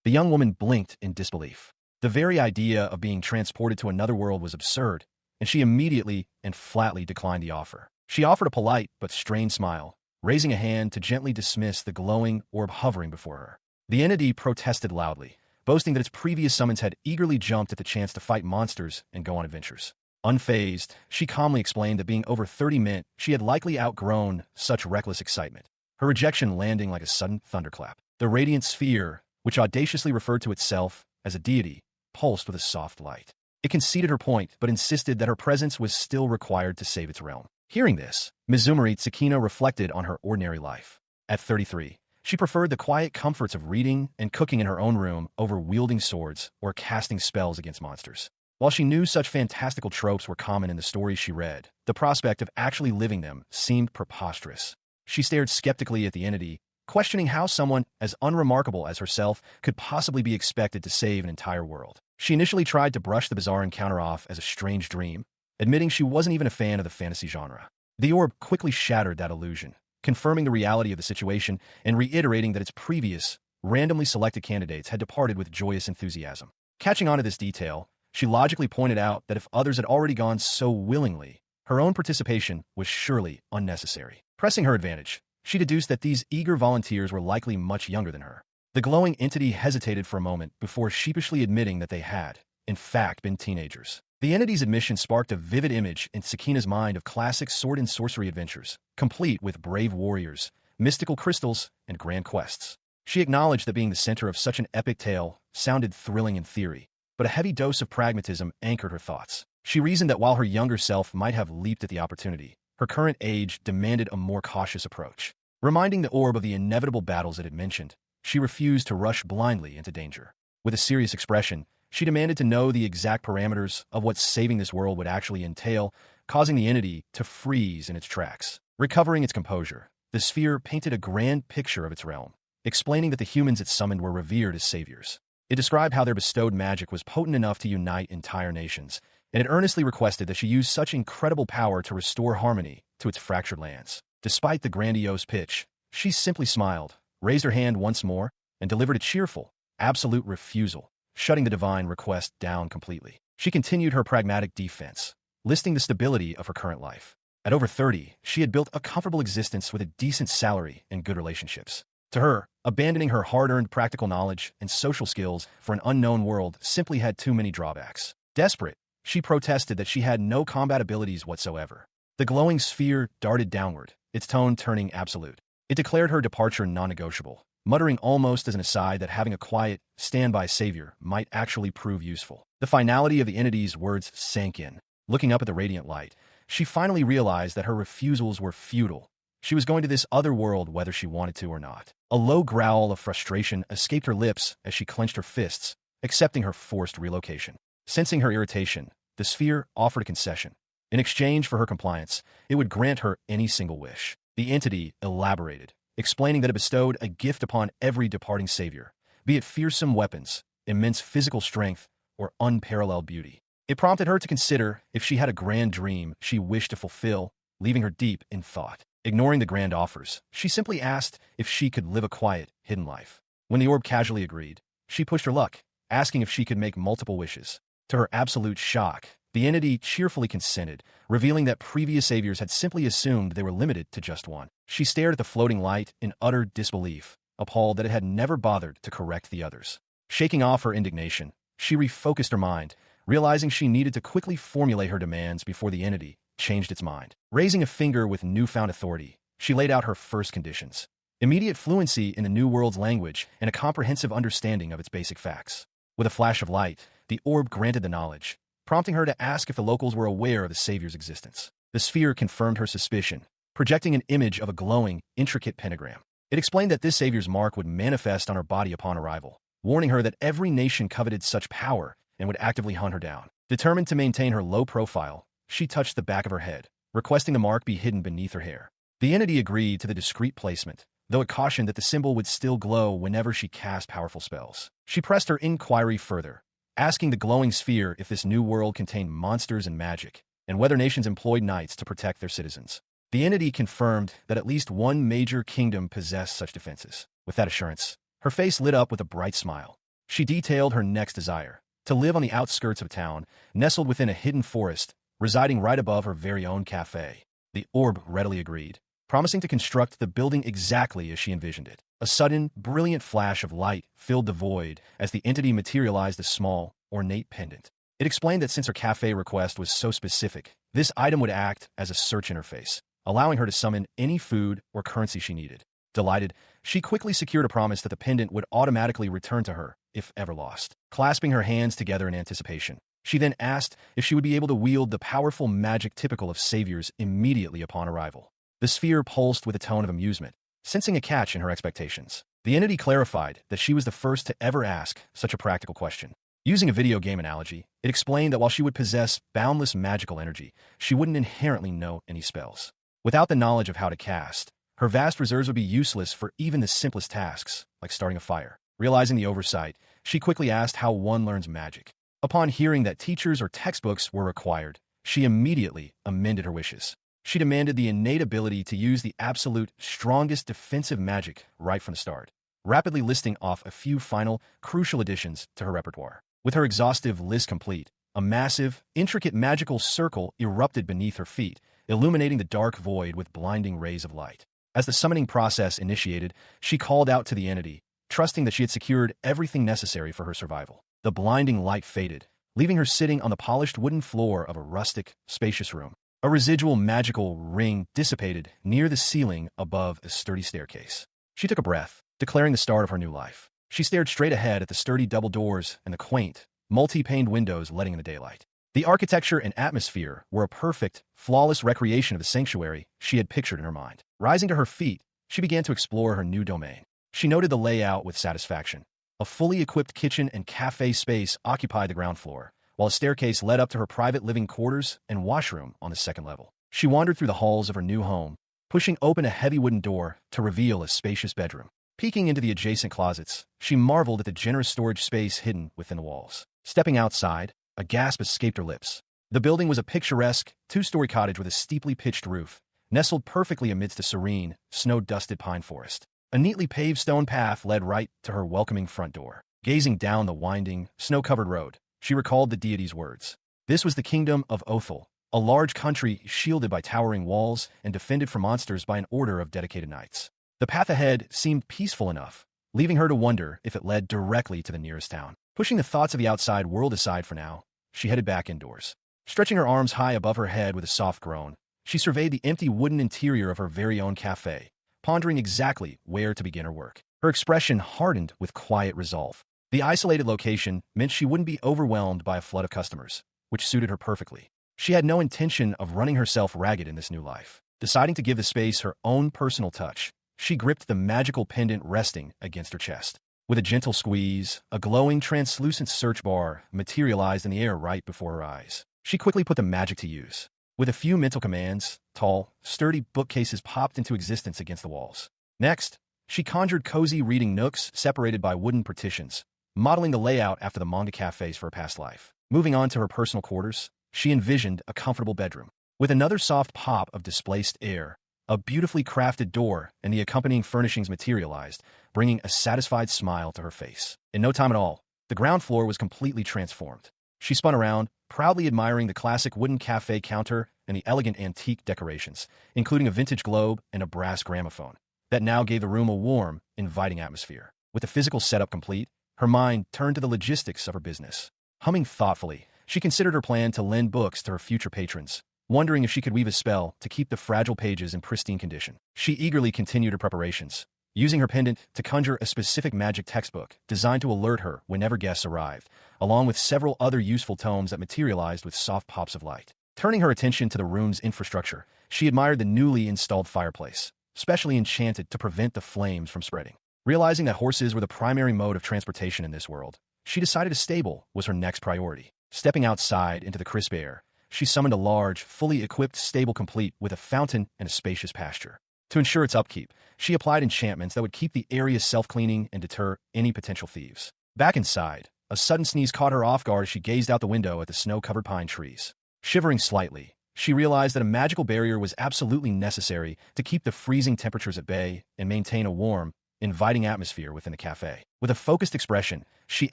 The young woman blinked in disbelief. The very idea of being transported to another world was absurd, and she immediately and flatly declined the offer. She offered a polite but strained smile, raising a hand to gently dismiss the glowing orb hovering before her. The entity protested loudly, boasting that its previous summons had eagerly jumped at the chance to fight monsters and go on adventures. Unfazed, she calmly explained that being over 30 meant she had likely outgrown such reckless excitement, her rejection landing like a sudden thunderclap. The radiant sphere, which audaciously referred to itself as a deity, pulsed with a soft light. It conceded her point, but insisted that her presence was still required to save its realm. Hearing this, Mizumori Tsukino reflected on her ordinary life. At 33, she preferred the quiet comforts of reading and cooking in her own room over wielding swords or casting spells against monsters. While she knew such fantastical tropes were common in the stories she read, the prospect of actually living them seemed preposterous. She stared skeptically at the entity, questioning how someone as unremarkable as herself could possibly be expected to save an entire world. She initially tried to brush the bizarre encounter off as a strange dream, admitting she wasn't even a fan of the fantasy genre. The orb quickly shattered that illusion, confirming the reality of the situation and reiterating that its previous, randomly selected candidates had departed with joyous enthusiasm. Catching on to this detail, she logically pointed out that if others had already gone so willingly, her own participation was surely unnecessary. Pressing her advantage, she deduced that these eager volunteers were likely much younger than her. The glowing entity hesitated for a moment before sheepishly admitting that they had, in fact, been teenagers. The entity's admission sparked a vivid image in Tsukina's mind of classic sword and sorcery adventures, complete with brave warriors, mystical crystals, and grand quests. She acknowledged that being the center of such an epic tale sounded thrilling in theory, but a heavy dose of pragmatism anchored her thoughts. She reasoned that while her younger self might have leaped at the opportunity, her current age demanded a more cautious approach. Reminding the orb of the inevitable battles it had mentioned, she refused to rush blindly into danger. With a serious expression, she demanded to know the exact parameters of what saving this world would actually entail, causing the entity to freeze in its tracks. Recovering its composure, the sphere painted a grand picture of its realm, explaining that the humans it summoned were revered as saviors. It described how their bestowed magic was potent enough to unite entire nations, and it earnestly requested that she use such incredible power to restore harmony to its fractured lands. Despite the grandiose pitch, she simply smiled, raised her hand once more, and delivered a cheerful, absolute refusal, shutting the divine request down completely. She continued her pragmatic defense, listing the stability of her current life. At over 30, she had built a comfortable existence with a decent salary and good relationships. To her, abandoning her hard-earned practical knowledge and social skills for an unknown world simply had too many drawbacks. Desperate, she protested that she had no combat abilities whatsoever. The glowing sphere darted downward, its tone turning absolute. It declared her departure non-negotiable, muttering almost as an aside that having a quiet, standby savior might actually prove useful. The finality of the entity's words sank in. Looking up at the radiant light, she finally realized that her refusals were futile. She was going to this other world whether she wanted to or not. A low growl of frustration escaped her lips as she clenched her fists, accepting her forced relocation. Sensing her irritation, the sphere offered a concession. In exchange for her compliance, it would grant her any single wish. The entity elaborated, explaining that it bestowed a gift upon every departing savior, be it fearsome weapons, immense physical strength, or unparalleled beauty. It prompted her to consider if she had a grand dream she wished to fulfill, leaving her deep in thought. Ignoring the grand offers, she simply asked if she could live a quiet, hidden life. When the orb casually agreed, she pushed her luck, asking if she could make multiple wishes. To her absolute shock, the entity cheerfully consented, revealing that previous saviors had simply assumed they were limited to just one. She stared at the floating light in utter disbelief, appalled that it had never bothered to correct the others. Shaking off her indignation, she refocused her mind, realizing she needed to quickly formulate her demands before the entity changed its mind. Raising a finger with newfound authority, she laid out her first conditions: immediate fluency in the new world's language and a comprehensive understanding of its basic facts. With a flash of light, the orb granted the knowledge, prompting her to ask if the locals were aware of the savior's existence. The sphere confirmed her suspicion, projecting an image of a glowing, intricate pentagram. It explained that this savior's mark would manifest on her body upon arrival, warning her that every nation coveted such power and would actively hunt her down. Determined to maintain her low profile, she touched the back of her head, requesting the mark be hidden beneath her hair. The entity agreed to the discreet placement, though it cautioned that the symbol would still glow whenever she cast powerful spells. She pressed her inquiry further, asking the glowing sphere if this new world contained monsters and magic, and whether nations employed knights to protect their citizens. The entity confirmed that at least one major kingdom possessed such defenses. With that assurance, her face lit up with a bright smile. She detailed her next desire: to live on the outskirts of town, nestled within a hidden forest, residing right above her very own cafe. The orb readily agreed, promising to construct the building exactly as she envisioned it. A sudden, brilliant flash of light filled the void as the entity materialized a small, ornate pendant. It explained that since her cafe request was so specific, this item would act as a search interface, allowing her to summon any food or currency she needed. Delighted, she quickly secured a promise that the pendant would automatically return to her if ever lost. Clasping her hands together in anticipation, she then asked if she would be able to wield the powerful magic typical of saviors immediately upon arrival. The sphere pulsed with a tone of amusement, sensing a catch in her expectations. The entity clarified that she was the first to ever ask such a practical question. Using a video game analogy, it explained that while she would possess boundless magical energy, she wouldn't inherently know any spells. Without the knowledge of how to cast, her vast reserves would be useless for even the simplest tasks, like starting a fire. Realizing the oversight, she quickly asked how one learns magic. Upon hearing that teachers or textbooks were required, she immediately amended her wishes. She demanded the innate ability to use the absolute strongest defensive magic right from the start, rapidly listing off a few final, crucial additions to her repertoire. With her exhaustive list complete, a massive, intricate magical circle erupted beneath her feet, illuminating the dark void with blinding rays of light. As the summoning process initiated, she called out to the entity, trusting that she had secured everything necessary for her survival. The blinding light faded, leaving her sitting on the polished wooden floor of a rustic, spacious room. A residual magical ring dissipated near the ceiling above a sturdy staircase. She took a breath, declaring the start of her new life. She stared straight ahead at the sturdy double doors and the quaint, multi-paned windows letting in the daylight. The architecture and atmosphere were a perfect, flawless recreation of the sanctuary she had pictured in her mind. Rising to her feet, she began to explore her new domain. She noted the layout with satisfaction. A fully equipped kitchen and cafe space occupied the ground floor, while a staircase led up to her private living quarters and washroom on the second level. She wandered through the halls of her new home, pushing open a heavy wooden door to reveal a spacious bedroom. Peeking into the adjacent closets, she marveled at the generous storage space hidden within the walls. Stepping outside, a gasp escaped her lips. The building was a picturesque, two-story cottage with a steeply pitched roof, nestled perfectly amidst a serene, snow-dusted pine forest. A neatly paved stone path led right to her welcoming front door. Gazing down the winding, snow-covered road, she recalled the deity's words. This was the kingdom of Othel, a large country shielded by towering walls and defended from monsters by an order of dedicated knights. The path ahead seemed peaceful enough, leaving her to wonder if it led directly to the nearest town. Pushing the thoughts of the outside world aside for now, she headed back indoors. Stretching her arms high above her head with a soft groan, she surveyed the empty wooden interior of her very own cafe, pondering exactly where to begin her work. Her expression hardened with quiet resolve. The isolated location meant she wouldn't be overwhelmed by a flood of customers, which suited her perfectly. She had no intention of running herself ragged in this new life. Deciding to give the space her own personal touch, she gripped the magical pendant resting against her chest. With a gentle squeeze, a glowing, translucent search bar materialized in the air right before her eyes. She quickly put the magic to use. With a few mental commands, tall, sturdy bookcases popped into existence against the walls. Next, she conjured cozy reading nooks separated by wooden partitions, modeling the layout after the manga cafes for her past life. Moving on to her personal quarters, she envisioned a comfortable bedroom. With another soft pop of displaced air, a beautifully crafted door and the accompanying furnishings materialized, bringing a satisfied smile to her face. In no time at all, the ground floor was completely transformed. She spun around, proudly admiring the classic wooden cafe counter and the elegant antique decorations, including a vintage globe and a brass gramophone, that now gave the room a warm, inviting atmosphere. With the physical setup complete, her mind turned to the logistics of her business. Humming thoughtfully, she considered her plan to lend books to her future patrons, wondering if she could weave a spell to keep the fragile pages in pristine condition. She eagerly continued her preparations, using her pendant to conjure a specific magic textbook designed to alert her whenever guests arrived, along with several other useful tomes that materialized with soft pops of light. Turning her attention to the room's infrastructure, she admired the newly installed fireplace, specially enchanted to prevent the flames from spreading. Realizing that horses were the primary mode of transportation in this world, she decided a stable was her next priority. Stepping outside into the crisp air, she summoned a large, fully equipped stable complete with a fountain and a spacious pasture. To ensure its upkeep, she applied enchantments that would keep the area self-cleaning and deter any potential thieves. Back inside, a sudden sneeze caught her off guard as she gazed out the window at the snow-covered pine trees. Shivering slightly, she realized that a magical barrier was absolutely necessary to keep the freezing temperatures at bay and maintain a warm, inviting atmosphere within the cafe. With a focused expression, she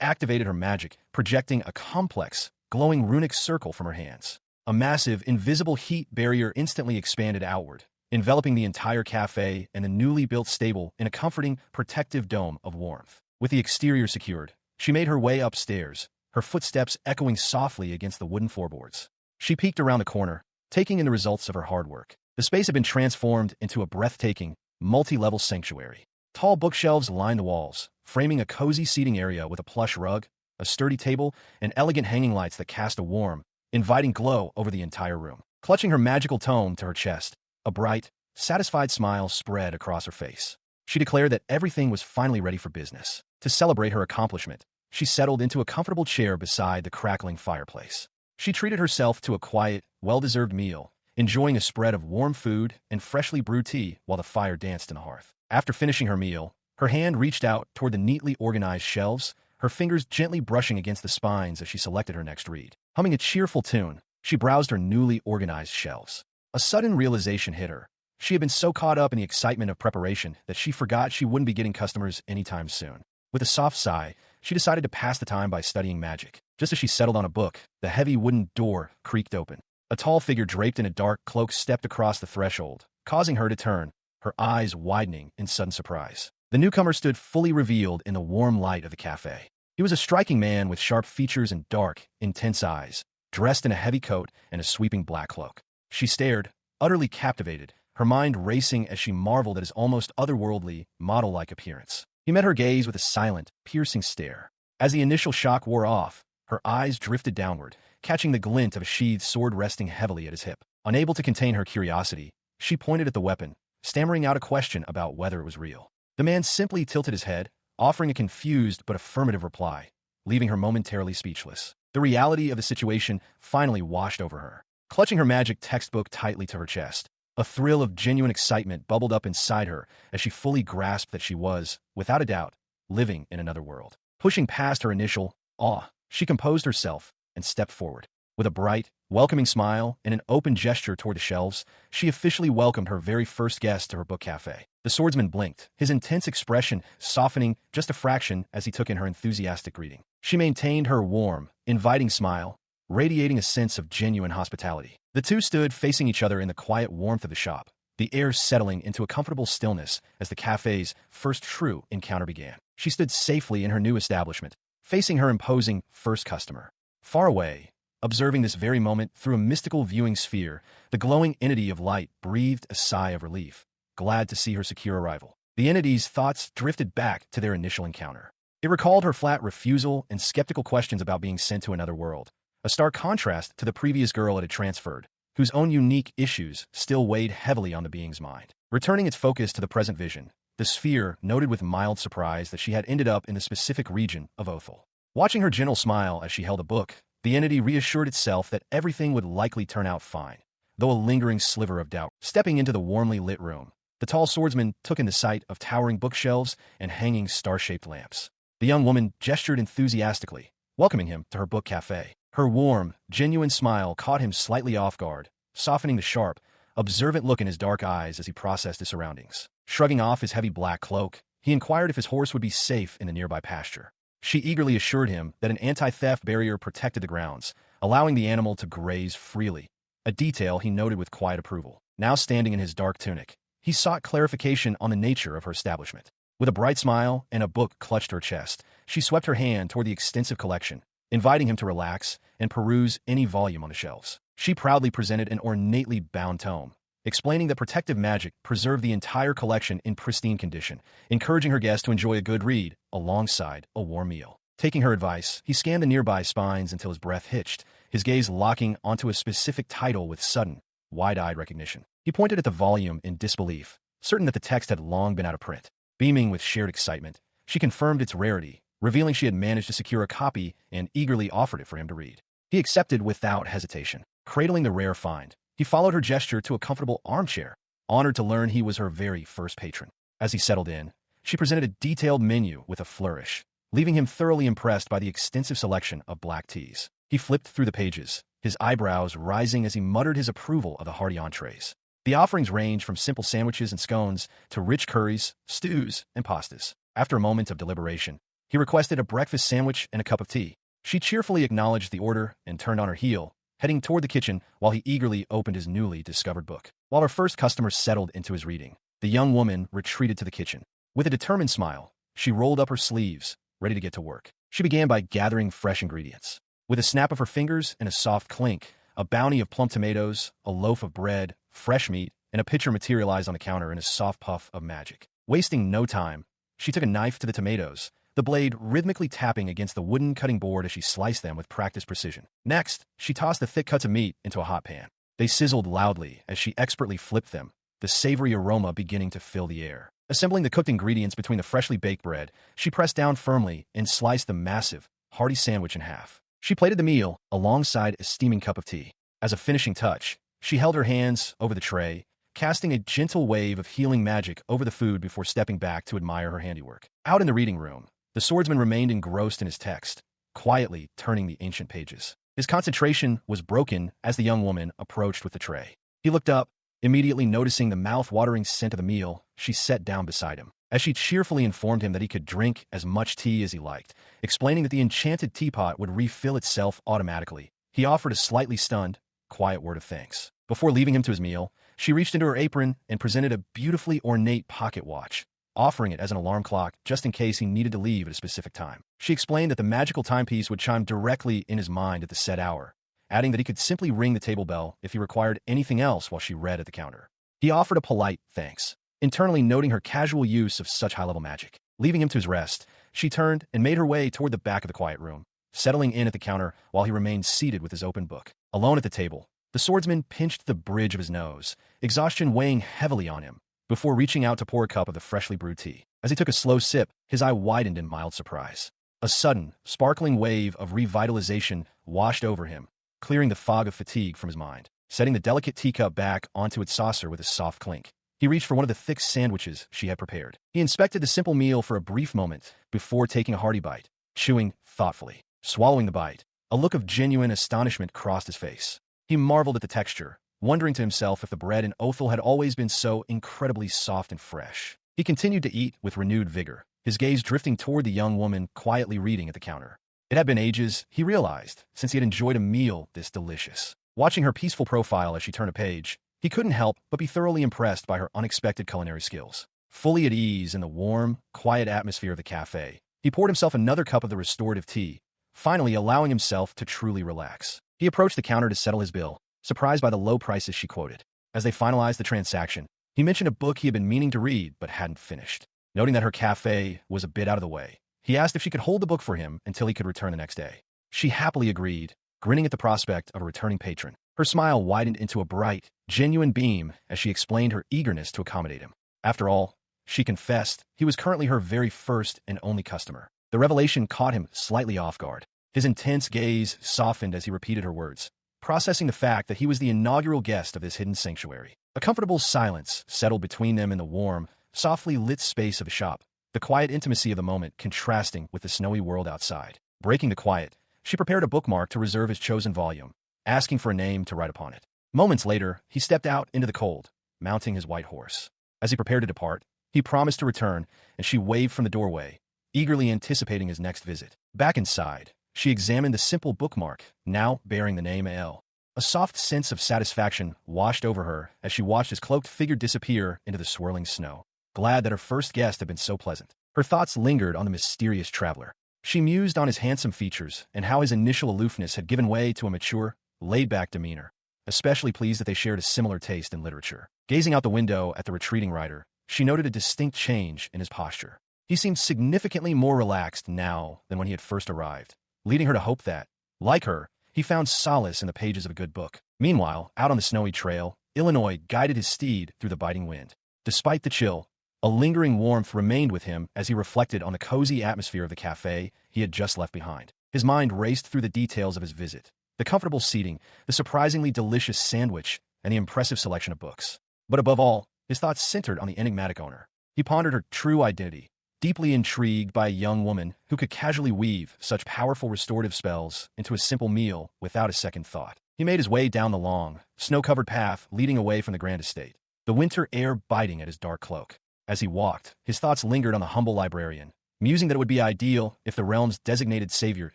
activated her magic, projecting a complex, glowing runic circle from her hands. A massive, invisible heat barrier instantly expanded outward, enveloping the entire cafe and the newly built stable in a comforting, protective dome of warmth. With the exterior secured, she made her way upstairs, her footsteps echoing softly against the wooden floorboards. She peeked around the corner, taking in the results of her hard work. The space had been transformed into a breathtaking, multi-level sanctuary. Tall bookshelves lined the walls, framing a cozy seating area with a plush rug, a sturdy table, and elegant hanging lights that cast a warm, inviting glow over the entire room. Clutching her magical tome to her chest, a bright, satisfied smile spread across her face. She declared that everything was finally ready for business. To celebrate her accomplishment, she settled into a comfortable chair beside the crackling fireplace. She treated herself to a quiet, well-deserved meal, enjoying a spread of warm food and freshly brewed tea while the fire danced in the hearth. After finishing her meal, her hand reached out toward the neatly organized shelves, her fingers gently brushing against the spines as she selected her next read. Humming a cheerful tune, she browsed her newly organized shelves. A sudden realization hit her. She had been so caught up in the excitement of preparation that she forgot she wouldn't be getting customers anytime soon. With a soft sigh, she decided to pass the time by studying magic. Just as she settled on a book, the heavy wooden door creaked open. A tall figure draped in a dark cloak stepped across the threshold, causing her to turn, her eyes widening in sudden surprise. The newcomer stood fully revealed in the warm light of the cafe. He was a striking man with sharp features and dark, intense eyes, dressed in a heavy coat and a sweeping black cloak. She stared, utterly captivated, her mind racing as she marveled at his almost otherworldly, model-like appearance. He met her gaze with a silent, piercing stare. As the initial shock wore off, her eyes drifted downward, catching the glint of a sheathed sword resting heavily at his hip. Unable to contain her curiosity, she pointed at the weapon, stammering out a question about whether it was real. The man simply tilted his head, offering a confused but affirmative reply, leaving her momentarily speechless. The reality of the situation finally washed over her. Clutching her magic textbook tightly to her chest, a thrill of genuine excitement bubbled up inside her as she fully grasped that she was, without a doubt, living in another world. Pushing past her initial awe, she composed herself and stepped forward. With a bright, welcoming smile and an open gesture toward the shelves, she officially welcomed her very first guest to her book cafe. The swordsman blinked, his intense expression softening just a fraction as he took in her enthusiastic greeting. She maintained her warm, inviting smile, radiating a sense of genuine hospitality. The two stood facing each other in the quiet warmth of the shop, the air settling into a comfortable stillness as the cafe's first true encounter began. She stood safely in her new establishment, facing her imposing first customer. Far away, observing this very moment through a mystical viewing sphere, the glowing entity of light breathed a sigh of relief, glad to see her secure arrival. The entity's thoughts drifted back to their initial encounter. It recalled her flat refusal and skeptical questions about being sent to another world, a stark contrast to the previous girl it had transferred, whose own unique issues still weighed heavily on the being's mind. Returning its focus to the present vision, the sphere noted with mild surprise that she had ended up in the specific region of Othel. Watching her gentle smile as she held a book, the entity reassured itself that everything would likely turn out fine, though a lingering sliver of doubt. Stepping into the warmly lit room, the tall swordsman took in the sight of towering bookshelves and hanging star-shaped lamps. The young woman gestured enthusiastically, welcoming him to her book cafe. Her warm, genuine smile caught him slightly off guard, softening the sharp, observant look in his dark eyes as he processed his surroundings. Shrugging off his heavy black cloak, he inquired if his horse would be safe in the nearby pasture. She eagerly assured him that an anti-theft barrier protected the grounds, allowing the animal to graze freely, a detail he noted with quiet approval. Now standing in his dark tunic, he sought clarification on the nature of her establishment. With a bright smile and a book clutched to her chest, she swept her hand toward the extensive collection, inviting him to relax and peruse any volume on the shelves. She proudly presented an ornately bound tome, explaining that protective magic preserved the entire collection in pristine condition, encouraging her guests to enjoy a good read alongside a warm meal. Taking her advice, he scanned the nearby spines until his breath hitched, his gaze locking onto a specific title with sudden, wide-eyed recognition. He pointed at the volume in disbelief, certain that the text had long been out of print. Beaming with shared excitement, she confirmed its rarity, revealing she had managed to secure a copy and eagerly offered it for him to read. He accepted without hesitation. Cradling the rare find, he followed her gesture to a comfortable armchair, honored to learn he was her very first patron. As he settled in, she presented a detailed menu with a flourish, leaving him thoroughly impressed by the extensive selection of black teas. He flipped through the pages, his eyebrows rising as he muttered his approval of the hearty entrees. The offerings range from simple sandwiches and scones to rich curries, stews, and pastas. After a moment of deliberation, he requested a breakfast sandwich and a cup of tea. She cheerfully acknowledged the order and turned on her heel, heading toward the kitchen while he eagerly opened his newly discovered book. While her first customer settled into his reading, the young woman retreated to the kitchen. With a determined smile, she rolled up her sleeves, ready to get to work. She began by gathering fresh ingredients. With a snap of her fingers and a soft clink, a bounty of plump tomatoes, a loaf of bread, fresh meat, and a pitcher materialized on the counter in a soft puff of magic. Wasting no time, she took a knife to the tomatoes, the blade rhythmically tapping against the wooden cutting board as she sliced them with practiced precision. Next, she tossed the thick cuts of meat into a hot pan. They sizzled loudly as she expertly flipped them, the savory aroma beginning to fill the air. Assembling the cooked ingredients between the freshly baked bread, she pressed down firmly and sliced the massive, hearty sandwich in half. She plated the meal alongside a steaming cup of tea. As a finishing touch, she held her hands over the tray, casting a gentle wave of healing magic over the food before stepping back to admire her handiwork. Out in the reading room, the swordsman remained engrossed in his text, quietly turning the ancient pages. His concentration was broken as the young woman approached with the tray. He looked up, immediately noticing the mouth-watering scent of the meal. She sat down beside him. As she cheerfully informed him that he could drink as much tea as he liked, explaining that the enchanted teapot would refill itself automatically, he offered a slightly stunned, quiet word of thanks. Before leaving him to his meal, she reached into her apron and presented a beautifully ornate pocket watch, offering it as an alarm clock just in case he needed to leave at a specific time. She explained that the magical timepiece would chime directly in his mind at the set hour, adding that he could simply ring the table bell if he required anything else while she read at the counter. He offered a polite thanks, internally noting her casual use of such high-level magic. Leaving him to his rest, she turned and made her way toward the back of the quiet room, settling in at the counter while he remained seated with his open book. Alone at the table, the swordsman pinched the bridge of his nose, exhaustion weighing heavily on him, before reaching out to pour a cup of the freshly brewed tea. As he took a slow sip, his eye widened in mild surprise. A sudden, sparkling wave of revitalization washed over him, clearing the fog of fatigue from his mind. Setting the delicate teacup back onto its saucer with a soft clink, he reached for one of the thick sandwiches she had prepared. He inspected the simple meal for a brief moment before taking a hearty bite, chewing thoughtfully. Swallowing the bite, a look of genuine astonishment crossed his face. He marveled at the texture, wondering to himself if the bread in Othel had always been so incredibly soft and fresh. He continued to eat with renewed vigor, his gaze drifting toward the young woman quietly reading at the counter. It had been ages, he realized, since he had enjoyed a meal this delicious. Watching her peaceful profile as she turned a page, he couldn't help but be thoroughly impressed by her unexpected culinary skills. Fully at ease in the warm, quiet atmosphere of the cafe, he poured himself another cup of the restorative tea, finally allowing himself to truly relax. He approached the counter to settle his bill, surprised by the low prices she quoted. As they finalized the transaction, he mentioned a book he had been meaning to read but hadn't finished. Noting that her cafe was a bit out of the way, he asked if she could hold the book for him until he could return the next day. She happily agreed, grinning at the prospect of a returning patron. Her smile widened into a bright, genuine beam as she explained her eagerness to accommodate him. After all, she confessed, he was currently her very first and only customer. The revelation caught him slightly off guard. His intense gaze softened as he repeated her words, processing the fact that he was the inaugural guest of this hidden sanctuary. A comfortable silence settled between them in the warm, softly lit space of the shop, the quiet intimacy of the moment contrasting with the snowy world outside. Breaking the quiet, she prepared a bookmark to reserve his chosen volume, asking for a name to write upon it. Moments later, he stepped out into the cold, mounting his white horse. As he prepared to depart, he promised to return, and she waved from the doorway, eagerly anticipating his next visit. Back inside, she examined the simple bookmark, now bearing the name A.L. A soft sense of satisfaction washed over her as she watched his cloaked figure disappear into the swirling snow. Glad that her first guest had been so pleasant, her thoughts lingered on the mysterious traveler. She mused on his handsome features and how his initial aloofness had given way to a mature, laid-back demeanor, especially pleased that they shared a similar taste in literature. Gazing out the window at the retreating rider, she noted a distinct change in his posture. He seemed significantly more relaxed now than when he had first arrived, leading her to hope that, like her, he found solace in the pages of a good book. Meanwhile, out on the snowy trail, Illinois guided his steed through the biting wind. Despite the chill, a lingering warmth remained with him as he reflected on the cozy atmosphere of the cafe he had just left behind. His mind raced through the details of his visit, the comfortable seating, the surprisingly delicious sandwich, and the impressive selection of books. But above all, his thoughts centered on the enigmatic owner. He pondered her true identity, deeply intrigued by a young woman who could casually weave such powerful restorative spells into a simple meal without a second thought. He made his way down the long, snow-covered path leading away from the grand estate, the winter air biting at his dark cloak. As he walked, his thoughts lingered on the humble librarian, musing that it would be ideal if the realm's designated savior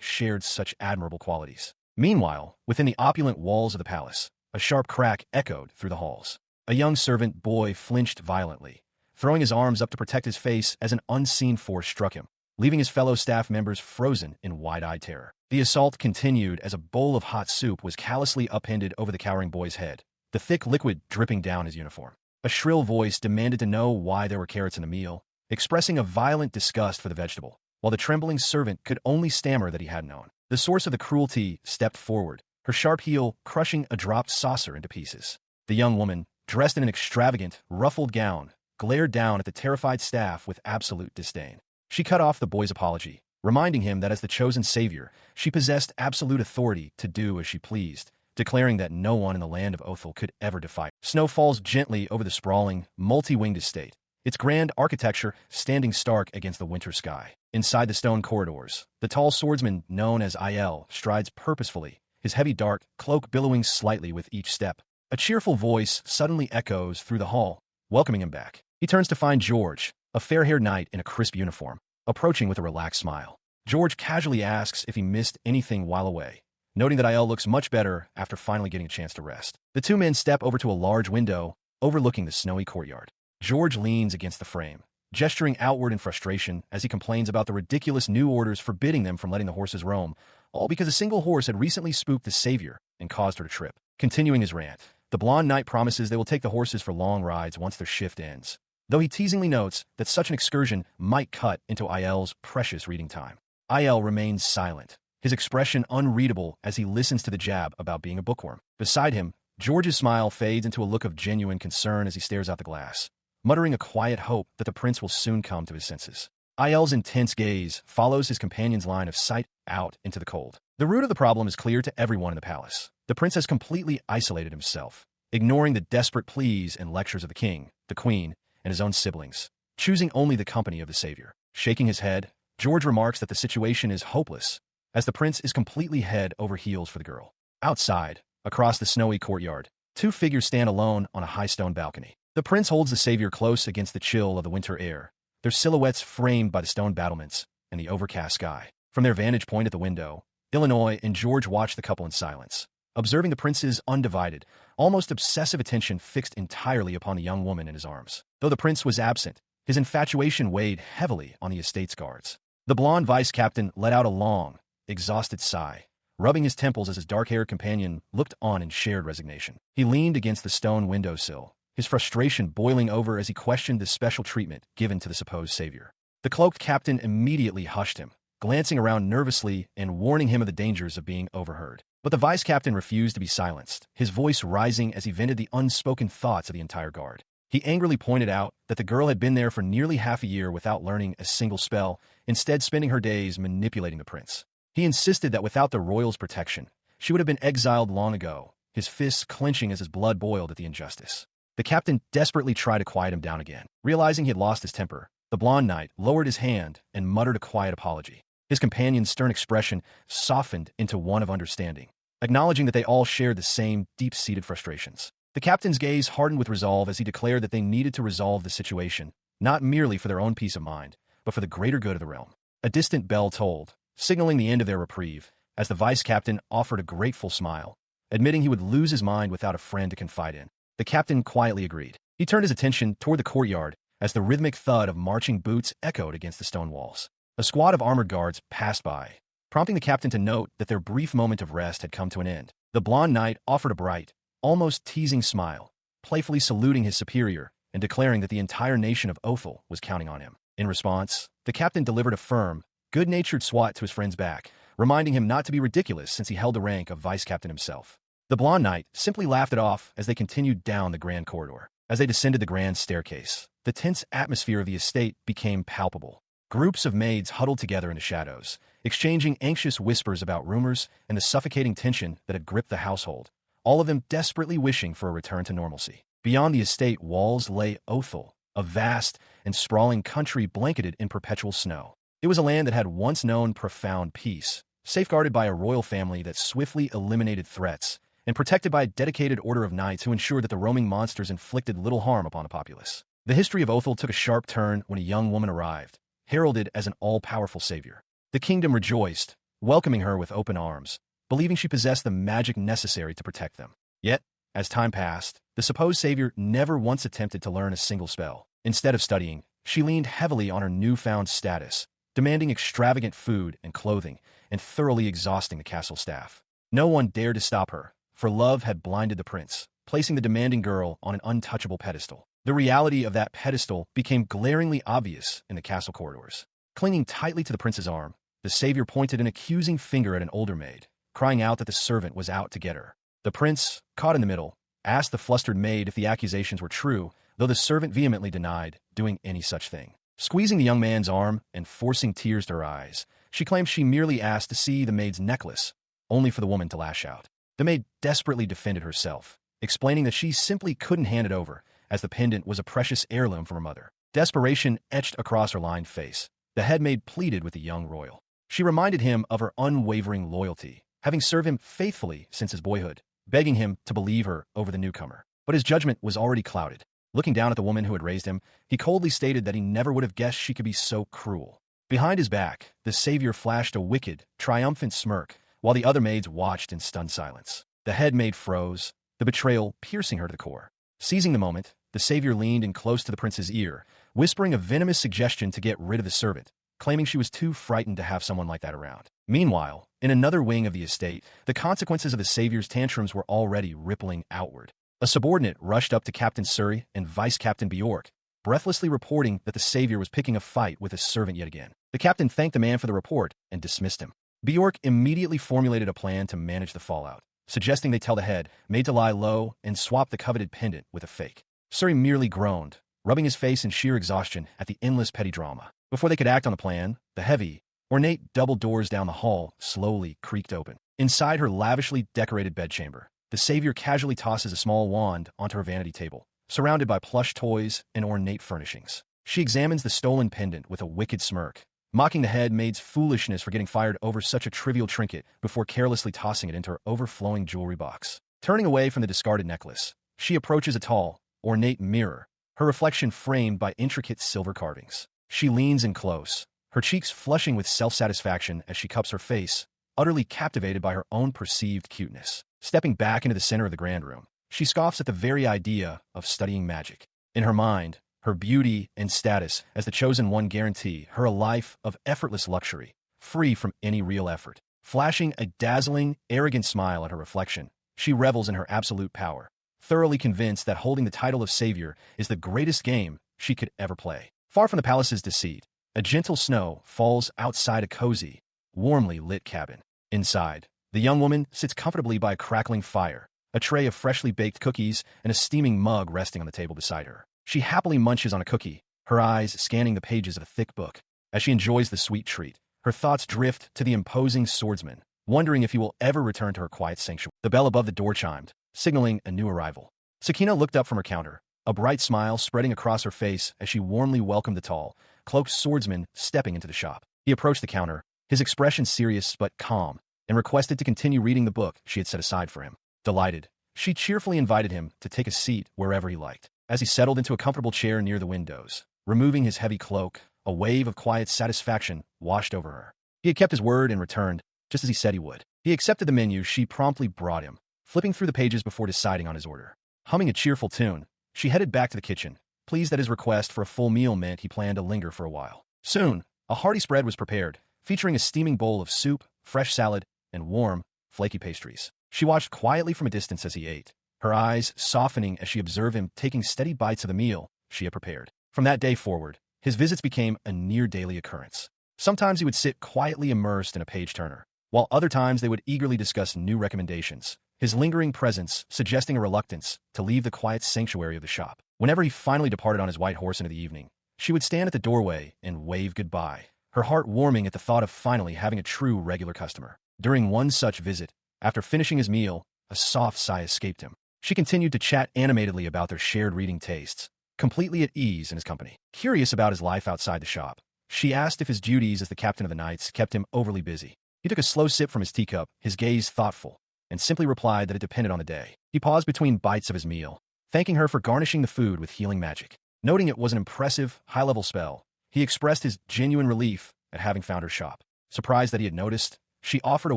shared such admirable qualities. Meanwhile, within the opulent walls of the palace, a sharp crack echoed through the halls. A young servant boy flinched violently, throwing his arms up to protect his face as an unseen force struck him, leaving his fellow staff members frozen in wide-eyed terror. The assault continued as a bowl of hot soup was callously upended over the cowering boy's head, the thick liquid dripping down his uniform. A shrill voice demanded to know why there were carrots in the meal, expressing a violent disgust for the vegetable, while the trembling servant could only stammer that he had known. The source of the cruelty stepped forward, her sharp heel crushing a dropped saucer into pieces. The young woman, dressed in an extravagant, ruffled gown, glared down at the terrified staff with absolute disdain. She cut off the boy's apology, reminding him that as the chosen savior, she possessed absolute authority to do as she pleased, declaring that no one in the land of Othel could ever defy her. Snow falls gently over the sprawling, multi-winged estate, its grand architecture standing stark against the winter sky. Inside the stone corridors, the tall swordsman known as Il strides purposefully, his heavy dark cloak billowing slightly with each step. A cheerful voice suddenly echoes through the hall, welcoming him back. He turns to find George, a fair-haired knight in a crisp uniform, approaching with a relaxed smile. George casually asks if he missed anything while away, noting that Il looks much better after finally getting a chance to rest. The two men step over to a large window overlooking the snowy courtyard. George leans against the frame, gesturing outward in frustration as he complains about the ridiculous new orders forbidding them from letting the horses roam, all because a single horse had recently spooked the savior and caused her to trip. Continuing his rant, the blonde knight promises they will take the horses for long rides once their shift ends, though he teasingly notes that such an excursion might cut into Il's precious reading time. Il remains silent, his expression unreadable as he listens to the jab about being a bookworm. Beside him, George's smile fades into a look of genuine concern as he stares out the glass, muttering a quiet hope that the prince will soon come to his senses. Il's intense gaze follows his companion's line of sight out into the cold. The root of the problem is clear to everyone in the palace. The prince has completely isolated himself, ignoring the desperate pleas and lectures of the king, the queen, and his own siblings, choosing only the company of the savior. Shaking his head, George remarks that the situation is hopeless, as the prince is completely head over heels for the girl. Outside, across the snowy courtyard, two figures stand alone on a high stone balcony. The prince holds the savior close against the chill of the winter air, their silhouettes framed by the stone battlements and the overcast sky. From their vantage point at the window, Illinois and George watch the couple in silence, observing the prince's undivided, almost obsessive attention fixed entirely upon the young woman in his arms. Though the prince was absent, his infatuation weighed heavily on the estate's guards. The blonde vice-captain let out a long, exhausted sigh, rubbing his temples as his dark-haired companion looked on in shared resignation. He leaned against the stone windowsill, his frustration boiling over as he questioned the special treatment given to the supposed savior. The cloaked captain immediately hushed him, glancing around nervously and warning him of the dangers of being overheard. But the vice-captain refused to be silenced, his voice rising as he vented the unspoken thoughts of the entire guard. He angrily pointed out that the girl had been there for nearly half a year without learning a single spell, instead spending her days manipulating the prince. He insisted that without the royal's protection, she would have been exiled long ago, his fists clenching as his blood boiled at the injustice. The captain desperately tried to quiet him down again. Realizing he had lost his temper, the blonde knight lowered his hand and muttered a quiet apology. His companion's stern expression softened into one of understanding, acknowledging that they all shared the same deep-seated frustrations. The captain's gaze hardened with resolve as he declared that they needed to resolve the situation, not merely for their own peace of mind, but for the greater good of the realm. A distant bell tolled, signaling the end of their reprieve, as the vice-captain offered a grateful smile, admitting he would lose his mind without a friend to confide in. The captain quietly agreed. He turned his attention toward the courtyard as the rhythmic thud of marching boots echoed against the stone walls. A squad of armored guards passed by, prompting the captain to note that their brief moment of rest had come to an end. The blonde knight offered a bright, almost teasing smile, playfully saluting his superior and declaring that the entire nation of Othel was counting on him. In response, the captain delivered a firm, good-natured swat to his friend's back, reminding him not to be ridiculous since he held the rank of vice-captain himself. The blonde knight simply laughed it off as they continued down the grand corridor. As they descended the grand staircase, the tense atmosphere of the estate became palpable. Groups of maids huddled together in the shadows, exchanging anxious whispers about rumors and the suffocating tension that had gripped the household, all of them desperately wishing for a return to normalcy. Beyond the estate walls lay Othel, a vast and sprawling country blanketed in perpetual snow. It was a land that had once known profound peace, safeguarded by a royal family that swiftly eliminated threats and protected by a dedicated order of knights who ensured that the roaming monsters inflicted little harm upon the populace. The history of Othel took a sharp turn when a young woman arrived, heralded as an all-powerful savior. The kingdom rejoiced, welcoming her with open arms, believing she possessed the magic necessary to protect them. Yet, as time passed, the supposed savior never once attempted to learn a single spell. Instead of studying, she leaned heavily on her newfound status, demanding extravagant food and clothing, and thoroughly exhausting the castle staff. No one dared to stop her, for love had blinded the prince, placing the demanding girl on an untouchable pedestal. The reality of that pedestal became glaringly obvious in the castle corridors. Clinging tightly to the prince's arm, the savior pointed an accusing finger at an older maid, crying out that the servant was out to get her. The prince, caught in the middle, asked the flustered maid if the accusations were true, though the servant vehemently denied doing any such thing. Squeezing the young man's arm and forcing tears to her eyes, she claimed she merely asked to see the maid's necklace, only for the woman to lash out. The maid desperately defended herself, explaining that she simply couldn't hand it over, as the pendant was a precious heirloom from her mother. Desperation etched across her lined face. The head maid pleaded with the young royal. She reminded him of her unwavering loyalty, having served him faithfully since his boyhood, begging him to believe her over the newcomer. But his judgment was already clouded. Looking down at the woman who had raised him, he coldly stated that he never would have guessed she could be so cruel. Behind his back, the savior flashed a wicked, triumphant smirk, while the other maids watched in stunned silence. The head maid froze, the betrayal piercing her to the core. Seizing the moment, the savior leaned in close to the prince's ear, whispering a venomous suggestion to get rid of the servant, claiming she was too frightened to have someone like that around. Meanwhile, in another wing of the estate, the consequences of the savior's tantrums were already rippling outward. A subordinate rushed up to Captain Surrey and Vice Captain Bjork, breathlessly reporting that the savior was picking a fight with his servant yet again. The captain thanked the man for the report and dismissed him. Bjork immediately formulated a plan to manage the fallout, suggesting they tell the head maid to lie low and swap the coveted pendant with a fake. Surrey merely groaned, rubbing his face in sheer exhaustion at the endless petty drama. Before they could act on the plan, the heavy, ornate double doors down the hall slowly creaked open. Inside her lavishly decorated bedchamber, the savior casually tosses a small wand onto her vanity table, surrounded by plush toys and ornate furnishings. She examines the stolen pendant with a wicked smirk, mocking the head maid's foolishness for getting fired over such a trivial trinket before carelessly tossing it into her overflowing jewelry box. Turning away from the discarded necklace, she approaches a tall, ornate mirror, her reflection framed by intricate silver carvings. She leans in close, her cheeks flushing with self-satisfaction as she cups her face, utterly captivated by her own perceived cuteness. Stepping back into the center of the grand room, she scoffs at the very idea of studying magic. In her mind, her beauty and status as the chosen one guarantee her a life of effortless luxury, free from any real effort. Flashing a dazzling, arrogant smile at her reflection, she revels in her absolute power, thoroughly convinced that holding the title of savior is the greatest game she could ever play. Far from the palace's deceit, a gentle snow falls outside a cozy, warmly lit cabin. Inside, the young woman sits comfortably by a crackling fire, a tray of freshly baked cookies and a steaming mug resting on the table beside her. She happily munches on a cookie, her eyes scanning the pages of a thick book. As she enjoys the sweet treat, her thoughts drift to the imposing swordsman, wondering if he will ever return to her quiet sanctuary. The bell above the door chimed, signaling a new arrival. Sakina looked up from her counter, a bright smile spreading across her face as she warmly welcomed the tall, cloaked swordsman stepping into the shop. He approached the counter, his expression serious but calm, and requested to continue reading the book she had set aside for him. Delighted, she cheerfully invited him to take a seat wherever he liked. As he settled into a comfortable chair near the windows, removing his heavy cloak, a wave of quiet satisfaction washed over her. He had kept his word and returned, just as he said he would. He accepted the menu she promptly brought him, flipping through the pages before deciding on his order. Humming a cheerful tune, she headed back to the kitchen, pleased that his request for a full meal meant he planned to linger for a while. Soon, a hearty spread was prepared, featuring a steaming bowl of soup, fresh salad, and warm, flaky pastries. She watched quietly from a distance as he ate, her eyes softening as she observed him taking steady bites of the meal she had prepared. From that day forward, his visits became a near-daily occurrence. Sometimes he would sit quietly immersed in a page-turner, while other times they would eagerly discuss new recommendations, his lingering presence suggesting a reluctance to leave the quiet sanctuary of the shop. Whenever he finally departed on his white horse into the evening, she would stand at the doorway and wave goodbye, her heart warming at the thought of finally having a true regular customer. During one such visit, after finishing his meal, a soft sigh escaped him. She continued to chat animatedly about their shared reading tastes, completely at ease in his company. Curious about his life outside the shop, she asked if his duties as the captain of the knights kept him overly busy. He took a slow sip from his teacup, his gaze thoughtful, and simply replied that it depended on the day. He paused between bites of his meal, thanking her for garnishing the food with healing magic. Noting it was an impressive, high-level spell, he expressed his genuine relief at having found her shop. Surprised that he had noticed, she offered a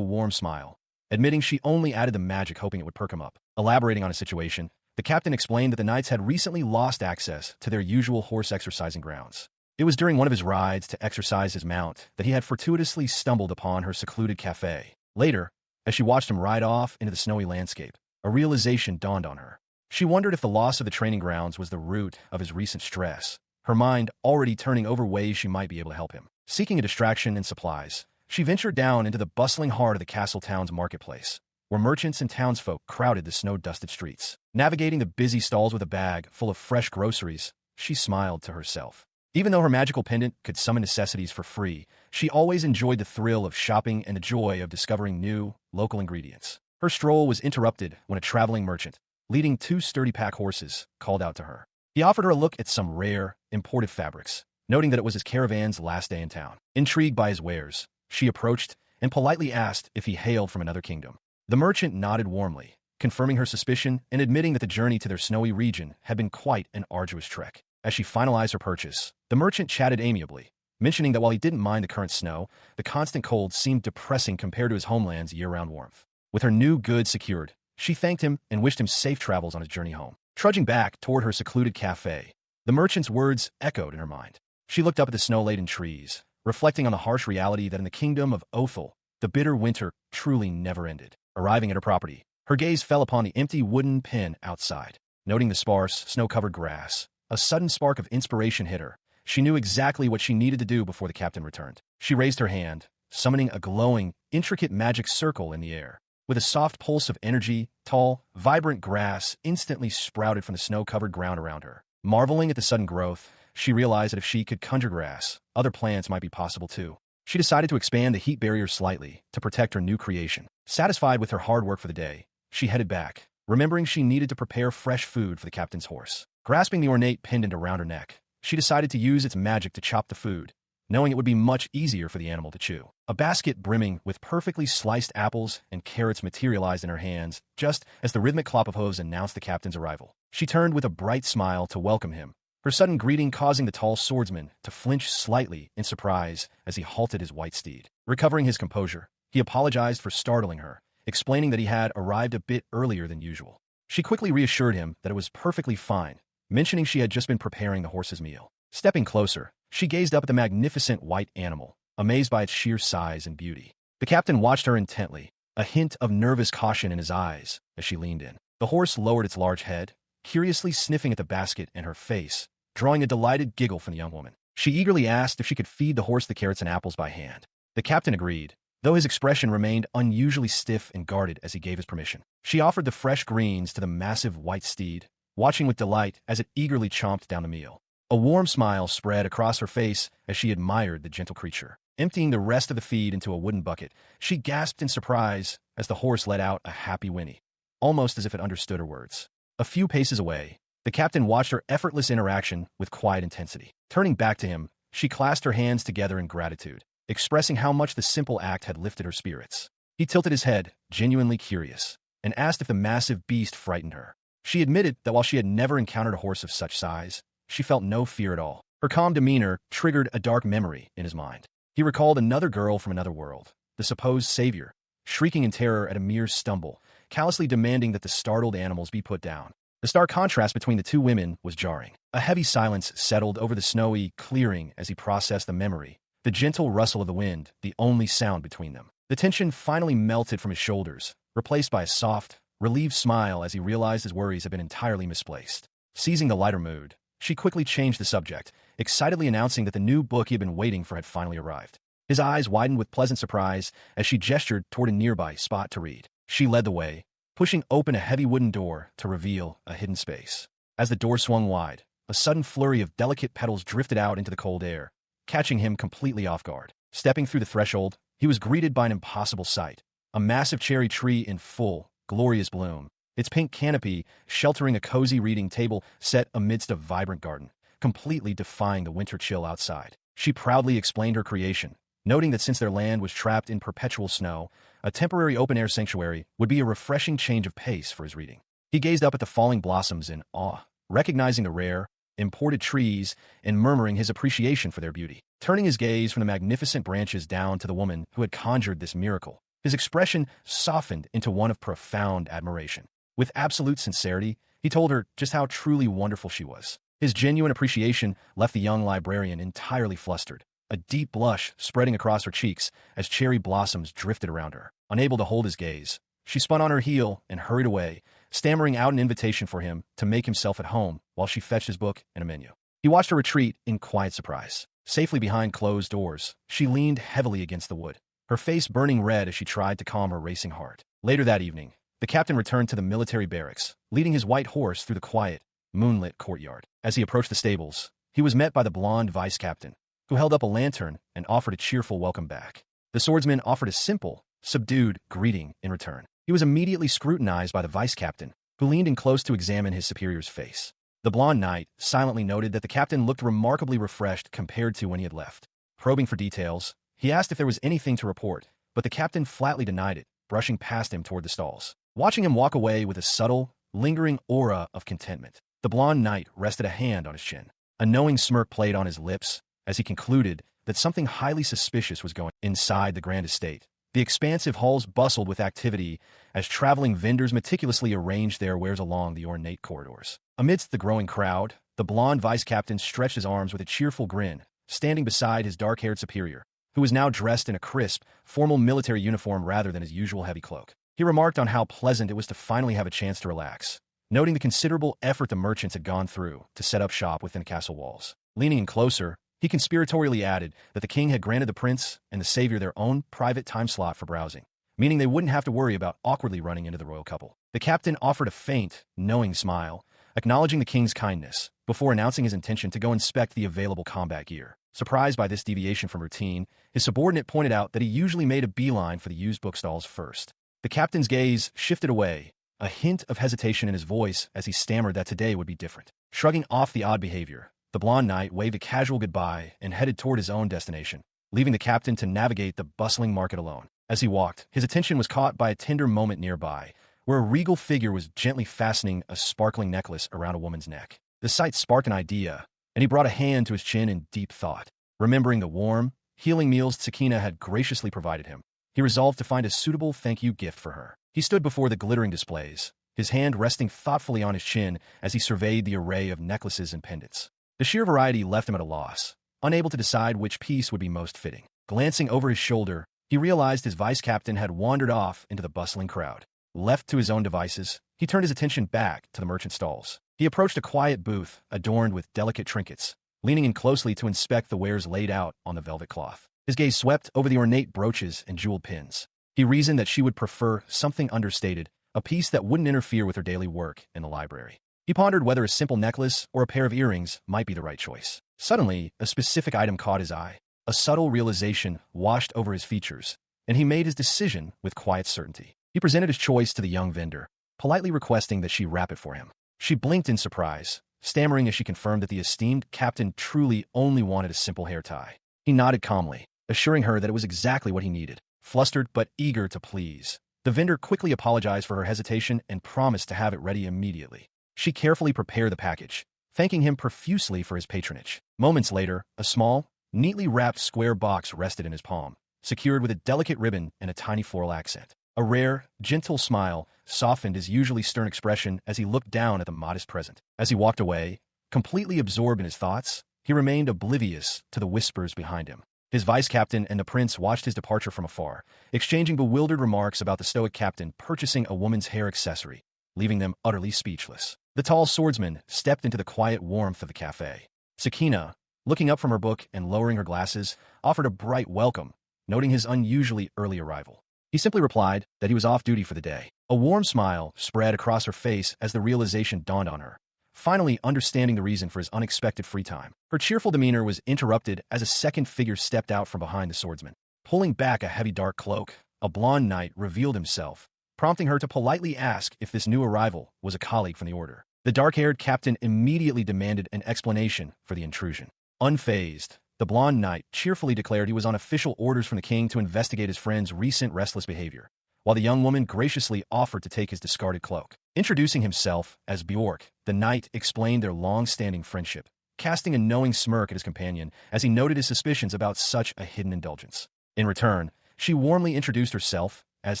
warm smile, admitting she only added the magic hoping it would perk him up. Elaborating on his situation, the captain explained that the knights had recently lost access to their usual horse exercising grounds. It was during one of his rides to exercise his mount that he had fortuitously stumbled upon her secluded cafe. Later, as she watched him ride off into the snowy landscape, a realization dawned on her. She wondered if the loss of the training grounds was the root of his recent stress, her mind already turning over ways she might be able to help him. Seeking a distraction and supplies, she ventured down into the bustling heart of the castle town's marketplace, where merchants and townsfolk crowded the snow-dusted streets. Navigating the busy stalls with a bag full of fresh groceries, she smiled to herself. Even though her magical pendant could summon necessities for free, she always enjoyed the thrill of shopping and the joy of discovering new, local ingredients. Her stroll was interrupted when a traveling merchant, leading 2 sturdy pack horses, called out to her. He offered her a look at some rare, imported fabrics, noting that it was his caravan's last day in town. Intrigued by his wares, she approached and politely asked if he hailed from another kingdom. The merchant nodded warmly, confirming her suspicion and admitting that the journey to their snowy region had been quite an arduous trek. As she finalized her purchase, the merchant chatted amiably, mentioning that while he didn't mind the current snow, the constant cold seemed depressing compared to his homeland's year-round warmth. With her new goods secured, she thanked him and wished him safe travels on his journey home. Trudging back toward her secluded cafe, the merchant's words echoed in her mind. She looked up at the snow-laden trees, reflecting on the harsh reality that in the kingdom of Othel, the bitter winter truly never ended. Arriving at her property, her gaze fell upon the empty wooden pen outside. Noting the sparse, snow-covered grass, a sudden spark of inspiration hit her. She knew exactly what she needed to do before the captain returned. She raised her hand, summoning a glowing, intricate magic circle in the air. With a soft pulse of energy, tall, vibrant grass instantly sprouted from the snow-covered ground around her. Marveling at the sudden growth, she realized that if she could conjure grass, other plants might be possible too. She decided to expand the heat barrier slightly to protect her new creation. Satisfied with her hard work for the day, she headed back, remembering she needed to prepare fresh food for the captain's horse. Grasping the ornate pendant around her neck, she decided to use its magic to chop the food, knowing it would be much easier for the animal to chew. A basket brimming with perfectly sliced apples and carrots materialized in her hands just as the rhythmic clop of hooves announced the captain's arrival. She turned with a bright smile to welcome him, her sudden greeting causing the tall swordsman to flinch slightly in surprise as he halted his white steed. Recovering his composure, he apologized for startling her, explaining that he had arrived a bit earlier than usual. She quickly reassured him that it was perfectly fine, mentioning she had just been preparing the horse's meal. Stepping closer, she gazed up at the magnificent white animal, amazed by its sheer size and beauty. The captain watched her intently, a hint of nervous caution in his eyes as she leaned in. The horse lowered its large head, curiously sniffing at the basket and her face, drawing a delighted giggle from the young woman. She eagerly asked if she could feed the horse the carrots and apples by hand. The captain agreed, though his expression remained unusually stiff and guarded as he gave his permission. She offered the fresh greens to the massive white steed, watching with delight as it eagerly chomped down the meal. A warm smile spread across her face as she admired the gentle creature. Emptying the rest of the feed into a wooden bucket, she gasped in surprise as the horse let out a happy whinny, almost as if it understood her words. A few paces away, the captain watched her effortless interaction with quiet intensity. Turning back to him, she clasped her hands together in gratitude, expressing how much the simple act had lifted her spirits. He tilted his head, genuinely curious, and asked if the massive beast frightened her. She admitted that while she had never encountered a horse of such size, she felt no fear at all. Her calm demeanor triggered a dark memory in his mind. He recalled another girl from another world, the supposed savior, shrieking in terror at a mere stumble, callously demanding that the startled animals be put down. The stark contrast between the two women was jarring. A heavy silence settled over the snowy clearing as he processed the memory, the gentle rustle of the wind, the only sound between them. The tension finally melted from his shoulders, replaced by a soft, relieved smile as he realized his worries had been entirely misplaced. Seizing the lighter mood, she quickly changed the subject, excitedly announcing that the new book he had been waiting for had finally arrived. His eyes widened with pleasant surprise as she gestured toward a nearby spot to read. She led the way, pushing open a heavy wooden door to reveal a hidden space. As the door swung wide, a sudden flurry of delicate petals drifted out into the cold air, catching him completely off guard. Stepping through the threshold, he was greeted by an impossible sight. A massive cherry tree in full, glorious bloom, its pink canopy sheltering a cozy reading table set amidst a vibrant garden, completely defying the winter chill outside. She proudly explained her creation, noting that since their land was trapped in perpetual snow, A temporary open-air sanctuary would be a refreshing change of pace for his reading. He gazed up at the falling blossoms in awe, recognizing the rare, imported trees and murmuring his appreciation for their beauty. Turning his gaze from the magnificent branches down to the woman who had conjured this miracle, his expression softened into one of profound admiration. With absolute sincerity, he told her just how truly wonderful she was. His genuine appreciation left the young librarian entirely flustered, a deep blush spreading across her cheeks as cherry blossoms drifted around her. Unable to hold his gaze, she spun on her heel and hurried away, stammering out an invitation for him to make himself at home while she fetched his book and a menu. He watched her retreat in quiet surprise. Safely behind closed doors, she leaned heavily against the wood, her face burning red as she tried to calm her racing heart. Later that evening, the captain returned to the military barracks, leading his white horse through the quiet, moonlit courtyard. As he approached the stables, he was met by the blonde vice-captain, who held up a lantern and offered a cheerful welcome back. The swordsman offered a simple, subdued greeting in return. He was immediately scrutinized by the vice-captain, who leaned in close to examine his superior's face. The blonde knight silently noted that the captain looked remarkably refreshed compared to when he had left. Probing for details, he asked if there was anything to report, but the captain flatly denied it, brushing past him toward the stalls. Watching him walk away with a subtle, lingering aura of contentment, the blonde knight rested a hand on his chin. A knowing smirk played on his lips as he concluded that something highly suspicious was going on inside the grand estate. The expansive halls bustled with activity as traveling vendors meticulously arranged their wares along the ornate corridors. Amidst the growing crowd, the blonde vice-captain stretched his arms with a cheerful grin, standing beside his dark-haired superior, who was now dressed in a crisp, formal military uniform rather than his usual heavy cloak. He remarked on how pleasant it was to finally have a chance to relax, noting the considerable effort the merchants had gone through to set up shop within castle walls. Leaning in closer, he conspiratorially added that the king had granted the prince and the savior their own private time slot for browsing, meaning they wouldn't have to worry about awkwardly running into the royal couple. The captain offered a faint, knowing smile, acknowledging the king's kindness, before announcing his intention to go inspect the available combat gear. Surprised by this deviation from routine, his subordinate pointed out that he usually made a beeline for the used bookstalls first. The captain's gaze shifted away, a hint of hesitation in his voice as he stammered that today would be different. Shrugging off the odd behavior, the blonde knight waved a casual goodbye and headed toward his own destination, leaving the captain to navigate the bustling market alone. As he walked, his attention was caught by a tender moment nearby, where a regal figure was gently fastening a sparkling necklace around a woman's neck. The sight sparked an idea, and he brought a hand to his chin in deep thought. Remembering the warm, healing meals Sakina had graciously provided him, he resolved to find a suitable thank-you gift for her. He stood before the glittering displays, his hand resting thoughtfully on his chin as he surveyed the array of necklaces and pendants. The sheer variety left him at a loss, unable to decide which piece would be most fitting. Glancing over his shoulder, he realized his vice-captain had wandered off into the bustling crowd. Left to his own devices, he turned his attention back to the merchant stalls. He approached a quiet booth adorned with delicate trinkets, leaning in closely to inspect the wares laid out on the velvet cloth. His gaze swept over the ornate brooches and jeweled pins. He reasoned that she would prefer something understated, a piece that wouldn't interfere with her daily work in the library. He pondered whether a simple necklace or a pair of earrings might be the right choice. Suddenly, a specific item caught his eye. A subtle realization washed over his features, and he made his decision with quiet certainty. He presented his choice to the young vendor, politely requesting that she wrap it for him. She blinked in surprise, stammering as she confirmed that the esteemed captain truly only wanted a simple hair tie. He nodded calmly, assuring her that it was exactly what he needed. Flustered but eager to please, the vendor quickly apologized for her hesitation and promised to have it ready immediately. She carefully prepared the package, thanking him profusely for his patronage. Moments later, a small, neatly wrapped square box rested in his palm, secured with a delicate ribbon and a tiny floral accent. A rare, gentle smile softened his usually stern expression as he looked down at the modest present. As he walked away, completely absorbed in his thoughts, he remained oblivious to the whispers behind him. His vice-captain and the prince watched his departure from afar, exchanging bewildered remarks about the stoic captain purchasing a woman's hair accessory, leaving them utterly speechless. The tall swordsman stepped into the quiet warmth of the cafe. Sakina, looking up from her book and lowering her glasses, offered a bright welcome, noting his unusually early arrival. He simply replied that he was off duty for the day. A warm smile spread across her face as the realization dawned on her, finally understanding the reason for his unexpected free time. Her cheerful demeanor was interrupted as a second figure stepped out from behind the swordsman. Pulling back a heavy dark cloak, a blonde knight revealed himself, prompting her to politely ask if this new arrival was a colleague from the order. The dark-haired captain immediately demanded an explanation for the intrusion. Unfazed, the blonde knight cheerfully declared he was on official orders from the king to investigate his friend's recent restless behavior. while the young woman graciously offered to take his discarded cloak. Introducing himself as Bjork, the knight explained their long-standing friendship, casting a knowing smirk at his companion as he noted his suspicions about such a hidden indulgence. In return, she warmly introduced herself as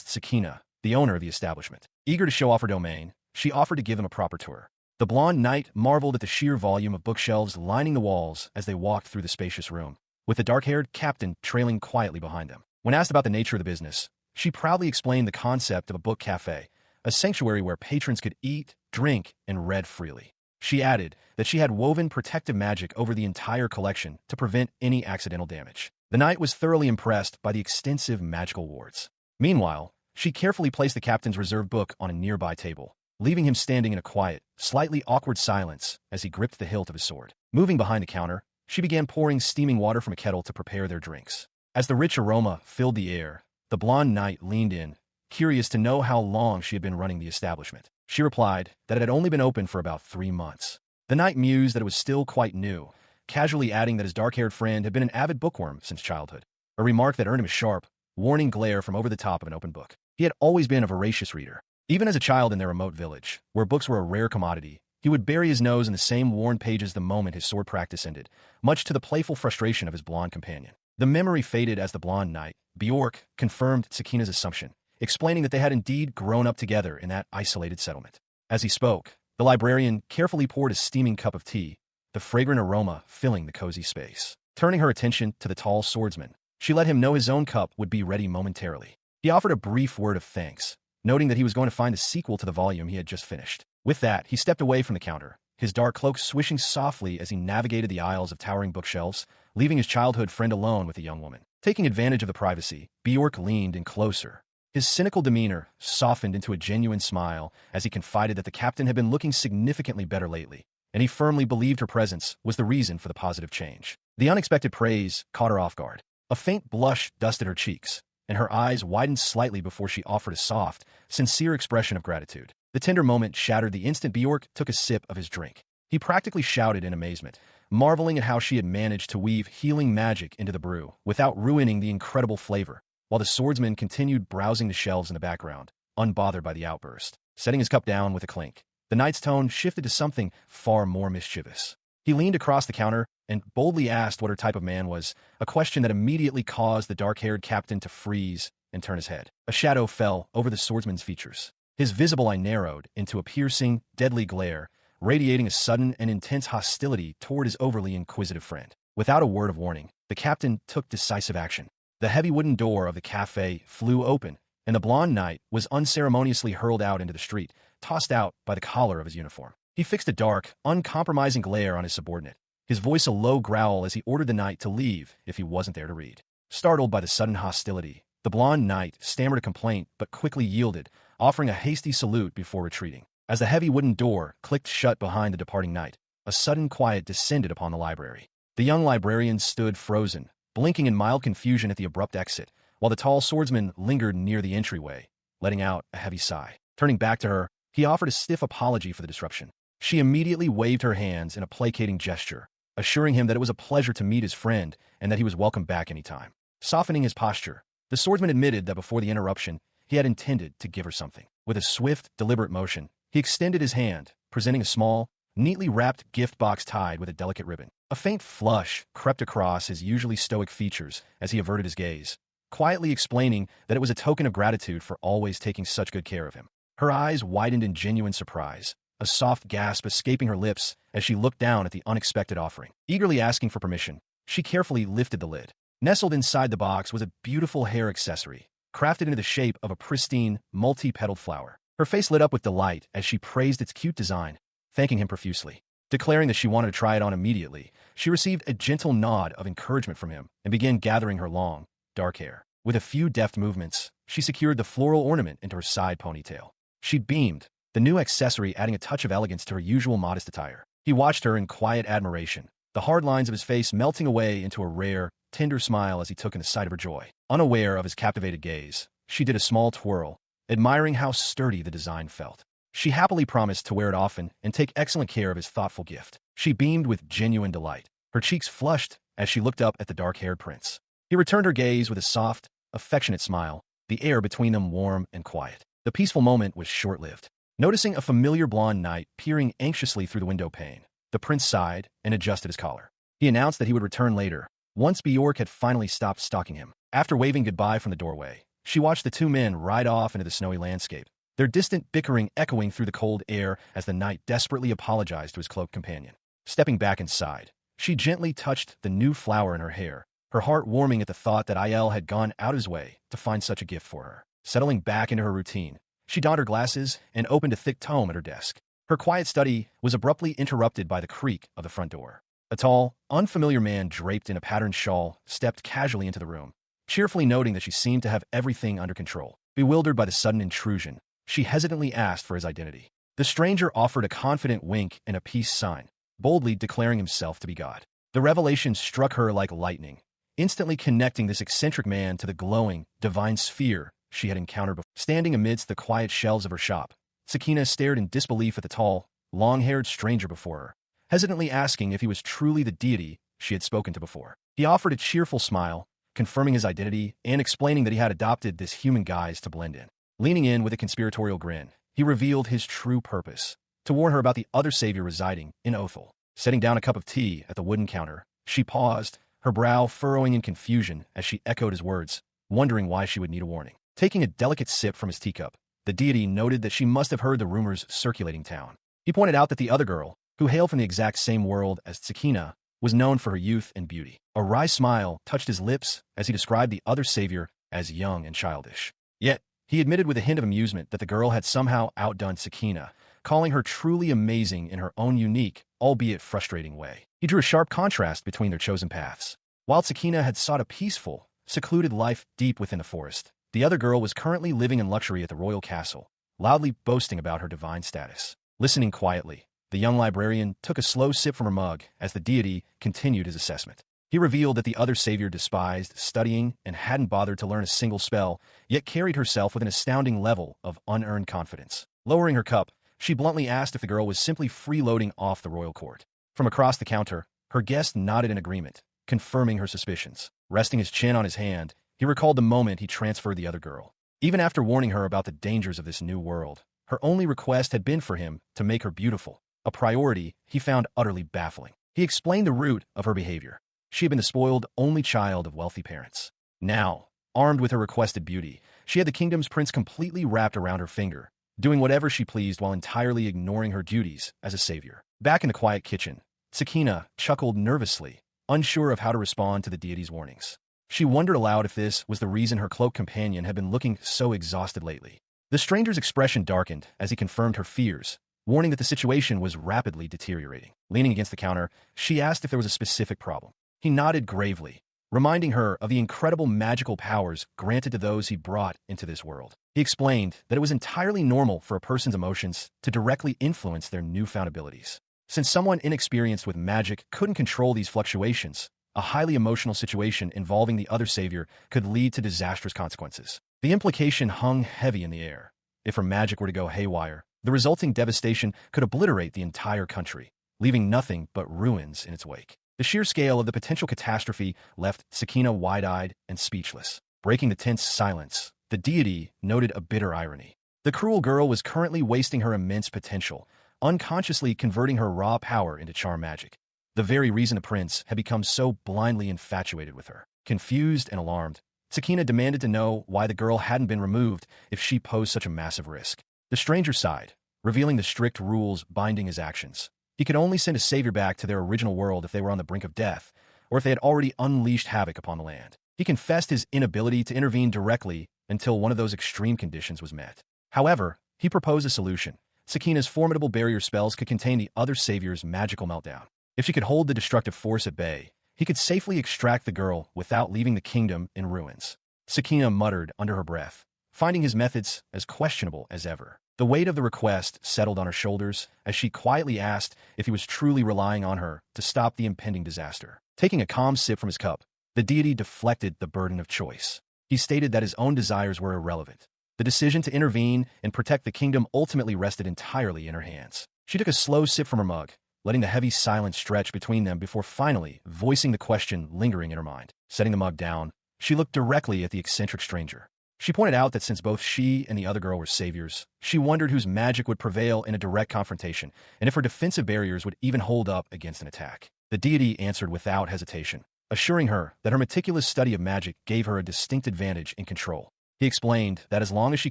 Tsukina, the owner of the establishment. Eager to show off her domain, she offered to give him a proper tour. The blonde knight marveled at the sheer volume of bookshelves lining the walls as they walked through the spacious room, with the dark-haired captain trailing quietly behind them. When asked about the nature of the business, she proudly explained the concept of a book cafe, a sanctuary where patrons could eat, drink, and read freely. She added that she had woven protective magic over the entire collection to prevent any accidental damage. The knight was thoroughly impressed by the extensive magical wards. Meanwhile, she carefully placed the captain's reserved book on a nearby table, leaving him standing in a quiet, slightly awkward silence as he gripped the hilt of his sword. Moving behind the counter, she began pouring steaming water from a kettle to prepare their drinks. As the rich aroma filled the air, the blonde knight leaned in, curious to know how long she had been running the establishment. She replied that it had only been open for about 3 months. The knight mused that it was still quite new, casually adding that his dark-haired friend had been an avid bookworm since childhood, a remark that earned him a sharp, warning glare from over the top of an open book. He had always been a voracious reader. Even as a child in their remote village, where books were a rare commodity, he would bury his nose in the same worn pages the moment his sword practice ended, much to the playful frustration of his blonde companion. The memory faded as the blonde knight, Bjork, confirmed Tsukina's assumption, explaining that they had indeed grown up together in that isolated settlement. As he spoke, the librarian carefully poured a steaming cup of tea, the fragrant aroma filling the cozy space. Turning her attention to the tall swordsman, she let him know his own cup would be ready momentarily. He offered a brief word of thanks, noting that he was going to find a sequel to the volume he had just finished. With that, he stepped away from the counter, his dark cloak swishing softly as he navigated the aisles of towering bookshelves, leaving his childhood friend alone with the young woman. Taking advantage of the privacy, Bjork leaned in closer. His cynical demeanor softened into a genuine smile as he confided that the captain had been looking significantly better lately, and he firmly believed her presence was the reason for the positive change. The unexpected praise caught her off guard. A faint blush dusted her cheeks, and her eyes widened slightly before she offered a soft, sincere expression of gratitude. The tender moment shattered the instant Bjork took a sip of his drink. He practically shouted in amazement, marveling at how she had managed to weave healing magic into the brew without ruining the incredible flavor, while the swordsman continued browsing the shelves in the background, unbothered by the outburst. Setting his cup down with a clink, the knight's tone shifted to something far more mischievous. He leaned across the counter and boldly asked what her type of man was, a question that immediately caused the dark-haired captain to freeze and turn his head. A shadow fell over the swordsman's features. His visible eye narrowed into a piercing, deadly glare, radiating a sudden and intense hostility toward his overly inquisitive friend. Without a word of warning, the captain took decisive action. The heavy wooden door of the cafe flew open, and the blonde knight was unceremoniously hurled out into the street, tossed out by the collar of his uniform. He fixed a dark, uncompromising glare on his subordinate, his voice a low growl as he ordered the knight to leave if he wasn't there to read. Startled by the sudden hostility, the blonde knight stammered a complaint but quickly yielded, offering a hasty salute before retreating. As the heavy wooden door clicked shut behind the departing knight, a sudden quiet descended upon the library. The young librarian stood frozen, blinking in mild confusion at the abrupt exit, while the tall swordsman lingered near the entryway, letting out a heavy sigh. Turning back to her, he offered a stiff apology for the disruption. She immediately waved her hands in a placating gesture, assuring him that it was a pleasure to meet his friend and that he was welcome back any time. Softening his posture, the swordsman admitted that before the interruption, he had intended to give her something. With a swift, deliberate motion, he extended his hand, presenting a small, neatly wrapped gift box tied with a delicate ribbon. A faint flush crept across his usually stoic features as he averted his gaze, quietly explaining that it was a token of gratitude for always taking such good care of him. Her eyes widened in genuine surprise, a soft gasp escaping her lips as she looked down at the unexpected offering. Eagerly asking for permission, she carefully lifted the lid. Nestled inside the box was a beautiful hair accessory, crafted into the shape of a pristine, multi-petaled flower. Her face lit up with delight as she praised its cute design, thanking him profusely. Declaring that she wanted to try it on immediately, she received a gentle nod of encouragement from him and began gathering her long, dark hair. With a few deft movements, she secured the floral ornament into her side ponytail. She beamed, the new accessory adding a touch of elegance to her usual modest attire. He watched her in quiet admiration, the hard lines of his face melting away into a rare, tender smile as he took in the sight of her joy. Unaware of his captivated gaze, she did a small twirl, admiring how sturdy the design felt. She happily promised to wear it often and take excellent care of his thoughtful gift. She beamed with genuine delight. Her cheeks flushed as she looked up at the dark-haired prince. He returned her gaze with a soft, affectionate smile, the air between them warm and quiet. The peaceful moment was short-lived. Noticing a familiar blonde knight peering anxiously through the window pane, the prince sighed and adjusted his collar. He announced that he would return later, once Bjork had finally stopped stalking him. After waving goodbye from the doorway, she watched the two men ride off into the snowy landscape, their distant bickering echoing through the cold air as the knight desperately apologized to his cloaked companion. Stepping back inside, she gently touched the new flower in her hair, her heart warming at the thought that Il had gone out his way to find such a gift for her. Settling back into her routine, she donned her glasses and opened a thick tome at her desk. Her quiet study was abruptly interrupted by the creak of the front door. A tall, unfamiliar man draped in a patterned shawl stepped casually into the room, cheerfully noting that she seemed to have everything under control. Bewildered by the sudden intrusion, she hesitantly asked for his identity. The stranger offered a confident wink and a peace sign, boldly declaring himself to be God. The revelation struck her like lightning, instantly connecting this eccentric man to the glowing, divine sphere she had encountered before. Standing amidst the quiet shelves of her shop, Sakina stared in disbelief at the tall, long-haired stranger before her, hesitantly asking if he was truly the deity she had spoken to before. He offered a cheerful smile, confirming his identity and explaining that he had adopted this human guise to blend in. Leaning in with a conspiratorial grin, he revealed his true purpose, to warn her about the other savior residing in Othel. Setting down a cup of tea at the wooden counter, she paused, her brow furrowing in confusion as she echoed his words, wondering why she would need a warning. Taking a delicate sip from his teacup, the deity noted that she must have heard the rumors circulating town. He pointed out that the other girl, who hailed from the exact same world as Sakina, was known for her youth and beauty. A wry smile touched his lips as he described the other savior as young and childish. Yet, he admitted with a hint of amusement that the girl had somehow outdone Sakina, calling her truly amazing in her own unique, albeit frustrating way. He drew a sharp contrast between their chosen paths. While Sakina had sought a peaceful, secluded life deep within the forest, the other girl was currently living in luxury at the royal castle, loudly boasting about her divine status. Listening quietly, the young librarian took a slow sip from her mug as the deity continued his assessment. He revealed that the other savior despised studying and hadn't bothered to learn a single spell, yet carried herself with an astounding level of unearned confidence. Lowering her cup, she bluntly asked if the girl was simply freeloading off the royal court. From across the counter, her guest nodded in agreement, confirming her suspicions. Resting his chin on his hand, he recalled the moment he transferred the other girl. Even after warning her about the dangers of this new world, her only request had been for him to make her beautiful, a priority he found utterly baffling. He explained the root of her behavior. She had been the spoiled only child of wealthy parents. Now, armed with her requested beauty, she had the kingdom's prince completely wrapped around her finger, doing whatever she pleased while entirely ignoring her duties as a savior. Back in the quiet kitchen, Sakina chuckled nervously, unsure of how to respond to the deity's warnings. She wondered aloud if this was the reason her cloaked companion had been looking so exhausted lately. The stranger's expression darkened as he confirmed her fears, warning that the situation was rapidly deteriorating. Leaning against the counter, she asked if there was a specific problem. He nodded gravely, reminding her of the incredible magical powers granted to those he brought into this world. He explained that it was entirely normal for a person's emotions to directly influence their newfound abilities. Since someone inexperienced with magic couldn't control these fluctuations, a highly emotional situation involving the other savior could lead to disastrous consequences. The implication hung heavy in the air. If her magic were to go haywire, the resulting devastation could obliterate the entire country, leaving nothing but ruins in its wake. The sheer scale of the potential catastrophe left Sakina wide-eyed and speechless. Breaking the tense silence, the deity noted a bitter irony. The cruel girl was currently wasting her immense potential, unconsciously converting her raw power into charm magic. The very reason the prince had become so blindly infatuated with her. Confused and alarmed, Sakina demanded to know why the girl hadn't been removed if she posed such a massive risk. The stranger sighed, revealing the strict rules binding his actions. He could only send a savior back to their original world if they were on the brink of death, or if they had already unleashed havoc upon the land. He confessed his inability to intervene directly until one of those extreme conditions was met. However, he proposed a solution. Sakina's formidable barrier spells could contain the other savior's magical meltdown. If she could hold the destructive force at bay, he could safely extract the girl without leaving the kingdom in ruins. Sakina muttered under her breath, finding his methods as questionable as ever. The weight of the request settled on her shoulders as she quietly asked if he was truly relying on her to stop the impending disaster. Taking a calm sip from his cup, the deity deflected the burden of choice. He stated that his own desires were irrelevant. The decision to intervene and protect the kingdom ultimately rested entirely in her hands. She took a slow sip from her mug, letting the heavy silence stretch between them before finally voicing the question lingering in her mind. Setting the mug down, she looked directly at the eccentric stranger. She pointed out that since both she and the other girl were saviors, she wondered whose magic would prevail in a direct confrontation, and if her defensive barriers would even hold up against an attack. The deity answered without hesitation, assuring her that her meticulous study of magic gave her a distinct advantage in control. He explained that as long as she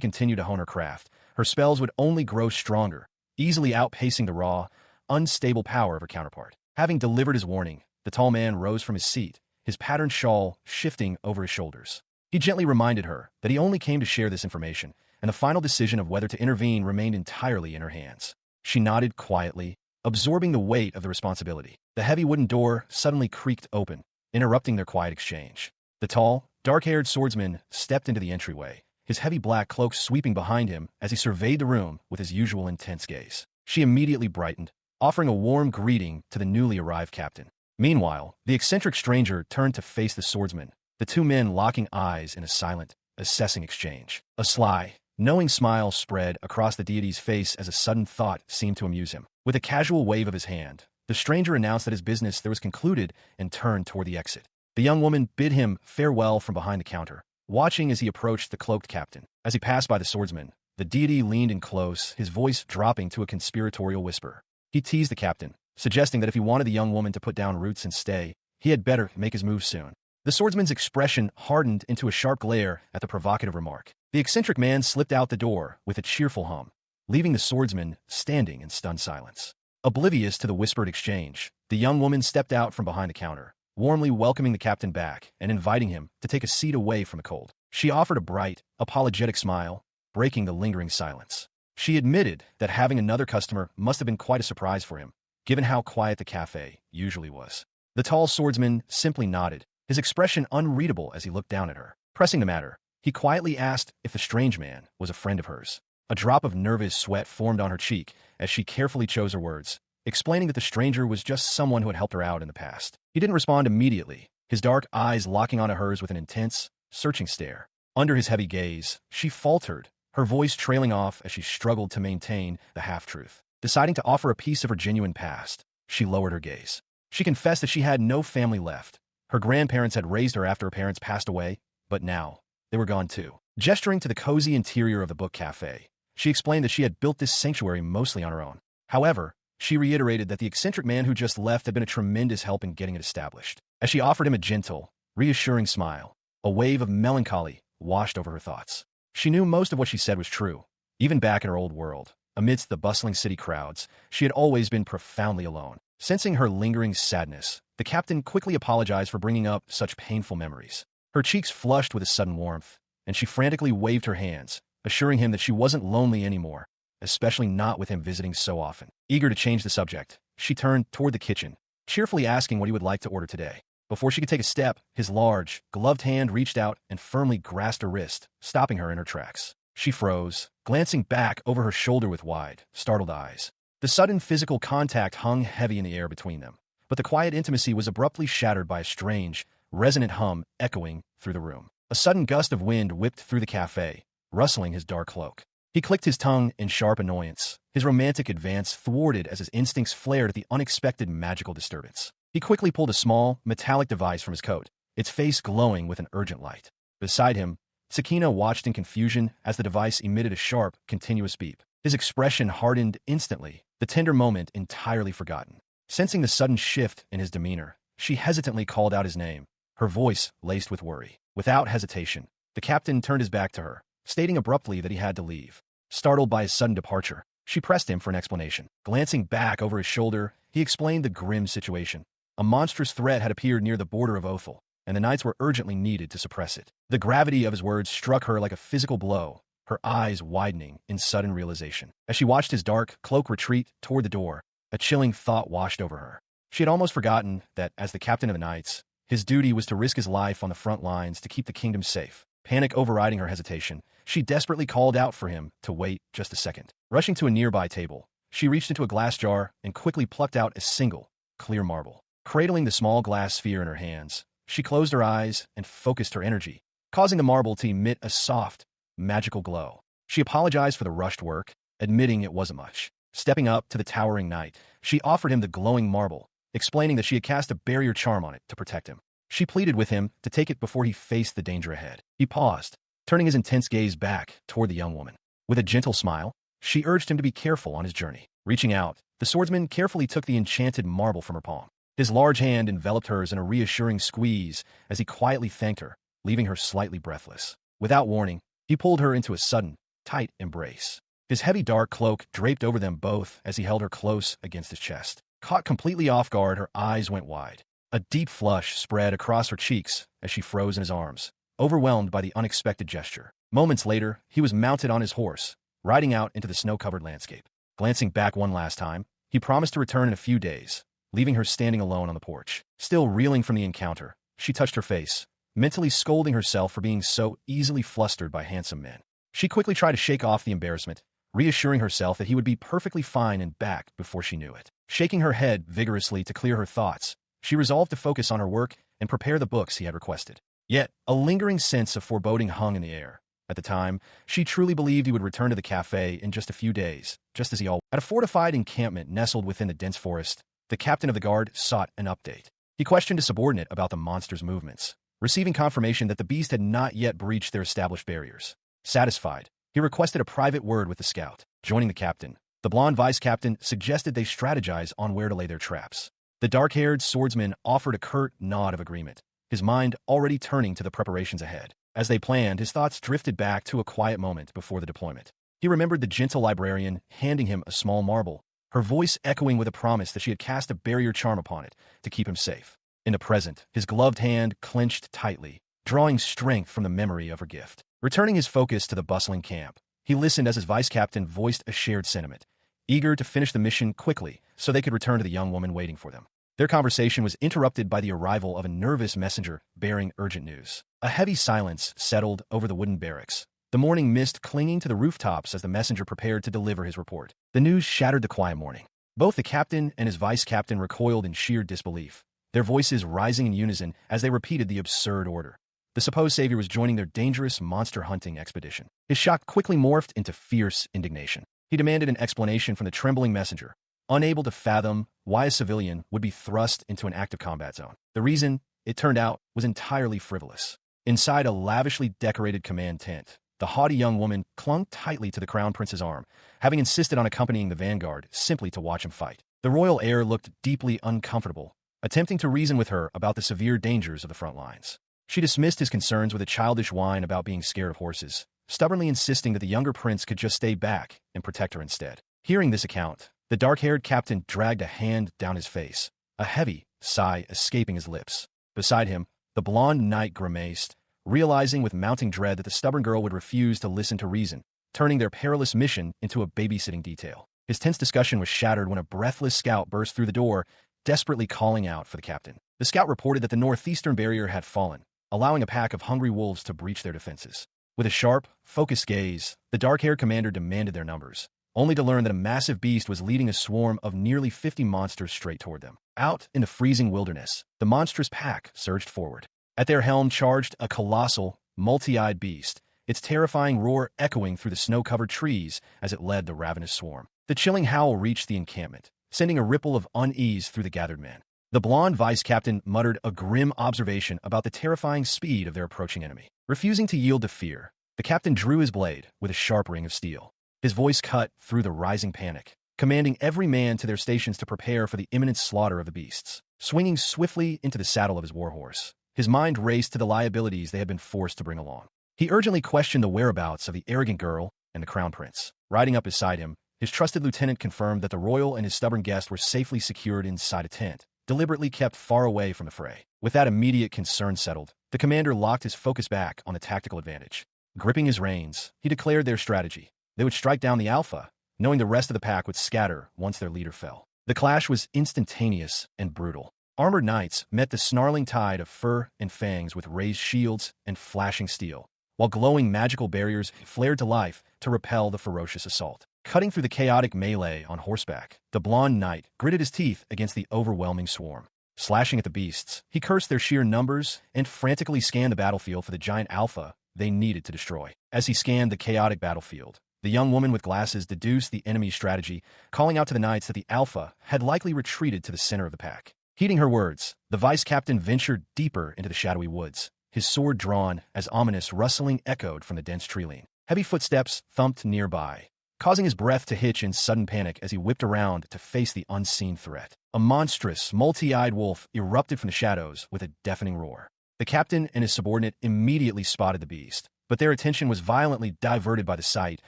continued to hone her craft, her spells would only grow stronger, easily outpacing the raw, unstable power of her counterpart. Having delivered his warning, the tall man rose from his seat, his patterned shawl shifting over his shoulders. He gently reminded her that he only came to share this information, and the final decision of whether to intervene remained entirely in her hands. She nodded quietly, absorbing the weight of the responsibility. The heavy wooden door suddenly creaked open, interrupting their quiet exchange. The tall, dark-haired swordsman stepped into the entryway, his heavy black cloak sweeping behind him as he surveyed the room with his usual intense gaze. She immediately brightened, offering a warm greeting to the newly arrived captain. Meanwhile, the eccentric stranger turned to face the swordsman, the two men locking eyes in a silent, assessing exchange. A sly, knowing smile spread across the deity's face as a sudden thought seemed to amuse him. With a casual wave of his hand, the stranger announced that his business there was concluded and turned toward the exit. The young woman bid him farewell from behind the counter, watching as he approached the cloaked captain. As he passed by the swordsman, the deity leaned in close, his voice dropping to a conspiratorial whisper. He teased the captain, suggesting that if he wanted the young woman to put down roots and stay, he had better make his move soon. The swordsman's expression hardened into a sharp glare at the provocative remark. The eccentric man slipped out the door with a cheerful hum, leaving the swordsman standing in stunned silence. Oblivious to the whispered exchange, the young woman stepped out from behind the counter, warmly welcoming the captain back and inviting him to take a seat away from the cold. She offered a bright, apologetic smile, breaking the lingering silence. She admitted that having another customer must have been quite a surprise for him, given how quiet the cafe usually was. The tall swordsman simply nodded, his expression unreadable as he looked down at her. Pressing the matter, he quietly asked if the strange man was a friend of hers. A drop of nervous sweat formed on her cheek as she carefully chose her words, explaining that the stranger was just someone who had helped her out in the past. He didn't respond immediately, his dark eyes locking onto hers with an intense, searching stare. Under his heavy gaze, she faltered, her voice trailing off as she struggled to maintain the half-truth. Deciding to offer a piece of her genuine past, she lowered her gaze. She confessed that she had no family left. Her grandparents had raised her after her parents passed away, but now, they were gone too. Gesturing to the cozy interior of the book cafe, she explained that she had built this sanctuary mostly on her own. However, she reiterated that the eccentric man who just left had been a tremendous help in getting it established. As she offered him a gentle, reassuring smile, a wave of melancholy washed over her thoughts. She knew most of what she said was true. Even back in her old world, amidst the bustling city crowds, she had always been profoundly alone. Sensing her lingering sadness, the captain quickly apologized for bringing up such painful memories. Her cheeks flushed with a sudden warmth, and she frantically waved her hands, assuring him that she wasn't lonely anymore, especially not with him visiting so often. Eager to change the subject, she turned toward the kitchen, cheerfully asking what he would like to order today. Before she could take a step, his large, gloved hand reached out and firmly grasped her wrist, stopping her in her tracks. She froze, glancing back over her shoulder with wide, startled eyes. The sudden physical contact hung heavy in the air between them, but the quiet intimacy was abruptly shattered by a strange, resonant hum echoing through the room. A sudden gust of wind whipped through the cafe, rustling his dark cloak. He clicked his tongue in sharp annoyance, his romantic advance thwarted as his instincts flared at the unexpected magical disturbance. He quickly pulled a small, metallic device from his coat, its face glowing with an urgent light. Beside him, Sakina watched in confusion as the device emitted a sharp, continuous beep. His expression hardened instantly, the tender moment entirely forgotten. Sensing the sudden shift in his demeanor, she hesitantly called out his name, her voice laced with worry. Without hesitation, the captain turned his back to her, stating abruptly that he had to leave. Startled by his sudden departure, she pressed him for an explanation. Glancing back over his shoulder, he explained the grim situation. A monstrous threat had appeared near the border of Othel, and the knights were urgently needed to suppress it. The gravity of his words struck her like a physical blow, her eyes widening in sudden realization. As she watched his dark cloak retreat toward the door, a chilling thought washed over her. She had almost forgotten that, as the captain of the knights, his duty was to risk his life on the front lines to keep the kingdom safe. Panic overriding her hesitation, she desperately called out for him to wait just a second. Rushing to a nearby table, she reached into a glass jar and quickly plucked out a single, clear marble. Cradling the small glass sphere in her hands, she closed her eyes and focused her energy, causing the marble to emit a soft, magical glow. She apologized for the rushed work, admitting it wasn't much. Stepping up to the towering knight, she offered him the glowing marble, explaining that she had cast a barrier charm on it to protect him. She pleaded with him to take it before he faced the danger ahead. He paused, turning his intense gaze back toward the young woman. With a gentle smile, she urged him to be careful on his journey. Reaching out, the swordsman carefully took the enchanted marble from her palm. His large hand enveloped hers in a reassuring squeeze as he quietly thanked her, leaving her slightly breathless. Without warning, he pulled her into a sudden, tight embrace. His heavy dark cloak draped over them both as he held her close against his chest. Caught completely off guard, her eyes went wide. A deep flush spread across her cheeks as she froze in his arms, overwhelmed by the unexpected gesture. Moments later, he was mounted on his horse, riding out into the snow-covered landscape. Glancing back one last time, he promised to return in a few days, leaving her standing alone on the porch. Still reeling from the encounter, she touched her face, mentally scolding herself for being so easily flustered by handsome men. She quickly tried to shake off the embarrassment, reassuring herself that he would be perfectly fine and back before she knew it. Shaking her head vigorously to clear her thoughts, she resolved to focus on her work and prepare the books he had requested. Yet, a lingering sense of foreboding hung in the air. At the time, she truly believed he would return to the cafe in just a few days, just as he always. At a fortified encampment nestled within the dense forest, the captain of the guard sought an update. He questioned a subordinate about the monster's movements, receiving confirmation that the beast had not yet breached their established barriers. Satisfied, he requested a private word with the scout. Joining the captain, the blonde vice-captain suggested they strategize on where to lay their traps. The dark-haired swordsman offered a curt nod of agreement, his mind already turning to the preparations ahead. As they planned, his thoughts drifted back to a quiet moment before the deployment. He remembered the gentle librarian handing him a small marble, her voice echoing with a promise that she had cast a barrier charm upon it to keep him safe. In the present, his gloved hand clenched tightly, drawing strength from the memory of her gift. Returning his focus to the bustling camp, he listened as his vice-captain voiced a shared sentiment, eager to finish the mission quickly so they could return to the young woman waiting for them. Their conversation was interrupted by the arrival of a nervous messenger bearing urgent news. A heavy silence settled over the wooden barracks, the morning mist clinging to the rooftops as the messenger prepared to deliver his report. The news shattered the quiet morning. Both the captain and his vice-captain recoiled in sheer disbelief, their voices rising in unison as they repeated the absurd order. The supposed savior was joining their dangerous monster-hunting expedition. His shock quickly morphed into fierce indignation. He demanded an explanation from the trembling messenger, unable to fathom why a civilian would be thrust into an active combat zone. The reason, it turned out, was entirely frivolous. Inside a lavishly decorated command tent, the haughty young woman clung tightly to the crown prince's arm, having insisted on accompanying the vanguard simply to watch him fight. The royal heir looked deeply uncomfortable, attempting to reason with her about the severe dangers of the front lines. She dismissed his concerns with a childish whine about being scared of horses, stubbornly insisting that the younger prince could just stay back and protect her instead. Hearing this account, the dark-haired captain dragged a hand down his face, a heavy sigh escaping his lips. Beside him, the blonde knight grimaced, realizing with mounting dread that the stubborn girl would refuse to listen to reason, turning their perilous mission into a babysitting detail. His tense discussion was shattered when a breathless scout burst through the door, desperately calling out for the captain. The scout reported that the northeastern barrier had fallen, allowing a pack of hungry wolves to breach their defenses. With a sharp, focused gaze, the dark-haired commander demanded their numbers, only to learn that a massive beast was leading a swarm of nearly 50 monsters straight toward them. Out in the freezing wilderness, the monstrous pack surged forward. At their helm charged a colossal, multi-eyed beast, its terrifying roar echoing through the snow-covered trees as it led the ravenous swarm. The chilling howl reached the encampment, sending a ripple of unease through the gathered men. The blonde vice-captain muttered a grim observation about the terrifying speed of their approaching enemy. Refusing to yield to fear, the captain drew his blade with a sharp ring of steel. His voice cut through the rising panic, commanding every man to their stations to prepare for the imminent slaughter of the beasts. Swinging swiftly into the saddle of his warhorse, his mind raced to the liabilities they had been forced to bring along. He urgently questioned the whereabouts of the arrogant girl and the crown prince. Riding up beside him, his trusted lieutenant confirmed that the royal and his stubborn guest were safely secured inside a tent, deliberately kept far away from the fray. With that immediate concern settled, the commander locked his focus back on the tactical advantage. Gripping his reins, he declared their strategy. They would strike down the alpha, knowing the rest of the pack would scatter once their leader fell. The clash was instantaneous and brutal. Armored knights met the snarling tide of fur and fangs with raised shields and flashing steel, while glowing magical barriers flared to life to repel the ferocious assault. Cutting through the chaotic melee on horseback, the blonde knight gritted his teeth against the overwhelming swarm. Slashing at the beasts, he cursed their sheer numbers and frantically scanned the battlefield for the giant alpha they needed to destroy. As he scanned the chaotic battlefield, the young woman with glasses deduced the enemy's strategy, calling out to the knights that the alpha had likely retreated to the center of the pack. Heeding her words, the vice-captain ventured deeper into the shadowy woods, his sword drawn as ominous rustling echoed from the dense tree-line. Heavy footsteps thumped nearby, causing his breath to hitch in sudden panic as he whipped around to face the unseen threat. A monstrous, multi-eyed wolf erupted from the shadows with a deafening roar. The captain and his subordinate immediately spotted the beast, but their attention was violently diverted by the sight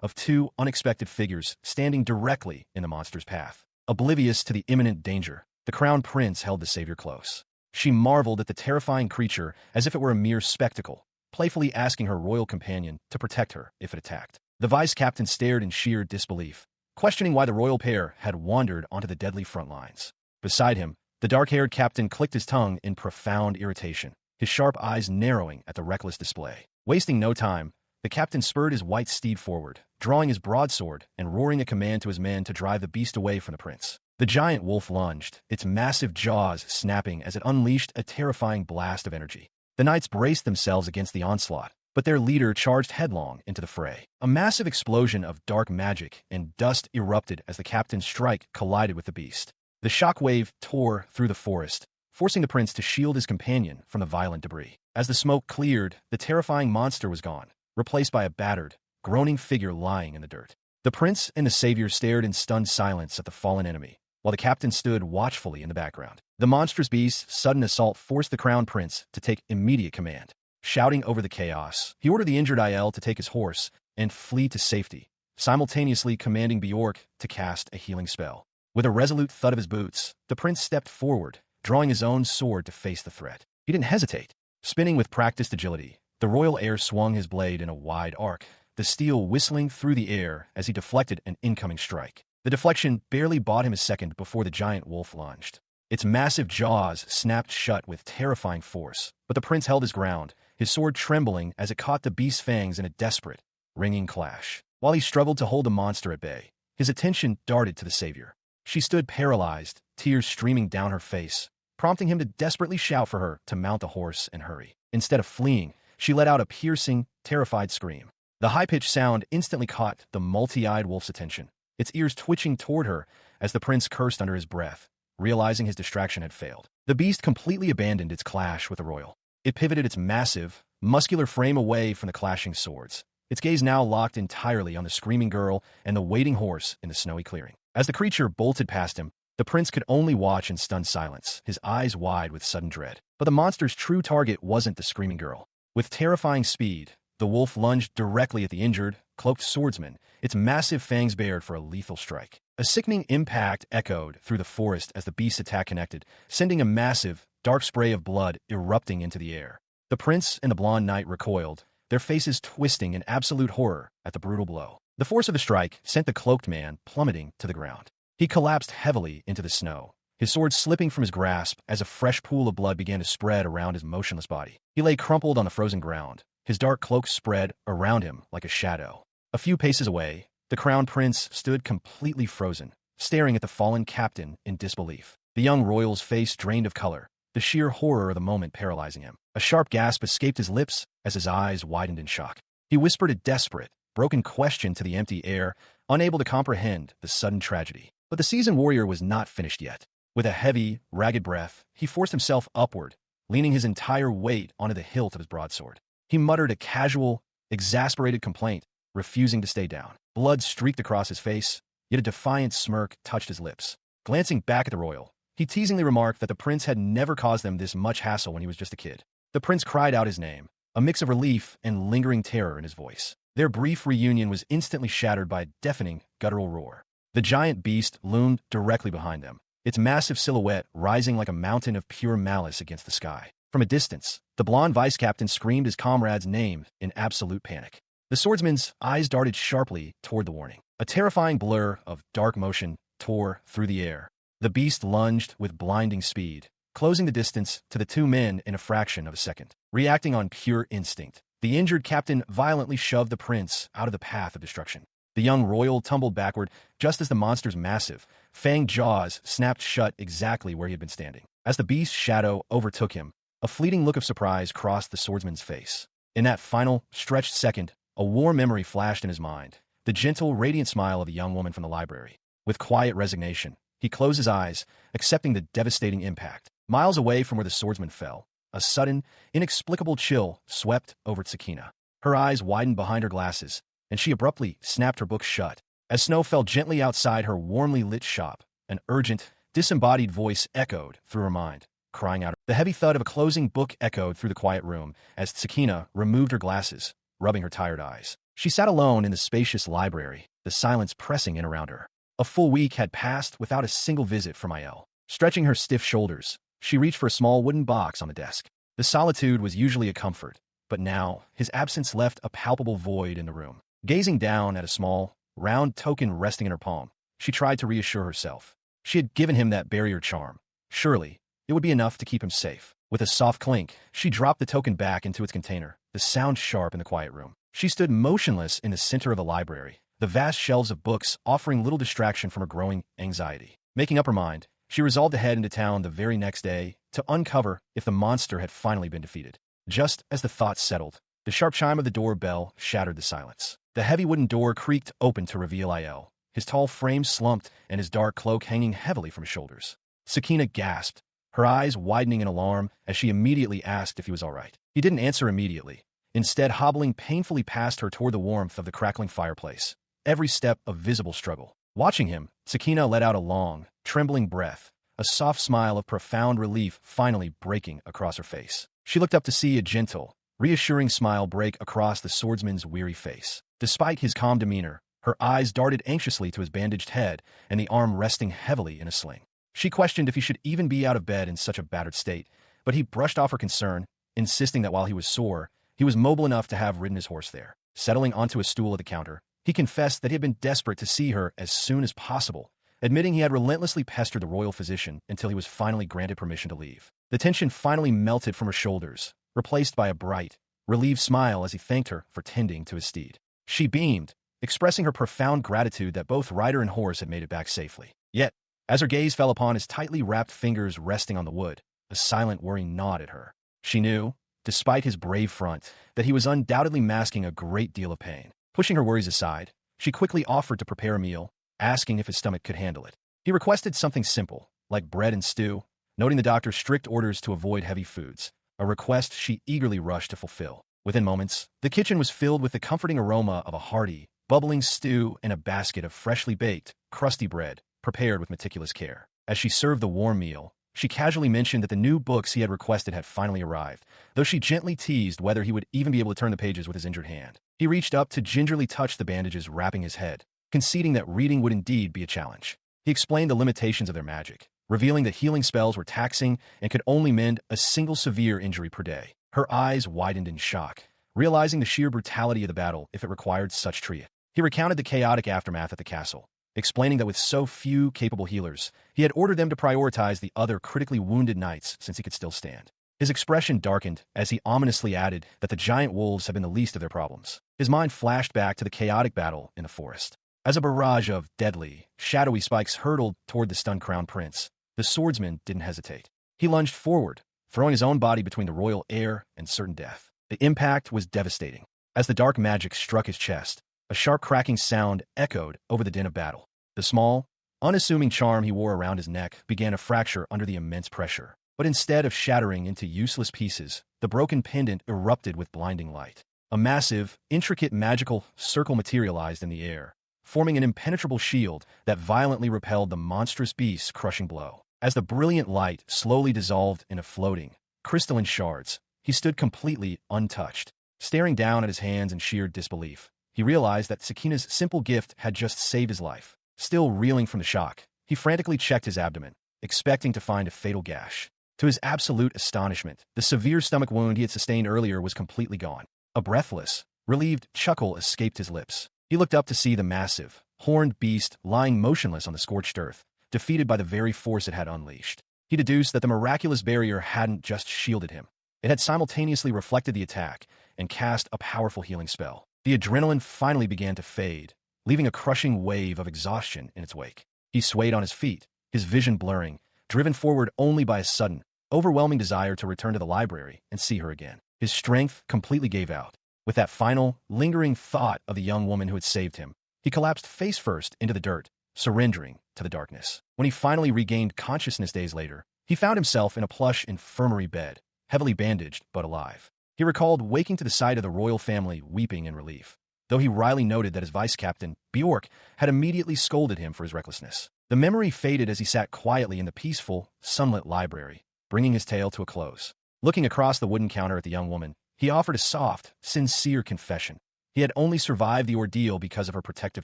of two unexpected figures standing directly in the monster's path. Oblivious to the imminent danger, the crown prince held the savior close. She marveled at the terrifying creature as if it were a mere spectacle, playfully asking her royal companion to protect her if it attacked. The vice-captain stared in sheer disbelief, questioning why the royal pair had wandered onto the deadly front lines. Beside him, the dark-haired captain clicked his tongue in profound irritation, his sharp eyes narrowing at the reckless display. Wasting no time, the captain spurred his white steed forward, drawing his broadsword and roaring a command to his men to drive the beast away from the prince. The giant wolf lunged, its massive jaws snapping as it unleashed a terrifying blast of energy. The knights braced themselves against the onslaught, but their leader charged headlong into the fray. A massive explosion of dark magic and dust erupted as the captain's strike collided with the beast. The shockwave tore through the forest, forcing the prince to shield his companion from the violent debris. As the smoke cleared, the terrifying monster was gone, replaced by a battered, groaning figure lying in the dirt. The prince and the savior stared in stunned silence at the fallen enemy, while the captain stood watchfully in the background. The monstrous beast's sudden assault forced the crown prince to take immediate command. Shouting over the chaos, he ordered the injured Aiel to take his horse and flee to safety, simultaneously commanding Bjork to cast a healing spell. With a resolute thud of his boots, the prince stepped forward, drawing his own sword to face the threat. He didn't hesitate. Spinning with practiced agility, the royal heir swung his blade in a wide arc, the steel whistling through the air as he deflected an incoming strike. The deflection barely bought him a second before the giant wolf lunged. Its massive jaws snapped shut with terrifying force, but the prince held his ground, his sword trembling as it caught the beast's fangs in a desperate, ringing clash. While he struggled to hold the monster at bay, his attention darted to the savior. She stood paralyzed, tears streaming down her face, prompting him to desperately shout for her to mount the horse and hurry. Instead of fleeing, she let out a piercing, terrified scream. The high-pitched sound instantly caught the multi-eyed wolf's attention, its ears twitching toward her as the prince cursed under his breath, realizing his distraction had failed. The beast completely abandoned its clash with the royal. It pivoted its massive, muscular frame away from the clashing swords, its gaze now locked entirely on the screaming girl and the waiting horse in the snowy clearing. As the creature bolted past him, the prince could only watch in stunned silence, his eyes wide with sudden dread. But the monster's true target wasn't the screaming girl. With terrifying speed, the wolf lunged directly at the injured, cloaked swordsman, its massive fangs bared for a lethal strike. A sickening impact echoed through the forest as the beast's attack connected, sending a massive, dark spray of blood erupting into the air. The prince and the blonde knight recoiled, their faces twisting in absolute horror at the brutal blow. The force of the strike sent the cloaked man plummeting to the ground. He collapsed heavily into the snow, his sword slipping from his grasp as a fresh pool of blood began to spread around his motionless body. He lay crumpled on the frozen ground, his dark cloak spread around him like a shadow. A few paces away, the crown prince stood completely frozen, staring at the fallen captain in disbelief. The young royal's face drained of color, the sheer horror of the moment paralyzing him. A sharp gasp escaped his lips as his eyes widened in shock. He whispered a desperate, broken question to the empty air, unable to comprehend the sudden tragedy. But the seasoned warrior was not finished yet. With a heavy, ragged breath, he forced himself upward, leaning his entire weight onto the hilt of his broadsword. He muttered a casual, exasperated complaint, refusing to stay down. Blood streaked across his face, yet a defiant smirk touched his lips. Glancing back at the royal, he teasingly remarked that the prince had never caused them this much hassle when he was just a kid. The prince cried out his name, a mix of relief and lingering terror in his voice. Their brief reunion was instantly shattered by a deafening, guttural roar. The giant beast loomed directly behind them, its massive silhouette rising like a mountain of pure malice against the sky. From a distance, the blonde vice-captain screamed his comrade's name in absolute panic. The swordsman's eyes darted sharply toward the warning. A terrifying blur of dark motion tore through the air. The beast lunged with blinding speed, closing the distance to the two men in a fraction of a second. Reacting on pure instinct, the injured captain violently shoved the prince out of the path of destruction. The young royal tumbled backward just as the monster's massive, fanged jaws snapped shut exactly where he had been standing. As the beast's shadow overtook him, a fleeting look of surprise crossed the swordsman's face. In that final, stretched second, a warm memory flashed in his mind, the gentle, radiant smile of a young woman from the library. With quiet resignation, he closed his eyes, accepting the devastating impact. Miles away from where the swordsman fell, A sudden, inexplicable chill swept over Tsukina. Her eyes widened behind her glasses, and she abruptly snapped her book shut. As snow fell gently outside her warmly lit shop, an urgent, disembodied voice echoed through her mind, crying out. The heavy thud of a closing book echoed through the quiet room as Tsukina removed her glasses, rubbing her tired eyes. She sat alone in the spacious library, the silence pressing in around her. A full week had passed without a single visit from Aiel. Stretching her stiff shoulders, she reached for a small wooden box on the desk. The solitude was usually a comfort, but now his absence left a palpable void in the room. Gazing down at a small, round token resting in her palm, she tried to reassure herself. She had given him that barrier charm. Surely, it would be enough to keep him safe. With a soft clink, she dropped the token back into its container, the sound sharp in the quiet room. She stood motionless in the center of the library, the vast shelves of books offering little distraction from her growing anxiety. Making up her mind, she resolved to head into town the very next day to uncover if the monster had finally been defeated. Just as the thoughts settled, the sharp chime of the doorbell shattered the silence. The heavy wooden door creaked open to reveal Aiel, his tall frame slumped and his dark cloak hanging heavily from his shoulders. Tsukina gasped, her eyes widening in alarm as she immediately asked if he was all right. He didn't answer immediately, instead hobbling painfully past her toward the warmth of the crackling fireplace, every step a visible struggle. Watching him, Tsukina let out a long, trembling breath, a soft smile of profound relief finally breaking across her face. She looked up to see a gentle, reassuring smile break across the swordsman's weary face. Despite his calm demeanor, her eyes darted anxiously to his bandaged head and the arm resting heavily in a sling. She questioned if he should even be out of bed in such a battered state, but he brushed off her concern, insisting that while he was sore, he was mobile enough to have ridden his horse there. Settling onto a stool at the counter, he confessed that he had been desperate to see her as soon as possible, admitting he had relentlessly pestered the royal physician until he was finally granted permission to leave. The tension finally melted from her shoulders, replaced by a bright, relieved smile as he thanked her for tending to his steed. She beamed, expressing her profound gratitude that both rider and horse had made it back safely. Yet, as her gaze fell upon his tightly wrapped fingers resting on the wood, a silent worry gnawed at her. She knew, despite his brave front, that he was undoubtedly masking a great deal of pain. Pushing her worries aside, she quickly offered to prepare a meal, asking if his stomach could handle it. He requested something simple, like bread and stew, noting the doctor's strict orders to avoid heavy foods, a request she eagerly rushed to fulfill. Within moments, the kitchen was filled with the comforting aroma of a hearty, bubbling stew and a basket of freshly baked, crusty bread, prepared with meticulous care. As she served the warm meal, she casually mentioned that the new books he had requested had finally arrived, though she gently teased whether he would even be able to turn the pages with his injured hand. He reached up to gingerly touch the bandages wrapping his head, conceding that reading would indeed be a challenge. He explained the limitations of their magic, revealing that healing spells were taxing and could only mend a single severe injury per day. Her eyes widened in shock, realizing the sheer brutality of the battle if it required such treatment. He recounted the chaotic aftermath at the castle, explaining that with so few capable healers, he had ordered them to prioritize the other critically wounded knights since he could still stand. His expression darkened as he ominously added that the giant wolves had been the least of their problems. His mind flashed back to the chaotic battle in the forest. As a barrage of deadly, shadowy spikes hurtled toward the stunned crown prince, the swordsman didn't hesitate. He lunged forward, throwing his own body between the royal heir and certain death. The impact was devastating. As the dark magic struck his chest, a sharp cracking sound echoed over the din of battle. The small, unassuming charm he wore around his neck began to fracture under the immense pressure. But instead of shattering into useless pieces, the broken pendant erupted with blinding light. A massive, intricate magical circle materialized in the air, forming an impenetrable shield that violently repelled the monstrous beast's crushing blow. As the brilliant light slowly dissolved into floating, crystalline shards, he stood completely untouched. Staring down at his hands in sheer disbelief, he realized that Tsukina's simple gift had just saved his life. Still reeling from the shock, he frantically checked his abdomen, expecting to find a fatal gash. To his absolute astonishment, the severe stomach wound he had sustained earlier was completely gone. A breathless, relieved chuckle escaped his lips. He looked up to see the massive, horned beast lying motionless on the scorched earth, defeated by the very force it had unleashed. He deduced that the miraculous barrier hadn't just shielded him. It had simultaneously reflected the attack and cast a powerful healing spell. The adrenaline finally began to fade, leaving a crushing wave of exhaustion in its wake. He swayed on his feet, his vision blurring, driven forward only by a sudden, overwhelming desire to return to the library and see her again. His strength completely gave out. With that final, lingering thought of the young woman who had saved him, he collapsed face first into the dirt, surrendering to the darkness. When he finally regained consciousness days later, he found himself in a plush infirmary bed, heavily bandaged but alive. He recalled waking to the sight of the royal family weeping in relief, though he wryly noted that his vice-captain, Bjork, had immediately scolded him for his recklessness. The memory faded as he sat quietly in the peaceful, sunlit library, bringing his tale to a close. Looking across the wooden counter at the young woman, he offered a soft, sincere confession. He had only survived the ordeal because of her protective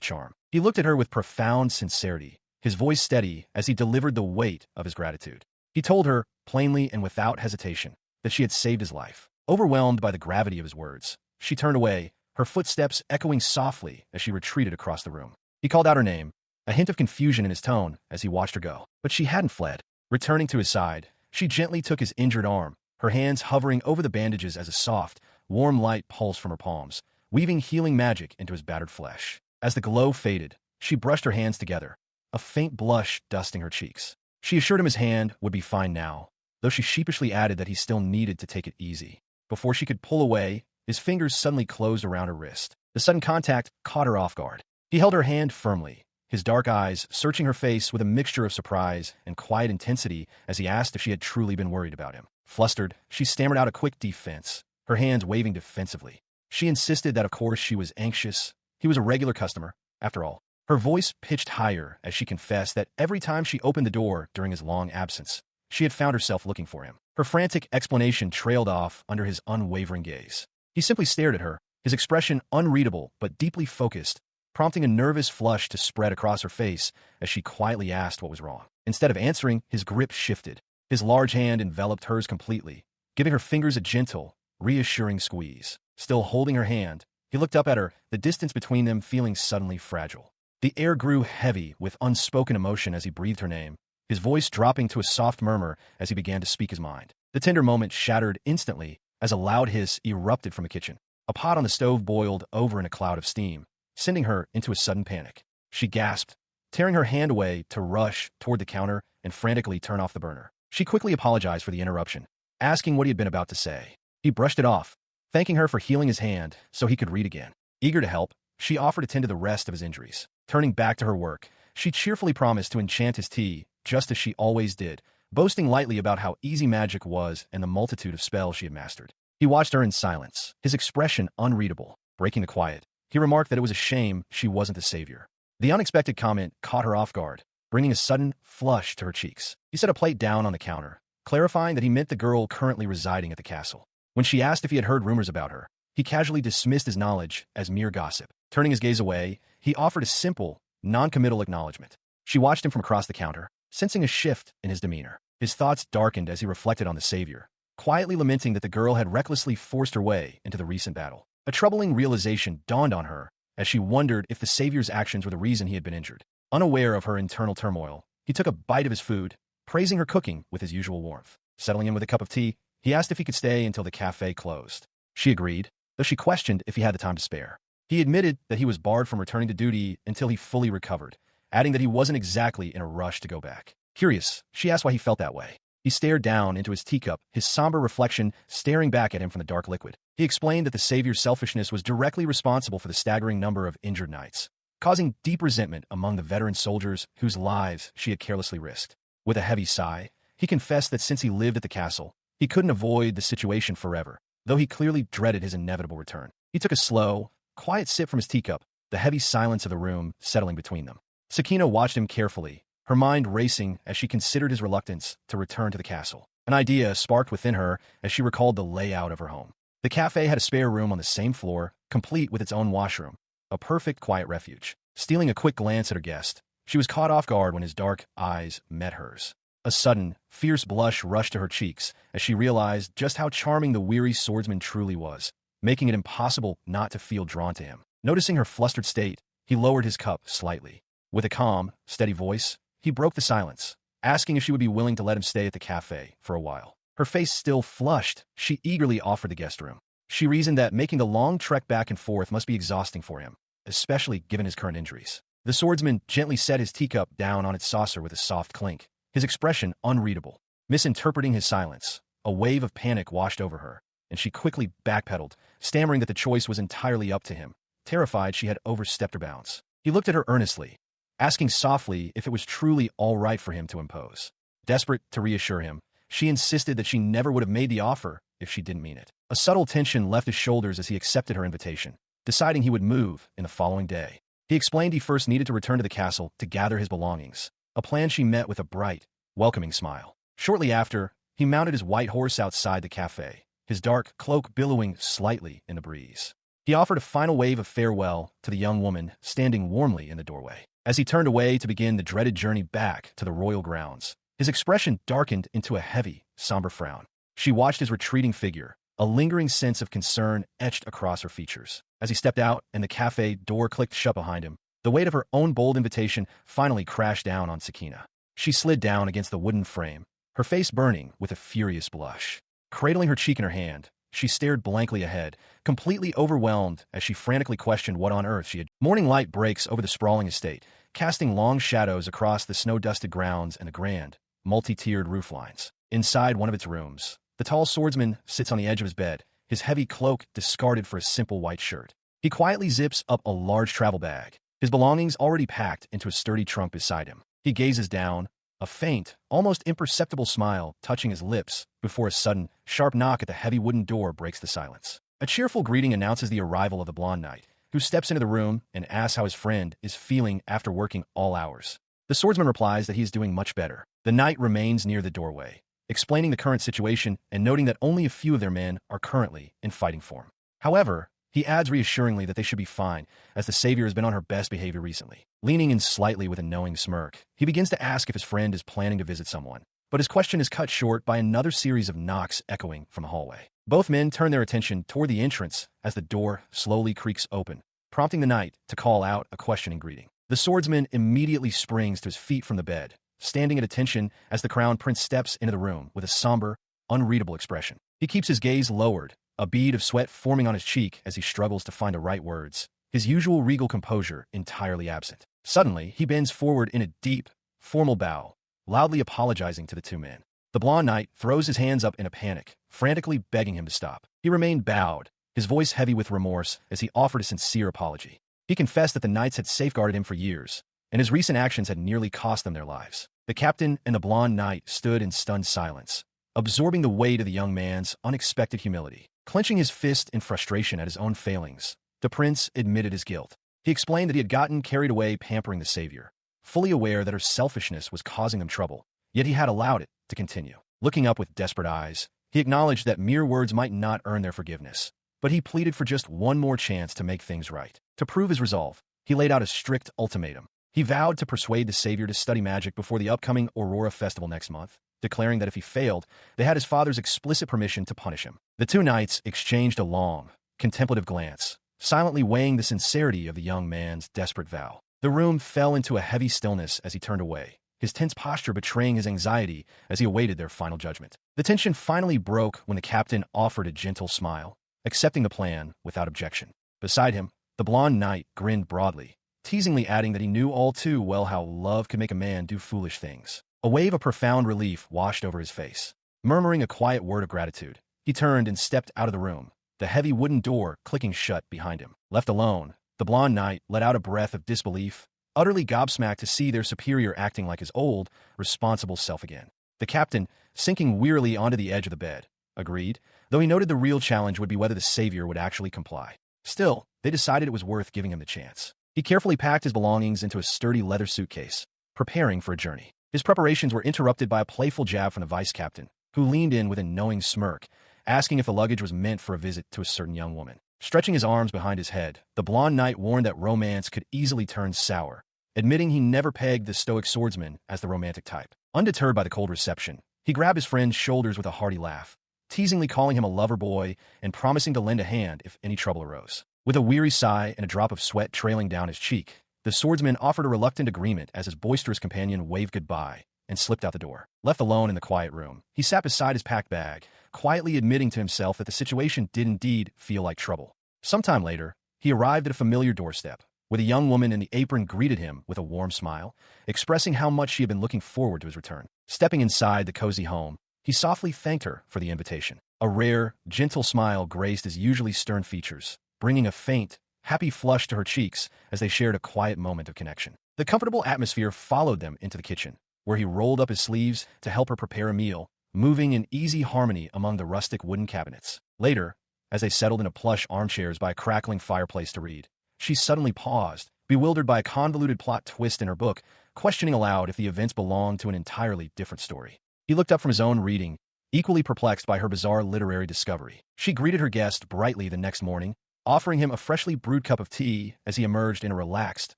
charm. He looked at her with profound sincerity, his voice steady as he delivered the weight of his gratitude. He told her, plainly and without hesitation, that she had saved his life. Overwhelmed by the gravity of his words, she turned away, her footsteps echoing softly as she retreated across the room. He called out her name, a hint of confusion in his tone as he watched her go. But she hadn't fled. Returning to his side, she gently took his injured arm, her hands hovering over the bandages as a soft, warm light pulsed from her palms, weaving healing magic into his battered flesh. As the glow faded, she brushed her hands together, a faint blush dusting her cheeks. She assured him his hand would be fine now, though she sheepishly added that he still needed to take it easy. Before she could pull away, his fingers suddenly closed around her wrist. The sudden contact caught her off guard. He held her hand firmly, his dark eyes searching her face with a mixture of surprise and quiet intensity as he asked if she had truly been worried about him. Flustered, she stammered out a quick defense, her hands waving defensively. She insisted that of course she was anxious. He was a regular customer, after all. Her voice pitched higher as she confessed that every time she opened the door during his long absence, she had found herself looking for him. Her frantic explanation trailed off under his unwavering gaze. He simply stared at her, his expression unreadable but deeply focused, prompting a nervous flush to spread across her face as she quietly asked what was wrong. Instead of answering, his grip shifted. His large hand enveloped hers completely, giving her fingers a gentle, reassuring squeeze. Still holding her hand, he looked up at her, the distance between them feeling suddenly fragile. The air grew heavy with unspoken emotion as he breathed her name, his voice dropping to a soft murmur as he began to speak his mind. The tender moment shattered instantly as a loud hiss erupted from the kitchen. A pot on the stove boiled over in a cloud of steam, sending her into a sudden panic. She gasped, tearing her hand away to rush toward the counter and frantically turn off the burner. She quickly apologized for the interruption, asking what he had been about to say. He brushed it off, thanking her for healing his hand so he could read again. Eager to help, she offered to tend to the rest of his injuries. Turning back to her work, she cheerfully promised to enchant his tea, just as she always did, boasting lightly about how easy magic was and the multitude of spells she had mastered. He watched her in silence, his expression unreadable. Breaking the quiet, he remarked that it was a shame she wasn't the savior. The unexpected comment caught her off guard, bringing a sudden flush to her cheeks. He set a plate down on the counter, clarifying that he meant the girl currently residing at the castle. When she asked if he had heard rumors about her, he casually dismissed his knowledge as mere gossip. Turning his gaze away, he offered a simple, non-committal acknowledgement. She watched him from across the counter, sensing a shift in his demeanor. His thoughts darkened as he reflected on the savior, quietly lamenting that the girl had recklessly forced her way into the recent battle. A troubling realization dawned on her as she wondered if the savior's actions were the reason he had been injured. Unaware of her internal turmoil, he took a bite of his food, praising her cooking with his usual warmth. Settling in with a cup of tea, he asked if he could stay until the cafe closed. She agreed, though she questioned if he had the time to spare. He admitted that he was barred from returning to duty until he fully recovered, adding that he wasn't exactly in a rush to go back. Curious, she asked why he felt that way. He stared down into his teacup, his somber reflection staring back at him from the dark liquid. He explained that the savior's selfishness was directly responsible for the staggering number of injured knights, causing deep resentment among the veteran soldiers whose lives she had carelessly risked. With a heavy sigh, he confessed that since he lived at the castle, he couldn't avoid the situation forever, though he clearly dreaded his inevitable return. He took a slow, quiet sip from his teacup, the heavy silence of the room settling between them. Sakina watched him carefully, her mind racing as she considered his reluctance to return to the castle. An idea sparked within her as she recalled the layout of her home. The cafe had a spare room on the same floor, complete with its own washroom, a perfect quiet refuge. Stealing a quick glance at her guest, she was caught off guard when his dark eyes met hers. A sudden, fierce blush rushed to her cheeks as she realized just how charming the weary swordsman truly was, making it impossible not to feel drawn to him. Noticing her flustered state, he lowered his cup slightly. With a calm, steady voice, he broke the silence, asking if she would be willing to let him stay at the cafe for a while. Her face still flushed, she eagerly offered the guest room. She reasoned that making the long trek back and forth must be exhausting for him, especially given his current injuries. The swordsman gently set his teacup down on its saucer with a soft clink, his expression unreadable. Misinterpreting his silence, a wave of panic washed over her, and she quickly backpedaled, stammering that the choice was entirely up to him, terrified she had overstepped her bounds. He looked at her earnestly, asking softly if it was truly all right for him to impose. Desperate to reassure him, She insisted that she never would have made the offer if she didn't mean it. A subtle tension left his shoulders as he accepted her invitation, deciding he would move in the following day. He explained he first needed to return to the castle to gather his belongings, a plan she met with a bright, welcoming smile. Shortly after, he mounted his white horse outside the cafe, his dark cloak billowing slightly in the breeze. He offered a final wave of farewell to the young woman standing warmly in the doorway. As he turned away to begin the dreaded journey back to the royal grounds, his expression darkened into a heavy, somber frown. She watched his retreating figure, a lingering sense of concern etched across her features. As he stepped out and the cafe door clicked shut behind him, the weight of her own bold invitation finally crashed down on Sakina. She slid down against the wooden frame, her face burning with a furious blush. Cradling her cheek in her hand, she stared blankly ahead, completely overwhelmed as she frantically questioned what on earth she had. Morning light breaks over the sprawling estate, casting long shadows across the snow-dusted grounds and the grand, multi-tiered roof lines. Inside one of its rooms, the tall swordsman sits on the edge of his bed, his heavy cloak discarded for a simple white shirt. He quietly zips up a large travel bag, his belongings already packed into a sturdy trunk beside him. He gazes down, a faint, almost imperceptible smile touching his lips before a sudden, sharp knock at the heavy wooden door breaks the silence. A cheerful greeting announces the arrival of the blonde knight, who steps into the room and asks how his friend is feeling after working all hours. The swordsman replies that he is doing much better. The knight remains near the doorway, explaining the current situation and noting that only a few of their men are currently in fighting form. However, he adds reassuringly that they should be fine, as the savior has been on her best behavior recently. Leaning in slightly with a knowing smirk, he begins to ask if his friend is planning to visit someone. But his question is cut short by another series of knocks echoing from the hallway. Both men turn their attention toward the entrance as the door slowly creaks open, prompting the knight to call out a questioning greeting. The swordsman immediately springs to his feet from the bed, standing at attention as the crown prince steps into the room with a somber, unreadable expression. He keeps his gaze lowered, a bead of sweat forming on his cheek as he struggles to find the right words, his usual regal composure entirely absent. Suddenly, he bends forward in a deep, formal bow, loudly apologizing to the two men. The blonde knight throws his hands up in a panic, frantically begging him to stop. He remained bowed, his voice heavy with remorse as he offered a sincere apology. He confessed that the knights had safeguarded him for years, and his recent actions had nearly cost them their lives. The captain and the blonde knight stood in stunned silence, absorbing the weight of the young man's unexpected humility. Clenching his fist in frustration at his own failings, the prince admitted his guilt. He explained that he had gotten carried away pampering the savior, fully aware that her selfishness was causing them trouble, yet he had allowed it to continue. Looking up with desperate eyes, he acknowledged that mere words might not earn their forgiveness, but he pleaded for just one more chance to make things right. To prove his resolve, he laid out a strict ultimatum. He vowed to persuade the savior to study magic before the upcoming Aurora festival next month, declaring that if he failed, they had his father's explicit permission to punish him. The two knights exchanged a long, contemplative glance, silently weighing the sincerity of the young man's desperate vow. The room fell into a heavy stillness as he turned away, his tense posture betraying his anxiety as he awaited their final judgment. The tension finally broke when the captain offered a gentle smile, accepting the plan without objection. Beside him, the blonde knight grinned broadly, teasingly adding that he knew all too well how love could make a man do foolish things. A wave of profound relief washed over his face. Murmuring a quiet word of gratitude, he turned and stepped out of the room, the heavy wooden door clicking shut behind him. Left alone, the blonde knight let out a breath of disbelief, utterly gobsmacked to see their superior acting like his old, responsible self again. The captain, sinking wearily onto the edge of the bed, agreed, though he noted the real challenge would be whether the savior would actually comply. Still, they decided it was worth giving him the chance. He carefully packed his belongings into a sturdy leather suitcase, preparing for a journey. His preparations were interrupted by a playful jab from the vice captain, who leaned in with a knowing smirk, asking if the luggage was meant for a visit to a certain young woman. Stretching his arms behind his head, the blonde knight warned that romance could easily turn sour, admitting he never pegged the stoic swordsman as the romantic type. Undeterred by the cold reception, he grabbed his friend's shoulders with a hearty laugh, teasingly calling him a lover boy and promising to lend a hand if any trouble arose. With a weary sigh and a drop of sweat trailing down his cheek, the swordsman offered a reluctant agreement as his boisterous companion waved goodbye and slipped out the door. Left alone in the quiet room, he sat beside his packed bag, quietly admitting to himself that the situation did indeed feel like trouble. Sometime later, he arrived at a familiar doorstep, where the young woman in the apron greeted him with a warm smile, expressing how much she had been looking forward to his return. Stepping inside the cozy home, he softly thanked her for the invitation. A rare, gentle smile graced his usually stern features, bringing a faint, happy flush to her cheeks as they shared a quiet moment of connection. The comfortable atmosphere followed them into the kitchen, where he rolled up his sleeves to help her prepare a meal, moving in easy harmony among the rustic wooden cabinets. Later, as they settled into plush armchairs by a crackling fireplace to read, she suddenly paused, bewildered by a convoluted plot twist in her book, questioning aloud if the events belonged to an entirely different story. He looked up from his own reading, equally perplexed by her bizarre literary discovery. She greeted her guest brightly the next morning, offering him a freshly brewed cup of tea as he emerged in a relaxed,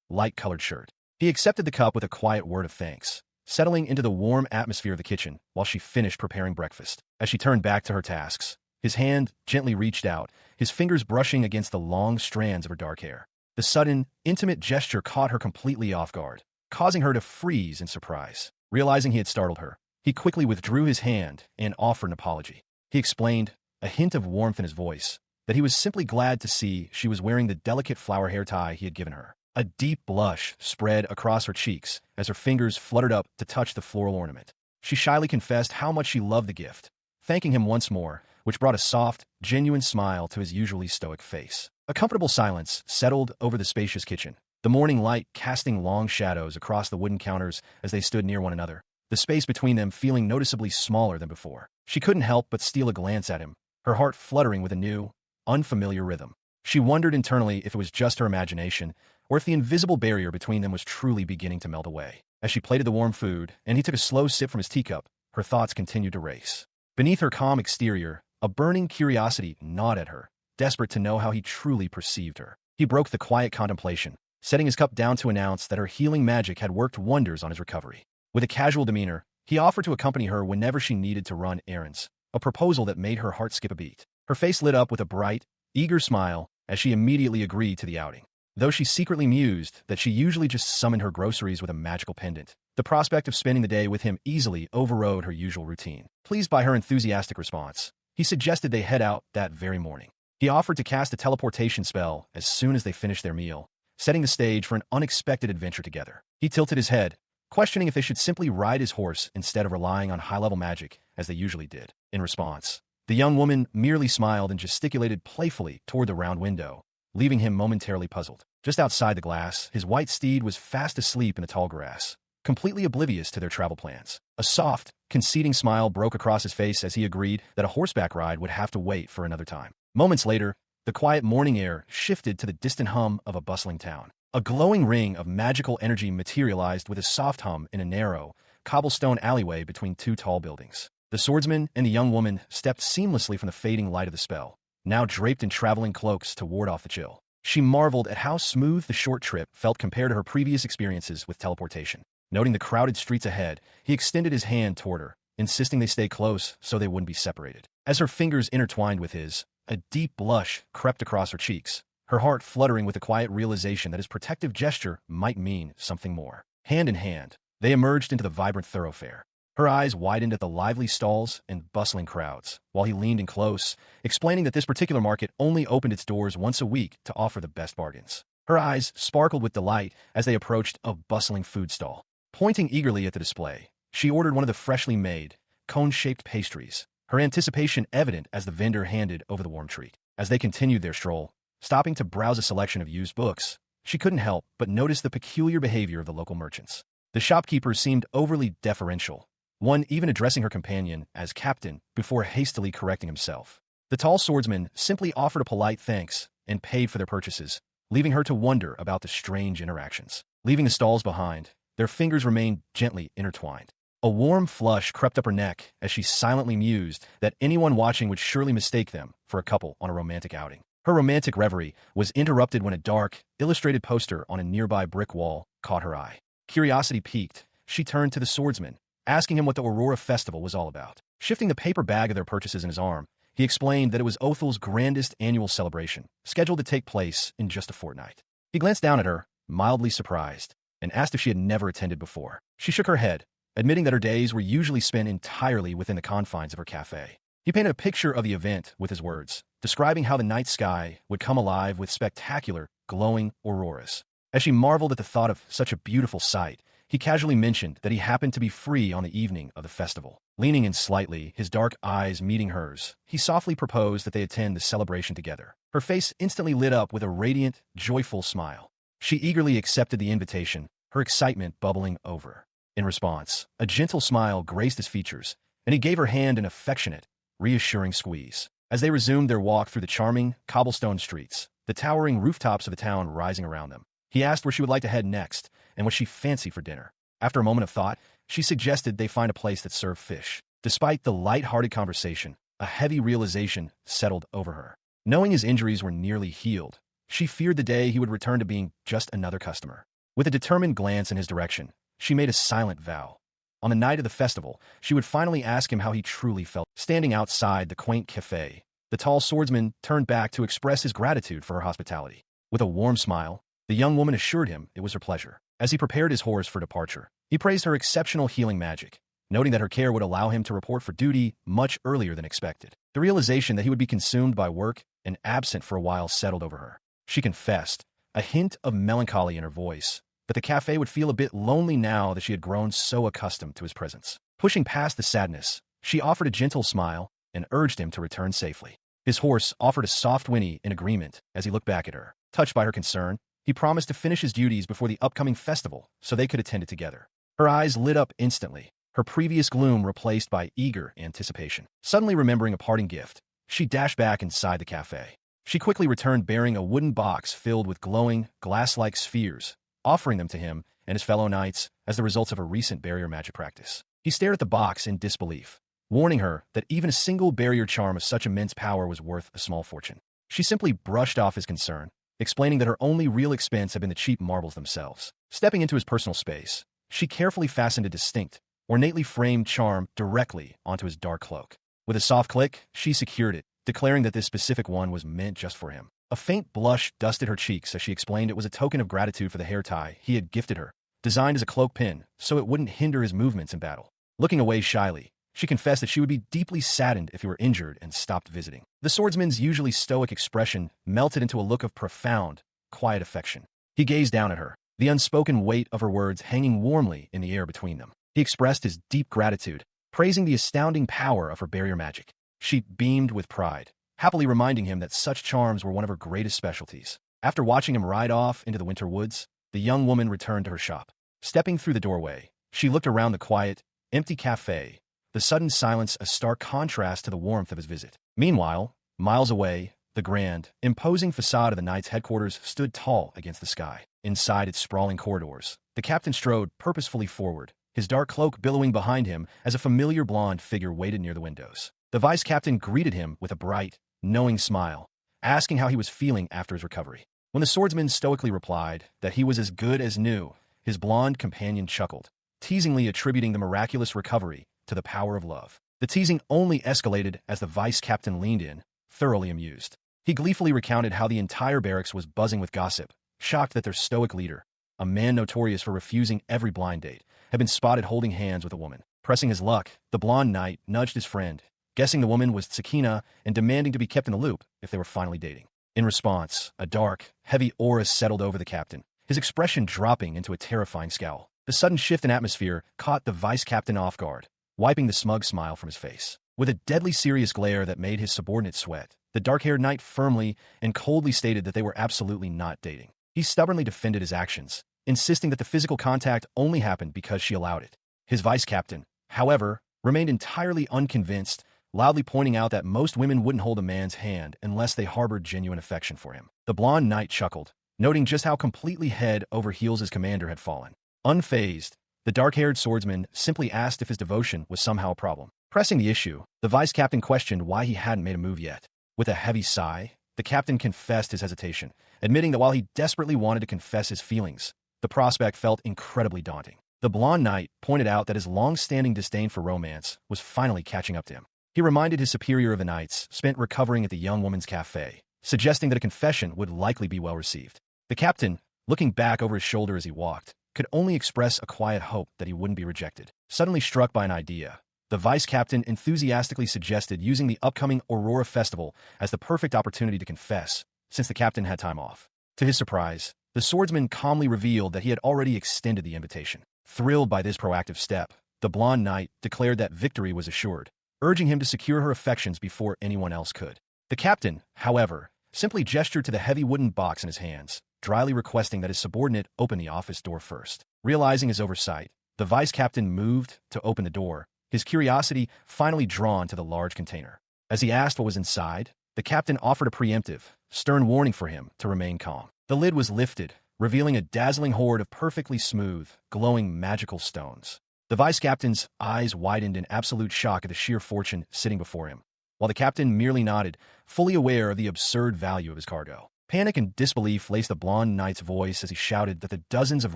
light-colored shirt. He accepted the cup with a quiet word of thanks, settling into the warm atmosphere of the kitchen while she finished preparing breakfast. As she turned back to her tasks, his hand gently reached out, his fingers brushing against the long strands of her dark hair. The sudden, intimate gesture caught her completely off guard, causing her to freeze in surprise. Realizing he had startled her, he quickly withdrew his hand and offered an apology. He explained, a hint of warmth in his voice, that he was simply glad to see she was wearing the delicate flower hair tie he had given her. A deep blush spread across her cheeks as her fingers fluttered up to touch the floral ornament. She shyly confessed how much she loved the gift, thanking him once more, which brought a soft, genuine smile to his usually stoic face. A comfortable silence settled over the spacious kitchen, the morning light casting long shadows across the wooden counters as they stood near one another, the space between them feeling noticeably smaller than before. She couldn't help but steal a glance at him, her heart fluttering with a new, unfamiliar rhythm. She wondered internally if it was just her imagination, or if the invisible barrier between them was truly beginning to melt away. As she plated the warm food, and he took a slow sip from his teacup, her thoughts continued to race. Beneath her calm exterior, a burning curiosity gnawed at her, desperate to know how he truly perceived her. He broke the quiet contemplation, setting his cup down to announce that her healing magic had worked wonders on his recovery. With a casual demeanor, he offered to accompany her whenever she needed to run errands, a proposal that made her heart skip a beat. Her face lit up with a bright, eager smile as she immediately agreed to the outing. Though she secretly mused that she usually just summoned her groceries with a magical pendant, the prospect of spending the day with him easily overrode her usual routine. Pleased by her enthusiastic response, he suggested they head out that very morning. He offered to cast a teleportation spell as soon as they finished their meal, setting the stage for an unexpected adventure together. He tilted his head, questioning if they should simply ride his horse instead of relying on high-level magic as they usually did. In response, the young woman merely smiled and gesticulated playfully toward the round window, leaving him momentarily puzzled. Just outside the glass, his white steed was fast asleep in the tall grass, completely oblivious to their travel plans. A soft, conceding smile broke across his face as he agreed that a horseback ride would have to wait for another time. Moments later, the quiet morning air shifted to the distant hum of a bustling town. A glowing ring of magical energy materialized with a soft hum in a narrow, cobblestone alleyway between two tall buildings. The swordsman and the young woman stepped seamlessly from the fading light of the spell, now draped in traveling cloaks to ward off the chill. She marveled at how smooth the short trip felt compared to her previous experiences with teleportation. Noting the crowded streets ahead, he extended his hand toward her, insisting they stay close so they wouldn't be separated. As her fingers intertwined with his, a deep blush crept across her cheeks, her heart fluttering with the quiet realization that his protective gesture might mean something more. Hand in hand, they emerged into the vibrant thoroughfare. Her eyes widened at the lively stalls and bustling crowds, while he leaned in close, explaining that this particular market only opened its doors once a week to offer the best bargains. Her eyes sparkled with delight as they approached a bustling food stall. Pointing eagerly at the display, she ordered one of the freshly made, cone-shaped pastries, her anticipation evident as the vendor handed over the warm treat. As they continued their stroll, stopping to browse a selection of used books, she couldn't help but notice the peculiar behavior of the local merchants. The shopkeepers seemed overly deferential, one even addressing her companion as captain before hastily correcting himself. The tall swordsman simply offered a polite thanks and paid for their purchases, leaving her to wonder about the strange interactions. Leaving the stalls behind, their fingers remained gently intertwined. A warm flush crept up her neck as she silently mused that anyone watching would surely mistake them for a couple on a romantic outing. Her romantic reverie was interrupted when a dark, illustrated poster on a nearby brick wall caught her eye. Curiosity piqued, she turned to the swordsman, asking him what the Aurora Festival was all about. Shifting the paper bag of their purchases in his arm, he explained that it was Othel's grandest annual celebration, scheduled to take place in just a fortnight. He glanced down at her, mildly surprised, and asked if she had never attended before. She shook her head, admitting that her days were usually spent entirely within the confines of her cafe. He painted a picture of the event with his words, describing how the night sky would come alive with spectacular, glowing auroras. As she marveled at the thought of such a beautiful sight, he casually mentioned that he happened to be free on the evening of the festival. Leaning in slightly, his dark eyes meeting hers, he softly proposed that they attend the celebration together. Her face instantly lit up with a radiant, joyful smile. She eagerly accepted the invitation, her excitement bubbling over. In response, a gentle smile graced his features, and he gave her hand an affectionate, reassuring squeeze. As they resumed their walk through the charming, cobblestone streets, the towering rooftops of the town rising around them, he asked where she would like to head next and what she fancied for dinner. After a moment of thought, she suggested they find a place that served fish. Despite the light-hearted conversation, a heavy realization settled over her. Knowing his injuries were nearly healed, she feared the day he would return to being just another customer. With a determined glance in his direction, she made a silent vow. On the night of the festival, she would finally ask him how he truly felt. Standing outside the quaint cafe, the tall swordsman turned back to express his gratitude for her hospitality. With a warm smile, the young woman assured him it was her pleasure. As he prepared his horse for departure, he praised her exceptional healing magic, noting that her care would allow him to report for duty much earlier than expected. The realization that he would be consumed by work and absent for a while settled over her. She confessed, a hint of melancholy in her voice, that the cafe would feel a bit lonely now that she had grown so accustomed to his presence. Pushing past the sadness, she offered a gentle smile and urged him to return safely. His horse offered a soft whinny in agreement as he looked back at her. Touched by her concern, he promised to finish his duties before the upcoming festival so they could attend it together. Her eyes lit up instantly, her previous gloom replaced by eager anticipation. Suddenly remembering a parting gift, she dashed back inside the cafe. She quickly returned bearing a wooden box filled with glowing, glass-like spheres, offering them to him and his fellow knights as the results of a recent barrier magic practice. He stared at the box in disbelief, warning her that even a single barrier charm of such immense power was worth a small fortune. She simply brushed off his concern, explaining that her only real expense had been the cheap marbles themselves. Stepping into his personal space, she carefully fastened a distinct, ornately framed charm directly onto his dark cloak. With a soft click, she secured it, declaring that this specific one was meant just for him. A faint blush dusted her cheeks as she explained it was a token of gratitude for the hair tie he had gifted her, designed as a cloak pin so it wouldn't hinder his movements in battle. Looking away shyly, she confessed that she would be deeply saddened if he were injured and stopped visiting. The swordsman's usually stoic expression melted into a look of profound, quiet affection. He gazed down at her, the unspoken weight of her words hanging warmly in the air between them. He expressed his deep gratitude, praising the astounding power of her barrier magic. She beamed with pride, happily reminding him that such charms were one of her greatest specialties. After watching him ride off into the winter woods, the young woman returned to her shop. Stepping through the doorway, she looked around the quiet, empty cafe, the sudden silence a stark contrast to the warmth of his visit. Meanwhile, miles away, the grand, imposing facade of the knight's headquarters stood tall against the sky. Inside its sprawling corridors, the captain strode purposefully forward, his dark cloak billowing behind him as a familiar blonde figure waited near the windows. The vice-captain greeted him with a bright, knowing smile, asking how he was feeling after his recovery. When the swordsman stoically replied that he was as good as new, his blonde companion chuckled, teasingly attributing the miraculous recovery to the power of love. The teasing only escalated as the vice-captain leaned in, thoroughly amused. He gleefully recounted how the entire barracks was buzzing with gossip, shocked that their stoic leader, a man notorious for refusing every blind date, had been spotted holding hands with a woman. Pressing his luck, the blonde knight nudged his friend, guessing the woman was Tsukina and demanding to be kept in the loop if they were finally dating. In response, a dark, heavy aura settled over the captain, his expression dropping into a terrifying scowl. The sudden shift in atmosphere caught the vice-captain off guard, wiping the smug smile from his face. With a deadly serious glare that made his subordinate sweat, the dark-haired knight firmly and coldly stated that they were absolutely not dating. He stubbornly defended his actions, insisting that the physical contact only happened because she allowed it. His vice-captain, however, remained entirely unconvinced, loudly pointing out that most women wouldn't hold a man's hand unless they harbored genuine affection for him. The blonde knight chuckled, noting just how completely head over heels his commander had fallen. Unfazed, the dark-haired swordsman simply asked if his devotion was somehow a problem. Pressing the issue, the vice-captain questioned why he hadn't made a move yet. With a heavy sigh, the captain confessed his hesitation, admitting that while he desperately wanted to confess his feelings, the prospect felt incredibly daunting. The blonde knight pointed out that his long-standing disdain for romance was finally catching up to him. He reminded his superior of the nights spent recovering at the young woman's cafe, suggesting that a confession would likely be well received. The captain, looking back over his shoulder as he walked, could only express a quiet hope that he wouldn't be rejected. Suddenly struck by an idea, the vice-captain enthusiastically suggested using the upcoming Aurora Festival as the perfect opportunity to confess, since the captain had time off. To his surprise, the swordsman calmly revealed that he had already extended the invitation. Thrilled by this proactive step, the blonde knight declared that victory was assured, urging him to secure her affections before anyone else could. The captain, however, simply gestured to the heavy wooden box in his hands, dryly requesting that his subordinate open the office door first. Realizing his oversight, the vice-captain moved to open the door, his curiosity finally drawn to the large container. As he asked what was inside, the captain offered a preemptive, stern warning for him to remain calm. The lid was lifted, revealing a dazzling hoard of perfectly smooth, glowing magical stones. The vice captain's eyes widened in absolute shock at the sheer fortune sitting before him, while the captain merely nodded, fully aware of the absurd value of his cargo. Panic and disbelief laced the blonde knight's voice as he shouted that the dozens of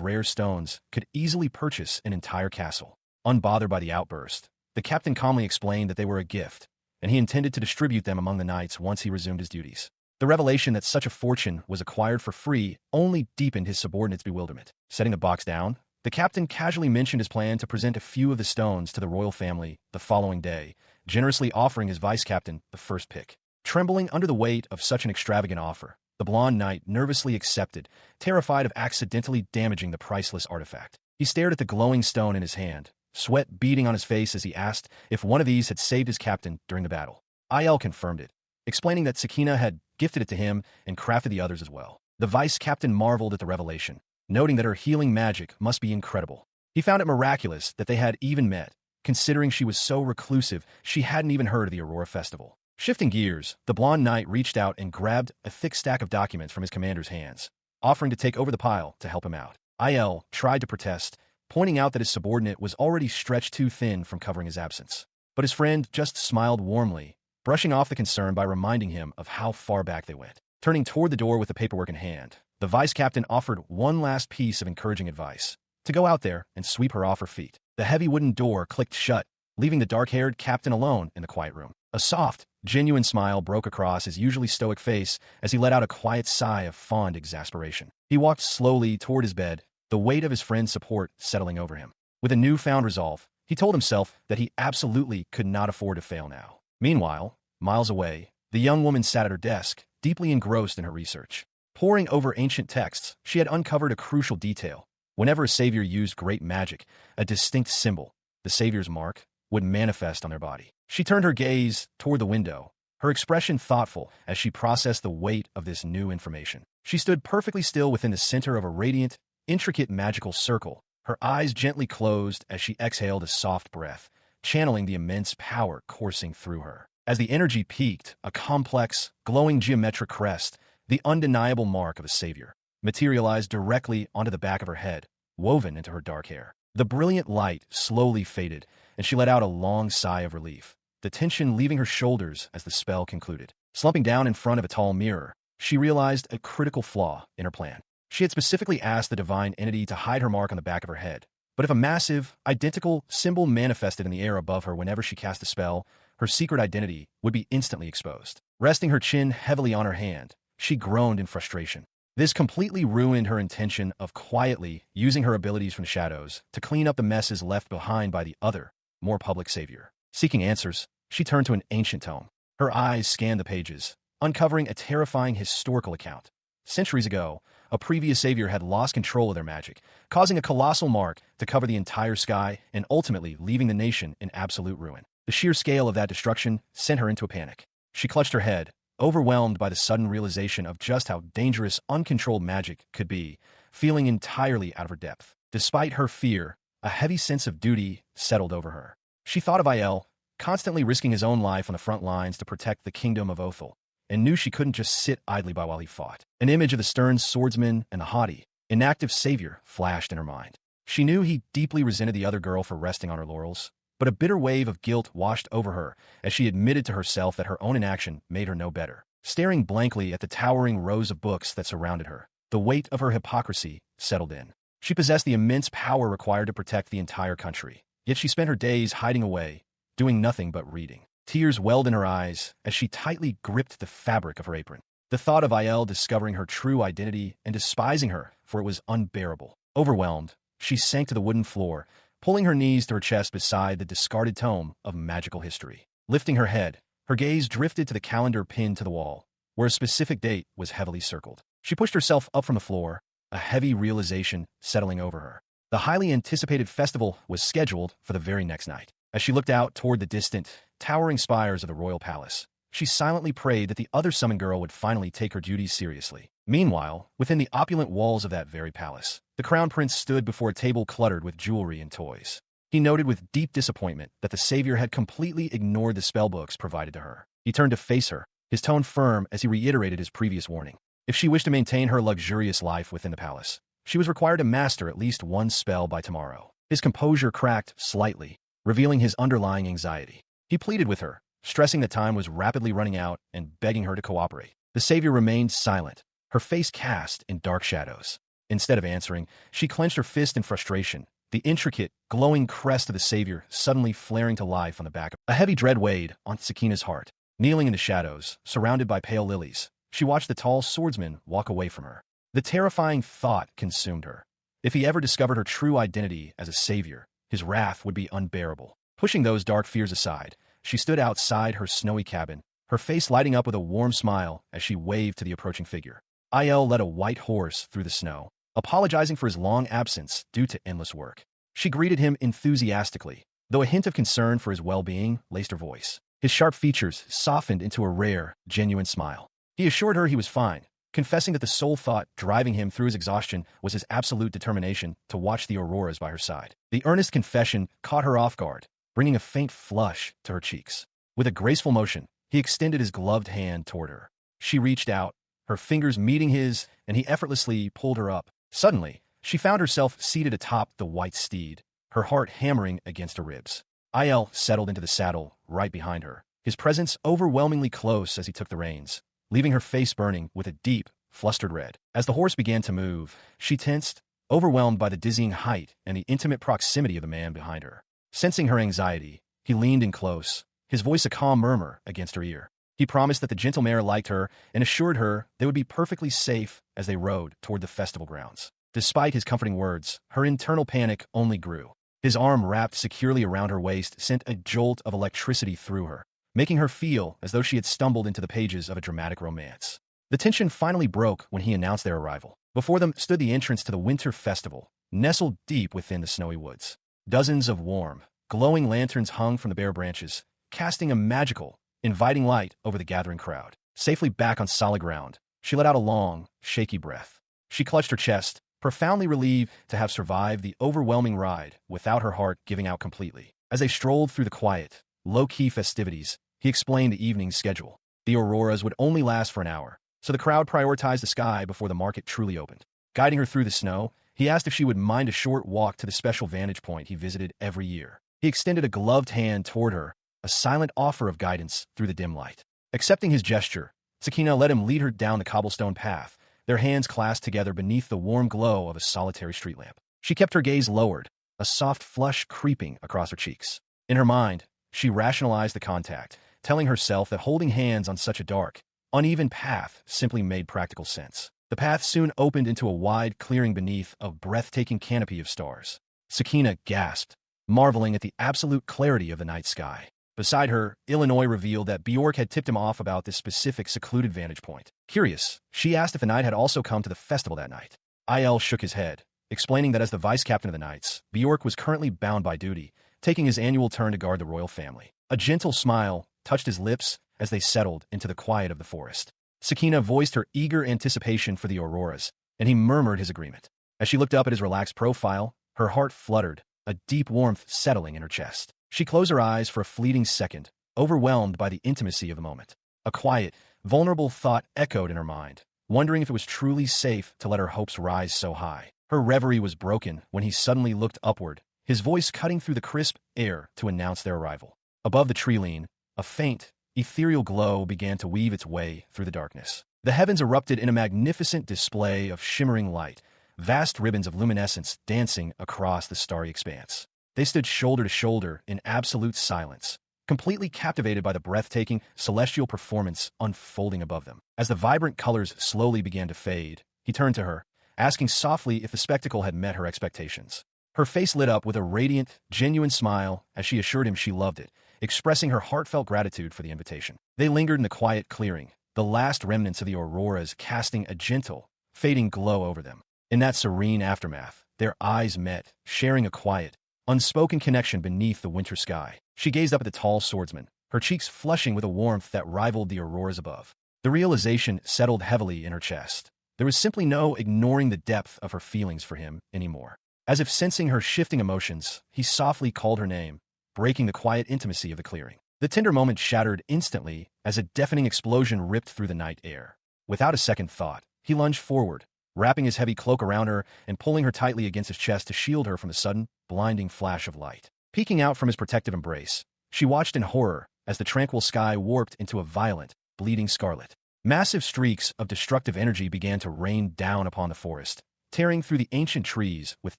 rare stones could easily purchase an entire castle. Unbothered by the outburst, the captain calmly explained that they were a gift, and he intended to distribute them among the knights once he resumed his duties. The revelation that such a fortune was acquired for free only deepened his subordinate's bewilderment. Setting the box down, the captain casually mentioned his plan to present a few of the stones to the royal family the following day, generously offering his vice captain the first pick. Trembling under the weight of such an extravagant offer, the blonde knight nervously accepted, terrified of accidentally damaging the priceless artifact. He stared at the glowing stone in his hand, sweat beading on his face as he asked if one of these had saved his captain during the battle. Il confirmed it, explaining that Sakina had gifted it to him and crafted the others as well. The vice captain marveled at the revelation, noting that her healing magic must be incredible. He found it miraculous that they had even met, considering she was so reclusive she hadn't even heard of the Aurora Festival. Shifting gears, the blonde knight reached out and grabbed a thick stack of documents from his commander's hands, offering to take over the pile to help him out. Il tried to protest, pointing out that his subordinate was already stretched too thin from covering his absence. But his friend just smiled warmly, brushing off the concern by reminding him of how far back they went. Turning toward the door with the paperwork in hand, the vice captain offered one last piece of encouraging advice: to go out there and sweep her off her feet. The heavy wooden door clicked shut, leaving the dark-haired captain alone in the quiet room. A soft, genuine smile broke across his usually stoic face as he let out a quiet sigh of fond exasperation. He walked slowly toward his bed, the weight of his friend's support settling over him. With a newfound resolve, he told himself that he absolutely could not afford to fail now. Meanwhile, miles away, the young woman sat at her desk, deeply engrossed in her research. Poring over ancient texts, she had uncovered a crucial detail. Whenever a savior used great magic, a distinct symbol, the savior's mark, would manifest on their body. She turned her gaze toward the window, her expression thoughtful as she processed the weight of this new information. She stood perfectly still within the center of a radiant, intricate magical circle, her eyes gently closed as she exhaled a soft breath, channeling the immense power coursing through her. As the energy peaked, a complex, glowing geometric crest, the undeniable mark of a savior, materialized directly onto the back of her head, woven into her dark hair. The brilliant light slowly faded, and she let out a long sigh of relief, the tension leaving her shoulders as the spell concluded. Slumping down in front of a tall mirror, she realized a critical flaw in her plan. She had specifically asked the divine entity to hide her mark on the back of her head, but if a massive, identical symbol manifested in the air above her whenever she cast a spell, her secret identity would be instantly exposed. Resting her chin heavily on her hand, she groaned in frustration. This completely ruined her intention of quietly using her abilities from the shadows to clean up the messes left behind by the other, more public savior. Seeking answers, she turned to an ancient tome. Her eyes scanned the pages, uncovering a terrifying historical account. Centuries ago, a previous savior had lost control of their magic, causing a colossal mark to cover the entire sky and ultimately leaving the nation in absolute ruin. The sheer scale of that destruction sent her into a panic. She clutched her head, overwhelmed by the sudden realization of just how dangerous uncontrolled magic could be, feeling entirely out of her depth. Despite her fear, a heavy sense of duty settled over her. She thought of Il, constantly risking his own life on the front lines to protect the kingdom of Othel, and knew she couldn't just sit idly by while he fought. An image of the stern swordsman and the haughty, inactive savior flashed in her mind. She knew he deeply resented the other girl for resting on her laurels, but a bitter wave of guilt washed over her as she admitted to herself that her own inaction made her no better. Staring blankly at the towering rows of books that surrounded her, the weight of her hypocrisy settled in. She possessed the immense power required to protect the entire country, yet she spent her days hiding away, doing nothing but reading. Tears welled in her eyes as she tightly gripped the fabric of her apron. The thought of Il discovering her true identity and despising her for it was unbearable. Overwhelmed, she sank to the wooden floor, pulling her knees to her chest beside the discarded tome of magical history. Lifting her head, her gaze drifted to the calendar pinned to the wall, where a specific date was heavily circled. She pushed herself up from the floor, a heavy realization settling over her. The highly anticipated festival was scheduled for the very next night. As she looked out toward the distant, towering spires of the royal palace, she silently prayed that the other summon girl would finally take her duties seriously. Meanwhile, within the opulent walls of that very palace, the crown prince stood before a table cluttered with jewelry and toys. He noted with deep disappointment that the savior had completely ignored the spellbooks provided to her. He turned to face her, his tone firm as he reiterated his previous warning. If she wished to maintain her luxurious life within the palace, she was required to master at least one spell by tomorrow. His composure cracked slightly, revealing his underlying anxiety. He pleaded with her, stressing that time was rapidly running out and begging her to cooperate. The savior remained silent, her face cast in dark shadows. Instead of answering, she clenched her fist in frustration, the intricate, glowing crest of the savior suddenly flaring to life on the back. A heavy dread weighed on Sakina's heart. Kneeling in the shadows, surrounded by pale lilies, she watched the tall swordsman walk away from her. The terrifying thought consumed her. If he ever discovered her true identity as a savior, his wrath would be unbearable. Pushing those dark fears aside, she stood outside her snowy cabin, her face lighting up with a warm smile as she waved to the approaching figure. Il led a white horse through the snow, apologizing for his long absence due to endless work. She greeted him enthusiastically, though a hint of concern for his well-being laced her voice. His sharp features softened into a rare, genuine smile. He assured her he was fine, confessing that the sole thought driving him through his exhaustion was his absolute determination to watch the auroras by her side. The earnest confession caught her off guard, bringing a faint flush to her cheeks. With a graceful motion, he extended his gloved hand toward her. She reached out, her fingers meeting his, and he effortlessly pulled her up. Suddenly, she found herself seated atop the white steed, her heart hammering against her ribs. Il settled into the saddle right behind her, his presence overwhelmingly close as he took the reins, leaving her face burning with a deep, flustered red. As the horse began to move, she tensed, overwhelmed by the dizzying height and the intimate proximity of the man behind her. Sensing her anxiety, he leaned in close, his voice a calm murmur against her ear. He promised that the gentle mare liked her and assured her they would be perfectly safe as they rode toward the festival grounds. Despite his comforting words, her internal panic only grew. His arm wrapped securely around her waist sent a jolt of electricity through her, making her feel as though she had stumbled into the pages of a dramatic romance. The tension finally broke when he announced their arrival. Before them stood the entrance to the winter festival, nestled deep within the snowy woods. Dozens of warm, glowing lanterns hung from the bare branches, casting a magical, inviting light over the gathering crowd. Safely back on solid ground, she let out a long, shaky breath. She clutched her chest, profoundly relieved to have survived the overwhelming ride without her heart giving out completely. As they strolled through the quiet, low-key festivities, he explained the evening's schedule. The auroras would only last for an hour, so the crowd prioritized the sky before the market truly opened. Guiding her through the snow, he asked if she would mind a short walk to the special vantage point he visited every year. He extended a gloved hand toward her, a silent offer of guidance through the dim light. Accepting his gesture, Sakina let him lead her down the cobblestone path, their hands clasped together beneath the warm glow of a solitary street lamp. She kept her gaze lowered, a soft flush creeping across her cheeks. In her mind, she rationalized the contact, telling herself that holding hands on such a dark, uneven path simply made practical sense. The path soon opened into a wide clearing beneath a breathtaking canopy of stars. Sakina gasped, marveling at the absolute clarity of the night sky. Beside her, Illinois revealed that Bjork had tipped him off about this specific secluded vantage point. Curious, she asked if the knight had also come to the festival that night. Il shook his head, explaining that as the vice-captain of the knights, Bjork was currently bound by duty, taking his annual turn to guard the royal family. A gentle smile touched his lips as they settled into the quiet of the forest. Sakina voiced her eager anticipation for the auroras, and he murmured his agreement. As she looked up at his relaxed profile, her heart fluttered, a deep warmth settling in her chest. She closed her eyes for a fleeting second, overwhelmed by the intimacy of the moment. A quiet, vulnerable thought echoed in her mind, wondering if it was truly safe to let her hopes rise so high. Her reverie was broken when he suddenly looked upward, his voice cutting through the crisp air to announce their arrival. Above the tree line, a faint, ethereal glow began to weave its way through the darkness. The heavens erupted in a magnificent display of shimmering light, vast ribbons of luminescence dancing across the starry expanse. They stood shoulder to shoulder in absolute silence, completely captivated by the breathtaking, celestial performance unfolding above them. As the vibrant colors slowly began to fade, he turned to her, asking softly if the spectacle had met her expectations. Her face lit up with a radiant, genuine smile as she assured him she loved it, expressing her heartfelt gratitude for the invitation. They lingered in the quiet clearing, the last remnants of the auroras casting a gentle, fading glow over them. In that serene aftermath, their eyes met, sharing a quiet, unspoken connection beneath the winter sky. She gazed up at the tall swordsman, her cheeks flushing with a warmth that rivaled the auroras above. The realization settled heavily in her chest. There was simply no ignoring the depth of her feelings for him anymore. As if sensing her shifting emotions, he softly called her name, breaking the quiet intimacy of the clearing. The tender moment shattered instantly as a deafening explosion ripped through the night air. Without a second thought, he lunged forward, wrapping his heavy cloak around her and pulling her tightly against his chest to shield her from the sudden, blinding flash of light. Peeking out from his protective embrace, she watched in horror as the tranquil sky warped into a violent, bleeding scarlet. Massive streaks of destructive energy began to rain down upon the forest, tearing through the ancient trees with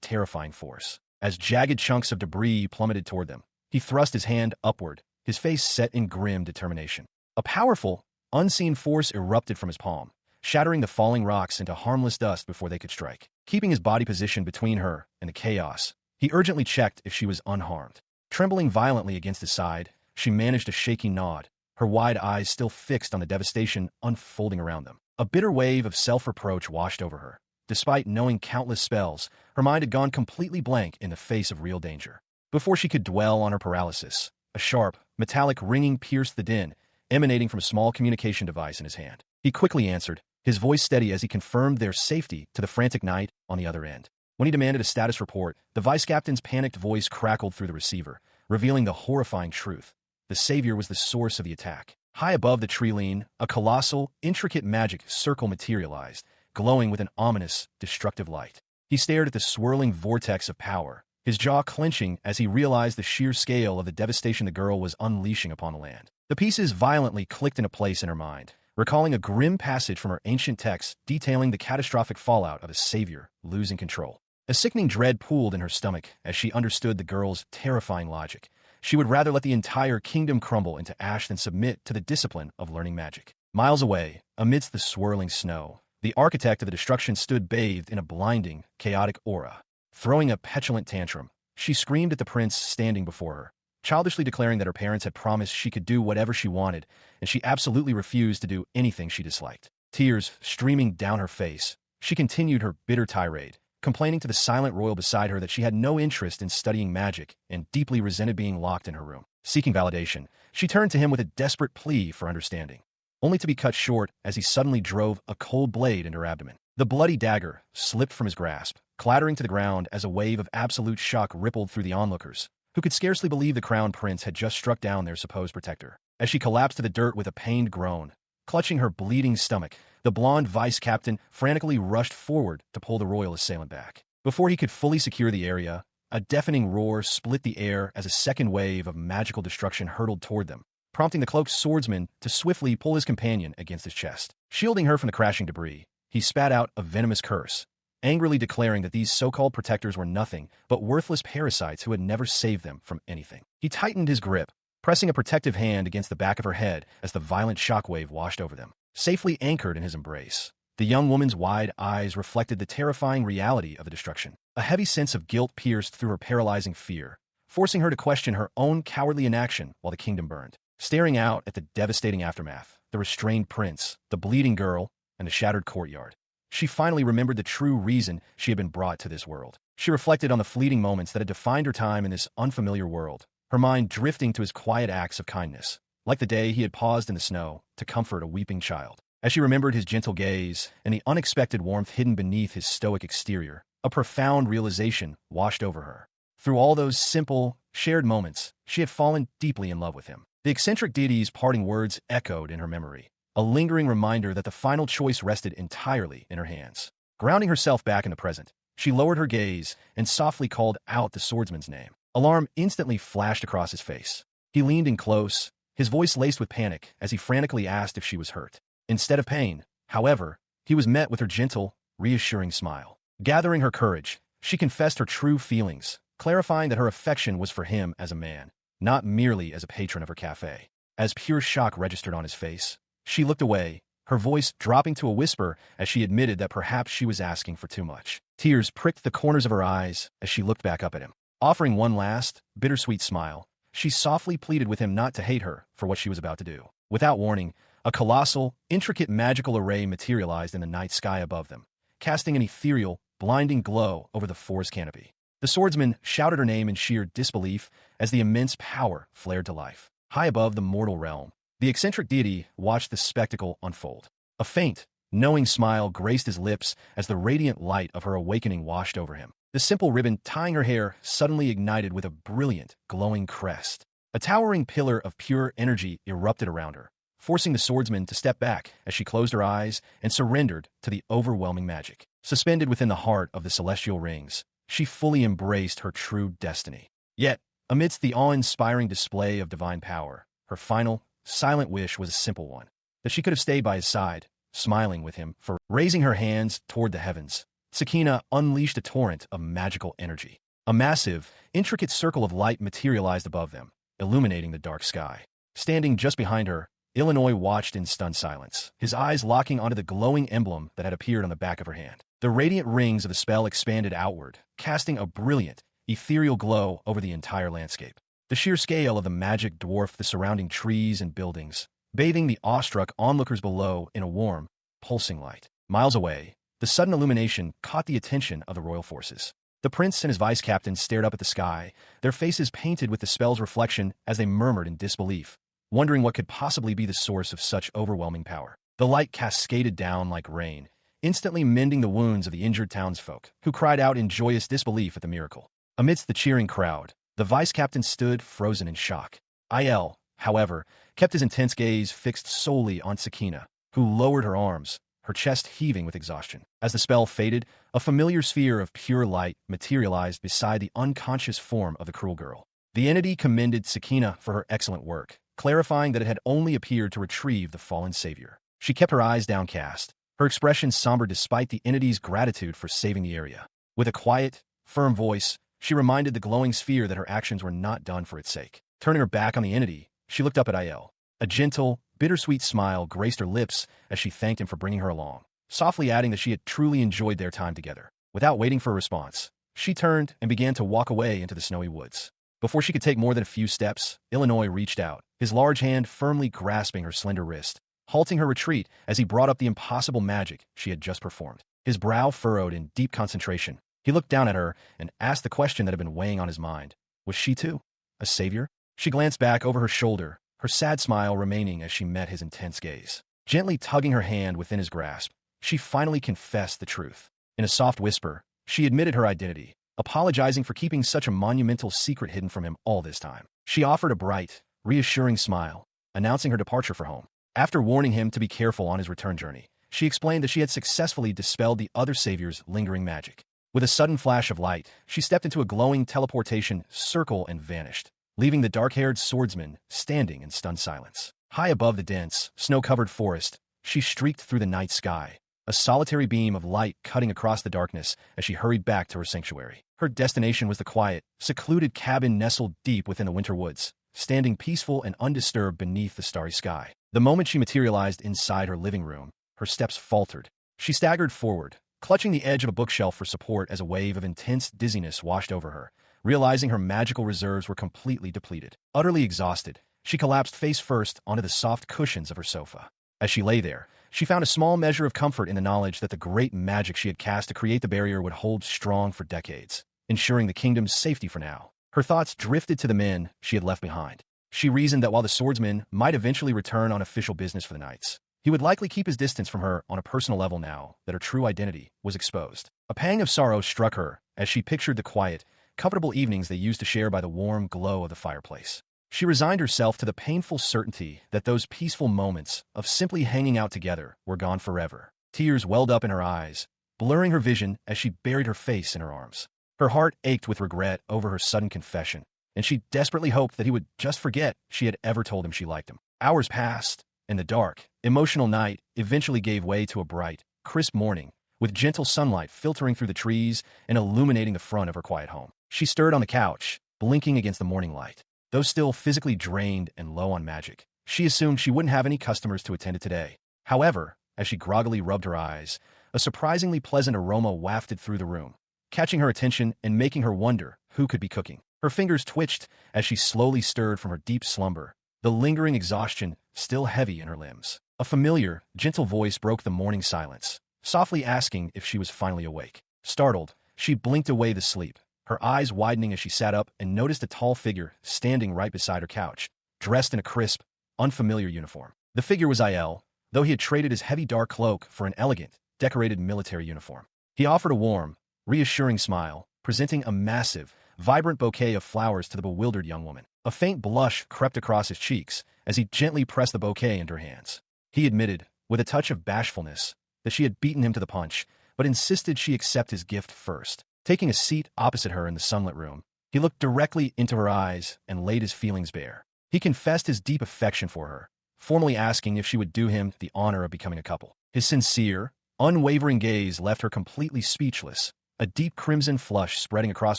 terrifying force. As jagged chunks of debris plummeted toward them, he thrust his hand upward, his face set in grim determination. A powerful, unseen force erupted from his palm, shattering the falling rocks into harmless dust before they could strike. Keeping his body positioned between her and the chaos, he urgently checked if she was unharmed. Trembling violently against his side, she managed a shaky nod, her wide eyes still fixed on the devastation unfolding around them. A bitter wave of self-reproach washed over her. Despite knowing countless spells, her mind had gone completely blank in the face of real danger. Before she could dwell on her paralysis, a sharp, metallic ringing pierced the din, emanating from a small communication device in his hand. He quickly answered, his voice steady as he confirmed their safety to the frantic knight on the other end. When he demanded a status report, the vice captain's panicked voice crackled through the receiver, revealing the horrifying truth. The savior was the source of the attack. High above the tree line, a colossal, intricate magic circle materialized, glowing with an ominous, destructive light. He stared at the swirling vortex of power, his jaw clenching as he realized the sheer scale of the devastation the girl was unleashing upon the land. The pieces violently clicked into place in her mind, recalling a grim passage from her ancient texts detailing the catastrophic fallout of a savior losing control. A sickening dread pooled in her stomach as she understood the girl's terrifying logic. She would rather let the entire kingdom crumble into ash than submit to the discipline of learning magic. Miles away, amidst the swirling snow, the architect of the destruction stood bathed in a blinding, chaotic aura. Throwing a petulant tantrum, she screamed at the prince standing before her, childishly declaring that her parents had promised she could do whatever she wanted, and she absolutely refused to do anything she disliked. Tears streaming down her face, she continued her bitter tirade, complaining to the silent royal beside her that she had no interest in studying magic and deeply resented being locked in her room. Seeking validation, she turned to him with a desperate plea for understanding, only to be cut short as he suddenly drove a cold blade into her abdomen. The bloody dagger slipped from his grasp, clattering to the ground as a wave of absolute shock rippled through the onlookers, who could scarcely believe the crown prince had just struck down their supposed protector. As she collapsed to the dirt with a pained groan, clutching her bleeding stomach, the blonde vice captain frantically rushed forward to pull the royal assailant back. Before he could fully secure the area, a deafening roar split the air as a second wave of magical destruction hurtled toward them, prompting the cloaked swordsman to swiftly pull his companion against his chest. Shielding her from the crashing debris, he spat out a venomous curse, angrily declaring that these so-called protectors were nothing but worthless parasites who had never saved them from anything. He tightened his grip, pressing a protective hand against the back of her head as the violent shockwave washed over them. Safely anchored in his embrace, the young woman's wide eyes reflected the terrifying reality of the destruction. A heavy sense of guilt pierced through her paralyzing fear, forcing her to question her own cowardly inaction while the kingdom burned. Staring out at the devastating aftermath, the restrained prince, the bleeding girl, and the shattered courtyard, she finally remembered the true reason she had been brought to this world. She reflected on the fleeting moments that had defined her time in this unfamiliar world, her mind drifting to his quiet acts of kindness, like the day he had paused in the snow to comfort a weeping child. As she remembered his gentle gaze and the unexpected warmth hidden beneath his stoic exterior, a profound realization washed over her. Through all those simple, shared moments, she had fallen deeply in love with him. The eccentric deity's parting words echoed in her memory, a lingering reminder that the final choice rested entirely in her hands. Grounding herself back in the present, she lowered her gaze and softly called out the swordsman's name. Alarm instantly flashed across his face. He leaned in close, his voice laced with panic as he frantically asked if she was hurt. Instead of pain, however, he was met with her gentle, reassuring smile. Gathering her courage, she confessed her true feelings, clarifying that her affection was for him as a man, not merely as a patron of her cafe. As pure shock registered on his face, she looked away, her voice dropping to a whisper as she admitted that perhaps she was asking for too much. Tears pricked the corners of her eyes as she looked back up at him. Offering one last, bittersweet smile, she softly pleaded with him not to hate her for what she was about to do. Without warning, a colossal, intricate magical array materialized in the night sky above them, casting an ethereal, blinding glow over the forest canopy. The swordsman shouted her name in sheer disbelief as the immense power flared to life. High above the mortal realm, the eccentric deity watched the spectacle unfold. A faint, knowing smile graced his lips as the radiant light of her awakening washed over him. The simple ribbon tying her hair suddenly ignited with a brilliant, glowing crest. A towering pillar of pure energy erupted around her, forcing the swordsman to step back as she closed her eyes and surrendered to the overwhelming magic. Suspended within the heart of the celestial rings, she fully embraced her true destiny. Yet, amidst the awe-inspiring display of divine power, her final, silent wish was a simple one: that she could have stayed by his side, smiling with him for raising her hands toward the heavens. Sakina unleashed a torrent of magical energy. A massive, intricate circle of light materialized above them, illuminating the dark sky. Standing just behind her, Illinois watched in stunned silence, his eyes locking onto the glowing emblem that had appeared on the back of her hand. The radiant rings of the spell expanded outward, casting a brilliant, ethereal glow over the entire landscape. The sheer scale of the magic dwarfed the surrounding trees and buildings, bathing the awestruck onlookers below in a warm, pulsing light. Miles away, the sudden illumination caught the attention of the royal forces. The prince and his vice-captain stared up at the sky, their faces painted with the spell's reflection as they murmured in disbelief, wondering what could possibly be the source of such overwhelming power. The light cascaded down like rain, instantly mending the wounds of the injured townsfolk, who cried out in joyous disbelief at the miracle. Amidst the cheering crowd, the vice-captain stood frozen in shock. Il, however, kept his intense gaze fixed solely on Sakina, who lowered her arms, her chest heaving with exhaustion. As the spell faded, a familiar sphere of pure light materialized beside the unconscious form of the cruel girl. The entity commended Sakina for her excellent work, clarifying that it had only appeared to retrieve the fallen savior. She kept her eyes downcast, her expression somber despite the entity's gratitude for saving the area. With a quiet, firm voice, she reminded the glowing sphere that her actions were not done for its sake. Turning her back on the entity, she looked up at Il. A gentle, bittersweet smile graced her lips as she thanked him for bringing her along, softly adding that she had truly enjoyed their time together. Without waiting for a response, she turned and began to walk away into the snowy woods. Before she could take more than a few steps, Illinois reached out, his large hand firmly grasping her slender wrist, halting her retreat as he brought up the impossible magic she had just performed. His brow furrowed in deep concentration. He looked down at her and asked the question that had been weighing on his mind. Was she, too, a savior? She glanced back over her shoulder, her sad smile remaining as she met his intense gaze. Gently tugging her hand within his grasp, she finally confessed the truth. In a soft whisper, she admitted her identity, apologizing for keeping such a monumental secret hidden from him all this time. She offered a bright, reassuring smile, announcing her departure for home. After warning him to be careful on his return journey, she explained that she had successfully dispelled the other savior's lingering magic. With a sudden flash of light, she stepped into a glowing teleportation circle and vanished, leaving the dark-haired swordsman standing in stunned silence. High above the dense, snow-covered forest, she streaked through the night sky, a solitary beam of light cutting across the darkness as she hurried back to her sanctuary. Her destination was the quiet, secluded cabin nestled deep within the winter woods, standing peaceful and undisturbed beneath the starry sky. The moment she materialized inside her living room, her steps faltered. She staggered forward, clutching the edge of a bookshelf for support as a wave of intense dizziness washed over her, realizing her magical reserves were completely depleted. Utterly exhausted, she collapsed face first onto the soft cushions of her sofa. As she lay there, she found a small measure of comfort in the knowledge that the great magic she had cast to create the barrier would hold strong for decades, ensuring the kingdom's safety for now. Her thoughts drifted to the men she had left behind. She reasoned that while the swordsman might eventually return on official business for the nights, he would likely keep his distance from her on a personal level now that her true identity was exposed. A pang of sorrow struck her as she pictured the quiet, comfortable evenings they used to share by the warm glow of the fireplace. She resigned herself to the painful certainty that those peaceful moments of simply hanging out together were gone forever. Tears welled up in her eyes, blurring her vision as she buried her face in her arms. Her heart ached with regret over her sudden confession, and she desperately hoped that he would just forget she had ever told him she liked him. Hours passed, and the dark, emotional night eventually gave way to a bright, crisp morning, with gentle sunlight filtering through the trees and illuminating the front of her quiet home. She stirred on the couch, blinking against the morning light. Though still physically drained and low on magic, she assumed she wouldn't have any customers to attend to today. However, as she groggily rubbed her eyes, a surprisingly pleasant aroma wafted through the room, catching her attention and making her wonder who could be cooking. Her fingers twitched as she slowly stirred from her deep slumber, the lingering exhaustion still heavy in her limbs. A familiar, gentle voice broke the morning silence, softly asking if she was finally awake. Startled, she blinked away the sleep, her eyes widening as she sat up and noticed a tall figure standing right beside her couch, dressed in a crisp, unfamiliar uniform. The figure was Il, though he had traded his heavy dark cloak for an elegant, decorated military uniform. He offered a warm, reassuring smile, presenting a massive, vibrant bouquet of flowers to the bewildered young woman. A faint blush crept across his cheeks as he gently pressed the bouquet into her hands. He admitted, with a touch of bashfulness, that she had beaten him to the punch, but insisted she accept his gift first. Taking a seat opposite her in the sunlit room, he looked directly into her eyes and laid his feelings bare. He confessed his deep affection for her, formally asking if she would do him the honor of becoming a couple. His sincere, unwavering gaze left her completely speechless, a deep crimson flush spreading across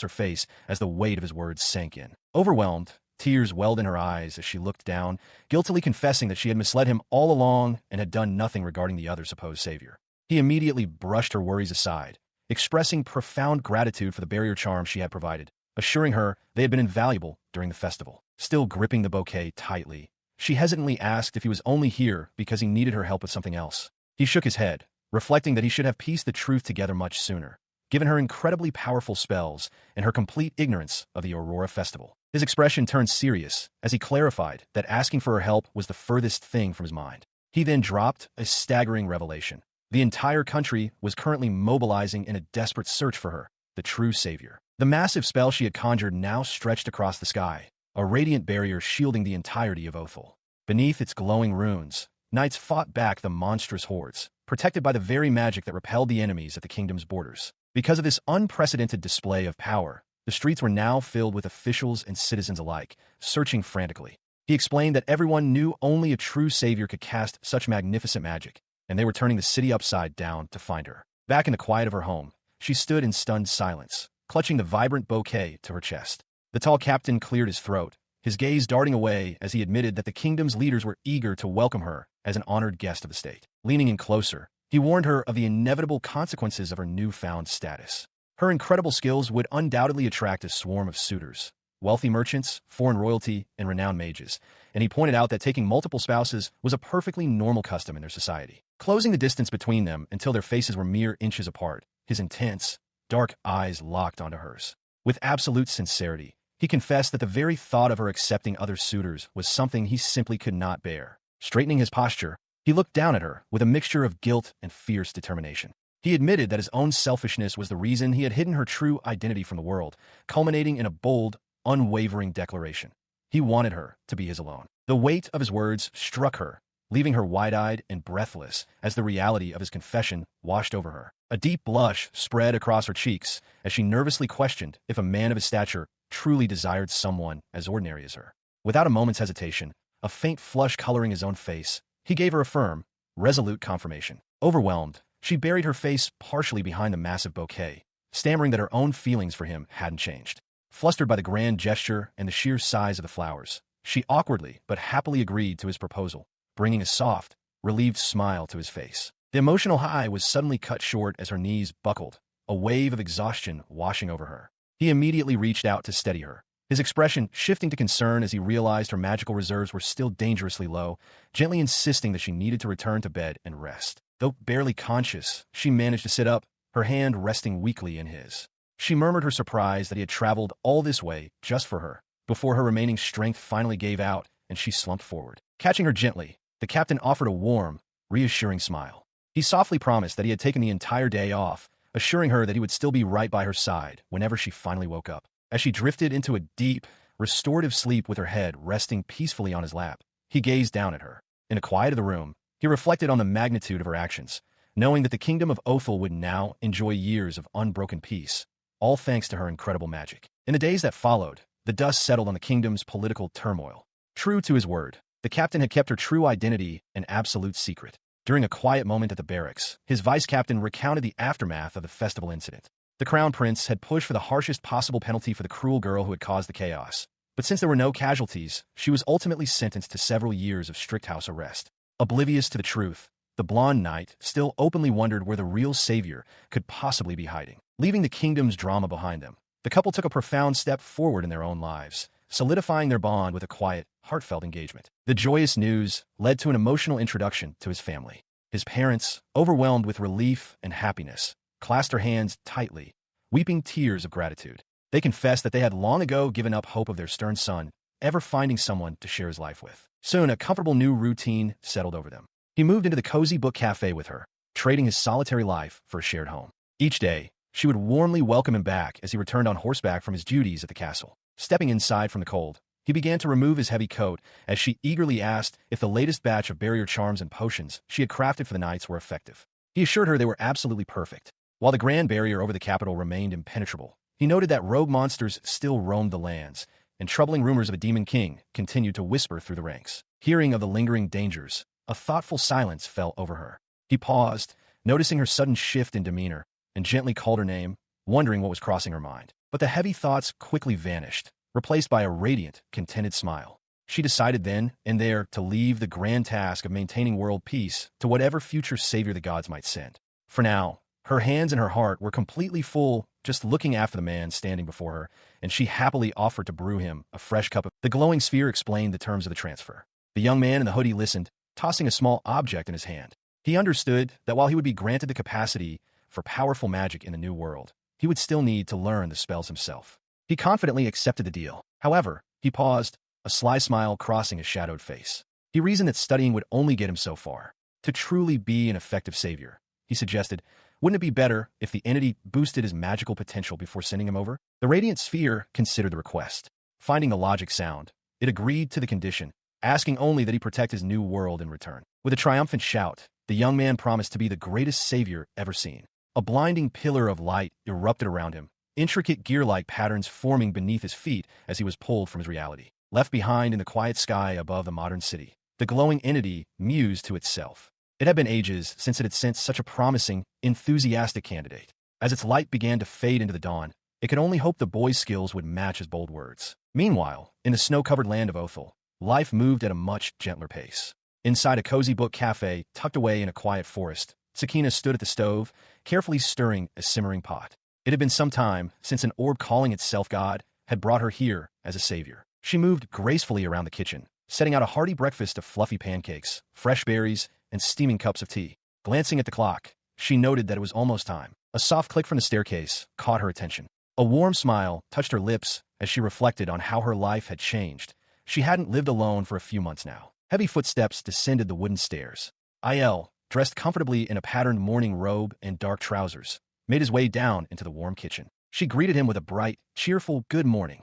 her face as the weight of his words sank in. Overwhelmed, tears welled in her eyes as she looked down, guiltily confessing that she had misled him all along and had done nothing regarding the other supposed savior. He immediately brushed her worries aside, expressing profound gratitude for the barrier charm she had provided, assuring her they had been invaluable during the festival. Still gripping the bouquet tightly, she hesitantly asked if he was only here because he needed her help with something else. He shook his head, reflecting that he should have pieced the truth together much sooner, given her incredibly powerful spells and her complete ignorance of the Aurora Festival. His expression turned serious as he clarified that asking for her help was the furthest thing from his mind. He then dropped a staggering revelation. The entire country was currently mobilizing in a desperate search for her, the true savior. The massive spell she had conjured now stretched across the sky, a radiant barrier shielding the entirety of Othel. Beneath its glowing runes, knights fought back the monstrous hordes, protected by the very magic that repelled the enemies at the kingdom's borders. Because of this unprecedented display of power, the streets were now filled with officials and citizens alike, searching frantically. He explained that everyone knew only a true savior could cast such magnificent magic, and they were turning the city upside down to find her. Back in the quiet of her home, she stood in stunned silence, clutching the vibrant bouquet to her chest. The tall captain cleared his throat, his gaze darting away as he admitted that the kingdom's leaders were eager to welcome her as an honored guest of the state. Leaning in closer, he warned her of the inevitable consequences of her newfound status. Her incredible skills would undoubtedly attract a swarm of suitors, wealthy merchants, foreign royalty, and renowned mages, and he pointed out that taking multiple spouses was a perfectly normal custom in their society. Closing the distance between them until their faces were mere inches apart, his intense, dark eyes locked onto hers. With absolute sincerity, he confessed that the very thought of her accepting other suitors was something he simply could not bear. Straightening his posture, he looked down at her with a mixture of guilt and fierce determination. He admitted that his own selfishness was the reason he had hidden her true identity from the world, culminating in a bold, unwavering declaration. He wanted her to be his alone. The weight of his words struck her, leaving her wide-eyed and breathless as the reality of his confession washed over her. A deep blush spread across her cheeks as she nervously questioned if a man of his stature truly desired someone as ordinary as her. Without a moment's hesitation, a faint flush coloring his own face, he gave her a firm, resolute confirmation. Overwhelmed, she buried her face partially behind the massive bouquet, stammering that her own feelings for him hadn't changed. Flustered by the grand gesture and the sheer size of the flowers, she awkwardly but happily agreed to his proposal, bringing a soft, relieved smile to his face. The emotional high was suddenly cut short as her knees buckled, a wave of exhaustion washing over her. He immediately reached out to steady her, his expression shifting to concern as he realized her magical reserves were still dangerously low, gently insisting that she needed to return to bed and rest. Though barely conscious, she managed to sit up, her hand resting weakly in his. She murmured her surprise that he had traveled all this way just for her, before her remaining strength finally gave out and she slumped forward. Catching her gently, the captain offered a warm, reassuring smile. He softly promised that he had taken the entire day off, assuring her that he would still be right by her side whenever she finally woke up. As she drifted into a deep, restorative sleep with her head resting peacefully on his lap, he gazed down at her. In the quiet of the room, he reflected on the magnitude of her actions, knowing that the kingdom of Othel would now enjoy years of unbroken peace, all thanks to her incredible magic. In the days that followed, the dust settled on the kingdom's political turmoil. True to his word, the captain had kept her true identity an absolute secret. During a quiet moment at the barracks, his vice-captain recounted the aftermath of the festival incident. The crown prince had pushed for the harshest possible penalty for the cruel girl who had caused the chaos. But since there were no casualties, she was ultimately sentenced to several years of strict house arrest. Oblivious to the truth, the blonde knight still openly wondered where the real savior could possibly be hiding. Leaving the kingdom's drama behind them, the couple took a profound step forward in their own lives, solidifying their bond with a quiet, heartfelt engagement. The joyous news led to an emotional introduction to his family. His parents, overwhelmed with relief and happiness, clasped her hands tightly, weeping tears of gratitude. They confessed that they had long ago given up hope of their stern son ever finding someone to share his life with. Soon, a comfortable new routine settled over them. He moved into the cozy book cafe with her, trading his solitary life for a shared home. Each day, she would warmly welcome him back as he returned on horseback from his duties at the castle. Stepping inside from the cold, he began to remove his heavy coat as she eagerly asked if the latest batch of barrier charms and potions she had crafted for the knights were effective. He assured her they were absolutely perfect. While the grand barrier over the capital remained impenetrable, he noted that rogue monsters still roamed the lands, and troubling rumors of a demon king continued to whisper through the ranks. Hearing of the lingering dangers, a thoughtful silence fell over her. He paused, noticing her sudden shift in demeanor, and gently called her name, wondering what was crossing her mind. But the heavy thoughts quickly vanished, replaced by a radiant, contented smile. She decided then and there to leave the grand task of maintaining world peace to whatever future savior the gods might send. For now, her hands and her heart were completely full just looking after the man standing before her, and she happily offered to brew him a fresh cup of... The glowing sphere explained the terms of the transfer. The young man in the hoodie listened, tossing a small object in his hand. He understood that while he would be granted the capacity for powerful magic in the new world, he would still need to learn the spells himself. He confidently accepted the deal. However, he paused, a sly smile crossing his shadowed face. He reasoned that studying would only get him so far. To truly be an effective savior, he suggested, wouldn't it be better if the entity boosted his magical potential before sending him over? The radiant sphere considered the request. Finding the logic sound, it agreed to the condition, asking only that he protect his new world in return. With a triumphant shout, the young man promised to be the greatest savior ever seen. A blinding pillar of light erupted around him, intricate gear-like patterns forming beneath his feet as he was pulled from his reality. Left behind in the quiet sky above the modern city, the glowing entity mused to itself. It had been ages since it had sent such a promising, enthusiastic candidate. As its light began to fade into the dawn, it could only hope the boy's skills would match his bold words. Meanwhile, in the snow-covered land of Othel, life moved at a much gentler pace. Inside a cozy book cafe tucked away in a quiet forest, Sakina stood at the stove, carefully stirring a simmering pot. It had been some time since an orb calling itself God had brought her here as a savior. She moved gracefully around the kitchen, setting out a hearty breakfast of fluffy pancakes, fresh berries, and steaming cups of tea. Glancing at the clock, she noted that it was almost time. A soft click from the staircase caught her attention. A warm smile touched her lips as she reflected on how her life had changed. She hadn't lived alone for a few months now. Heavy footsteps descended the wooden stairs. Il, dressed comfortably in a patterned morning robe and dark trousers, made his way down into the warm kitchen. She greeted him with a bright, cheerful good morning.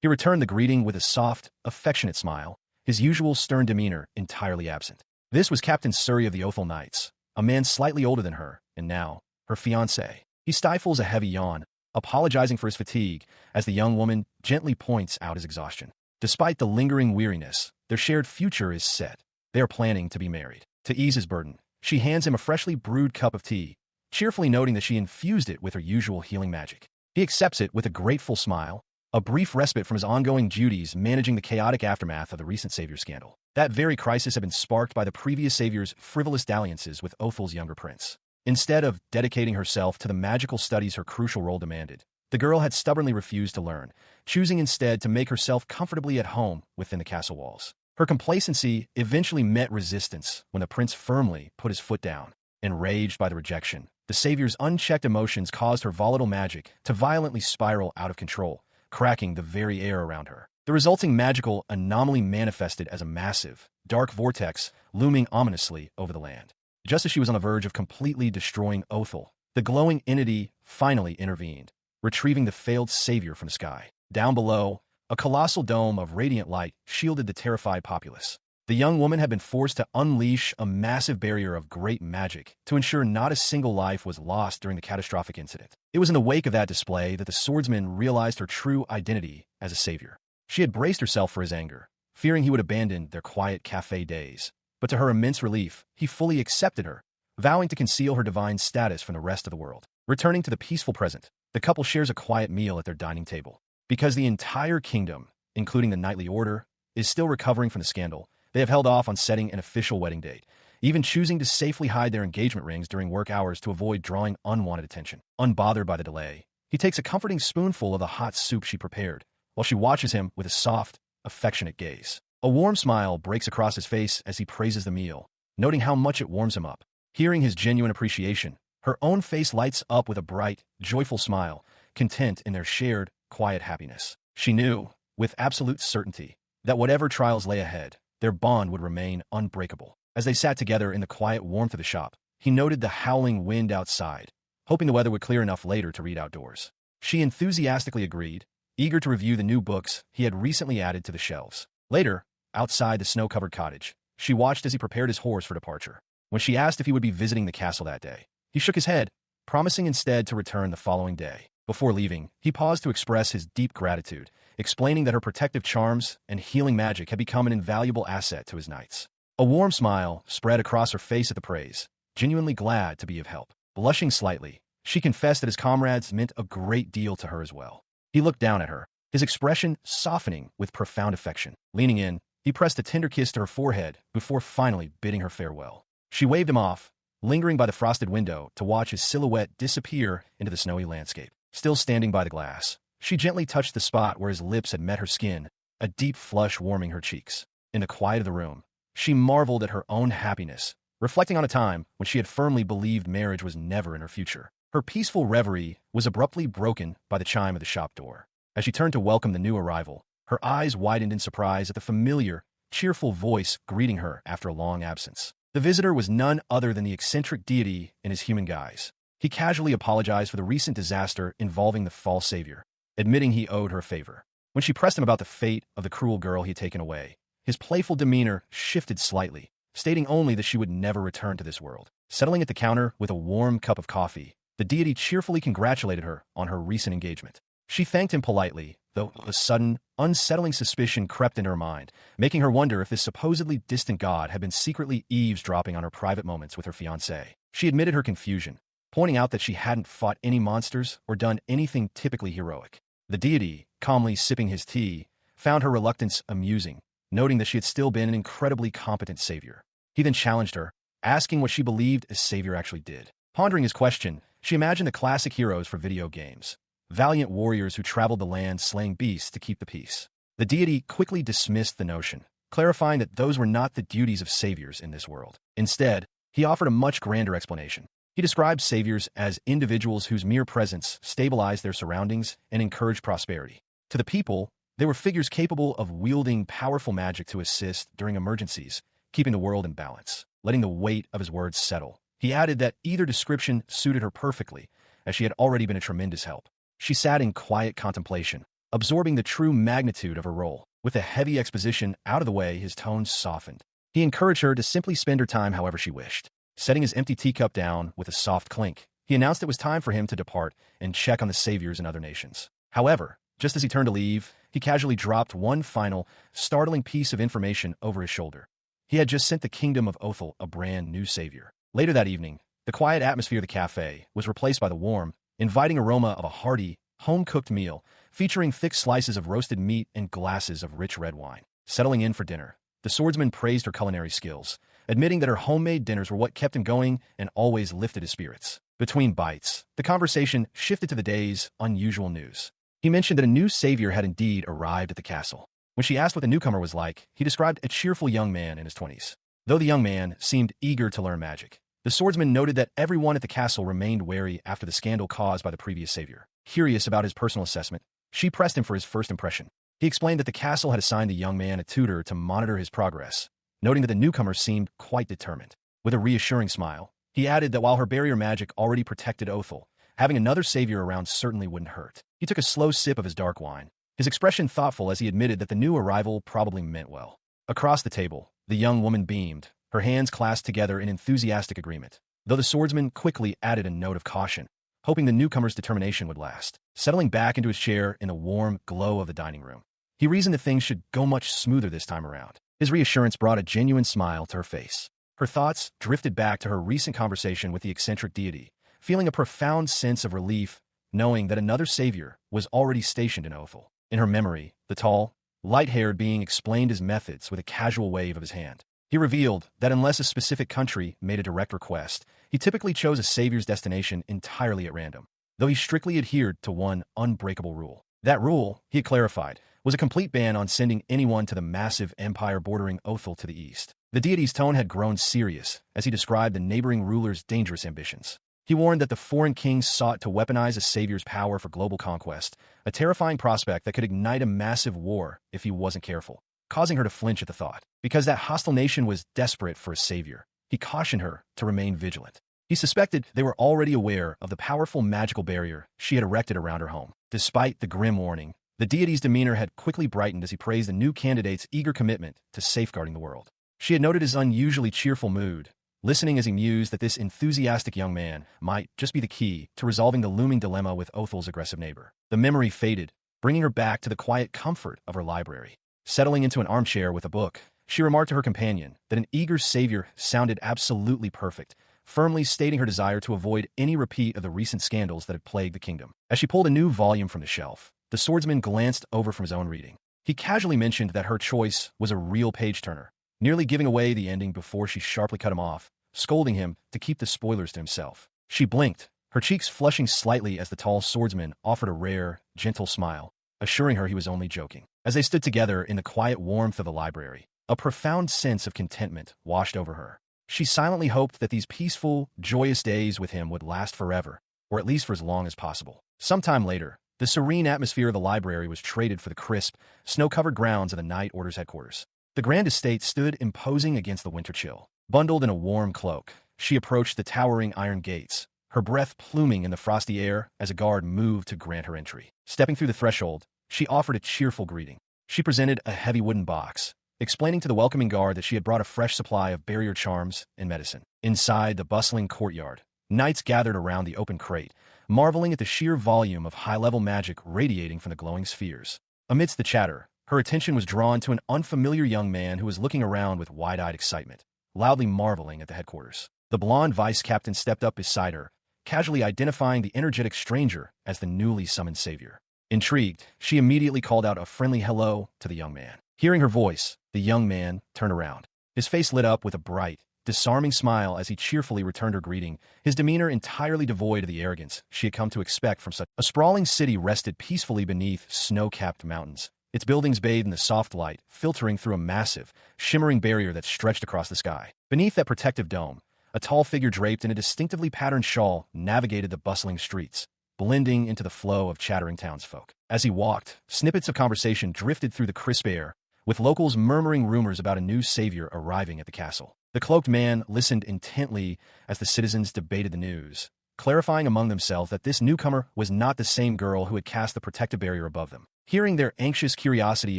He returned the greeting with a soft, affectionate smile, his usual stern demeanor entirely absent. This was Captain Surrey of the Othel Knights, a man slightly older than her, and now, her fiancé. He stifles a heavy yawn, apologizing for his fatigue, as the young woman gently points out his exhaustion. Despite the lingering weariness, their shared future is set. They are planning to be married. To ease his burden, she hands him a freshly brewed cup of tea, cheerfully noting that she infused it with her usual healing magic. He accepts it with a grateful smile, a brief respite from his ongoing duties managing the chaotic aftermath of the recent savior scandal. That very crisis had been sparked by the previous savior's frivolous dalliances with Othel's younger prince. Instead of dedicating herself to the magical studies her crucial role demanded, the girl had stubbornly refused to learn, choosing instead to make herself comfortably at home within the castle walls. Her complacency eventually met resistance when the prince firmly put his foot down. Enraged by the rejection, the savior's unchecked emotions caused her volatile magic to violently spiral out of control, cracking the very air around her. The resulting magical anomaly manifested as a massive, dark vortex looming ominously over the land. Just as she was on the verge of completely destroying Othel, the glowing entity finally intervened, retrieving the failed savior from the sky. Down below, a colossal dome of radiant light shielded the terrified populace. The young woman had been forced to unleash a massive barrier of great magic to ensure not a single life was lost during the catastrophic incident. It was in the wake of that display that the swordsman realized her true identity as a savior. She had braced herself for his anger, fearing he would abandon their quiet cafe days. But to her immense relief, he fully accepted her, vowing to conceal her divine status from the rest of the world. Returning to the peaceful present, the couple shares a quiet meal at their dining table. Because the entire kingdom, including the knightly order, is still recovering from the scandal, they have held off on setting an official wedding date, even choosing to safely hide their engagement rings during work hours to avoid drawing unwanted attention. Unbothered by the delay, he takes a comforting spoonful of the hot soup she prepared, while she watches him with a soft, affectionate gaze. A warm smile breaks across his face as he praises the meal, noting how much it warms him up. Hearing his genuine appreciation, her own face lights up with a bright, joyful smile, content in their shared, quiet happiness. She knew, with absolute certainty, that whatever trials lay ahead, their bond would remain unbreakable. As they sat together in the quiet warmth of the shop, he noted the howling wind outside, hoping the weather would clear enough later to read outdoors. She enthusiastically agreed, eager to review the new books he had recently added to the shelves. Later, outside the snow-covered cottage, she watched as he prepared his horse for departure. When she asked if he would be visiting the castle that day, he shook his head, promising instead to return the following day. Before leaving, he paused to express his deep gratitude, explaining that her protective charms and healing magic had become an invaluable asset to his knights. A warm smile spread across her face at the praise, genuinely glad to be of help. Blushing slightly, she confessed that his comrades meant a great deal to her as well. He looked down at her, his expression softening with profound affection. Leaning in, he pressed a tender kiss to her forehead before finally bidding her farewell. She waved him off, lingering by the frosted window to watch his silhouette disappear into the snowy landscape. Still standing by the glass, she gently touched the spot where his lips had met her skin, a deep flush warming her cheeks. In the quiet of the room, she marveled at her own happiness, reflecting on a time when she had firmly believed marriage was never in her future. Her peaceful reverie was abruptly broken by the chime of the shop door. As she turned to welcome the new arrival, her eyes widened in surprise at the familiar, cheerful voice greeting her after a long absence. The visitor was none other than the eccentric deity in his human guise. He casually apologized for the recent disaster involving the false savior, admitting he owed her a favor. When she pressed him about the fate of the cruel girl he had taken away, his playful demeanor shifted slightly, stating only that she would never return to this world. Settling at the counter with a warm cup of coffee, the deity cheerfully congratulated her on her recent engagement. She thanked him politely, though a sudden, unsettling suspicion crept into her mind, making her wonder if this supposedly distant god had been secretly eavesdropping on her private moments with her fiancé. She admitted her confusion, pointing out that she hadn't fought any monsters or done anything typically heroic. The deity, calmly sipping his tea, found her reluctance amusing, noting that she had still been an incredibly competent savior. He then challenged her, asking what she believed a savior actually did. Pondering his question, she imagined the classic heroes for video games, valiant warriors who traveled the land slaying beasts to keep the peace. The deity quickly dismissed the notion, clarifying that those were not the duties of saviors in this world. Instead, he offered a much grander explanation. He described saviors as individuals whose mere presence stabilized their surroundings and encouraged prosperity. To the people, they were figures capable of wielding powerful magic to assist during emergencies, keeping the world in balance. Letting the weight of his words settle, he added that either description suited her perfectly, as she had already been a tremendous help. She sat in quiet contemplation, absorbing the true magnitude of her role. With a heavy exposition out of the way, his tones softened. He encouraged her to simply spend her time however she wished. Setting his empty teacup down with a soft clink, he announced it was time for him to depart and check on the saviors in other nations. However, just as he turned to leave, he casually dropped one final, startling piece of information over his shoulder. He had just sent the kingdom of Othel a brand new savior. Later that evening, the quiet atmosphere of the cafe was replaced by the warm, inviting aroma of a hearty, home-cooked meal featuring thick slices of roasted meat and glasses of rich red wine. Settling in for dinner, the swordsman praised her culinary skills, admitting that her homemade dinners were what kept him going and always lifted his spirits. Between bites, the conversation shifted to the day's unusual news. He mentioned that a new savior had indeed arrived at the castle. When she asked what the newcomer was like, he described a cheerful young man in his 20s. Though the young man seemed eager to learn magic, the swordsman noted that everyone at the castle remained wary after the scandal caused by the previous savior. Curious about his personal assessment, she pressed him for his first impression. He explained that the castle had assigned the young man a tutor to monitor his progress, noting that the newcomer seemed quite determined. With a reassuring smile, he added that while her barrier magic already protected Othel, having another savior around certainly wouldn't hurt. He took a slow sip of his dark wine, his expression thoughtful as he admitted that the new arrival probably meant well. Across the table, the young woman beamed, her hands clasped together in enthusiastic agreement, though the swordsman quickly added a note of caution, hoping the newcomer's determination would last. Settling back into his chair in the warm glow of the dining room, he reasoned that things should go much smoother this time around. His reassurance brought a genuine smile to her face. Her thoughts drifted back to her recent conversation with the eccentric deity, feeling a profound sense of relief knowing that another savior was already stationed in Othel. In her memory, the tall, light-haired being explained his methods with a casual wave of his hand. He revealed that unless a specific country made a direct request, he typically chose a savior's destination entirely at random, though he strictly adhered to one unbreakable rule. That rule, he had clarified, was a complete ban on sending anyone to the massive empire bordering Othel to the east. The deity's tone had grown serious as he described the neighboring ruler's dangerous ambitions. He warned that the foreign kings sought to weaponize a savior's power for global conquest, a terrifying prospect that could ignite a massive war if he wasn't careful, causing her to flinch at the thought. Because that hostile nation was desperate for a savior, he cautioned her to remain vigilant. He suspected they were already aware of the powerful magical barrier she had erected around her home. Despite the grim warning, the deity's demeanor had quickly brightened as he praised the new candidate's eager commitment to safeguarding the world. She had noted his unusually cheerful mood, listening as he mused that this enthusiastic young man might just be the key to resolving the looming dilemma with Othel's aggressive neighbor. The memory faded, bringing her back to the quiet comfort of her library. Settling into an armchair with a book, she remarked to her companion that an eager savior sounded absolutely perfect, firmly stating her desire to avoid any repeat of the recent scandals that had plagued the kingdom. As she pulled a new volume from the shelf, the swordsman glanced over from his own reading. He casually mentioned that her choice was a real page-turner, nearly giving away the ending before she sharply cut him off, scolding him to keep the spoilers to himself. She blinked, her cheeks flushing slightly as the tall swordsman offered a rare, gentle smile, assuring her he was only joking. As they stood together in the quiet warmth of the library, a profound sense of contentment washed over her. She silently hoped that these peaceful, joyous days with him would last forever, or at least for as long as possible. Sometime later, the serene atmosphere of the library was traded for the crisp, snow-covered grounds of the Night Order's headquarters. The grand estate stood imposing against the winter chill. Bundled in a warm cloak, she approached the towering iron gates, her breath pluming in the frosty air as a guard moved to grant her entry. Stepping through the threshold, she offered a cheerful greeting. She presented a heavy wooden box, explaining to the welcoming guard that she had brought a fresh supply of barrier charms and medicine. Inside the bustling courtyard, knights gathered around the open crate, marveling at the sheer volume of high-level magic radiating from the glowing spheres. Amidst the chatter, her attention was drawn to an unfamiliar young man who was looking around with wide-eyed excitement, loudly marveling at the headquarters. The blonde vice-captain stepped up beside her, casually identifying the energetic stranger as the newly summoned savior. Intrigued, she immediately called out a friendly hello to the young man. Hearing her voice, the young man turned around. His face lit up with a bright, disarming smile as he cheerfully returned her greeting, his demeanor entirely devoid of the arrogance she had come to expect from such. A sprawling city rested peacefully beneath snow-capped mountains, its buildings bathed in the soft light, filtering through a massive, shimmering barrier that stretched across the sky. Beneath that protective dome, a tall figure draped in a distinctively patterned shawl navigated the bustling streets, blending into the flow of chattering townsfolk. As he walked, snippets of conversation drifted through the crisp air, with locals murmuring rumors about a new savior arriving at the castle. The cloaked man listened intently as the citizens debated the news, clarifying among themselves that this newcomer was not the same girl who had cast the protective barrier above them. Hearing their anxious curiosity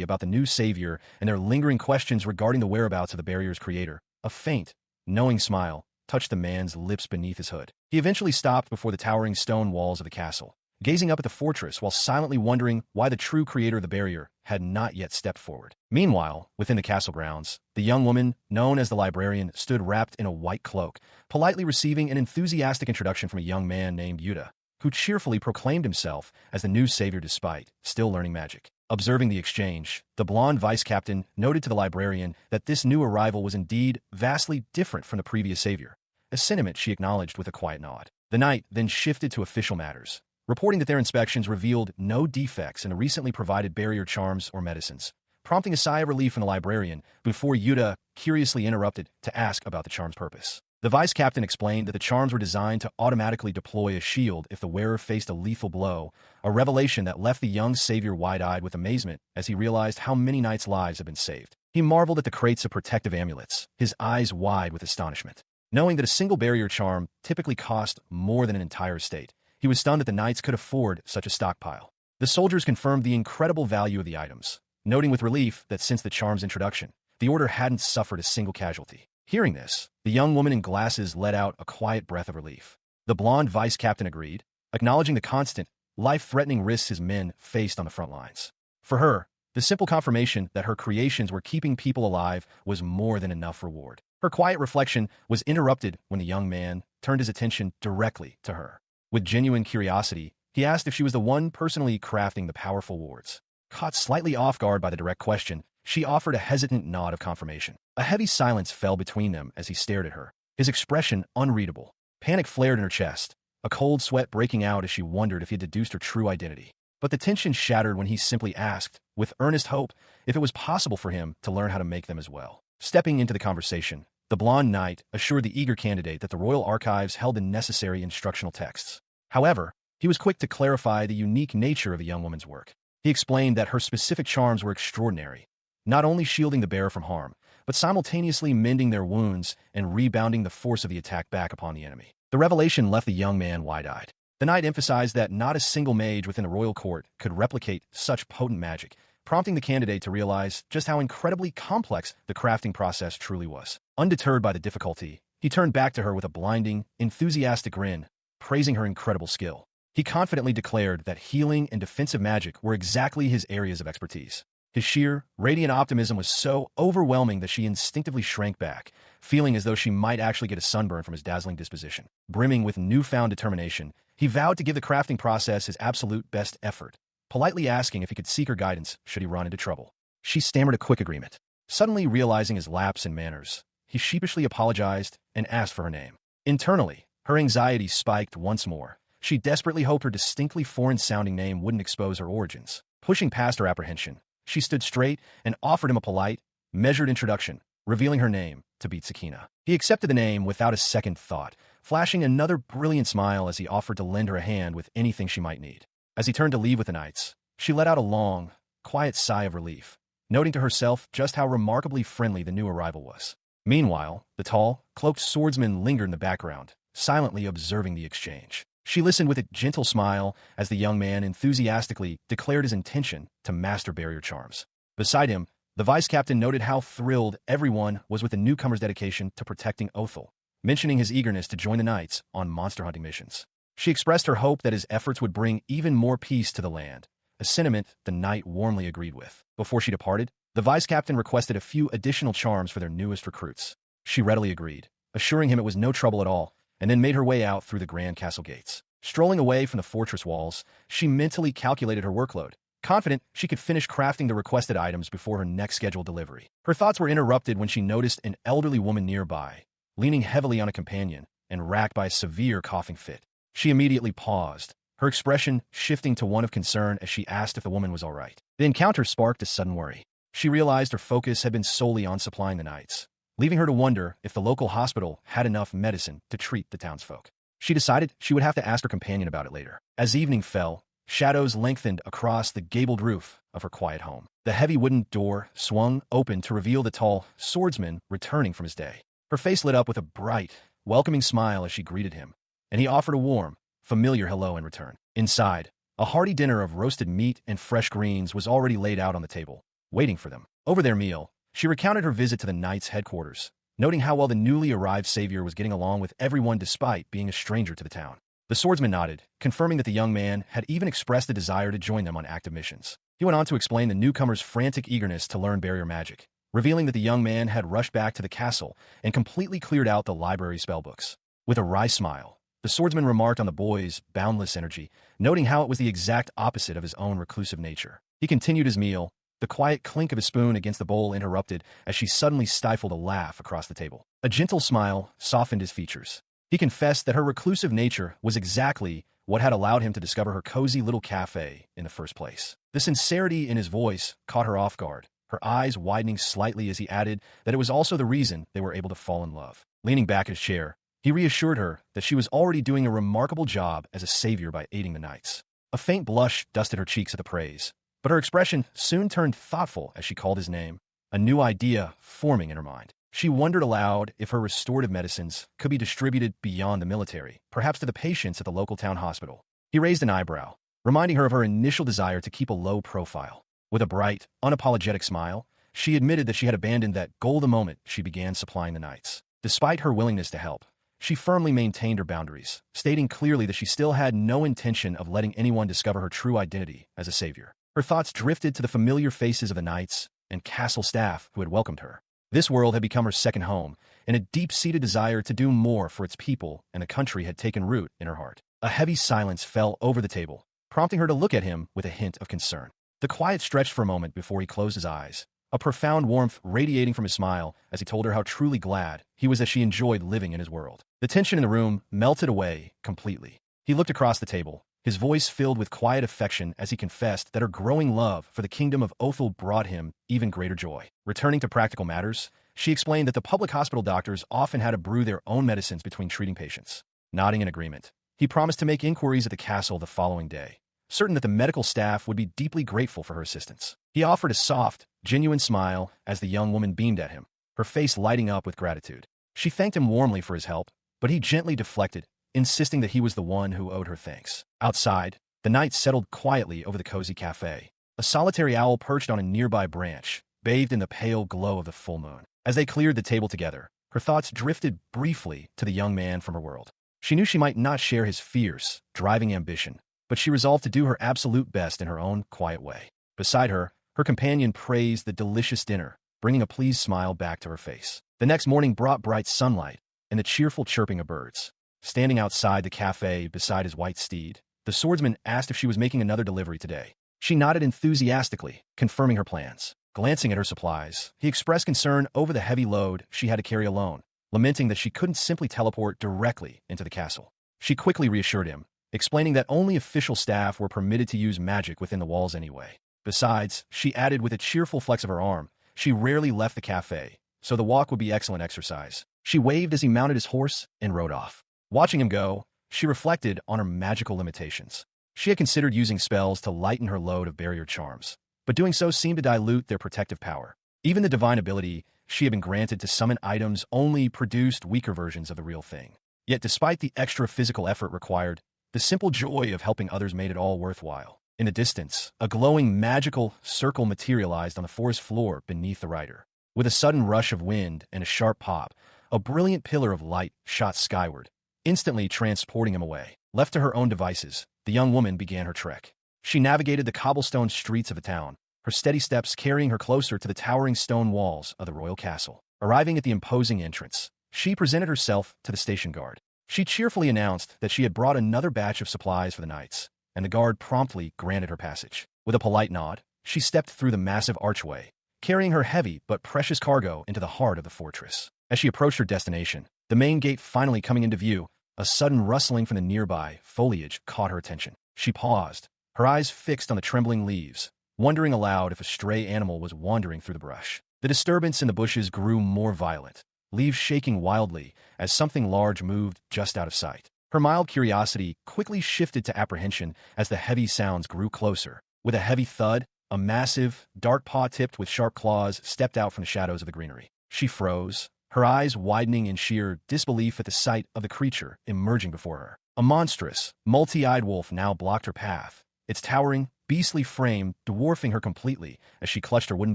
about the new savior and their lingering questions regarding the whereabouts of the barrier's creator, a faint, knowing smile touched the man's lips beneath his hood. He eventually stopped before the towering stone walls of the castle, gazing up at the fortress while silently wondering why the true creator of the barrier had not yet stepped forward. Meanwhile, within the castle grounds, the young woman, known as the librarian, stood wrapped in a white cloak, politely receiving an enthusiastic introduction from a young man named Yuta, who cheerfully proclaimed himself as the new savior despite still learning magic. Observing the exchange, the blonde vice-captain noted to the librarian that this new arrival was indeed vastly different from the previous savior, a sentiment she acknowledged with a quiet nod. The knight then shifted to official matters, reporting that their inspections revealed no defects in the recently provided barrier charms or medicines, prompting a sigh of relief from the librarian before Yuta curiously interrupted to ask about the charm's purpose. The vice-captain explained that the charms were designed to automatically deploy a shield if the wearer faced a lethal blow, a revelation that left the young savior wide-eyed with amazement as he realized how many knights' lives had been saved. He marveled at the crates of protective amulets, his eyes wide with astonishment. Knowing that a single barrier charm typically cost more than an entire estate, he was stunned that the knights could afford such a stockpile. The soldiers confirmed the incredible value of the items, noting with relief that since the charm's introduction, the order hadn't suffered a single casualty. Hearing this, the young woman in glasses let out a quiet breath of relief. The blonde vice-captain agreed, acknowledging the constant, life-threatening risks his men faced on the front lines. For her, the simple confirmation that her creations were keeping people alive was more than enough reward. Her quiet reflection was interrupted when the young man turned his attention directly to her. With genuine curiosity, he asked if she was the one personally crafting the powerful wards. Caught slightly off guard by the direct question, she offered a hesitant nod of confirmation. A heavy silence fell between them as he stared at her, his expression unreadable. Panic flared in her chest, a cold sweat breaking out as she wondered if he had deduced her true identity. But the tension shattered when he simply asked, with earnest hope, if it was possible for him to learn how to make them as well. Stepping into the conversation, the blonde knight assured the eager candidate that the royal archives held the necessary instructional texts. However, he was quick to clarify the unique nature of the young woman's work. He explained that her specific charms were extraordinary, not only shielding the bearer from harm, but simultaneously mending their wounds and rebounding the force of the attack back upon the enemy. The revelation left the young man wide-eyed. The knight emphasized that not a single mage within the royal court could replicate such potent magic, prompting the candidate to realize just how incredibly complex the crafting process truly was. Undeterred by the difficulty, he turned back to her with a blinding, enthusiastic grin, praising her incredible skill. He confidently declared that healing and defensive magic were exactly his areas of expertise. His sheer, radiant optimism was so overwhelming that she instinctively shrank back, feeling as though she might actually get a sunburn from his dazzling disposition. Brimming with newfound determination, he vowed to give the crafting process his absolute best effort, politely asking if he could seek her guidance should he run into trouble. She stammered a quick agreement. Suddenly realizing his lapse in manners, he sheepishly apologized and asked for her name. Internally, her anxiety spiked once more. She desperately hoped her distinctly foreign-sounding name wouldn't expose her origins. Pushing past her apprehension, she stood straight and offered him a polite, measured introduction, revealing her name to be Sakina. He accepted the name without a second thought, flashing another brilliant smile as he offered to lend her a hand with anything she might need. As he turned to leave with the knights, she let out a long, quiet sigh of relief, noting to herself just how remarkably friendly the new arrival was. Meanwhile, the tall, cloaked swordsman lingered in the background, silently observing the exchange. She listened with a gentle smile as the young man enthusiastically declared his intention to master barrier charms. Beside him, the vice-captain noted how thrilled everyone was with the newcomer's dedication to protecting Othel, mentioning his eagerness to join the knights on monster hunting missions. She expressed her hope that his efforts would bring even more peace to the land, a sentiment the knight warmly agreed with. Before she departed, the vice-captain requested a few additional charms for their newest recruits. She readily agreed, assuring him it was no trouble at all, and then made her way out through the grand castle gates. Strolling away from the fortress walls, she mentally calculated her workload, confident she could finish crafting the requested items before her next scheduled delivery. Her thoughts were interrupted when she noticed an elderly woman nearby, leaning heavily on a companion and racked by a severe coughing fit. She immediately paused, her expression shifting to one of concern as she asked if the woman was all right. The encounter sparked a sudden worry. She realized her focus had been solely on supplying the knights, leaving her to wonder if the local hospital had enough medicine to treat the townsfolk. She decided she would have to ask her companion about it later. As evening fell, shadows lengthened across the gabled roof of her quiet home. The heavy wooden door swung open to reveal the tall swordsman returning from his day. Her face lit up with a bright, welcoming smile as she greeted him, and he offered a warm, familiar hello in return. Inside, a hearty dinner of roasted meat and fresh greens was already laid out on the table, waiting for them. Over their meal, she recounted her visit to the Knights' headquarters, noting how well the newly arrived savior was getting along with everyone despite being a stranger to the town. The swordsman nodded, confirming that the young man had even expressed a desire to join them on active missions. He went on to explain the newcomer's frantic eagerness to learn barrier magic, revealing that the young man had rushed back to the castle and completely cleared out the library spellbooks. With a wry smile, the swordsman remarked on the boy's boundless energy, noting how it was the exact opposite of his own reclusive nature. He continued his meal, the quiet clink of his spoon against the bowl interrupted as she suddenly stifled a laugh across the table. A gentle smile softened his features. He confessed that her reclusive nature was exactly what had allowed him to discover her cozy little cafe in the first place. The sincerity in his voice caught her off guard, her eyes widening slightly as he added that it was also the reason they were able to fall in love. Leaning back in his chair, he reassured her that she was already doing a remarkable job as a savior by aiding the knights. A faint blush dusted her cheeks at the praise, but her expression soon turned thoughtful as she called his name, a new idea forming in her mind. She wondered aloud if her restorative medicines could be distributed beyond the military, perhaps to the patients at the local town hospital. He raised an eyebrow, reminding her of her initial desire to keep a low profile. With a bright, unapologetic smile, she admitted that she had abandoned that goal the moment she began supplying the knights. Despite her willingness to help, she firmly maintained her boundaries, stating clearly that she still had no intention of letting anyone discover her true identity as a savior. Her thoughts drifted to the familiar faces of the knights and castle staff who had welcomed her. This world had become her second home, and a deep-seated desire to do more for its people and the country had taken root in her heart. A heavy silence fell over the table, prompting her to look at him with a hint of concern. The quiet stretched for a moment before he closed his eyes, a profound warmth radiating from his smile as he told her how truly glad he was that she enjoyed living in his world. The tension in the room melted away completely. He looked across the table, his voice filled with quiet affection as he confessed that her growing love for the kingdom of Othel brought him even greater joy. Returning to practical matters, she explained that the public hospital doctors often had to brew their own medicines between treating patients. Nodding in agreement, he promised to make inquiries at the castle the following day, certain that the medical staff would be deeply grateful for her assistance. He offered a soft, genuine smile as the young woman beamed at him, her face lighting up with gratitude. She thanked him warmly for his help, but he gently deflected, insisting that he was the one who owed her thanks. Outside, the night settled quietly over the cozy cafe. A solitary owl perched on a nearby branch, bathed in the pale glow of the full moon. As they cleared the table together, her thoughts drifted briefly to the young man from her world. She knew she might not share his fierce, driving ambition, but she resolved to do her absolute best in her own quiet way. Beside her, her companion praised the delicious dinner, bringing a pleased smile back to her face. The next morning brought bright sunlight and the cheerful chirping of birds. Standing outside the cafe beside his white steed, the swordsman asked if she was making another delivery today. She nodded enthusiastically, confirming her plans. Glancing at her supplies, he expressed concern over the heavy load she had to carry alone, lamenting that she couldn't simply teleport directly into the castle. She quickly reassured him, explaining that only official staff were permitted to use magic within the walls anyway. Besides, she added with a cheerful flex of her arm, she rarely left the cafe, so the walk would be excellent exercise. She waved as he mounted his horse and rode off. Watching him go, she reflected on her magical limitations. She had considered using spells to lighten her load of barrier charms, but doing so seemed to dilute their protective power. Even the divine ability she had been granted to summon items only produced weaker versions of the real thing. Yet despite the extra physical effort required, the simple joy of helping others made it all worthwhile. In the distance, a glowing magical circle materialized on the forest floor beneath the rider. With a sudden rush of wind and a sharp pop, a brilliant pillar of light shot skyward, instantly transporting him away. Left to her own devices, the young woman began her trek. She navigated the cobblestone streets of the town, her steady steps carrying her closer to the towering stone walls of the royal castle. Arriving at the imposing entrance, she presented herself to the station guard. She cheerfully announced that she had brought another batch of supplies for the knights, and the guard promptly granted her passage. With a polite nod, she stepped through the massive archway, carrying her heavy but precious cargo into the heart of the fortress. As she approached her destination, the main gate finally coming into view, a sudden rustling from the nearby foliage caught her attention. She paused, her eyes fixed on the trembling leaves, wondering aloud if a stray animal was wandering through the brush. The disturbance in the bushes grew more violent, leaves shaking wildly as something large moved just out of sight. Her mild curiosity quickly shifted to apprehension as the heavy sounds grew closer. With a heavy thud, a massive, dark paw tipped with sharp claws stepped out from the shadows of the greenery. She froze, her eyes widening in sheer disbelief at the sight of the creature emerging before her. A monstrous, multi-eyed wolf now blocked her path, its towering, beastly frame dwarfing her completely as she clutched her wooden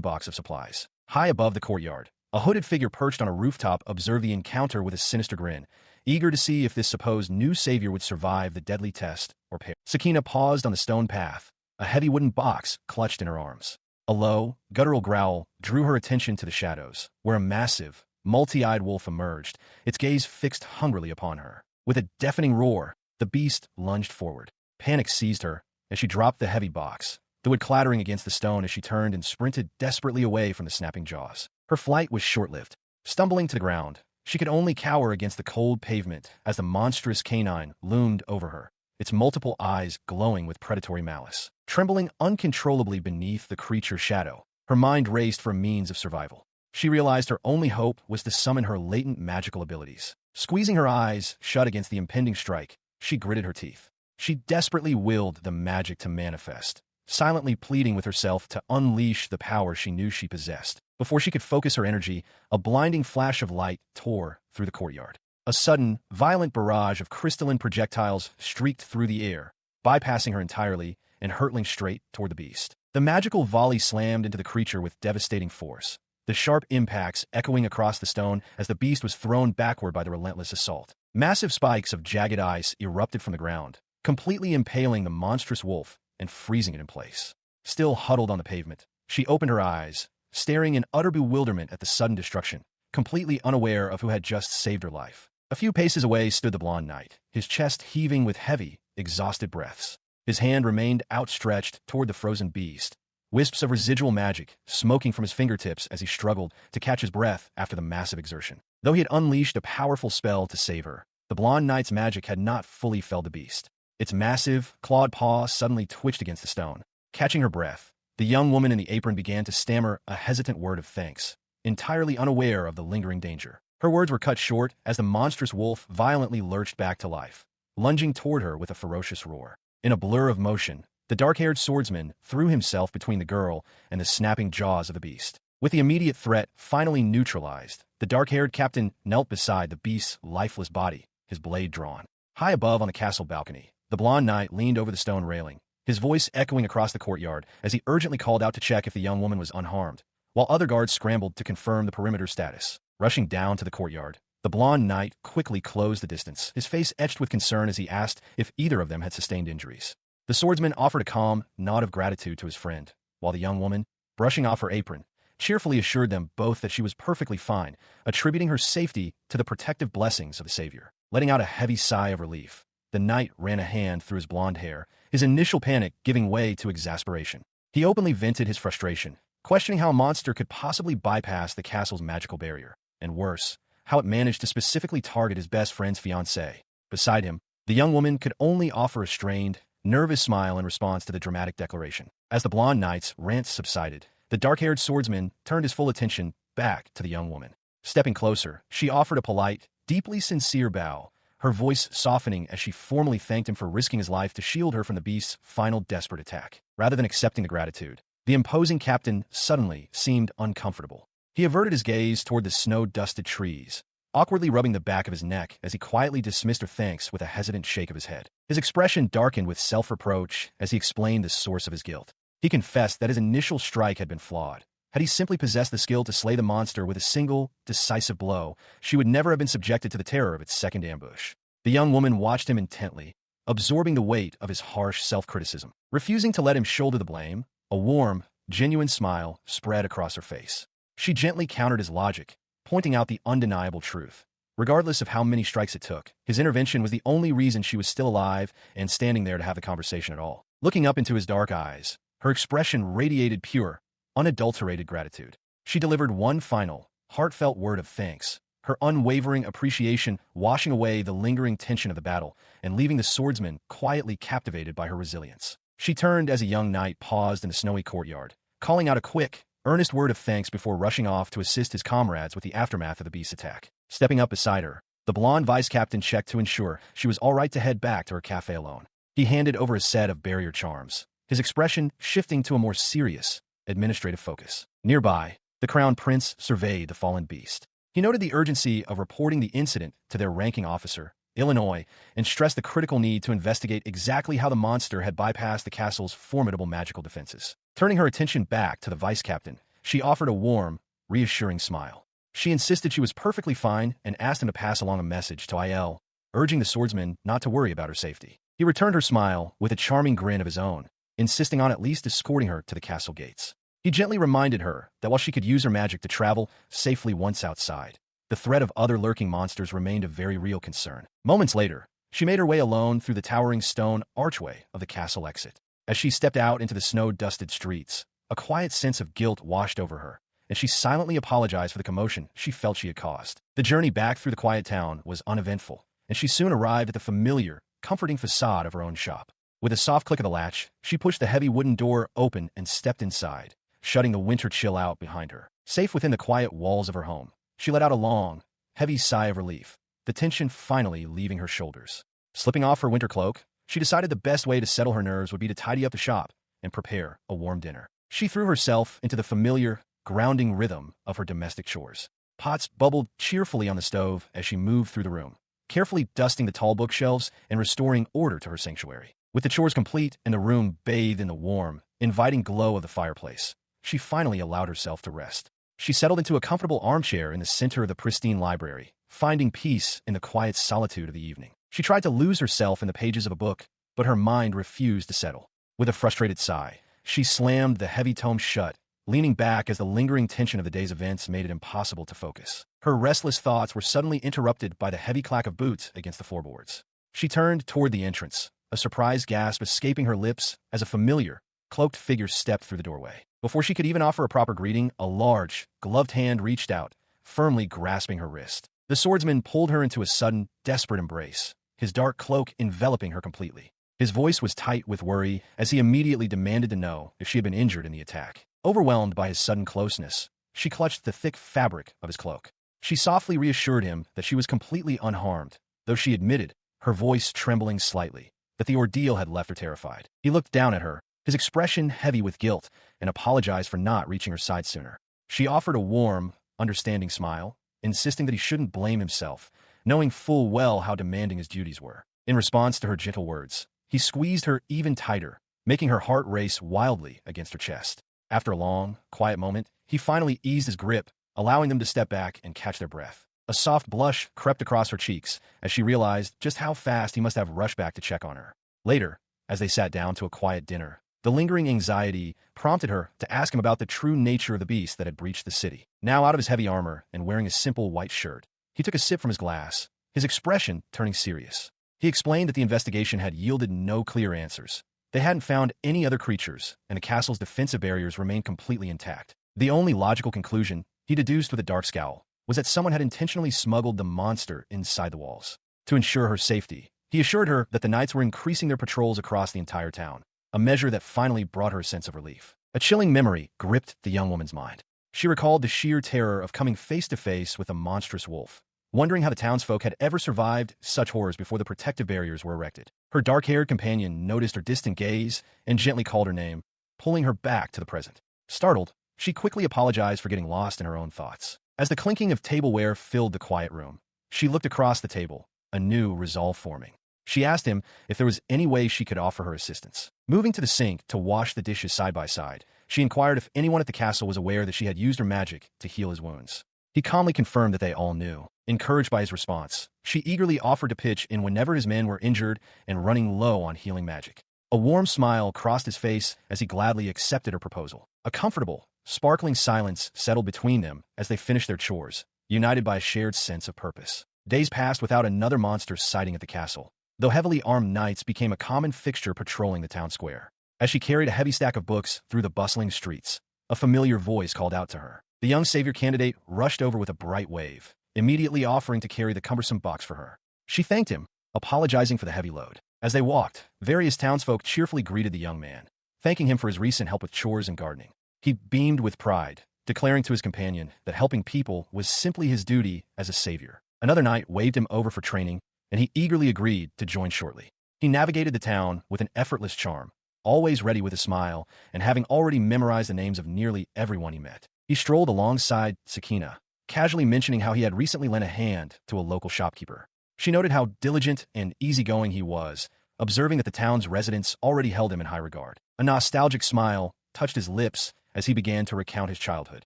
box of supplies. High above the courtyard, a hooded figure perched on a rooftop observed the encounter with a sinister grin, eager to see if this supposed new savior would survive the deadly test or perish. Sakina paused on the stone path, a heavy wooden box clutched in her arms. A low, guttural growl drew her attention to the shadows, where a massive, multi-eyed wolf emerged, its gaze fixed hungrily upon her. With a deafening roar, the beast lunged forward. Panic seized her as she dropped the heavy box, the wood clattering against the stone as she turned and sprinted desperately away from the snapping jaws. Her flight was short-lived. Stumbling to the ground, she could only cower against the cold pavement as the monstrous canine loomed over her, its multiple eyes glowing with predatory malice. Trembling uncontrollably beneath the creature's shadow, her mind raced for a means of survival. She realized her only hope was to summon her latent magical abilities. Squeezing her eyes shut against the impending strike, she gritted her teeth. She desperately willed the magic to manifest, silently pleading with herself to unleash the power she knew she possessed. Before she could focus her energy, a blinding flash of light tore through the courtyard. A sudden, violent barrage of crystalline projectiles streaked through the air, bypassing her entirely and hurtling straight toward the beast. The magical volley slammed into the creature with devastating force, the sharp impacts echoing across the stone as the beast was thrown backward by the relentless assault. Massive spikes of jagged ice erupted from the ground, completely impaling the monstrous wolf and freezing it in place. Still huddled on the pavement, she opened her eyes, staring in utter bewilderment at the sudden destruction, completely unaware of who had just saved her life. A few paces away stood the blonde knight, his chest heaving with heavy, exhausted breaths. His hand remained outstretched toward the frozen beast, wisps of residual magic smoking from his fingertips as he struggled to catch his breath after the massive exertion. Though he had unleashed a powerful spell to save her, the blonde knight's magic had not fully felled the beast. Its massive, clawed paw suddenly twitched against the stone. Catching her breath, the young woman in the apron began to stammer a hesitant word of thanks, entirely unaware of the lingering danger. Her words were cut short as the monstrous wolf violently lurched back to life, lunging toward her with a ferocious roar. In a blur of motion, the dark-haired swordsman threw himself between the girl and the snapping jaws of the beast. With the immediate threat finally neutralized, the dark-haired captain knelt beside the beast's lifeless body, his blade drawn. High above on the castle balcony, the blonde knight leaned over the stone railing, his voice echoing across the courtyard as he urgently called out to check if the young woman was unharmed, while other guards scrambled to confirm the perimeter status. Rushing down to the courtyard, the blonde knight quickly closed the distance, his face etched with concern as he asked if either of them had sustained injuries. The swordsman offered a calm nod of gratitude to his friend, while the young woman, brushing off her apron, cheerfully assured them both that she was perfectly fine, attributing her safety to the protective blessings of the Savior. Letting out a heavy sigh of relief, the knight ran a hand through his blonde hair, his initial panic giving way to exasperation. He openly vented his frustration, questioning how a monster could possibly bypass the castle's magical barrier, and worse, how it managed to specifically target his best friend's fiancée. Beside him, the young woman could only offer a strained, nervous smile in response to the dramatic declaration. As the blonde knight's rant subsided, the dark-haired swordsman turned his full attention back to the young woman. Stepping closer, she offered a polite, deeply sincere bow, her voice softening as she formally thanked him for risking his life to shield her from the beast's final desperate attack. Rather than accepting the gratitude, the imposing captain suddenly seemed uncomfortable. He averted his gaze toward the snow-dusted trees, awkwardly rubbing the back of his neck as he quietly dismissed her thanks with a hesitant shake of his head. His expression darkened with self-reproach as he explained the source of his guilt. He confessed that his initial strike had been flawed. Had he simply possessed the skill to slay the monster with a single, decisive blow, she would never have been subjected to the terror of its second ambush. The young woman watched him intently, absorbing the weight of his harsh self-criticism. Refusing to let him shoulder the blame, a warm, genuine smile spread across her face. She gently countered his logic, pointing out the undeniable truth. Regardless of how many strikes it took, his intervention was the only reason she was still alive and standing there to have the conversation at all. Looking up into his dark eyes, her expression radiated pure, unadulterated gratitude. She delivered one final, heartfelt word of thanks, her unwavering appreciation washing away the lingering tension of the battle and leaving the swordsman quietly captivated by her resilience. She turned as a young knight paused in the snowy courtyard, calling out a quick, earnest word of thanks before rushing off to assist his comrades with the aftermath of the beast's attack. Stepping up beside her, the blonde vice-captain checked to ensure she was all right to head back to her cafe alone. He handed over a set of barrier charms, his expression shifting to a more serious, administrative focus. Nearby, the crown prince surveyed the fallen beast. He noted the urgency of reporting the incident to their ranking officer, Illinois, and stressed the critical need to investigate exactly how the monster had bypassed the castle's formidable magical defenses. Turning her attention back to the vice-captain, she offered a warm, reassuring smile. She insisted she was perfectly fine and asked him to pass along a message to Il, urging the swordsman not to worry about her safety. He returned her smile with a charming grin of his own, insisting on at least escorting her to the castle gates. He gently reminded her that while she could use her magic to travel safely once outside, the threat of other lurking monsters remained a very real concern. Moments later, she made her way alone through the towering stone archway of the castle exit. As she stepped out into the snow-dusted streets, a quiet sense of guilt washed over her, and she silently apologized for the commotion she felt she had caused. The journey back through the quiet town was uneventful, and she soon arrived at the familiar, comforting facade of her own shop. With a soft click of the latch, she pushed the heavy wooden door open and stepped inside, shutting the winter chill out behind her. Safe within the quiet walls of her home, she let out a long, heavy sigh of relief, the tension finally leaving her shoulders. Slipping off her winter cloak, she decided the best way to settle her nerves would be to tidy up the shop and prepare a warm dinner. She threw herself into the familiar, grounding rhythm of her domestic chores. Pots bubbled cheerfully on the stove as she moved through the room, carefully dusting the tall bookshelves and restoring order to her sanctuary. With the chores complete and the room bathed in the warm, inviting glow of the fireplace, she finally allowed herself to rest. She settled into a comfortable armchair in the center of the pristine library, finding peace in the quiet solitude of the evening. She tried to lose herself in the pages of a book, but her mind refused to settle. With a frustrated sigh, she slammed the heavy tome shut, leaning back as the lingering tension of the day's events made it impossible to focus. Her restless thoughts were suddenly interrupted by the heavy clack of boots against the floorboards. She turned toward the entrance, a surprised gasp escaping her lips as a familiar, cloaked figure stepped through the doorway. Before she could even offer a proper greeting, a large, gloved hand reached out, firmly grasping her wrist. The swordsman pulled her into a sudden, desperate embrace, his dark cloak enveloping her completely. His voice was tight with worry as he immediately demanded to know if she had been injured in the attack. Overwhelmed by his sudden closeness, she clutched the thick fabric of his cloak. She softly reassured him that she was completely unharmed, though she admitted, her voice trembling slightly, that the ordeal had left her terrified. He looked down at her, his expression heavy with guilt, and apologized for not reaching her side sooner. She offered a warm, understanding smile, insisting that he shouldn't blame himself, knowing full well how demanding his duties were. In response to her gentle words, he squeezed her even tighter, making her heart race wildly against her chest. After a long, quiet moment, he finally eased his grip, allowing them to step back and catch their breath. A soft blush crept across her cheeks as she realized just how fast he must have rushed back to check on her. Later, as they sat down to a quiet dinner, the lingering anxiety prompted her to ask him about the true nature of the beast that had breached the city. Now out of his heavy armor and wearing a simple white shirt, he took a sip from his glass, his expression turning serious. He explained that the investigation had yielded no clear answers. They hadn't found any other creatures, and the castle's defensive barriers remained completely intact. The only logical conclusion, he deduced with a dark scowl, was that someone had intentionally smuggled the monster inside the walls. To ensure her safety, he assured her that the knights were increasing their patrols across the entire town, a measure that finally brought her a sense of relief. A chilling memory gripped the young woman's mind. She recalled the sheer terror of coming face to face with a monstrous wolf, wondering how the townsfolk had ever survived such horrors before the protective barriers were erected. Her dark-haired companion noticed her distant gaze and gently called her name, pulling her back to the present. Startled, she quickly apologized for getting lost in her own thoughts. As the clinking of tableware filled the quiet room, she looked across the table, a new resolve forming. She asked him if there was any way she could offer her assistance. Moving to the sink to wash the dishes side by side, she inquired if anyone at the castle was aware that she had used her magic to heal his wounds. He calmly confirmed that they all knew. Encouraged by his response, she eagerly offered to pitch in whenever his men were injured and running low on healing magic. A warm smile crossed his face as he gladly accepted her proposal. A comfortable, sparkling silence settled between them as they finished their chores, united by a shared sense of purpose. Days passed without another monster sighting at the castle, though heavily armed knights became a common fixture patrolling the town square. As she carried a heavy stack of books through the bustling streets, a familiar voice called out to her. The young savior candidate rushed over with a bright wave, immediately offering to carry the cumbersome box for her. She thanked him, apologizing for the heavy load. As they walked, various townsfolk cheerfully greeted the young man, thanking him for his recent help with chores and gardening. He beamed with pride, declaring to his companion that helping people was simply his duty as a savior. Another knight waved him over for training, and he eagerly agreed to join shortly. He navigated the town with an effortless charm, always ready with a smile, and having already memorized the names of nearly everyone he met. He strolled alongside Sakina, casually mentioning how he had recently lent a hand to a local shopkeeper. She noted how diligent and easygoing he was, observing that the town's residents already held him in high regard. A nostalgic smile touched his lips as he began to recount his childhood.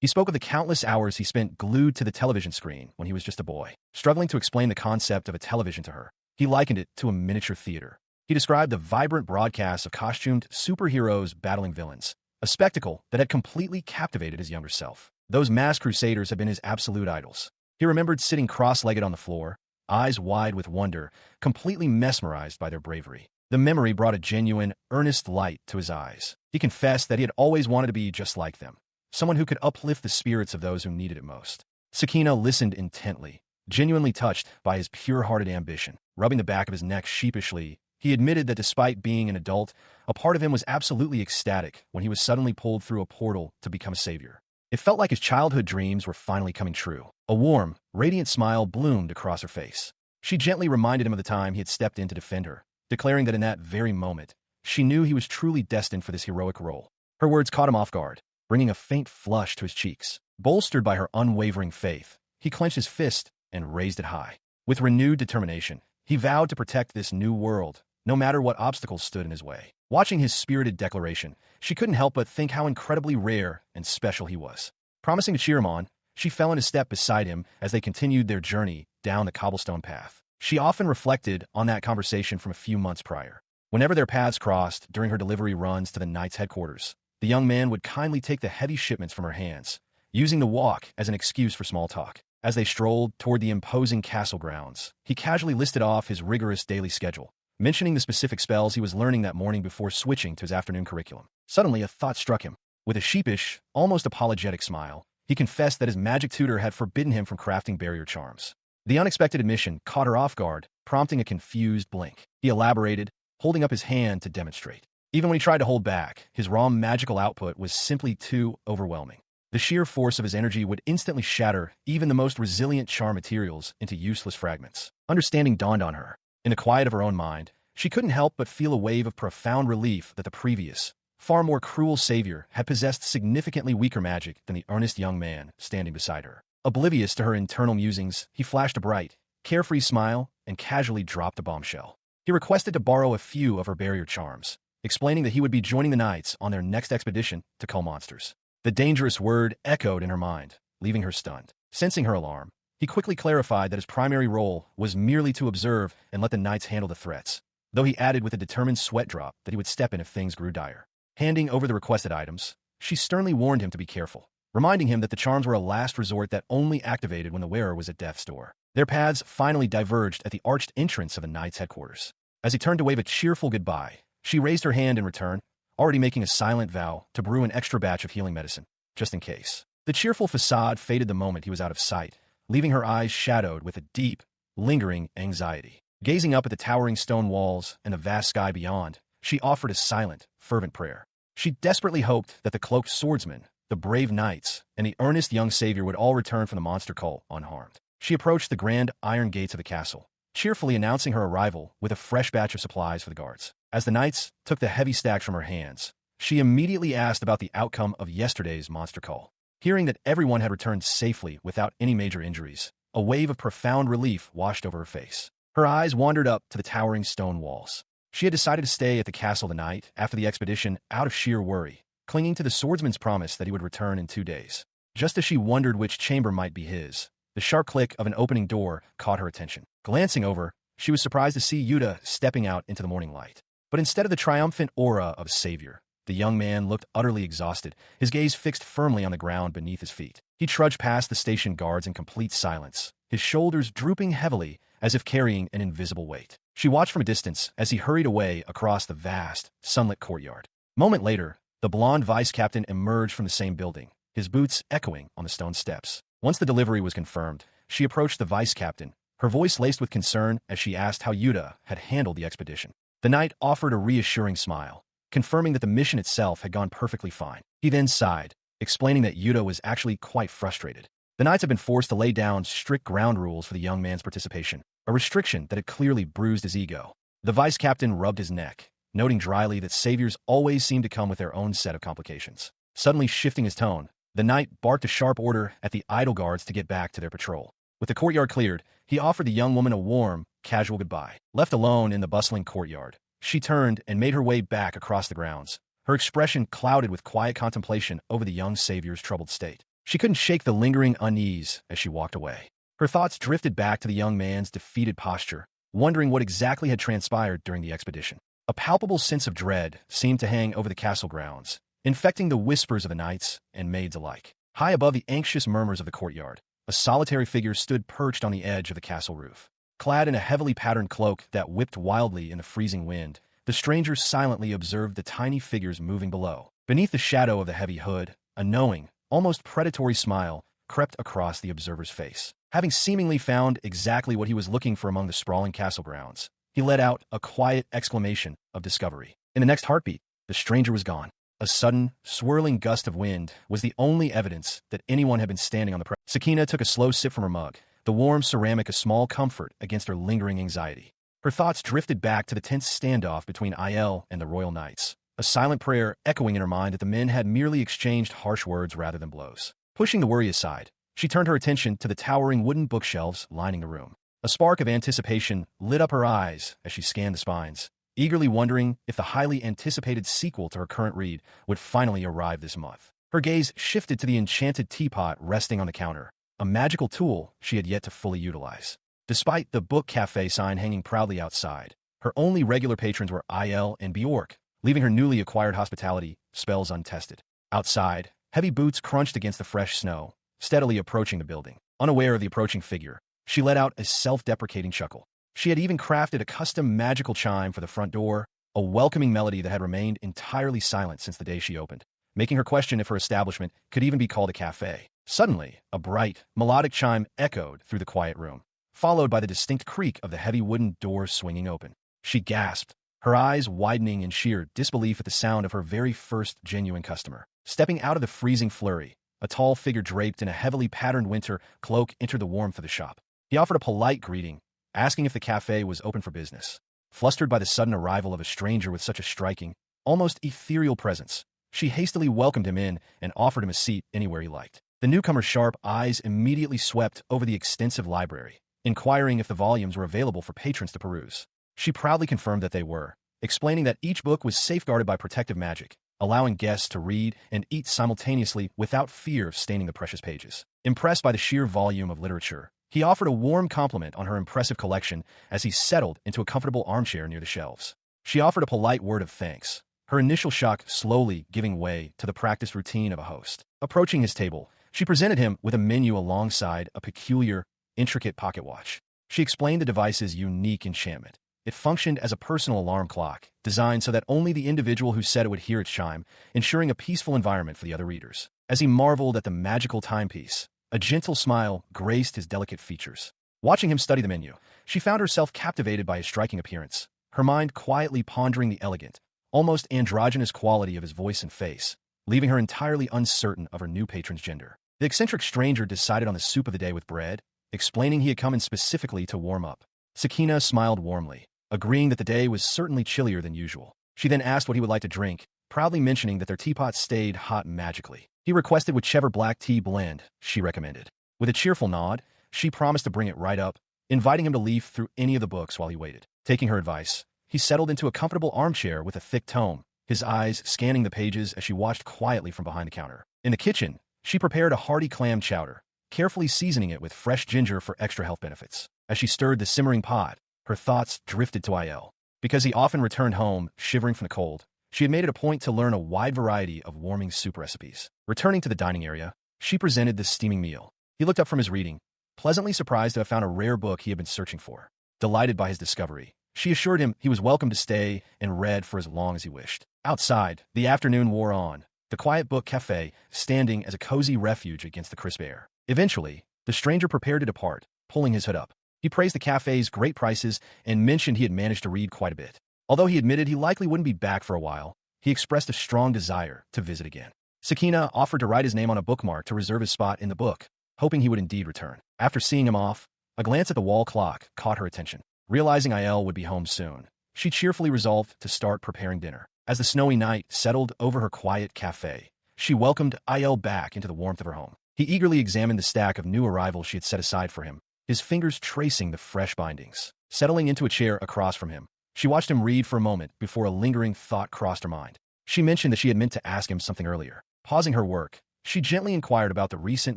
He spoke of the countless hours he spent glued to the television screen when he was just a boy. Struggling to explain the concept of a television to her, he likened it to a miniature theater. He described the vibrant broadcasts of costumed superheroes battling villains, a spectacle that had completely captivated his younger self. Those masked crusaders had been his absolute idols. He remembered sitting cross-legged on the floor, eyes wide with wonder, completely mesmerized by their bravery. The memory brought a genuine, earnest light to his eyes. He confessed that he had always wanted to be just like them, someone who could uplift the spirits of those who needed it most. Sakina listened intently, genuinely touched by his pure-hearted ambition. Rubbing the back of his neck sheepishly, he admitted that despite being an adult, a part of him was absolutely ecstatic when he was suddenly pulled through a portal to become a savior. It felt like his childhood dreams were finally coming true. A warm, radiant smile bloomed across her face. She gently reminded him of the time he had stepped in to defend her, declaring that in that very moment, she knew he was truly destined for this heroic role. Her words caught him off guard, bringing a faint flush to his cheeks. Bolstered by her unwavering faith, he clenched his fist and raised it high. With renewed determination, he vowed to protect this new world, no matter what obstacles stood in his way. Watching his spirited declaration, she couldn't help but think how incredibly rare and special he was. Promising to cheer him on, she fell into step beside him as they continued their journey down the cobblestone path. She often reflected on that conversation from a few months prior. Whenever their paths crossed during her delivery runs to the knight's headquarters, the young man would kindly take the heavy shipments from her hands, using the walk as an excuse for small talk. As they strolled toward the imposing castle grounds, he casually listed off his rigorous daily schedule, mentioning the specific spells he was learning that morning before switching to his afternoon curriculum. Suddenly, a thought struck him. With a sheepish, almost apologetic smile, he confessed that his magic tutor had forbidden him from crafting barrier charms. The unexpected admission caught her off guard, prompting a confused blink. He elaborated, holding up his hand to demonstrate. Even when he tried to hold back, his raw magical output was simply too overwhelming. The sheer force of his energy would instantly shatter even the most resilient charm materials into useless fragments. Understanding dawned on her. In the quiet of her own mind, she couldn't help but feel a wave of profound relief that the previous, far more cruel savior had possessed significantly weaker magic than the earnest young man standing beside her. Oblivious to her internal musings, he flashed a bright, carefree smile and casually dropped a bombshell. He requested to borrow a few of her barrier charms, explaining that he would be joining the knights on their next expedition to cull monsters. The dangerous word echoed in her mind, leaving her stunned. Sensing her alarm, he quickly clarified that his primary role was merely to observe and let the knights handle the threats, though he added with a determined sweat drop that he would step in if things grew dire. Handing over the requested items, she sternly warned him to be careful, reminding him that the charms were a last resort that only activated when the wearer was at death's door. Their paths finally diverged at the arched entrance of the knight's headquarters. As he turned to wave a cheerful goodbye, she raised her hand in return, already making a silent vow to brew an extra batch of healing medicine, just in case. The cheerful facade faded the moment he was out of sight, leaving her eyes shadowed with a deep, lingering anxiety. Gazing up at the towering stone walls and the vast sky beyond, she offered a silent, fervent prayer. She desperately hoped that the cloaked swordsman, the brave knights, and the earnest young savior would all return from the monster cult unharmed. She approached the grand iron gates of the castle, cheerfully announcing her arrival with a fresh batch of supplies for the guards. As the knights took the heavy stacks from her hands, she immediately asked about the outcome of yesterday's monster call. Hearing that everyone had returned safely without any major injuries, a wave of profound relief washed over her face. Her eyes wandered up to the towering stone walls. She had decided to stay at the castle the night after the expedition out of sheer worry, clinging to the swordsman's promise that he would return in 2 days. Just as she wondered which chamber might be his, the sharp click of an opening door caught her attention. Glancing over, she was surprised to see Yuta stepping out into the morning light. But instead of the triumphant aura of a savior, the young man looked utterly exhausted, his gaze fixed firmly on the ground beneath his feet. He trudged past the station guards in complete silence, his shoulders drooping heavily as if carrying an invisible weight. She watched from a distance as he hurried away across the vast, sunlit courtyard. A moment later, the blonde vice captain emerged from the same building, his boots echoing on the stone steps. Once the delivery was confirmed, she approached the vice captain, her voice laced with concern as she asked how Yuta had handled the expedition. The knight offered a reassuring smile, confirming that the mission itself had gone perfectly fine. He then sighed, explaining that Yuta was actually quite frustrated. The knights had been forced to lay down strict ground rules for the young man's participation, a restriction that had clearly bruised his ego. The vice captain rubbed his neck, noting dryly that saviors always seem to come with their own set of complications. Suddenly shifting his tone, the knight barked a sharp order at the idle guards to get back to their patrol. With the courtyard cleared, he offered the young woman a warm, casual goodbye. Left alone in the bustling courtyard, she turned and made her way back across the grounds, her expression clouded with quiet contemplation over the young savior's troubled state. She couldn't shake the lingering unease as she walked away. Her thoughts drifted back to the young man's defeated posture, wondering what exactly had transpired during the expedition. A palpable sense of dread seemed to hang over the castle grounds, infecting the whispers of the knights and maids alike. High above the anxious murmurs of the courtyard, a solitary figure stood perched on the edge of the castle roof. Clad in a heavily patterned cloak that whipped wildly in the freezing wind, the stranger silently observed the tiny figures moving below. Beneath the shadow of the heavy hood, a knowing, almost predatory smile crept across the observer's face. Having seemingly found exactly what he was looking for among the sprawling castle grounds, he let out a quiet exclamation of discovery. In the next heartbeat, the stranger was gone. A sudden, swirling gust of wind was the only evidence that anyone had been standing on the premises. Sakina took a slow sip from her mug, the warm ceramic a small comfort against her lingering anxiety. Her thoughts drifted back to the tense standoff between Il and the Royal Knights, a silent prayer echoing in her mind that the men had merely exchanged harsh words rather than blows. Pushing the worry aside, she turned her attention to the towering wooden bookshelves lining the room. A spark of anticipation lit up her eyes as she scanned the spines, eagerly wondering if the highly anticipated sequel to her current read would finally arrive this month. Her gaze shifted to the enchanted teapot resting on the counter, a magical tool she had yet to fully utilize. Despite the book cafe sign hanging proudly outside, her only regular patrons were Il and Bjork, leaving her newly acquired hospitality spells untested. Outside, heavy boots crunched against the fresh snow, steadily approaching the building. Unaware of the approaching figure, she let out a self-deprecating chuckle. She had even crafted a custom magical chime for the front door, a welcoming melody that had remained entirely silent since the day she opened, making her question if her establishment could even be called a cafe. Suddenly, a bright, melodic chime echoed through the quiet room, followed by the distinct creak of the heavy wooden door swinging open. She gasped, her eyes widening in sheer disbelief at the sound of her very first genuine customer. Stepping out of the freezing flurry, a tall figure draped in a heavily patterned winter cloak entered the warmth of the shop. He offered a polite greeting, asking if the cafe was open for business. Flustered by the sudden arrival of a stranger with such a striking, almost ethereal presence, she hastily welcomed him in and offered him a seat anywhere he liked. The newcomer's sharp eyes immediately swept over the extensive library, inquiring if the volumes were available for patrons to peruse. She proudly confirmed that they were, explaining that each book was safeguarded by protective magic, allowing guests to read and eat simultaneously without fear of staining the precious pages. Impressed by the sheer volume of literature, he offered a warm compliment on her impressive collection as he settled into a comfortable armchair near the shelves. She offered a polite word of thanks, her initial shock slowly giving way to the practiced routine of a host. Approaching his table, she presented him with a menu alongside a peculiar, intricate pocket watch. She explained the device's unique enchantment. It functioned as a personal alarm clock, designed so that only the individual who said it would hear its chime, ensuring a peaceful environment for the other readers. As he marveled at the magical timepiece, a gentle smile graced his delicate features. Watching him study the menu, she found herself captivated by his striking appearance, her mind quietly pondering the elegant, almost androgynous quality of his voice and face, leaving her entirely uncertain of her new patron's gender. The eccentric stranger decided on the soup of the day with bread, explaining he had come in specifically to warm up. Sakina smiled warmly, agreeing that the day was certainly chillier than usual. She then asked what he would like to drink, proudly mentioning that their teapot stayed hot magically. He requested whichever black tea blend she recommended. With a cheerful nod, she promised to bring it right up, inviting him to leaf through any of the books while he waited. Taking her advice, he settled into a comfortable armchair with a thick tome, his eyes scanning the pages as she watched quietly from behind the counter. In the kitchen, she prepared a hearty clam chowder, carefully seasoning it with fresh ginger for extra health benefits. As she stirred the simmering pot, her thoughts drifted to Il. Because he often returned home, shivering from the cold, she had made it a point to learn a wide variety of warming soup recipes. Returning to the dining area, she presented the steaming meal. He looked up from his reading, pleasantly surprised to have found a rare book he had been searching for. Delighted by his discovery, she assured him he was welcome to stay and read for as long as he wished. Outside, the afternoon wore on, the quiet book cafe standing as a cozy refuge against the crisp air. Eventually, the stranger prepared to depart, pulling his hood up. He praised the cafe's great prices and mentioned he had managed to read quite a bit. Although he admitted he likely wouldn't be back for a while, he expressed a strong desire to visit again. Sakina offered to write his name on a bookmark to reserve his spot in the book, hoping he would indeed return. After seeing him off, a glance at the wall clock caught her attention. Realizing Il would be home soon, she cheerfully resolved to start preparing dinner. As the snowy night settled over her quiet cafe, she welcomed Il back into the warmth of her home. He eagerly examined the stack of new arrivals she had set aside for him, his fingers tracing the fresh bindings. Settling into a chair across from him, she watched him read for a moment before a lingering thought crossed her mind. She mentioned that she had meant to ask him something earlier. Pausing her work, she gently inquired about the recent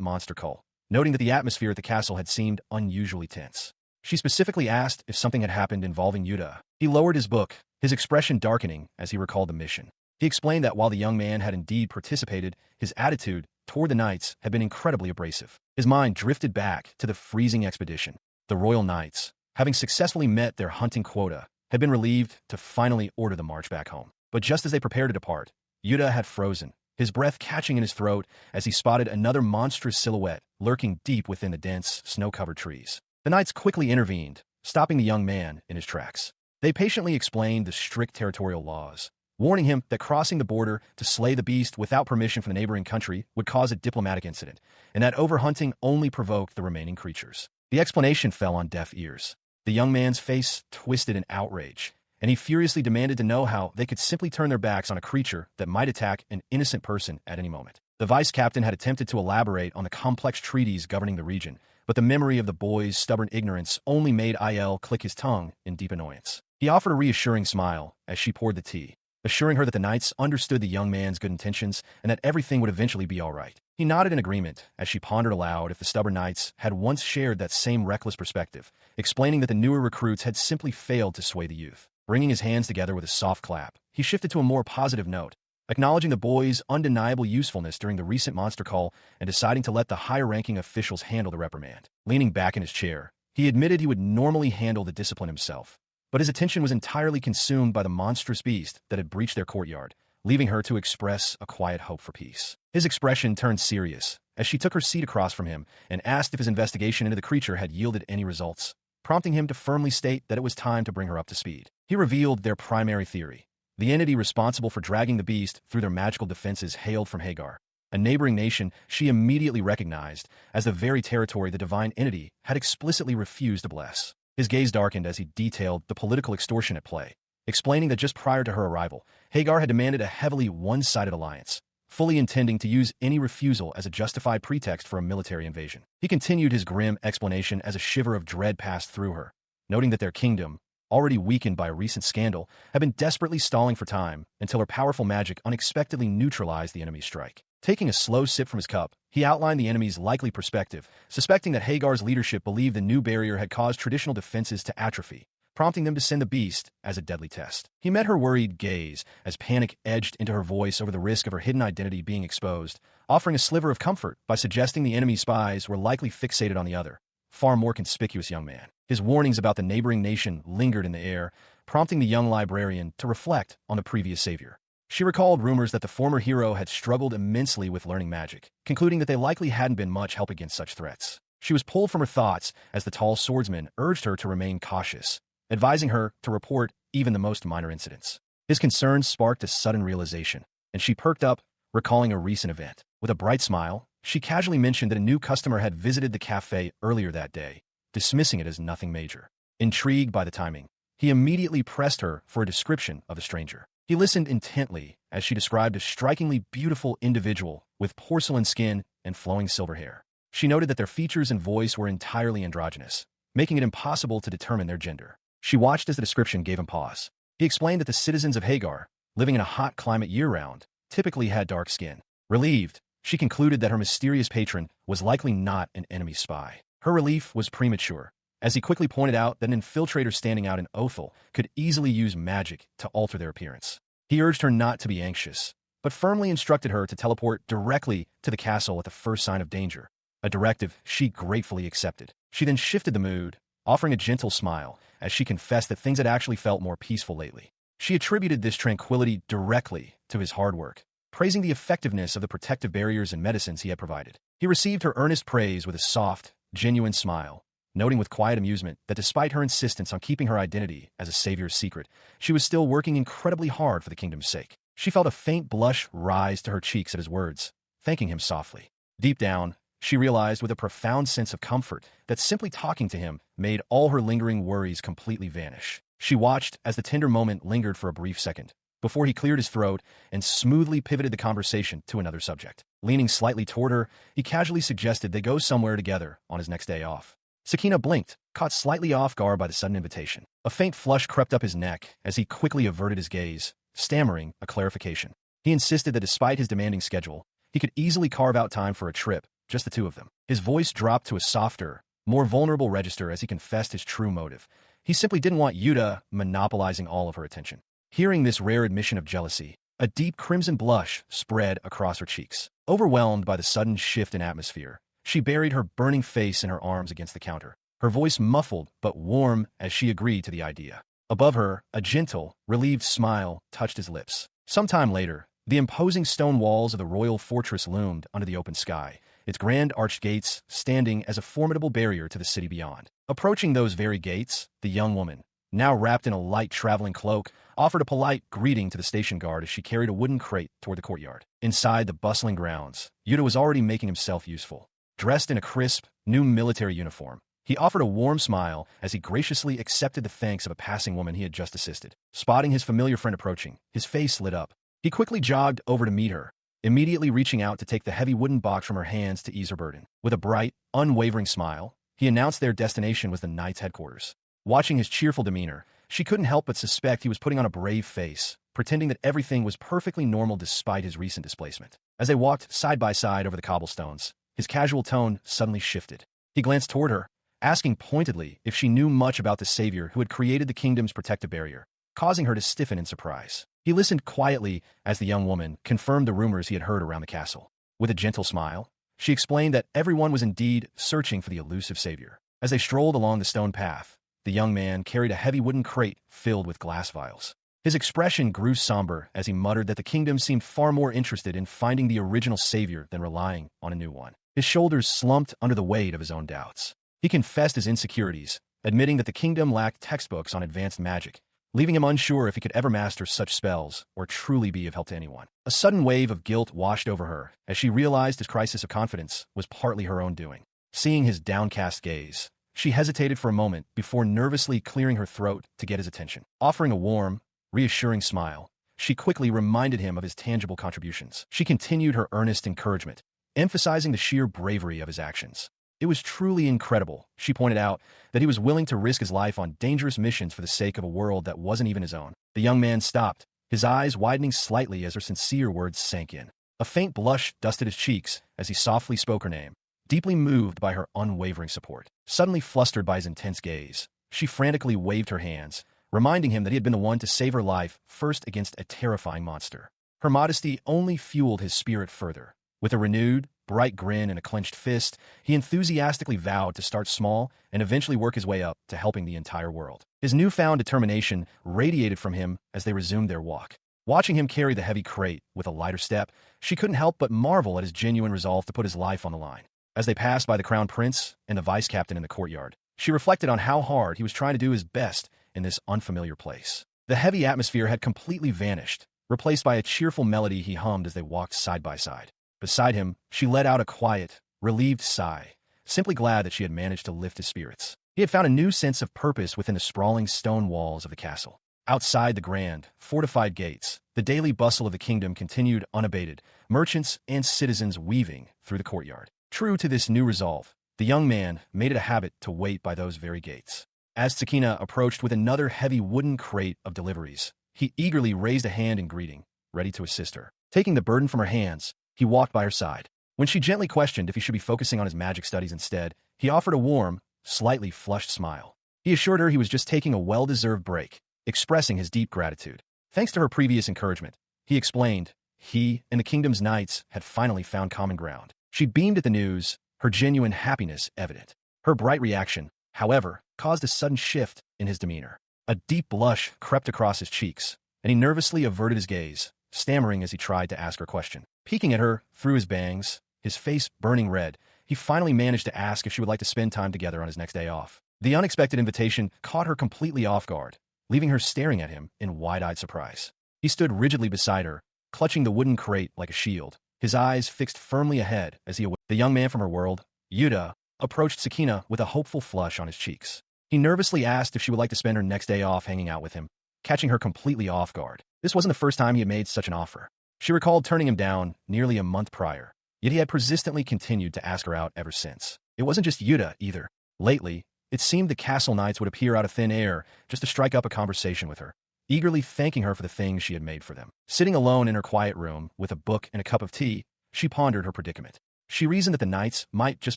monster cull, noting that the atmosphere at the castle had seemed unusually tense. She specifically asked if something had happened involving Yuta. He lowered his book, his expression darkening as he recalled the mission. He explained that while the young man had indeed participated, his attitude toward the knights had been incredibly abrasive. His mind drifted back to the freezing expedition. The royal knights, having successfully met their hunting quota, had been relieved to finally order the march back home. But just as they prepared to depart, Yuta had frozen, his breath catching in his throat as he spotted another monstrous silhouette lurking deep within the dense, snow-covered trees. The knights quickly intervened, stopping the young man in his tracks. They patiently explained the strict territorial laws, warning him that crossing the border to slay the beast without permission from the neighboring country would cause a diplomatic incident, and that overhunting only provoked the remaining creatures. The explanation fell on deaf ears. The young man's face twisted in outrage, and he furiously demanded to know how they could simply turn their backs on a creature that might attack an innocent person at any moment. The vice captain had attempted to elaborate on the complex treaties governing the region, but the memory of the boy's stubborn ignorance only made Il click his tongue in deep annoyance. He offered a reassuring smile as she poured the tea, assuring her that the knights understood the young man's good intentions and that everything would eventually be all right. He nodded in agreement as she pondered aloud if the stubborn knights had once shared that same reckless perspective, explaining that the newer recruits had simply failed to sway the youth. Bringing his hands together with a soft clap, he shifted to a more positive note, acknowledging the boy's undeniable usefulness during the recent monster call and deciding to let the higher-ranking officials handle the reprimand. Leaning back in his chair, he admitted he would normally handle the discipline himself, but his attention was entirely consumed by the monstrous beast that had breached their courtyard, leaving her to express a quiet hope for peace. His expression turned serious as she took her seat across from him and asked if his investigation into the creature had yielded any results, prompting him to firmly state that it was time to bring her up to speed. He revealed their primary theory. The entity responsible for dragging the beast through their magical defenses hailed from Hagar, a neighboring nation she immediately recognized as the very territory the divine entity had explicitly refused to bless. His gaze darkened as he detailed the political extortion at play, explaining that just prior to her arrival, Hagar had demanded a heavily one-sided alliance, fully intending to use any refusal as a justified pretext for a military invasion. He continued his grim explanation as a shiver of dread passed through her, noting that their kingdom, already weakened by a recent scandal, had been desperately stalling for time until her powerful magic unexpectedly neutralized the enemy's strike. Taking a slow sip from his cup, he outlined the enemy's likely perspective, suspecting that Hagar's leadership believed the new barrier had caused traditional defenses to atrophy, prompting them to send the beast as a deadly test. He met her worried gaze as panic edged into her voice over the risk of her hidden identity being exposed, offering a sliver of comfort by suggesting the enemy's spies were likely fixated on the other, far more conspicuous young man. His warnings about the neighboring nation lingered in the air, prompting the young librarian to reflect on the previous savior. She recalled rumors that the former hero had struggled immensely with learning magic, concluding that they likely hadn't been much help against such threats. She was pulled from her thoughts as the tall swordsman urged her to remain cautious, advising her to report even the most minor incidents. His concerns sparked a sudden realization, and she perked up, recalling a recent event. With a bright smile, she casually mentioned that a new customer had visited the cafe earlier that day, dismissing it as nothing major. Intrigued by the timing, he immediately pressed her for a description of the stranger. He listened intently as she described a strikingly beautiful individual with porcelain skin and flowing silver hair. She noted that their features and voice were entirely androgynous, making it impossible to determine their gender. She watched as the description gave him pause. He explained that the citizens of Hagar, living in a hot climate year-round, typically had dark skin. Relieved, she concluded that her mysterious patron was likely not an enemy spy. Her relief was premature, as he quickly pointed out that an infiltrator standing out in Othel could easily use magic to alter their appearance. He urged her not to be anxious, but firmly instructed her to teleport directly to the castle at the first sign of danger, a directive she gratefully accepted. She then shifted the mood, offering a gentle smile as she confessed that things had actually felt more peaceful lately. She attributed this tranquility directly to his hard work, praising the effectiveness of the protective barriers and medicines he had provided. He received her earnest praise with a soft, genuine smile, noting with quiet amusement that despite her insistence on keeping her identity as a savior's secret, she was still working incredibly hard for the kingdom's sake. She felt a faint blush rise to her cheeks at his words, thanking him softly. Deep down, she realized with a profound sense of comfort that simply talking to him made all her lingering worries completely vanish. She watched as the tender moment lingered for a brief second, before he cleared his throat and smoothly pivoted the conversation to another subject. Leaning slightly toward her, he casually suggested they go somewhere together on his next day off. Sakina blinked, caught slightly off guard by the sudden invitation. A faint flush crept up his neck as he quickly averted his gaze, stammering a clarification. He insisted that despite his demanding schedule, he could easily carve out time for a trip, just the two of them. His voice dropped to a softer, more vulnerable register as he confessed his true motive. He simply didn't want Yuta monopolizing all of her attention. Hearing this rare admission of jealousy, a deep crimson blush spread across her cheeks. Overwhelmed by the sudden shift in atmosphere, she buried her burning face in her arms against the counter, her voice muffled but warm as she agreed to the idea. Above her, a gentle, relieved smile touched his lips. Sometime later, the imposing stone walls of the royal fortress loomed under the open sky, its grand arched gates standing as a formidable barrier to the city beyond. Approaching those very gates, the young woman, now wrapped in a light traveling cloak, offered a polite greeting to the station guard as she carried a wooden crate toward the courtyard. Inside the bustling grounds, Yuta was already making himself useful. Dressed in a crisp, new military uniform, he offered a warm smile as he graciously accepted the thanks of a passing woman he had just assisted. Spotting his familiar friend approaching, his face lit up. He quickly jogged over to meet her, immediately reaching out to take the heavy wooden box from her hands to ease her burden. With a bright, unwavering smile, he announced their destination was the knight's headquarters. Watching his cheerful demeanor, she couldn't help but suspect he was putting on a brave face, pretending that everything was perfectly normal despite his recent displacement. As they walked side by side over the cobblestones, his casual tone suddenly shifted. He glanced toward her, asking pointedly if she knew much about the savior who had created the kingdom's protective barrier, causing her to stiffen in surprise. He listened quietly as the young woman confirmed the rumors he had heard around the castle. With a gentle smile, she explained that everyone was indeed searching for the elusive savior. As they strolled along the stone path, the young man carried a heavy wooden crate filled with glass vials. His expression grew somber as he muttered that the kingdom seemed far more interested in finding the original savior than relying on a new one. His shoulders slumped under the weight of his own doubts. He confessed his insecurities, admitting that the kingdom lacked textbooks on advanced magic, leaving him unsure if he could ever master such spells or truly be of help to anyone. A sudden wave of guilt washed over her as she realized his crisis of confidence was partly her own doing. Seeing his downcast gaze, she hesitated for a moment before nervously clearing her throat to get his attention. Offering a warm, reassuring smile, she quickly reminded him of his tangible contributions. She continued her earnest encouragement, emphasizing the sheer bravery of his actions. It was truly incredible, she pointed out, that he was willing to risk his life on dangerous missions for the sake of a world that wasn't even his own. The young man stopped, his eyes widening slightly as her sincere words sank in. A faint blush dusted his cheeks as he softly spoke her name, deeply moved by her unwavering support. Suddenly flustered by his intense gaze, she frantically waved her hands, reminding him that he had been the one to save her life first against a terrifying monster. Her modesty only fueled his spirit further. With a renewed, bright grin and a clenched fist, he enthusiastically vowed to start small and eventually work his way up to helping the entire world. His newfound determination radiated from him as they resumed their walk. Watching him carry the heavy crate with a lighter step, she couldn't help but marvel at his genuine resolve to put his life on the line. As they passed by the crown prince and the vice captain in the courtyard, she reflected on how hard he was trying to do his best in this unfamiliar place. The heavy atmosphere had completely vanished, replaced by a cheerful melody he hummed as they walked side by side. Beside him, she let out a quiet, relieved sigh, simply glad that she had managed to lift his spirits. He had found a new sense of purpose within the sprawling stone walls of the castle. Outside the grand, fortified gates, the daily bustle of the kingdom continued unabated, merchants and citizens weaving through the courtyard. True to this new resolve, the young man made it a habit to wait by those very gates. As Tsukina approached with another heavy wooden crate of deliveries, he eagerly raised a hand in greeting, ready to assist her. Taking the burden from her hands, he walked by her side. When she gently questioned if he should be focusing on his magic studies instead, he offered a warm, slightly flushed smile. He assured her he was just taking a well-deserved break, expressing his deep gratitude. Thanks to her previous encouragement, he explained, he and the kingdom's knights had finally found common ground. She beamed at the news, her genuine happiness evident. Her bright reaction, however, caused a sudden shift in his demeanor. A deep blush crept across his cheeks, and he nervously averted his gaze, stammering as he tried to ask her question. Peeking at her through his bangs, his face burning red, he finally managed to ask if she would like to spend time together on his next day off. The unexpected invitation caught her completely off guard, leaving her staring at him in wide-eyed surprise. He stood rigidly beside her, clutching the wooden crate like a shield, his eyes fixed firmly ahead as he awaited. The young man from her world, Yuta, approached Tsukina with a hopeful flush on his cheeks. He nervously asked if she would like to spend her next day off hanging out with him, catching her completely off guard. This wasn't the first time he had made such an offer. She recalled turning him down nearly a month prior, yet he had persistently continued to ask her out ever since. It wasn't just Yuta, either. Lately, it seemed the castle knights would appear out of thin air just to strike up a conversation with her, eagerly thanking her for the things she had made for them. Sitting alone in her quiet room with a book and a cup of tea, she pondered her predicament. She reasoned that the knights might just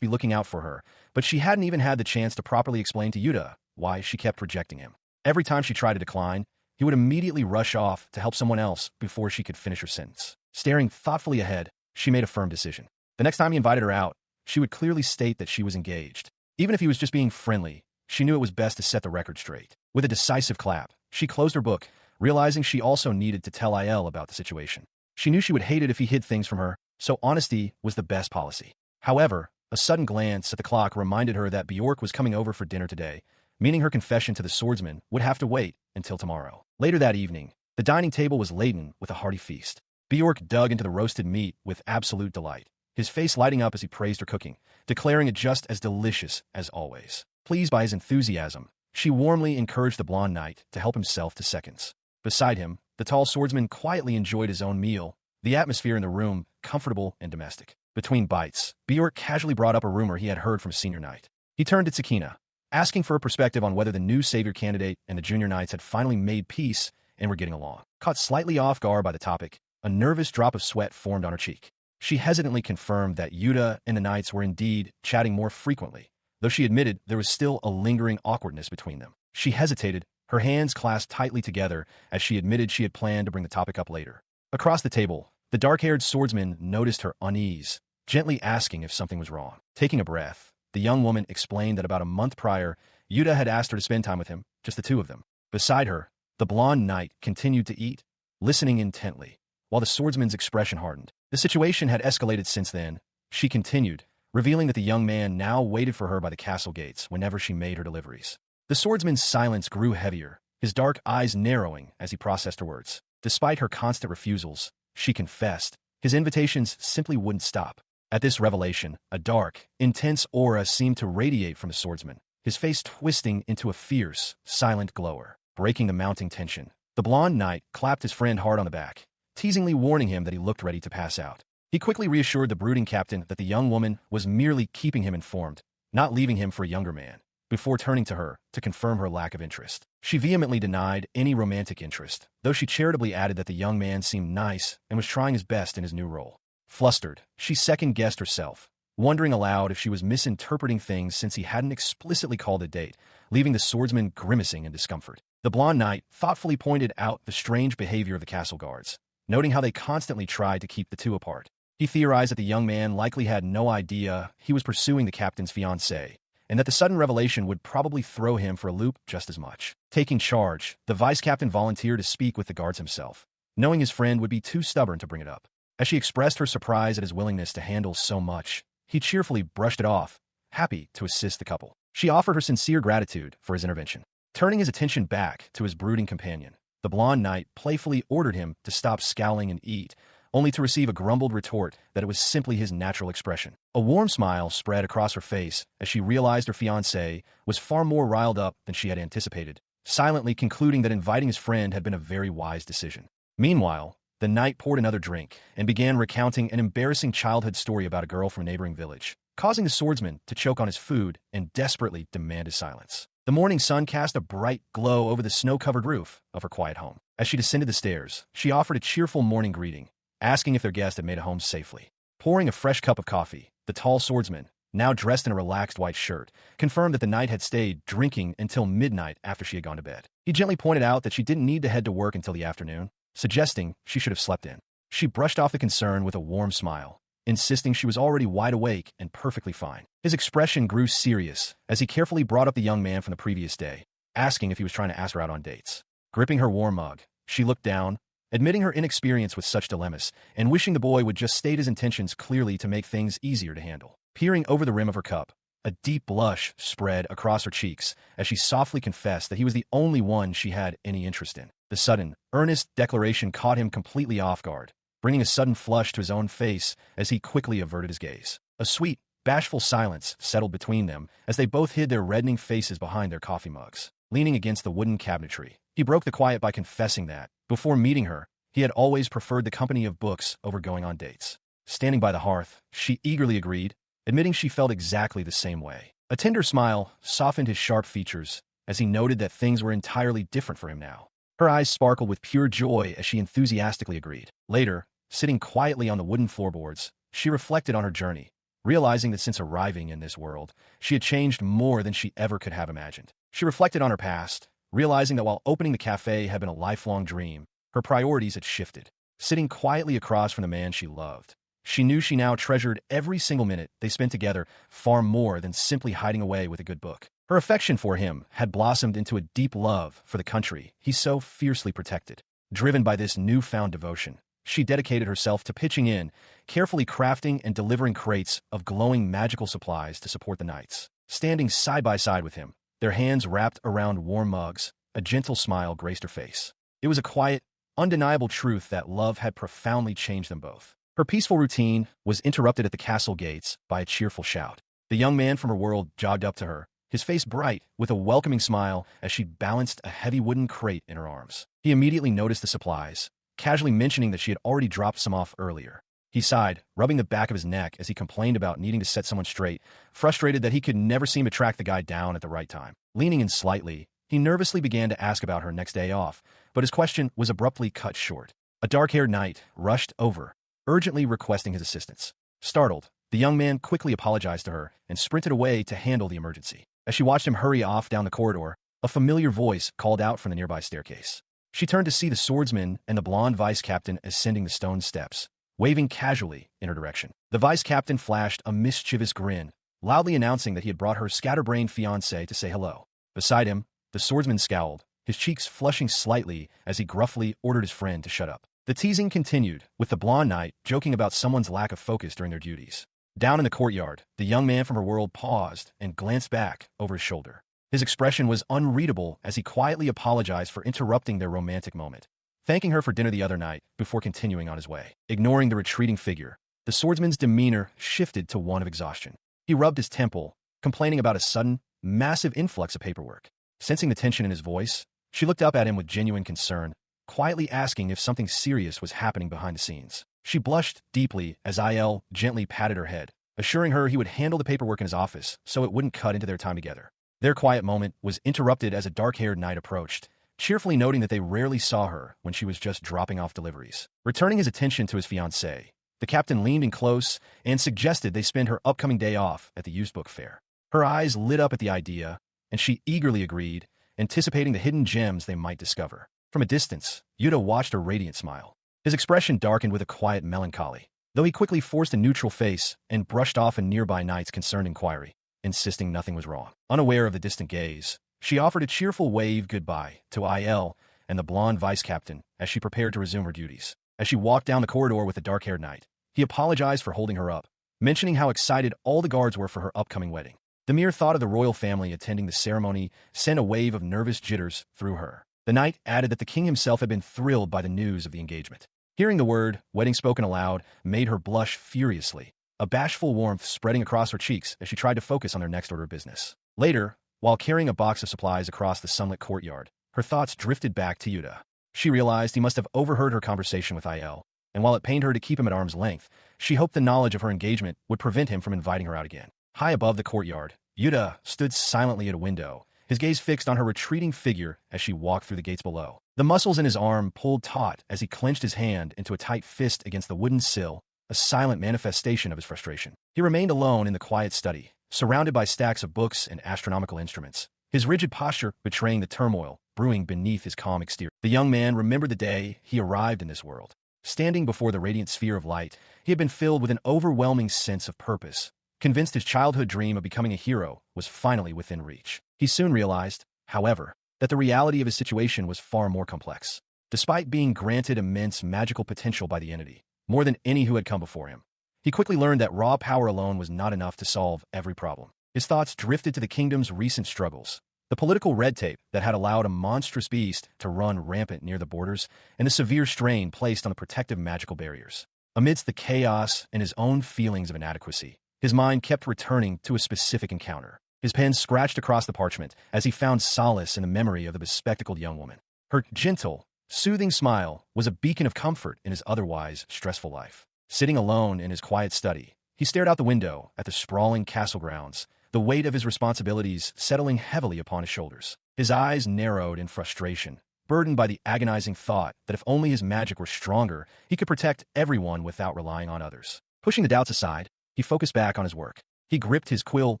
be looking out for her, but she hadn't even had the chance to properly explain to Yuta why she kept rejecting him. Every time she tried to decline, he would immediately rush off to help someone else before she could finish her sentence. Staring thoughtfully ahead, she made a firm decision. The next time he invited her out, she would clearly state that she was engaged. Even if he was just being friendly, she knew it was best to set the record straight. With a decisive clap, she closed her book, realizing she also needed to tell Il about the situation. She knew she would hate it if he hid things from her, so honesty was the best policy. However, a sudden glance at the clock reminded her that Bjork was coming over for dinner today, meaning her confession to the swordsman would have to wait until tomorrow. Later that evening, the dining table was laden with a hearty feast. Bjork dug into the roasted meat with absolute delight, his face lighting up as he praised her cooking, declaring it just as delicious as always. Pleased by his enthusiasm, she warmly encouraged the blonde knight to help himself to seconds. Beside him, the tall swordsman quietly enjoyed his own meal, the atmosphere in the room comfortable and domestic. Between bites, Bjork casually brought up a rumor he had heard from senior knight. He turned to Tsukina, asking for a perspective on whether the new savior candidate and the junior knights had finally made peace and were getting along. Caught slightly off guard by the topic, a nervous drop of sweat formed on her cheek. She hesitantly confirmed that Yuta and the knights were indeed chatting more frequently, though she admitted there was still a lingering awkwardness between them. She hesitated, her hands clasped tightly together as she admitted she had planned to bring the topic up later. Across the table, the dark-haired swordsman noticed her unease, gently asking if something was wrong. Taking a breath, the young woman explained that about a month prior, Yuta had asked her to spend time with him, just the two of them. Beside her, the blonde knight continued to eat, listening intently, while the swordsman's expression hardened. The situation had escalated since then, she continued, revealing that the young man now waited for her by the castle gates whenever she made her deliveries. The swordsman's silence grew heavier, his dark eyes narrowing as he processed her words. Despite her constant refusals, she confessed, his invitations simply wouldn't stop. At this revelation, a dark, intense aura seemed to radiate from the swordsman, his face twisting into a fierce, silent glower, breaking the mounting tension. The blonde knight clapped his friend hard on the back, teasingly warning him that he looked ready to pass out. He quickly reassured the brooding captain that the young woman was merely keeping him informed, not leaving him for a younger man, before turning to her to confirm her lack of interest. She vehemently denied any romantic interest, though she charitably added that the young man seemed nice and was trying his best in his new role. Flustered, she second-guessed herself, wondering aloud if she was misinterpreting things since he hadn't explicitly called a date, leaving the swordsman grimacing in discomfort. The blonde knight thoughtfully pointed out the strange behavior of the castle guards, noting how they constantly tried to keep the two apart. He theorized that the young man likely had no idea he was pursuing the captain's fiancée, and that the sudden revelation would probably throw him for a loop just as much. Taking charge, the vice-captain volunteered to speak with the guards himself, knowing his friend would be too stubborn to bring it up. As she expressed her surprise at his willingness to handle so much, he cheerfully brushed it off, happy to assist the couple. She offered her sincere gratitude for his intervention. Turning his attention back to his brooding companion, the blonde knight playfully ordered him to stop scowling and eat, only to receive a grumbled retort that it was simply his natural expression. A warm smile spread across her face as she realized her fiancé was far more riled up than she had anticipated, silently concluding that inviting his friend had been a very wise decision. Meanwhile, the knight poured another drink and began recounting an embarrassing childhood story about a girl from a neighboring village, causing the swordsman to choke on his food and desperately demand his silence. The morning sun cast a bright glow over the snow-covered roof of her quiet home. As she descended the stairs, she offered a cheerful morning greeting, asking if their guest had made it home safely. Pouring a fresh cup of coffee, the tall swordsman, now dressed in a relaxed white shirt, confirmed that the knight had stayed drinking until midnight after she had gone to bed. He gently pointed out that she didn't need to head to work until the afternoon, suggesting she should have slept in. She brushed off the concern with a warm smile, insisting she was already wide awake and perfectly fine. His expression grew serious as he carefully brought up the young man from the previous day, asking if he was trying to ask her out on dates. Gripping her warm mug, she looked down, admitting her inexperience with such dilemmas, and wishing the boy would just state his intentions clearly to make things easier to handle. Peering over the rim of her cup, a deep blush spread across her cheeks as she softly confessed that he was the only one she had any interest in. The sudden, earnest declaration caught him completely off guard, bringing a sudden flush to his own face as he quickly averted his gaze. A sweet, bashful silence settled between them as they both hid their reddening faces behind their coffee mugs. Leaning against the wooden cabinetry, he broke the quiet by confessing that, before meeting her, he had always preferred the company of books over going on dates. Standing by the hearth, she eagerly agreed, admitting she felt exactly the same way. A tender smile softened his sharp features as he noted that things were entirely different for him now. Her eyes sparkled with pure joy as she enthusiastically agreed. Later, sitting quietly on the wooden floorboards, she reflected on her journey, realizing that since arriving in this world, she had changed more than she ever could have imagined. She reflected on her past, realizing that while opening the cafe had been a lifelong dream, her priorities had shifted. Sitting quietly across from the man she loved, she knew she now treasured every single minute they spent together far more than simply hiding away with a good book. Her affection for him had blossomed into a deep love for the country he so fiercely protected. Driven by this newfound devotion, she dedicated herself to pitching in, carefully crafting and delivering crates of glowing magical supplies to support the knights. Standing side by side with him, their hands wrapped around warm mugs, a gentle smile graced her face. It was a quiet, undeniable truth that love had profoundly changed them both. Her peaceful routine was interrupted at the castle gates by a cheerful shout. The young man from her world jogged up to her, his face bright with a welcoming smile as she balanced a heavy wooden crate in her arms. He immediately noticed the supplies, casually mentioning that she had already dropped some off earlier. He sighed, rubbing the back of his neck as he complained about needing to set someone straight, frustrated that he could never seem to track the guy down at the right time. Leaning in slightly, he nervously began to ask about her next day off, but his question was abruptly cut short. A dark-haired knight rushed over, urgently requesting his assistance. Startled, the young man quickly apologized to her and sprinted away to handle the emergency. As she watched him hurry off down the corridor, a familiar voice called out from the nearby staircase. She turned to see the swordsman and the blonde vice-captain ascending the stone steps, waving casually in her direction. The vice-captain flashed a mischievous grin, loudly announcing that he had brought her scatterbrained fiancé to say hello. Beside him, the swordsman scowled, his cheeks flushing slightly as he gruffly ordered his friend to shut up. The teasing continued, with the blonde knight joking about someone's lack of focus during their duties. Down in the courtyard, the young man from her world paused and glanced back over his shoulder. His expression was unreadable as he quietly apologized for interrupting their romantic moment, thanking her for dinner the other night before continuing on his way. Ignoring the retreating figure, the swordsman's demeanor shifted to one of exhaustion. He rubbed his temple, complaining about a sudden, massive influx of paperwork. Sensing the tension in his voice, she looked up at him with genuine concern, quietly asking if something serious was happening behind the scenes. She blushed deeply as Il gently patted her head, assuring her he would handle the paperwork in his office so it wouldn't cut into their time together. Their quiet moment was interrupted as a dark-haired knight approached, cheerfully noting that they rarely saw her when she was just dropping off deliveries. Returning his attention to his fiancée, the captain leaned in close and suggested they spend her upcoming day off at the used book fair. Her eyes lit up at the idea, and she eagerly agreed, anticipating the hidden gems they might discover. From a distance, Yuta watched her radiant smile. His expression darkened with a quiet melancholy, though he quickly forced a neutral face and brushed off a nearby knight's concerned inquiry, insisting nothing was wrong. Unaware of the distant gaze, she offered a cheerful wave goodbye to IL and the blonde vice-captain as she prepared to resume her duties. As she walked down the corridor with the dark-haired knight, he apologized for holding her up, mentioning how excited all the guards were for her upcoming wedding. The mere thought of the royal family attending the ceremony sent a wave of nervous jitters through her. The knight added that the king himself had been thrilled by the news of the engagement. Hearing the word, wedding spoken aloud, made her blush furiously, a bashful warmth spreading across her cheeks as she tried to focus on their next order of business. Later, while carrying a box of supplies across the sunlit courtyard, her thoughts drifted back to Yuta. She realized he must have overheard her conversation with IL, and while it pained her to keep him at arm's length, she hoped the knowledge of her engagement would prevent him from inviting her out again. High above the courtyard, Yuta stood silently at a window, his gaze fixed on her retreating figure as she walked through the gates below. The muscles in his arm pulled taut as he clenched his hand into a tight fist against the wooden sill, a silent manifestation of his frustration. He remained alone in the quiet study, surrounded by stacks of books and astronomical instruments, his rigid posture betraying the turmoil brewing beneath his calm exterior. The young man remembered the day he arrived in this world. Standing before the radiant sphere of light, he had been filled with an overwhelming sense of purpose, convinced his childhood dream of becoming a hero was finally within reach. He soon realized, however, that the reality of his situation was far more complex. Despite being granted immense magical potential by the entity, more than any who had come before him, he quickly learned that raw power alone was not enough to solve every problem. His thoughts drifted to the kingdom's recent struggles, the political red tape that had allowed a monstrous beast to run rampant near the borders, and the severe strain placed on the protective magical barriers. Amidst the chaos and his own feelings of inadequacy, his mind kept returning to a specific encounter. His pen scratched across the parchment as he found solace in the memory of the bespectacled young woman. Her gentle, soothing smile was a beacon of comfort in his otherwise stressful life. Sitting alone in his quiet study, he stared out the window at the sprawling castle grounds, the weight of his responsibilities settling heavily upon his shoulders. His eyes narrowed in frustration, burdened by the agonizing thought that if only his magic were stronger, he could protect everyone without relying on others. Pushing the doubts aside, he focused back on his work. He gripped his quill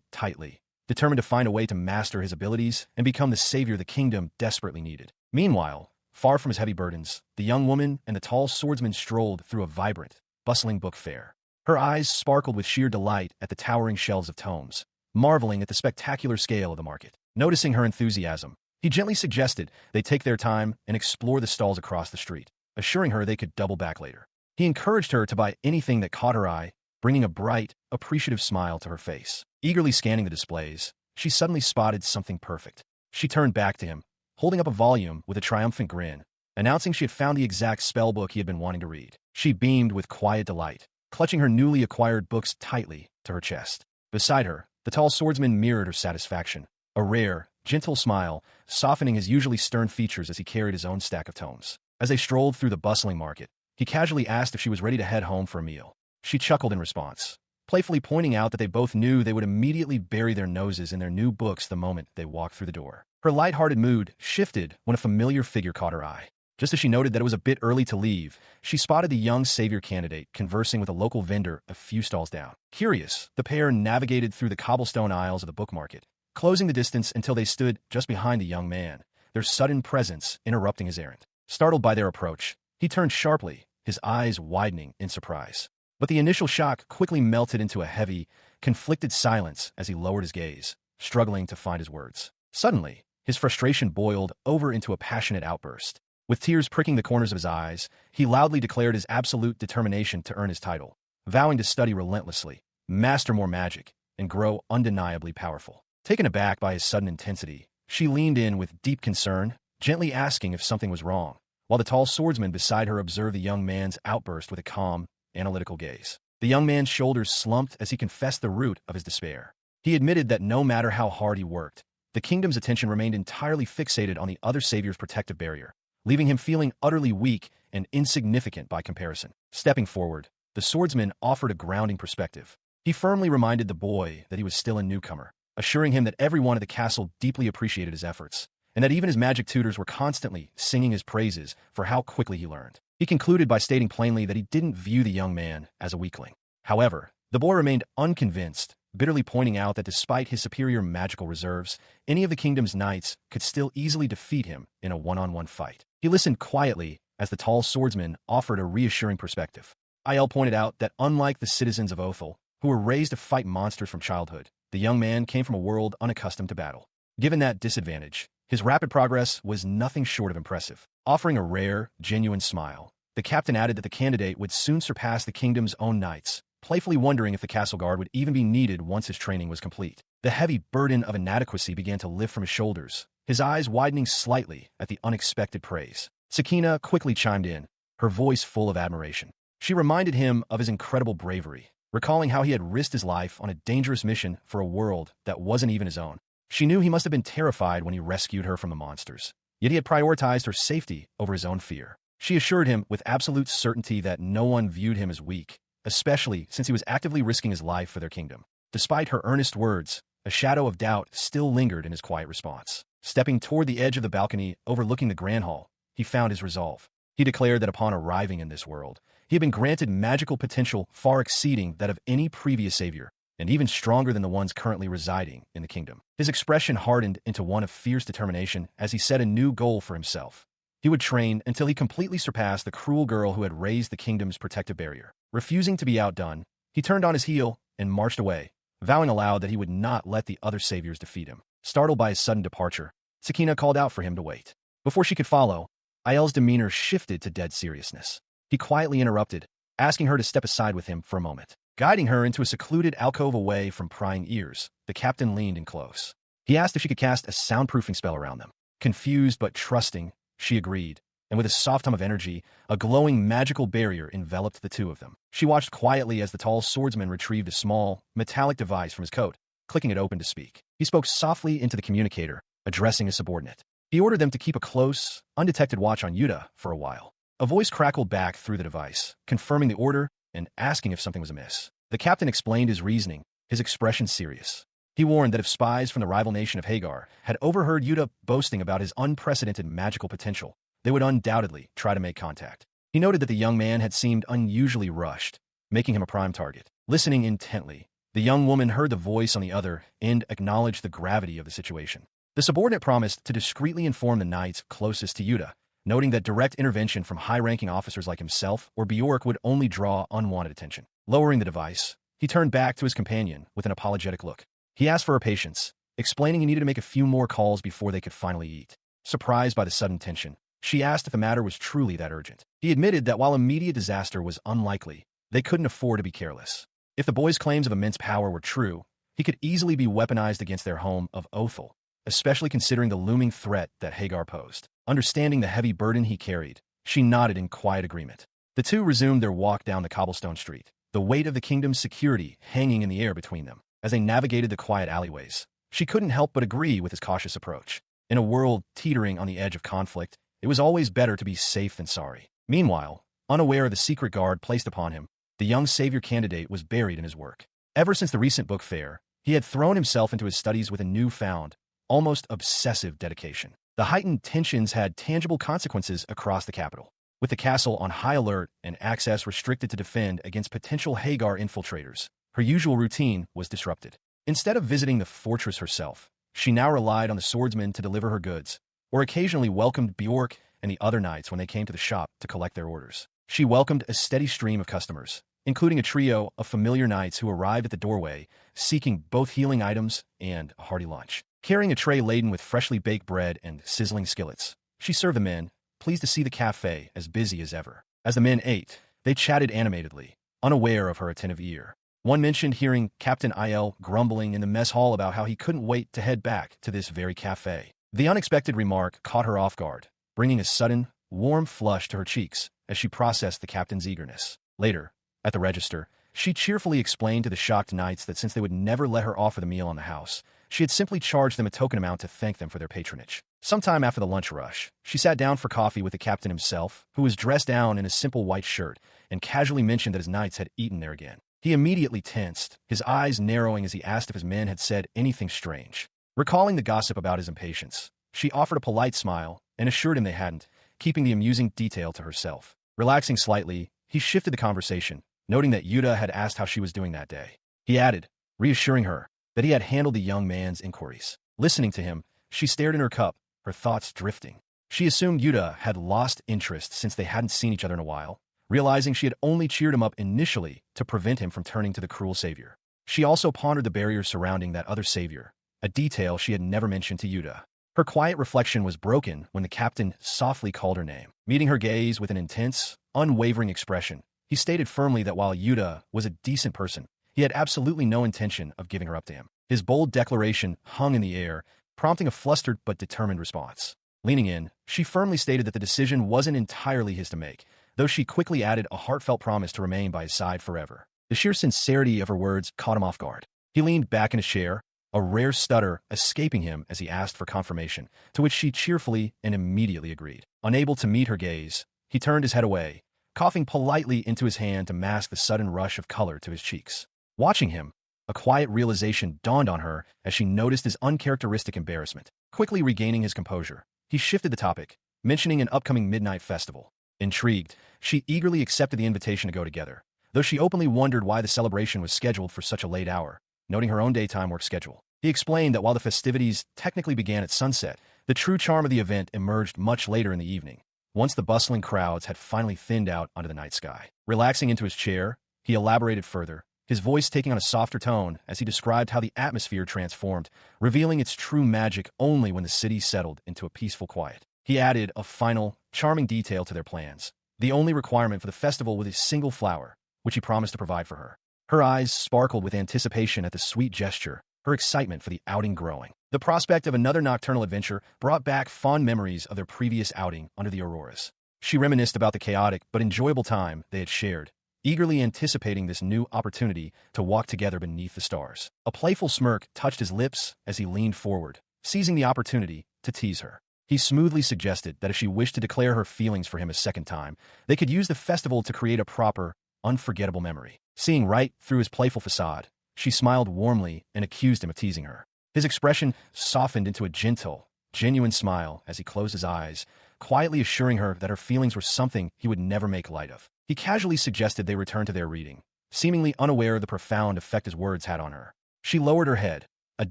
tightly, determined to find a way to master his abilities and become the savior the kingdom desperately needed. Meanwhile, far from his heavy burdens, the young woman and the tall swordsman strolled through a vibrant, bustling book fair. Her eyes sparkled with sheer delight at the towering shelves of tomes, marveling at the spectacular scale of the market. Noticing her enthusiasm, he gently suggested they take their time and explore the stalls across the street, assuring her they could double back later. He encouraged her to buy anything that caught her eye, bringing a bright, appreciative smile to her face. Eagerly scanning the displays, she suddenly spotted something perfect. She turned back to him, holding up a volume with a triumphant grin, announcing she had found the exact spellbook he had been wanting to read. She beamed with quiet delight, clutching her newly acquired books tightly to her chest. Beside her, the tall swordsman mirrored her satisfaction, a rare, gentle smile softening his usually stern features as he carried his own stack of tomes. As they strolled through the bustling market, he casually asked if she was ready to head home for a meal. She chuckled in response, playfully pointing out that they both knew they would immediately bury their noses in their new books the moment they walked through the door. Her light-hearted mood shifted when a familiar figure caught her eye. Just as she noted that it was a bit early to leave, she spotted the young savior candidate conversing with a local vendor a few stalls down. Curious, the pair navigated through the cobblestone aisles of the book market, closing the distance until they stood just behind the young man, their sudden presence interrupting his errand. Startled by their approach, he turned sharply, his eyes widening in surprise. But the initial shock quickly melted into a heavy, conflicted silence as he lowered his gaze, struggling to find his words. Suddenly, his frustration boiled over into a passionate outburst. With tears pricking the corners of his eyes, he loudly declared his absolute determination to earn his title, vowing to study relentlessly, master more magic, and grow undeniably powerful. Taken aback by his sudden intensity, she leaned in with deep concern, gently asking if something was wrong, while the tall swordsman beside her observed the young man's outburst with a calm, analytical gaze. The young man's shoulders slumped as he confessed the root of his despair. He admitted that no matter how hard he worked, the kingdom's attention remained entirely fixated on the other savior's protective barrier, leaving him feeling utterly weak and insignificant by comparison. Stepping forward, the swordsman offered a grounding perspective. He firmly reminded the boy that he was still a newcomer, assuring him that everyone at the castle deeply appreciated his efforts, and that even his magic tutors were constantly singing his praises for how quickly he learned. He concluded by stating plainly that he didn't view the young man as a weakling. However, the boy remained unconvinced, bitterly pointing out that despite his superior magical reserves, any of the kingdom's knights could still easily defeat him in a one-on-one fight. He listened quietly as the tall swordsman offered a reassuring perspective. Il pointed out that unlike the citizens of Othel, who were raised to fight monsters from childhood, the young man came from a world unaccustomed to battle. Given that disadvantage, his rapid progress was nothing short of impressive. Offering a rare, genuine smile, the captain added that the candidate would soon surpass the kingdom's own knights, playfully wondering if the castle guard would even be needed once his training was complete. The heavy burden of inadequacy began to lift from his shoulders, his eyes widening slightly at the unexpected praise. Sakina quickly chimed in, her voice full of admiration. She reminded him of his incredible bravery, recalling how he had risked his life on a dangerous mission for a world that wasn't even his own. She knew he must have been terrified when he rescued her from the monsters, yet he had prioritized her safety over his own fear. She assured him with absolute certainty that no one viewed him as weak, especially since he was actively risking his life for their kingdom. Despite her earnest words, a shadow of doubt still lingered in his quiet response. Stepping toward the edge of the balcony overlooking the grand hall, he found his resolve. He declared that upon arriving in this world, he had been granted magical potential far exceeding that of any previous savior, and even stronger than the ones currently residing in the kingdom. His expression hardened into one of fierce determination as he set a new goal for himself. He would train until he completely surpassed the cruel girl who had raised the kingdom's protective barrier. Refusing to be outdone, he turned on his heel and marched away, vowing aloud that he would not let the other saviors defeat him. Startled by his sudden departure, Sakina called out for him to wait. Before she could follow, Il's demeanor shifted to dead seriousness. He quietly interrupted, asking her to step aside with him for a moment. Guiding her into a secluded alcove away from prying ears, the captain leaned in close. He asked if she could cast a soundproofing spell around them. Confused but trusting, she agreed, and with a soft hum of energy, a glowing magical barrier enveloped the two of them. She watched quietly as the tall swordsman retrieved a small, metallic device from his coat, clicking it open to speak. He spoke softly into the communicator, addressing his subordinate. He ordered them to keep a close, undetected watch on Yuta for a while. A voice crackled back through the device, confirming the order and asking if something was amiss. The captain explained his reasoning, his expression serious. He warned that if spies from the rival nation of Hagar had overheard Yuta boasting about his unprecedented magical potential, they would undoubtedly try to make contact. He noted that the young man had seemed unusually rushed, making him a prime target. Listening intently, the young woman heard the voice on the other end acknowledge the gravity of the situation. The subordinate promised to discreetly inform the knights closest to Yuta, noting that direct intervention from high-ranking officers like himself or Bjork would only draw unwanted attention. Lowering the device, he turned back to his companion with an apologetic look. He asked for her patience, explaining he needed to make a few more calls before they could finally eat. Surprised by the sudden tension, she asked if the matter was truly that urgent. He admitted that while immediate disaster was unlikely, they couldn't afford to be careless. If the boy's claims of immense power were true, he could easily be weaponized against their home of Othel, especially considering the looming threat that Hagar posed. Understanding the heavy burden he carried, she nodded in quiet agreement. The two resumed their walk down the cobblestone street, the weight of the kingdom's security hanging in the air between them. As they navigated the quiet alleyways, she couldn't help but agree with his cautious approach. In a world teetering on the edge of conflict, it was always better to be safe than sorry. Meanwhile, unaware of the secret guard placed upon him, the young savior candidate was buried in his work. Ever since the recent book fair, he had thrown himself into his studies with a newfound, almost obsessive dedication. The heightened tensions had tangible consequences across the capital. With the castle on high alert and access restricted to defend against potential Hagar infiltrators, her usual routine was disrupted. Instead of visiting the fortress herself, she now relied on the swordsman to deliver her goods, or occasionally welcomed Bjork and the other knights when they came to the shop to collect their orders. She welcomed a steady stream of customers, including a trio of familiar knights who arrived at the doorway, seeking both healing items and a hearty lunch. Carrying a tray laden with freshly baked bread and sizzling skillets, she served the men, pleased to see the cafe as busy as ever. As the men ate, they chatted animatedly, unaware of her attentive ear. One mentioned hearing Captain Il grumbling in the mess hall about how he couldn't wait to head back to this very cafe. The unexpected remark caught her off guard, bringing a sudden, warm flush to her cheeks as she processed the captain's eagerness. Later, at the register, she cheerfully explained to the shocked knights that since they would never let her offer the meal on the house, she had simply charged them a token amount to thank them for their patronage. Sometime after the lunch rush, she sat down for coffee with the captain himself, who was dressed down in a simple white shirt, and casually mentioned that his knights had eaten there again. He immediately tensed, his eyes narrowing as he asked if his men had said anything strange. Recalling the gossip about his impatience, she offered a polite smile and assured him they hadn't, keeping the amusing detail to herself. Relaxing slightly, he shifted the conversation, noting that Yuta had asked how she was doing that day. He added, reassuring her that he had handled the young man's inquiries. Listening to him, she stared in her cup, her thoughts drifting. She assumed Yuta had lost interest since they hadn't seen each other in a while, realizing she had only cheered him up initially to prevent him from turning to the cruel savior. She also pondered the barriers surrounding that other savior, a detail she had never mentioned to Yuta. Her quiet reflection was broken when the captain softly called her name. Meeting her gaze with an intense, unwavering expression, he stated firmly that while Yuta was a decent person, he had absolutely no intention of giving her up to him. His bold declaration hung in the air, prompting a flustered but determined response. Leaning in, she firmly stated that the decision wasn't entirely his to make, though she quickly added a heartfelt promise to remain by his side forever. The sheer sincerity of her words caught him off guard. He leaned back in his chair, a rare stutter escaping him as he asked for confirmation, to which she cheerfully and immediately agreed. Unable to meet her gaze, he turned his head away, coughing politely into his hand to mask the sudden rush of color to his cheeks. Watching him, a quiet realization dawned on her as she noticed his uncharacteristic embarrassment. Quickly regaining his composure, he shifted the topic, mentioning an upcoming midnight festival. Intrigued, she eagerly accepted the invitation to go together, though she openly wondered why the celebration was scheduled for such a late hour, noting her own daytime work schedule. He explained that while the festivities technically began at sunset, the true charm of the event emerged much later in the evening, once the bustling crowds had finally thinned out onto the night sky. Relaxing into his chair, he elaborated further, his voice taking on a softer tone as he described how the atmosphere transformed, revealing its true magic only when the city settled into a peaceful quiet. He added a final, charming detail to their plans. The only requirement for the festival was a single flower, which he promised to provide for her. Her eyes sparkled with anticipation at the sweet gesture, her excitement for the outing growing. The prospect of another nocturnal adventure brought back fond memories of their previous outing under the auroras. She reminisced about the chaotic but enjoyable time they had shared, eagerly anticipating this new opportunity to walk together beneath the stars. A playful smirk touched his lips as he leaned forward, seizing the opportunity to tease her. He smoothly suggested that if she wished to declare her feelings for him a second time, they could use the festival to create a proper, unforgettable memory. Seeing right through his playful facade, she smiled warmly and accused him of teasing her. His expression softened into a gentle, genuine smile as he closed his eyes, quietly assuring her that her feelings were something he would never make light of. He casually suggested they return to their reading, seemingly unaware of the profound effect his words had on her. She lowered her head, a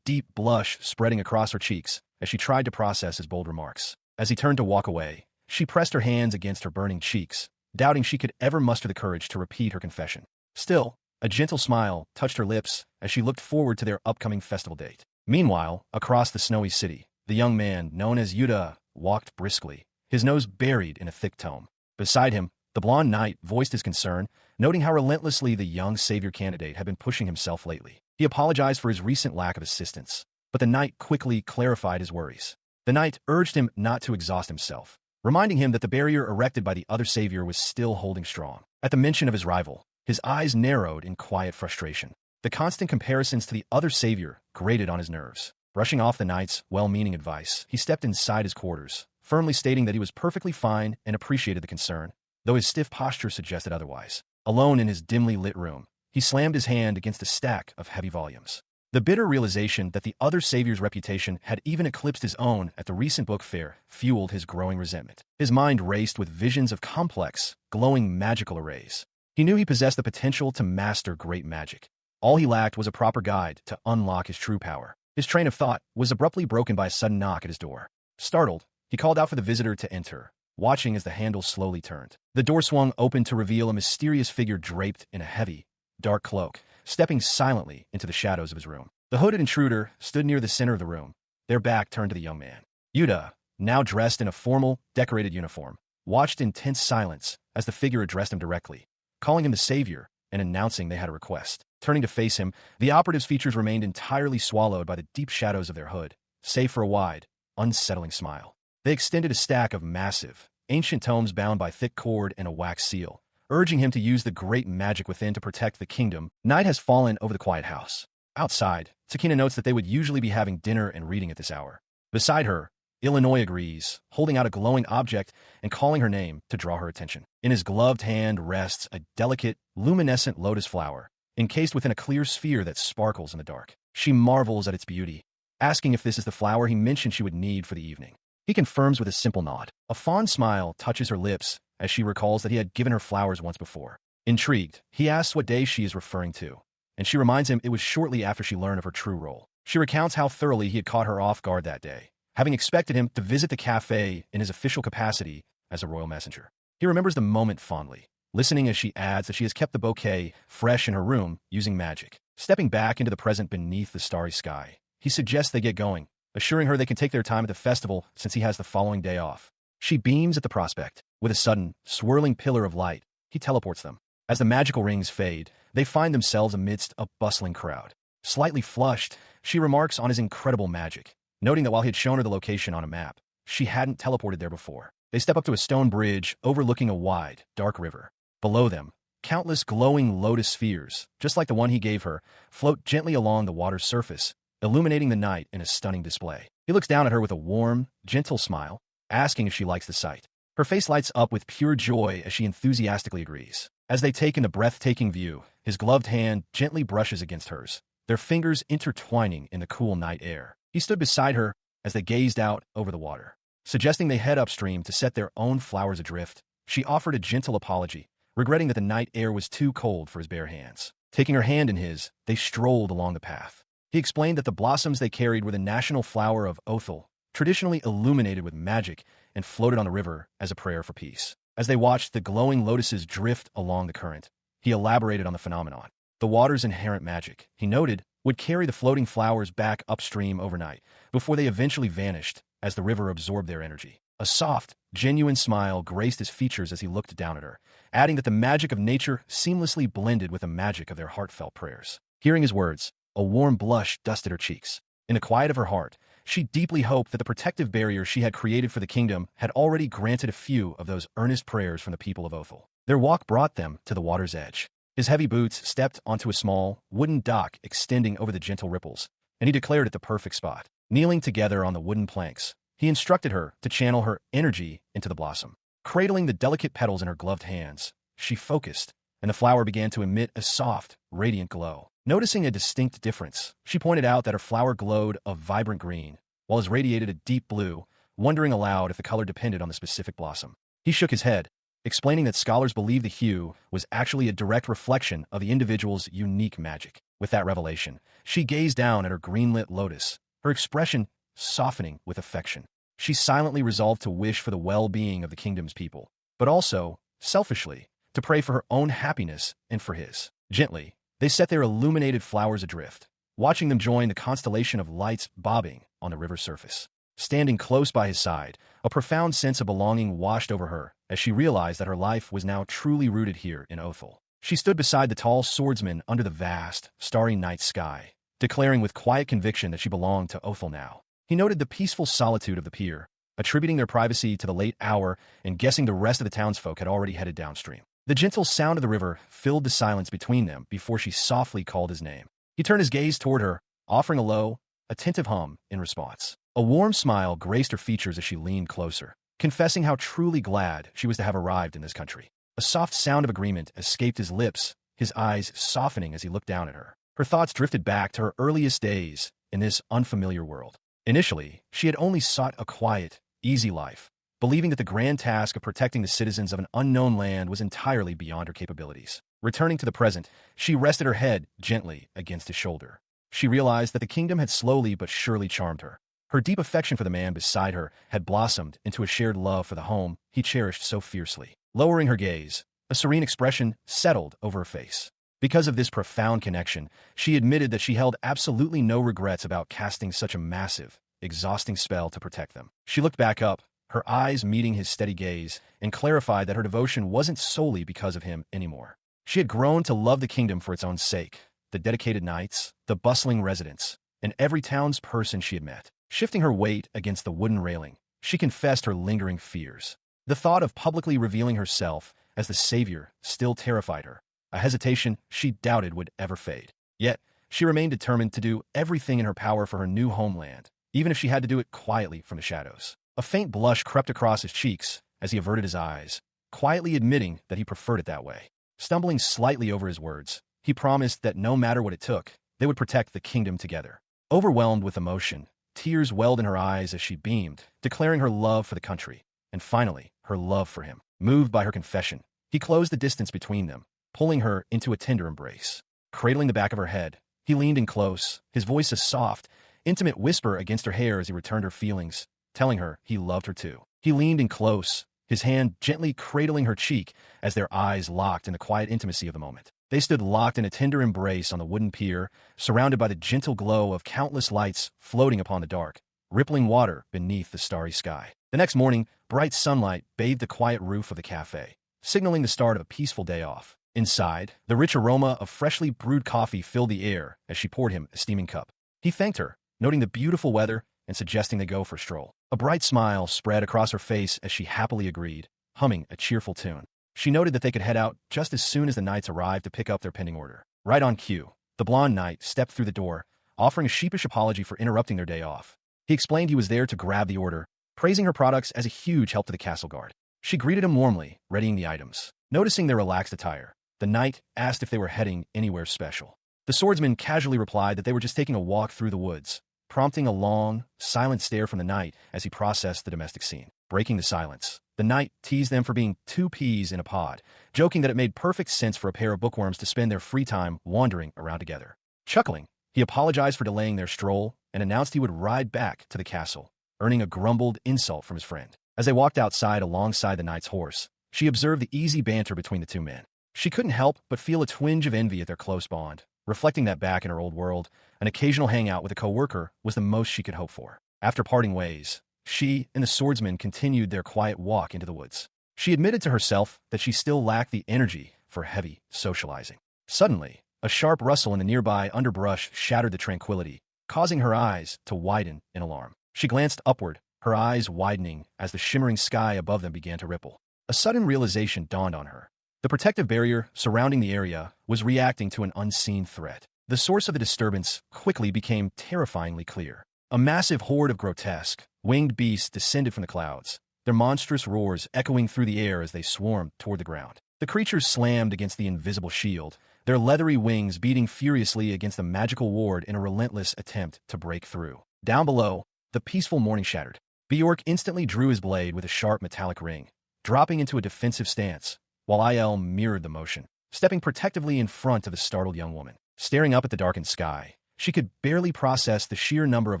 deep blush spreading across her cheeks as she tried to process his bold remarks. As he turned to walk away, she pressed her hands against her burning cheeks, doubting she could ever muster the courage to repeat her confession. Still, a gentle smile touched her lips as she looked forward to their upcoming festival date. Meanwhile, across the snowy city, the young man, known as Yuta, walked briskly, his nose buried in a thick tome. Beside him, the blonde knight voiced his concern, noting how relentlessly the young savior candidate had been pushing himself lately. He apologized for his recent lack of assistance, but the knight quickly clarified his worries. The knight urged him not to exhaust himself, reminding him that the barrier erected by the other savior was still holding strong. At the mention of his rival, his eyes narrowed in quiet frustration. The constant comparisons to the other savior grated on his nerves. Brushing off the knight's well-meaning advice, he stepped inside his quarters, firmly stating that he was perfectly fine and appreciated the concern, though his stiff posture suggested otherwise. Alone in his dimly lit room, he slammed his hand against a stack of heavy volumes. The bitter realization that the other savior's reputation had even eclipsed his own at the recent book fair fueled his growing resentment. His mind raced with visions of complex, glowing magical arrays. He knew he possessed the potential to master great magic. All he lacked was a proper guide to unlock his true power. His train of thought was abruptly broken by a sudden knock at his door. Startled, he called out for the visitor to enter, watching as the handle slowly turned. The door swung open to reveal a mysterious figure draped in a heavy, dark cloak, stepping silently into the shadows of his room. The hooded intruder stood near the center of the room, their back turned to the young man. Yuta, now dressed in a formal, decorated uniform, watched in tense silence as the figure addressed him directly, calling him the savior and announcing they had a request. Turning to face him, the operative's features remained entirely swallowed by the deep shadows of their hood, save for a wide, unsettling smile. They extended a stack of massive, ancient tomes bound by thick cord and a wax seal, urging him to use the great magic within to protect the kingdom. Night has fallen over the quiet house. Outside, Tsukina notes that they would usually be having dinner and reading at this hour. Beside her, Illinois agrees, holding out a glowing object and calling her name to draw her attention. In his gloved hand rests a delicate, luminescent lotus flower, encased within a clear sphere that sparkles in the dark. She marvels at its beauty, asking if this is the flower he mentioned she would need for the evening. He confirms with a simple nod. A fond smile touches her lips as she recalls that he had given her flowers once before. Intrigued, he asks what day she is referring to, and she reminds him it was shortly after she learned of her true role. She recounts how thoroughly he had caught her off guard that day, having expected him to visit the cafe in his official capacity as a royal messenger. He remembers the moment fondly, listening as she adds that she has kept the bouquet fresh in her room using magic. Stepping back into the present beneath the starry sky, he suggests they get going, assuring her they can take their time at the festival since he has the following day off. She beams at the prospect. With a sudden, swirling pillar of light, he teleports them. As the magical rings fade, they find themselves amidst a bustling crowd. Slightly flushed, she remarks on his incredible magic, noting that while he had shown her the location on a map, she hadn't teleported there before. They step up to a stone bridge overlooking a wide, dark river. Below them, countless glowing lotus spheres, just like the one he gave her, float gently along the water's surface, illuminating the night in a stunning display. He looks down at her with a warm, gentle smile, asking if she likes the sight. Her face lights up with pure joy as she enthusiastically agrees. As they take in the breathtaking view, his gloved hand gently brushes against hers, their fingers intertwining in the cool night air. He stood beside her as they gazed out over the water. Suggesting they head upstream to set their own flowers adrift, she offered a gentle apology, regretting that the night air was too cold for his bare hands. Taking her hand in his, they strolled along the path. He explained that the blossoms they carried were the national flower of Othel, traditionally illuminated with magic and floated on the river as a prayer for peace. As they watched the glowing lotuses drift along the current, he elaborated on the phenomenon. The water's inherent magic, he noted, would carry the floating flowers back upstream overnight, before they eventually vanished as the river absorbed their energy. A soft, genuine smile graced his features as he looked down at her, adding that the magic of nature seamlessly blended with the magic of their heartfelt prayers. Hearing his words, a warm blush dusted her cheeks. In the quiet of her heart, she deeply hoped that the protective barrier she had created for the kingdom had already granted a few of those earnest prayers from the people of Othel. Their walk brought them to the water's edge. His heavy boots stepped onto a small, wooden dock extending over the gentle ripples, and he declared it the perfect spot. Kneeling together on the wooden planks, he instructed her to channel her energy into the blossom. Cradling the delicate petals in her gloved hands, she focused, and the flower began to emit a soft, radiant glow. Noticing a distinct difference, she pointed out that her flower glowed a vibrant green, while his radiated a deep blue, wondering aloud if the color depended on the specific blossom. He shook his head, explaining that scholars believe the hue was actually a direct reflection of the individual's unique magic. With that revelation, she gazed down at her green-lit lotus, her expression softening with affection. She silently resolved to wish for the well-being of the kingdom's people, but also, selfishly, to pray for her own happiness and for his. Gently, they set their illuminated flowers adrift, watching them join the constellation of lights bobbing on the river's surface. Standing close by his side, a profound sense of belonging washed over her as she realized that her life was now truly rooted here in Othel. She stood beside the tall swordsman under the vast, starry night sky, declaring with quiet conviction that she belonged to Othel now. He noted the peaceful solitude of the pier, attributing their privacy to the late hour and guessing the rest of the townsfolk had already headed downstream. The gentle sound of the river filled the silence between them before she softly called his name. He turned his gaze toward her, offering a low, attentive hum in response. A warm smile graced her features as she leaned closer, confessing how truly glad she was to have arrived in this country. A soft sound of agreement escaped his lips, his eyes softening as he looked down at her. Her thoughts drifted back to her earliest days in this unfamiliar world. Initially, she had only sought a quiet, easy life, believing that the grand task of protecting the citizens of an unknown land was entirely beyond her capabilities. Returning to the present, she rested her head gently against his shoulder. She realized that the kingdom had slowly but surely charmed her. Her deep affection for the man beside her had blossomed into a shared love for the home he cherished so fiercely. Lowering her gaze, a serene expression settled over her face. Because of this profound connection, she admitted that she held absolutely no regrets about casting such a massive, exhausting spell to protect them. She looked back up, her eyes meeting his steady gaze, and clarified that her devotion wasn't solely because of him anymore. She had grown to love the kingdom for its own sake, the dedicated knights, the bustling residents, and every townsperson she had met. Shifting her weight against the wooden railing, she confessed her lingering fears. The thought of publicly revealing herself as the savior still terrified her, a hesitation she doubted would ever fade. Yet, she remained determined to do everything in her power for her new homeland, even if she had to do it quietly from the shadows. A faint blush crept across his cheeks as he averted his eyes, quietly admitting that he preferred it that way. Stumbling slightly over his words, he promised that no matter what it took, they would protect the kingdom together. Overwhelmed with emotion, tears welled in her eyes as she beamed, declaring her love for the country, and finally, her love for him. Moved by her confession, he closed the distance between them, pulling her into a tender embrace. Cradling the back of her head, he leaned in close, his voice a soft, intimate whisper against her hair as he returned her feelings, telling her he loved her too. He leaned in close, his hand gently cradling her cheek as their eyes locked in the quiet intimacy of the moment. They stood locked in a tender embrace on the wooden pier, surrounded by the gentle glow of countless lights floating upon the dark, rippling water beneath the starry sky. The next morning, bright sunlight bathed the quiet roof of the cafe, signaling the start of a peaceful day off. Inside, the rich aroma of freshly brewed coffee filled the air as she poured him a steaming cup. He thanked her, noting the beautiful weather and suggesting they go for a stroll. A bright smile spread across her face as she happily agreed, humming a cheerful tune. She noted that they could head out just as soon as the knights arrived to pick up their pending order. Right on cue, the blonde knight stepped through the door, offering a sheepish apology for interrupting their day off. He explained he was there to grab the order, praising her products as a huge help to the castle guard. She greeted him warmly, readying the items. Noticing their relaxed attire, the knight asked if they were heading anywhere special. The swordsman casually replied that they were just taking a walk through the woods, prompting a long, silent stare from the knight as he processed the domestic scene. Breaking the silence, the knight teased them for being two peas in a pod, joking that it made perfect sense for a pair of bookworms to spend their free time wandering around together. Chuckling, he apologized for delaying their stroll and announced he would ride back to the castle, earning a grumbled insult from his friend. As they walked outside alongside the knight's horse, she observed the easy banter between the two men. She couldn't help but feel a twinge of envy at their close bond, reflecting that back in her old world, an occasional hangout with a coworker was the most she could hope for. After parting ways, she and the swordsman continued their quiet walk into the woods. She admitted to herself that she still lacked the energy for heavy socializing. Suddenly, a sharp rustle in the nearby underbrush shattered the tranquility, causing her eyes to widen in alarm. She glanced upward, her eyes widening as the shimmering sky above them began to ripple. A sudden realization dawned on her. The protective barrier surrounding the area was reacting to an unseen threat. The source of the disturbance quickly became terrifyingly clear. A massive horde of grotesque, winged beasts descended from the clouds, their monstrous roars echoing through the air as they swarmed toward the ground. The creatures slammed against the invisible shield, their leathery wings beating furiously against the magical ward in a relentless attempt to break through. Down below, the peaceful morning shattered. Bjork instantly drew his blade with a sharp metallic ring, dropping into a defensive stance, while Il mirrored the motion, stepping protectively in front of the startled young woman. Staring up at the darkened sky, she could barely process the sheer number of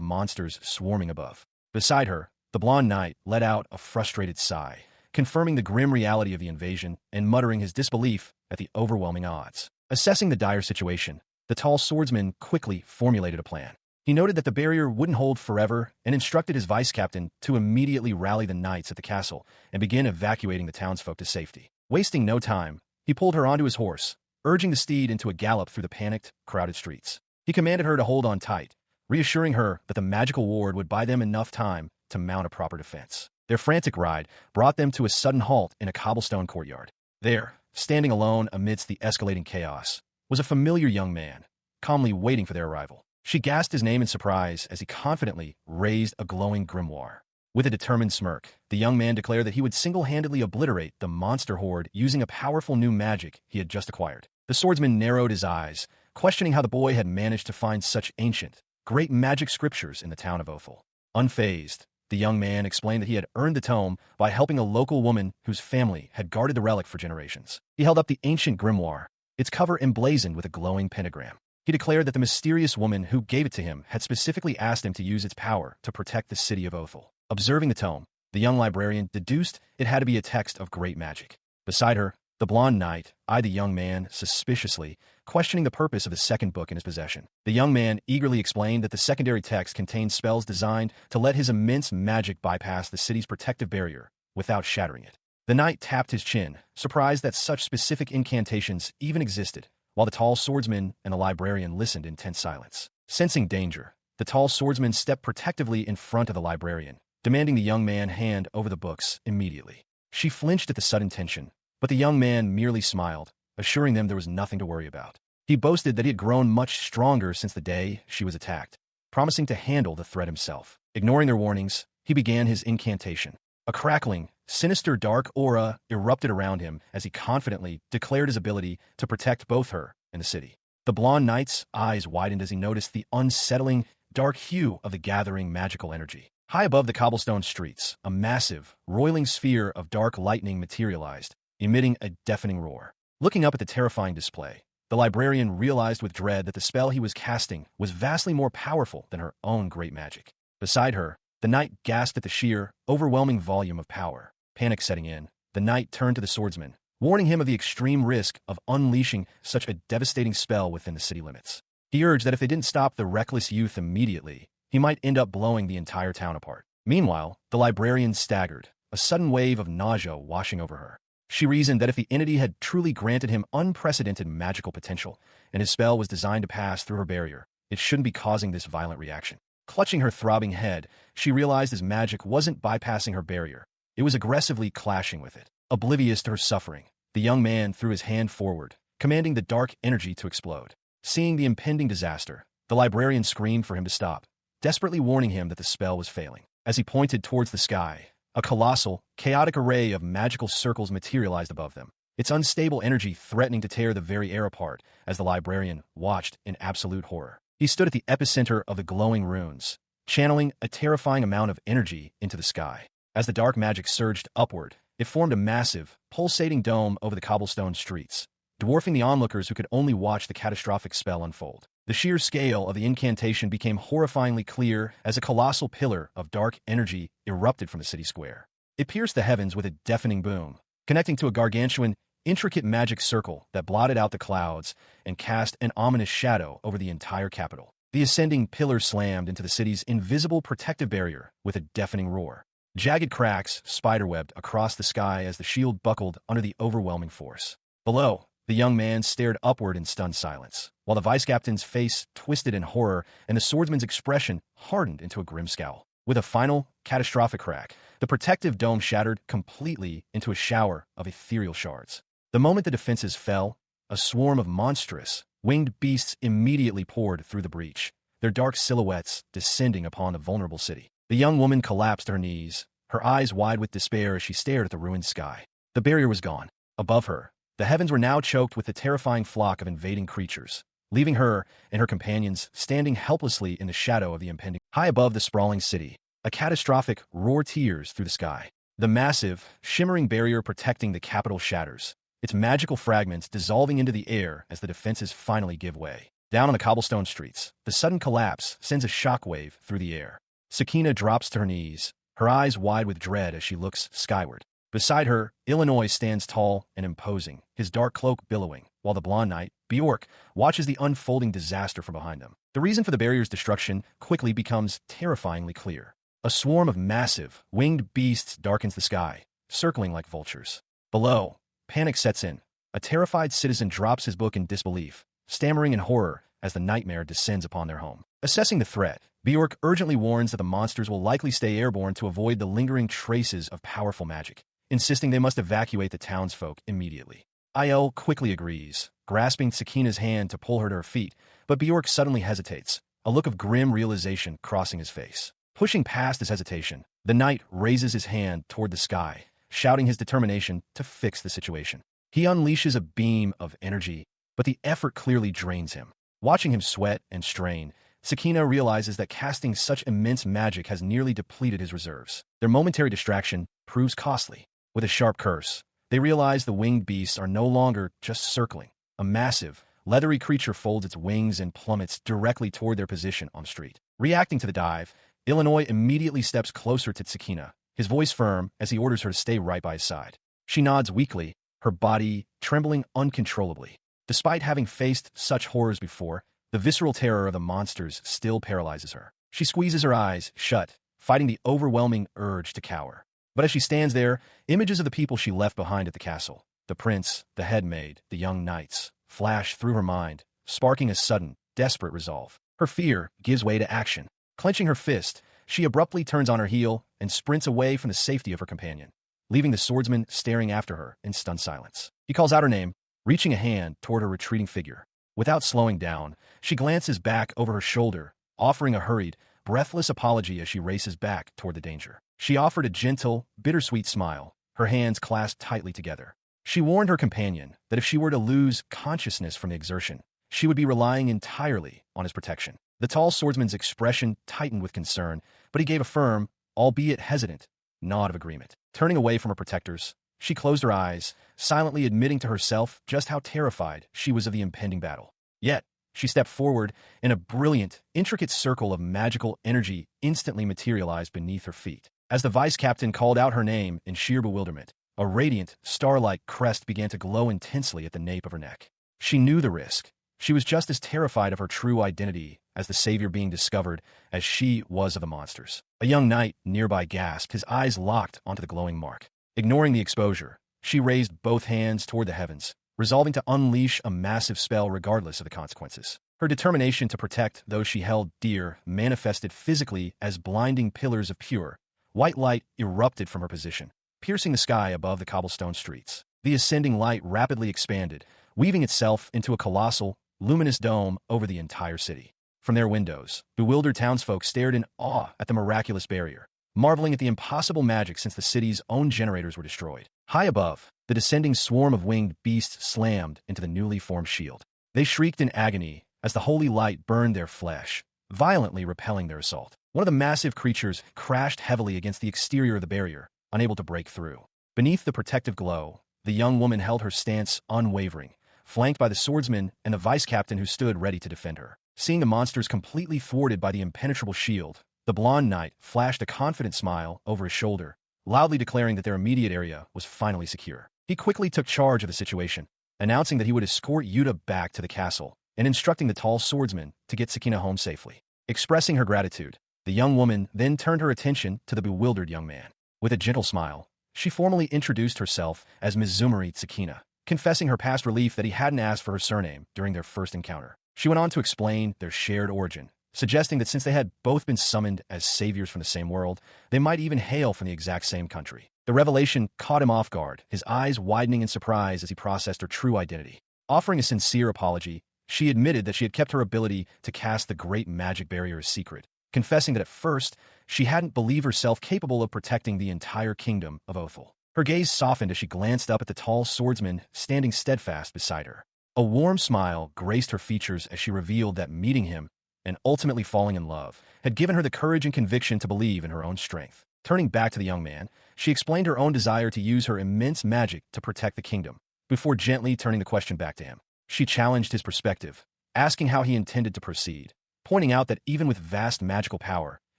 monsters swarming above. Beside her, the blonde knight let out a frustrated sigh, confirming the grim reality of the invasion and muttering his disbelief at the overwhelming odds. Assessing the dire situation, the tall swordsman quickly formulated a plan. He noted that the barrier wouldn't hold forever and instructed his vice-captain to immediately rally the knights at the castle and begin evacuating the townsfolk to safety. Wasting no time, he pulled her onto his horse, urging the steed into a gallop through the panicked, crowded streets. He commanded her to hold on tight, reassuring her that the magical ward would buy them enough time to mount a proper defense. Their frantic ride brought them to a sudden halt in a cobblestone courtyard. There, standing alone amidst the escalating chaos, was a familiar young man, calmly waiting for their arrival. She gasped his name in surprise as he confidently raised a glowing grimoire. With a determined smirk, the young man declared that he would single-handedly obliterate the monster horde using a powerful new magic he had just acquired. The swordsman narrowed his eyes, questioning how the boy had managed to find such ancient, great magic scriptures in the town of Othel. Unfazed, the young man explained that he had earned the tome by helping a local woman whose family had guarded the relic for generations. He held up the ancient grimoire, its cover emblazoned with a glowing pentagram. He declared that the mysterious woman who gave it to him had specifically asked him to use its power to protect the city of Othel. Observing the tome, the young librarian deduced it had to be a text of great magic. Beside her, the blonde knight eyed the young man suspiciously, questioning the purpose of the second book in his possession. The young man eagerly explained that the secondary text contained spells designed to let his immense magic bypass the city's protective barrier without shattering it. The knight tapped his chin, surprised that such specific incantations even existed, while the tall swordsman and the librarian listened in tense silence. Sensing danger, the tall swordsman stepped protectively in front of the librarian, demanding the young man hand over the books immediately. She flinched at the sudden tension, but the young man merely smiled, assuring them there was nothing to worry about. He boasted that he had grown much stronger since the day she was attacked, promising to handle the threat himself. Ignoring their warnings, he began his incantation. A crackling, sinister dark aura erupted around him as he confidently declared his ability to protect both her in the city. The blonde knight's eyes widened as he noticed the unsettling, dark hue of the gathering magical energy. High above the cobblestone streets, a massive, roiling sphere of dark lightning materialized, emitting a deafening roar. Looking up at the terrifying display, the librarian realized with dread that the spell he was casting was vastly more powerful than her own great magic. Beside her, the knight gasped at the sheer, overwhelming volume of power. Panic setting in, the knight turned to the swordsman, warning him of the extreme risk of unleashing such a devastating spell within the city limits. He urged that if they didn't stop the reckless youth immediately, he might end up blowing the entire town apart. Meanwhile, the librarian staggered, a sudden wave of nausea washing over her. She reasoned that if the entity had truly granted him unprecedented magical potential, and his spell was designed to pass through her barrier, it shouldn't be causing this violent reaction. Clutching her throbbing head, she realized his magic wasn't bypassing her barrier. It was aggressively clashing with it. Oblivious to her suffering, the young man threw his hand forward, commanding the dark energy to explode. Seeing the impending disaster, the librarian screamed for him to stop, desperately warning him that the spell was failing. As he pointed towards the sky, a colossal, chaotic array of magical circles materialized above them, its unstable energy threatening to tear the very air apart as the librarian watched in absolute horror. He stood at the epicenter of the glowing runes, channeling a terrifying amount of energy into the sky. As the dark magic surged upward, it formed a massive, pulsating dome over the cobblestone streets, dwarfing the onlookers who could only watch the catastrophic spell unfold. The sheer scale of the incantation became horrifyingly clear as a colossal pillar of dark energy erupted from the city square. It pierced the heavens with a deafening boom, connecting to a gargantuan, intricate magic circle that blotted out the clouds and cast an ominous shadow over the entire capital. The ascending pillar slammed into the city's invisible protective barrier with a deafening roar. Jagged cracks spiderwebbed across the sky as the shield buckled under the overwhelming force. Below, the young man stared upward in stunned silence, while the vice-captain's face twisted in horror and the swordsman's expression hardened into a grim scowl. With a final, catastrophic crack, the protective dome shattered completely into a shower of ethereal shards. The moment the defenses fell, a swarm of monstrous, winged beasts immediately poured through the breach, their dark silhouettes descending upon the vulnerable city. The young woman collapsed to her knees, her eyes wide with despair as she stared at the ruined sky. The barrier was gone. Above her, the heavens were now choked with the terrifying flock of invading creatures, leaving her and her companions standing helplessly in the shadow of the impending. High above the sprawling city, a catastrophic roar tears through the sky. The massive, shimmering barrier protecting the capital shatters, its magical fragments dissolving into the air as the defenses finally give way. Down on the cobblestone streets, the sudden collapse sends a shockwave through the air. Sakina drops to her knees, her eyes wide with dread as she looks skyward. Beside her, Illinois stands tall and imposing, his dark cloak billowing, while the blonde knight, Bjork, watches the unfolding disaster from behind them. The reason for the barrier's destruction quickly becomes terrifyingly clear. A swarm of massive, winged beasts darkens the sky, circling like vultures. Below, panic sets in. A terrified citizen drops his book in disbelief, stammering in horror as the nightmare descends upon their home. Assessing the threat, Bjork urgently warns that the monsters will likely stay airborne to avoid the lingering traces of powerful magic, insisting they must evacuate the townsfolk immediately. Il quickly agrees, grasping Sakina's hand to pull her to her feet, but Bjork suddenly hesitates, a look of grim realization crossing his face. Pushing past his hesitation, the knight raises his hand toward the sky, shouting his determination to fix the situation. He unleashes a beam of energy, but the effort clearly drains him. Watching him sweat and strain, Sakina realizes that casting such immense magic has nearly depleted his reserves. Their momentary distraction proves costly. With a sharp curse, they realize the winged beasts are no longer just circling. A massive, leathery creature folds its wings and plummets directly toward their position on the street. Reacting to the dive, Illinois immediately steps closer to Sakina, his voice firm as he orders her to stay right by his side. She nods weakly, her body trembling uncontrollably. Despite having faced such horrors before, the visceral terror of the monsters still paralyzes her. She squeezes her eyes shut, fighting the overwhelming urge to cower. But as she stands there, images of the people she left behind at the castle, the prince, the head maid, the young knights, flash through her mind, sparking a sudden, desperate resolve. Her fear gives way to action. Clenching her fist, she abruptly turns on her heel and sprints away from the safety of her companion, leaving the swordsman staring after her in stunned silence. He calls out her name, reaching a hand toward her retreating figure. Without slowing down, she glances back over her shoulder, offering a hurried, breathless apology as she races back toward the danger. She offered a gentle, bittersweet smile, her hands clasped tightly together. She warned her companion that if she were to lose consciousness from the exertion, she would be relying entirely on his protection. The tall swordsman's expression tightened with concern, but he gave a firm, albeit hesitant, nod of agreement. Turning away from her protectors, she closed her eyes, silently admitting to herself just how terrified she was of the impending battle. Yet, she stepped forward, and a brilliant, intricate circle of magical energy instantly materialized beneath her feet. As the vice captain called out her name in sheer bewilderment, a radiant, star-like crest began to glow intensely at the nape of her neck. She knew the risk. She was just as terrified of her true identity as the savior being discovered as she was of the monsters. A young knight nearby gasped, his eyes locked onto the glowing mark. Ignoring the exposure, she raised both hands toward the heavens, resolving to unleash a massive spell regardless of the consequences. Her determination to protect those she held dear manifested physically as blinding pillars of pure, white light erupted from her position, piercing the sky above the cobblestone streets. The ascending light rapidly expanded, weaving itself into a colossal, luminous dome over the entire city. From their windows, bewildered townsfolk stared in awe at the miraculous barrier, marveling at the impossible magic since the city's own generators were destroyed. High above, the descending swarm of winged beasts slammed into the newly formed shield. They shrieked in agony as the holy light burned their flesh, violently repelling their assault. One of the massive creatures crashed heavily against the exterior of the barrier, unable to break through. Beneath the protective glow, the young woman held her stance unwavering, flanked by the swordsman and the vice captain who stood ready to defend her. Seeing the monsters completely thwarted by the impenetrable shield, the blonde knight flashed a confident smile over his shoulder, loudly declaring that their immediate area was finally secure. He quickly took charge of the situation, announcing that he would escort Yuta back to the castle and instructing the tall swordsman to get Sakina home safely. Expressing her gratitude, the young woman then turned her attention to the bewildered young man. With a gentle smile, she formally introduced herself as Mizumari Sakina, confessing her past relief that he hadn't asked for her surname during their first encounter. She went on to explain their shared origin, suggesting that since they had both been summoned as saviors from the same world, they might even hail from the exact same country. The revelation caught him off guard, his eyes widening in surprise as he processed her true identity. Offering a sincere apology, she admitted that she had kept her ability to cast the great magic barrier a secret, confessing that at first, she hadn't believed herself capable of protecting the entire kingdom of Othel. Her gaze softened as she glanced up at the tall swordsman standing steadfast beside her. A warm smile graced her features as she revealed that meeting him, and ultimately falling in love, had given her the courage and conviction to believe in her own strength. Turning back to the young man, she explained her own desire to use her immense magic to protect the kingdom, before gently turning the question back to him. She challenged his perspective, asking how he intended to proceed, pointing out that even with vast magical power,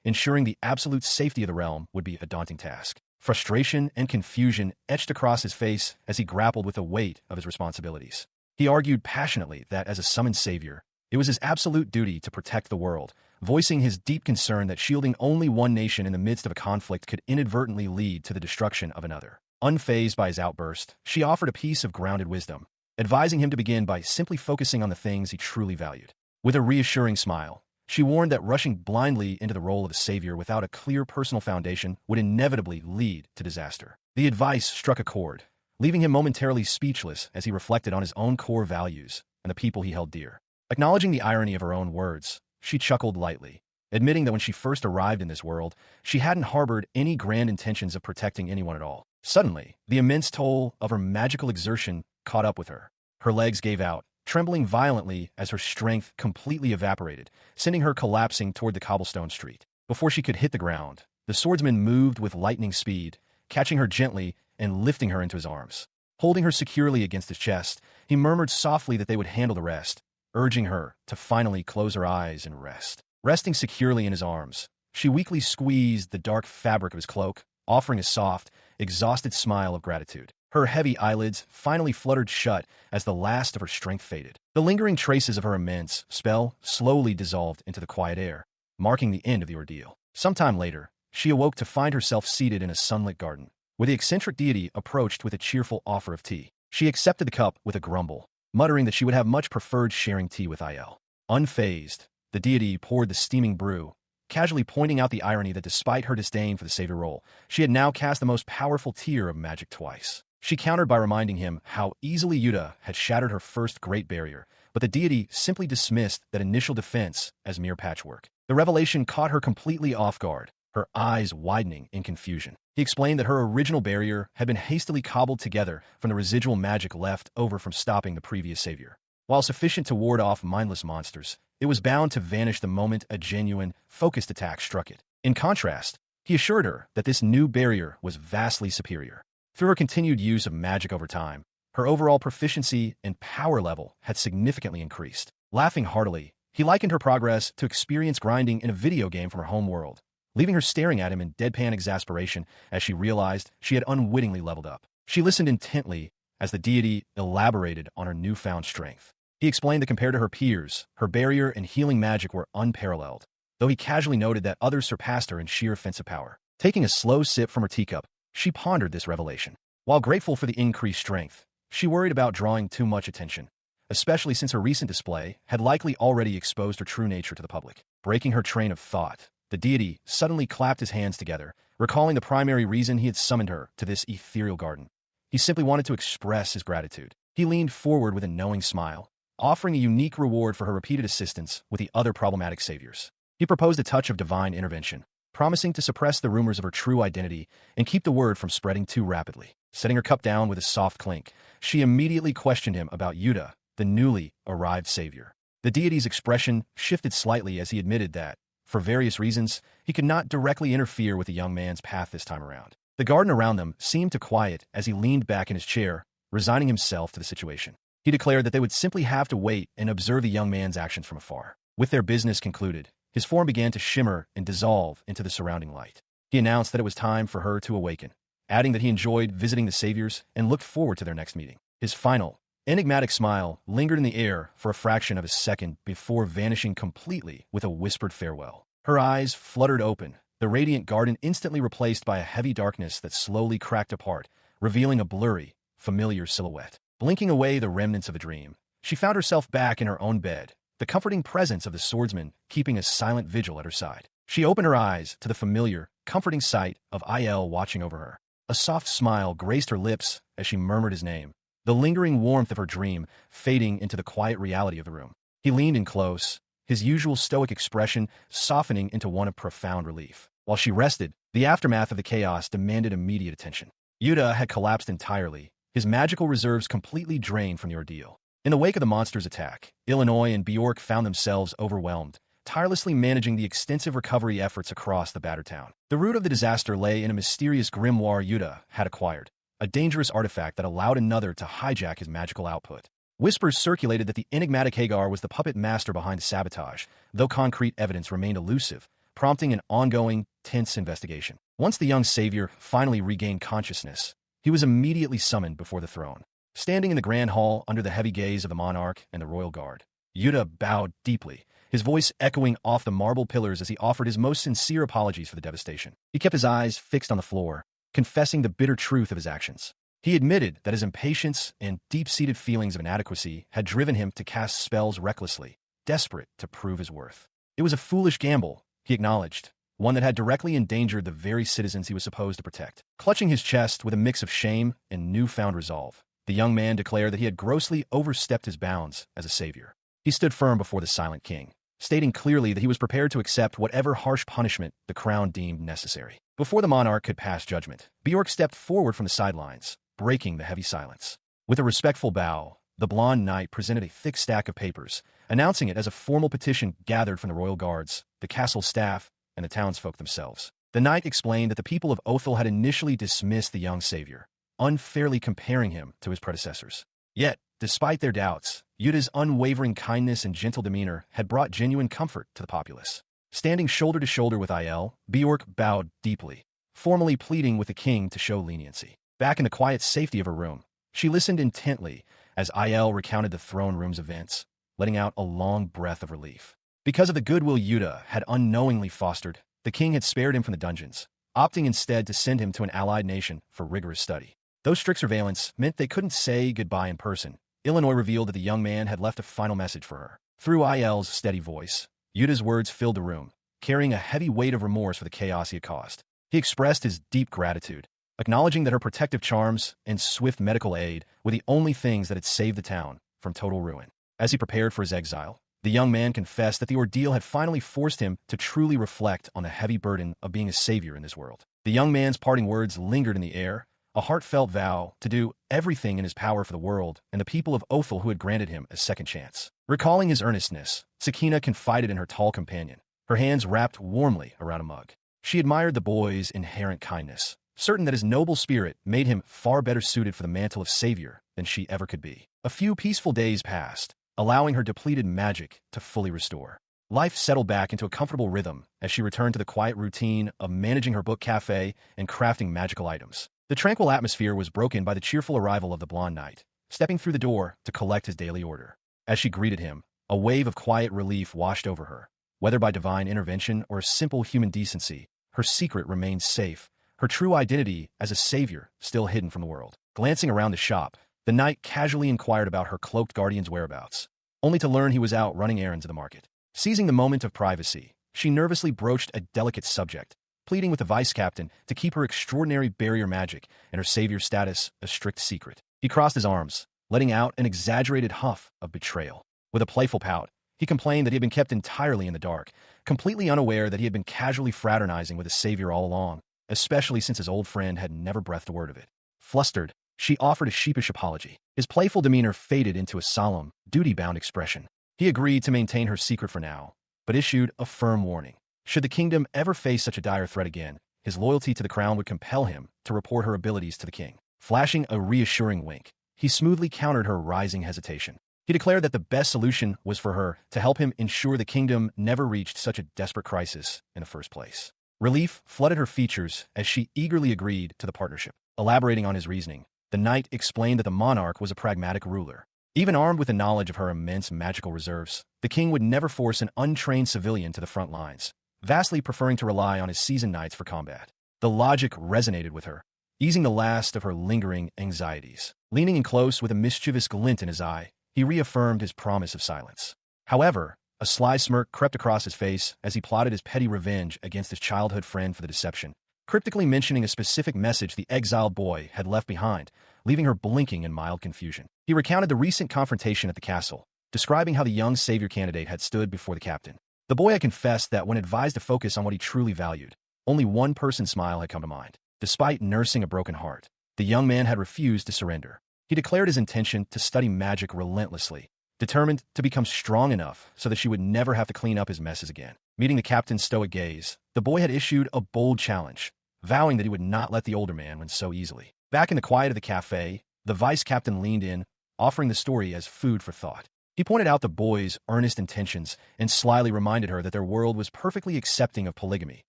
ensuring the absolute safety of the realm would be a daunting task. Frustration and confusion etched across his face as he grappled with the weight of his responsibilities. He argued passionately that as a summoned savior, it was his absolute duty to protect the world, voicing his deep concern that shielding only one nation in the midst of a conflict could inadvertently lead to the destruction of another. Unfazed by his outburst, she offered a piece of grounded wisdom, advising him to begin by simply focusing on the things he truly valued. With a reassuring smile, she warned that rushing blindly into the role of a savior without a clear personal foundation would inevitably lead to disaster. The advice struck a chord, leaving him momentarily speechless as he reflected on his own core values and the people he held dear. Acknowledging the irony of her own words, she chuckled lightly, admitting that when she first arrived in this world, she hadn't harbored any grand intentions of protecting anyone at all. Suddenly, the immense toll of her magical exertion caught up with her. Her legs gave out, trembling violently as her strength completely evaporated, sending her collapsing toward the cobblestone street. Before she could hit the ground, the swordsman moved with lightning speed, catching her gently and lifting her into his arms. Holding her securely against his chest, he murmured softly that they would handle the rest, urging her to finally close her eyes and rest. Resting securely in his arms, she weakly squeezed the dark fabric of his cloak, offering a soft, exhausted smile of gratitude. Her heavy eyelids finally fluttered shut as the last of her strength faded. The lingering traces of her immense spell slowly dissolved into the quiet air, marking the end of the ordeal. Sometime later, she awoke to find herself seated in a sunlit garden, where the eccentric deity approached with a cheerful offer of tea. She accepted the cup with a grumble, muttering that she would have much preferred sharing tea with Il. Unfazed, the deity poured the steaming brew, casually pointing out the irony that despite her disdain for the savior role, she had now cast the most powerful tier of magic twice. She countered by reminding him how easily Yuta had shattered her first great barrier, but the deity simply dismissed that initial defense as mere patchwork. The revelation caught her completely off guard, her eyes widening in confusion. He explained that her original barrier had been hastily cobbled together from the residual magic left over from stopping the previous savior. While sufficient to ward off mindless monsters, it was bound to vanish the moment a genuine, focused attack struck it. In contrast, he assured her that this new barrier was vastly superior. Through her continued use of magic over time, her overall proficiency and power level had significantly increased. Laughing heartily, he likened her progress to experience grinding in a video game from her home world, leaving her staring at him in deadpan exasperation as she realized she had unwittingly leveled up. She listened intently as the deity elaborated on her newfound strength. He explained that compared to her peers, her barrier and healing magic were unparalleled, though he casually noted that others surpassed her in sheer offensive power. Taking a slow sip from her teacup, she pondered this revelation. While grateful for the increased strength, she worried about drawing too much attention, especially since her recent display had likely already exposed her true nature to the public. Breaking her train of thought, the deity suddenly clapped his hands together, recalling the primary reason he had summoned her to this ethereal garden. He simply wanted to express his gratitude. He leaned forward with a knowing smile, offering a unique reward for her repeated assistance with the other problematic saviors. He proposed a touch of divine intervention, promising to suppress the rumors of her true identity and keep the word from spreading too rapidly. Setting her cup down with a soft clink, she immediately questioned him about Yuta, the newly arrived savior. The deity's expression shifted slightly as he admitted that, for various reasons, he could not directly interfere with the young man's path this time around. The garden around them seemed to quiet as he leaned back in his chair, resigning himself to the situation. He declared that they would simply have to wait and observe the young man's actions from afar. With their business concluded, his form began to shimmer and dissolve into the surrounding light. He announced that it was time for her to awaken, adding that he enjoyed visiting the saviors and looked forward to their next meeting. His final, enigmatic smile lingered in the air for a fraction of a second before vanishing completely with a whispered farewell. Her eyes fluttered open, the radiant garden instantly replaced by a heavy darkness that slowly cracked apart, revealing a blurry, familiar silhouette. Blinking away the remnants of a dream, she found herself back in her own bed, the comforting presence of the swordsman keeping a silent vigil at her side. She opened her eyes to the familiar, comforting sight of Il watching over her. A soft smile graced her lips as she murmured his name, the lingering warmth of her dream fading into the quiet reality of the room. He leaned in close, his usual stoic expression softening into one of profound relief. While she rested, the aftermath of the chaos demanded immediate attention. Yuta had collapsed entirely, his magical reserves completely drained from the ordeal. In the wake of the monster's attack, Illinois and Bjork found themselves overwhelmed, tirelessly managing the extensive recovery efforts across the battered town. The root of the disaster lay in a mysterious grimoire Yuta had acquired, a dangerous artifact that allowed another to hijack his magical output. Whispers circulated that the enigmatic Hagar was the puppet master behind the sabotage, though concrete evidence remained elusive, prompting an ongoing, tense investigation. Once the young savior finally regained consciousness, he was immediately summoned before the throne. Standing in the grand hall under the heavy gaze of the monarch and the royal guard, Yuta bowed deeply, his voice echoing off the marble pillars as he offered his most sincere apologies for the devastation. He kept his eyes fixed on the floor, confessing the bitter truth of his actions. He admitted that his impatience and deep-seated feelings of inadequacy had driven him to cast spells recklessly, desperate to prove his worth. It was a foolish gamble, he acknowledged, one that had directly endangered the very citizens he was supposed to protect. Clutching his chest with a mix of shame and newfound resolve, the young man declared that he had grossly overstepped his bounds as a savior. He stood firm before the silent king, stating clearly that he was prepared to accept whatever harsh punishment the crown deemed necessary. Before the monarch could pass judgment, Bjork stepped forward from the sidelines, breaking the heavy silence. With a respectful bow, the blonde knight presented a thick stack of papers, announcing it as a formal petition gathered from the royal guards, the castle staff, and the townsfolk themselves. The knight explained that the people of Othel had initially dismissed the young savior, unfairly comparing him to his predecessors. Yet, despite their doubts, Yuta's unwavering kindness and gentle demeanor had brought genuine comfort to the populace. Standing shoulder to shoulder with Il, Bjork bowed deeply, formally pleading with the king to show leniency. Back in the quiet safety of her room, she listened intently as Il recounted the throne room's events, letting out a long breath of relief. Because of the goodwill Yuta had unknowingly fostered, the king had spared him from the dungeons, opting instead to send him to an allied nation for rigorous study. Though strict surveillance meant they couldn't say goodbye in person, Illinois revealed that the young man had left a final message for her. Through IL's steady voice, Yuta's words filled the room, carrying a heavy weight of remorse for the chaos he had caused. He expressed his deep gratitude, acknowledging that her protective charms and swift medical aid were the only things that had saved the town from total ruin. As he prepared for his exile, The young man confessed that the ordeal had finally forced him to truly reflect on the heavy burden of being a savior in this world. The young man's parting words lingered in the air, a heartfelt vow to do everything in his power for the world and the people of Othel who had granted him a second chance. Recalling his earnestness, Sakina confided in her tall companion, her hands wrapped warmly around a mug. She admired the boy's inherent kindness, certain that his noble spirit made him far better suited for the mantle of savior than she ever could be. A few peaceful days passed, allowing her depleted magic to fully restore. Life settled back into a comfortable rhythm as she returned to the quiet routine of managing her book cafe and crafting magical items. The tranquil atmosphere was broken by the cheerful arrival of the blonde knight, stepping through the door to collect his daily order. As she greeted him, a wave of quiet relief washed over her. Whether by divine intervention or simple human decency, her secret remained safe, her true identity as a savior still hidden from the world. Glancing around the shop, the knight casually inquired about her cloaked guardian's whereabouts, only to learn he was out running errands at the market. Seizing the moment of privacy, she nervously broached a delicate subject, pleading with the vice captain to keep her extraordinary barrier magic and her savior status a strict secret. He crossed his arms, letting out an exaggerated huff of betrayal. With a playful pout, he complained that he had been kept entirely in the dark, completely unaware that he had been casually fraternizing with his savior all along, especially since his old friend had never breathed a word of it. Flustered, she offered a sheepish apology. His playful demeanor faded into a solemn, duty-bound expression. He agreed to maintain her secret for now, but issued a firm warning. Should the kingdom ever face such a dire threat again, his loyalty to the crown would compel him to report her abilities to the king. Flashing a reassuring wink, he smoothly countered her rising hesitation. He declared that the best solution was for her to help him ensure the kingdom never reached such a desperate crisis in the first place. Relief flooded her features as she eagerly agreed to the partnership. Elaborating on his reasoning, the knight explained that the monarch was a pragmatic ruler. Even armed with the knowledge of her immense magical reserves, the king would never force an untrained civilian to the front lines, vastly preferring to rely on his seasoned knights for combat. The logic resonated with her, easing the last of her lingering anxieties. Leaning in close with a mischievous glint in his eye, he reaffirmed his promise of silence. However, a sly smirk crept across his face as he plotted his petty revenge against his childhood friend for the deception, cryptically mentioning a specific message the exiled boy had left behind, leaving her blinking in mild confusion. He recounted the recent confrontation at the castle, describing how the young savior candidate had stood before the captain. The boy had confessed that when advised to focus on what he truly valued, only one person's smile had come to mind. Despite nursing a broken heart, the young man had refused to surrender. He declared his intention to study magic relentlessly, determined to become strong enough so that she would never have to clean up his messes again. Meeting the captain's stoic gaze, the boy had issued a bold challenge, vowing that he would not let the older man win so easily. Back in the quiet of the cafe, the vice captain leaned in, offering the story as food for thought. He pointed out the boy's earnest intentions and slyly reminded her that their world was perfectly accepting of polygamy,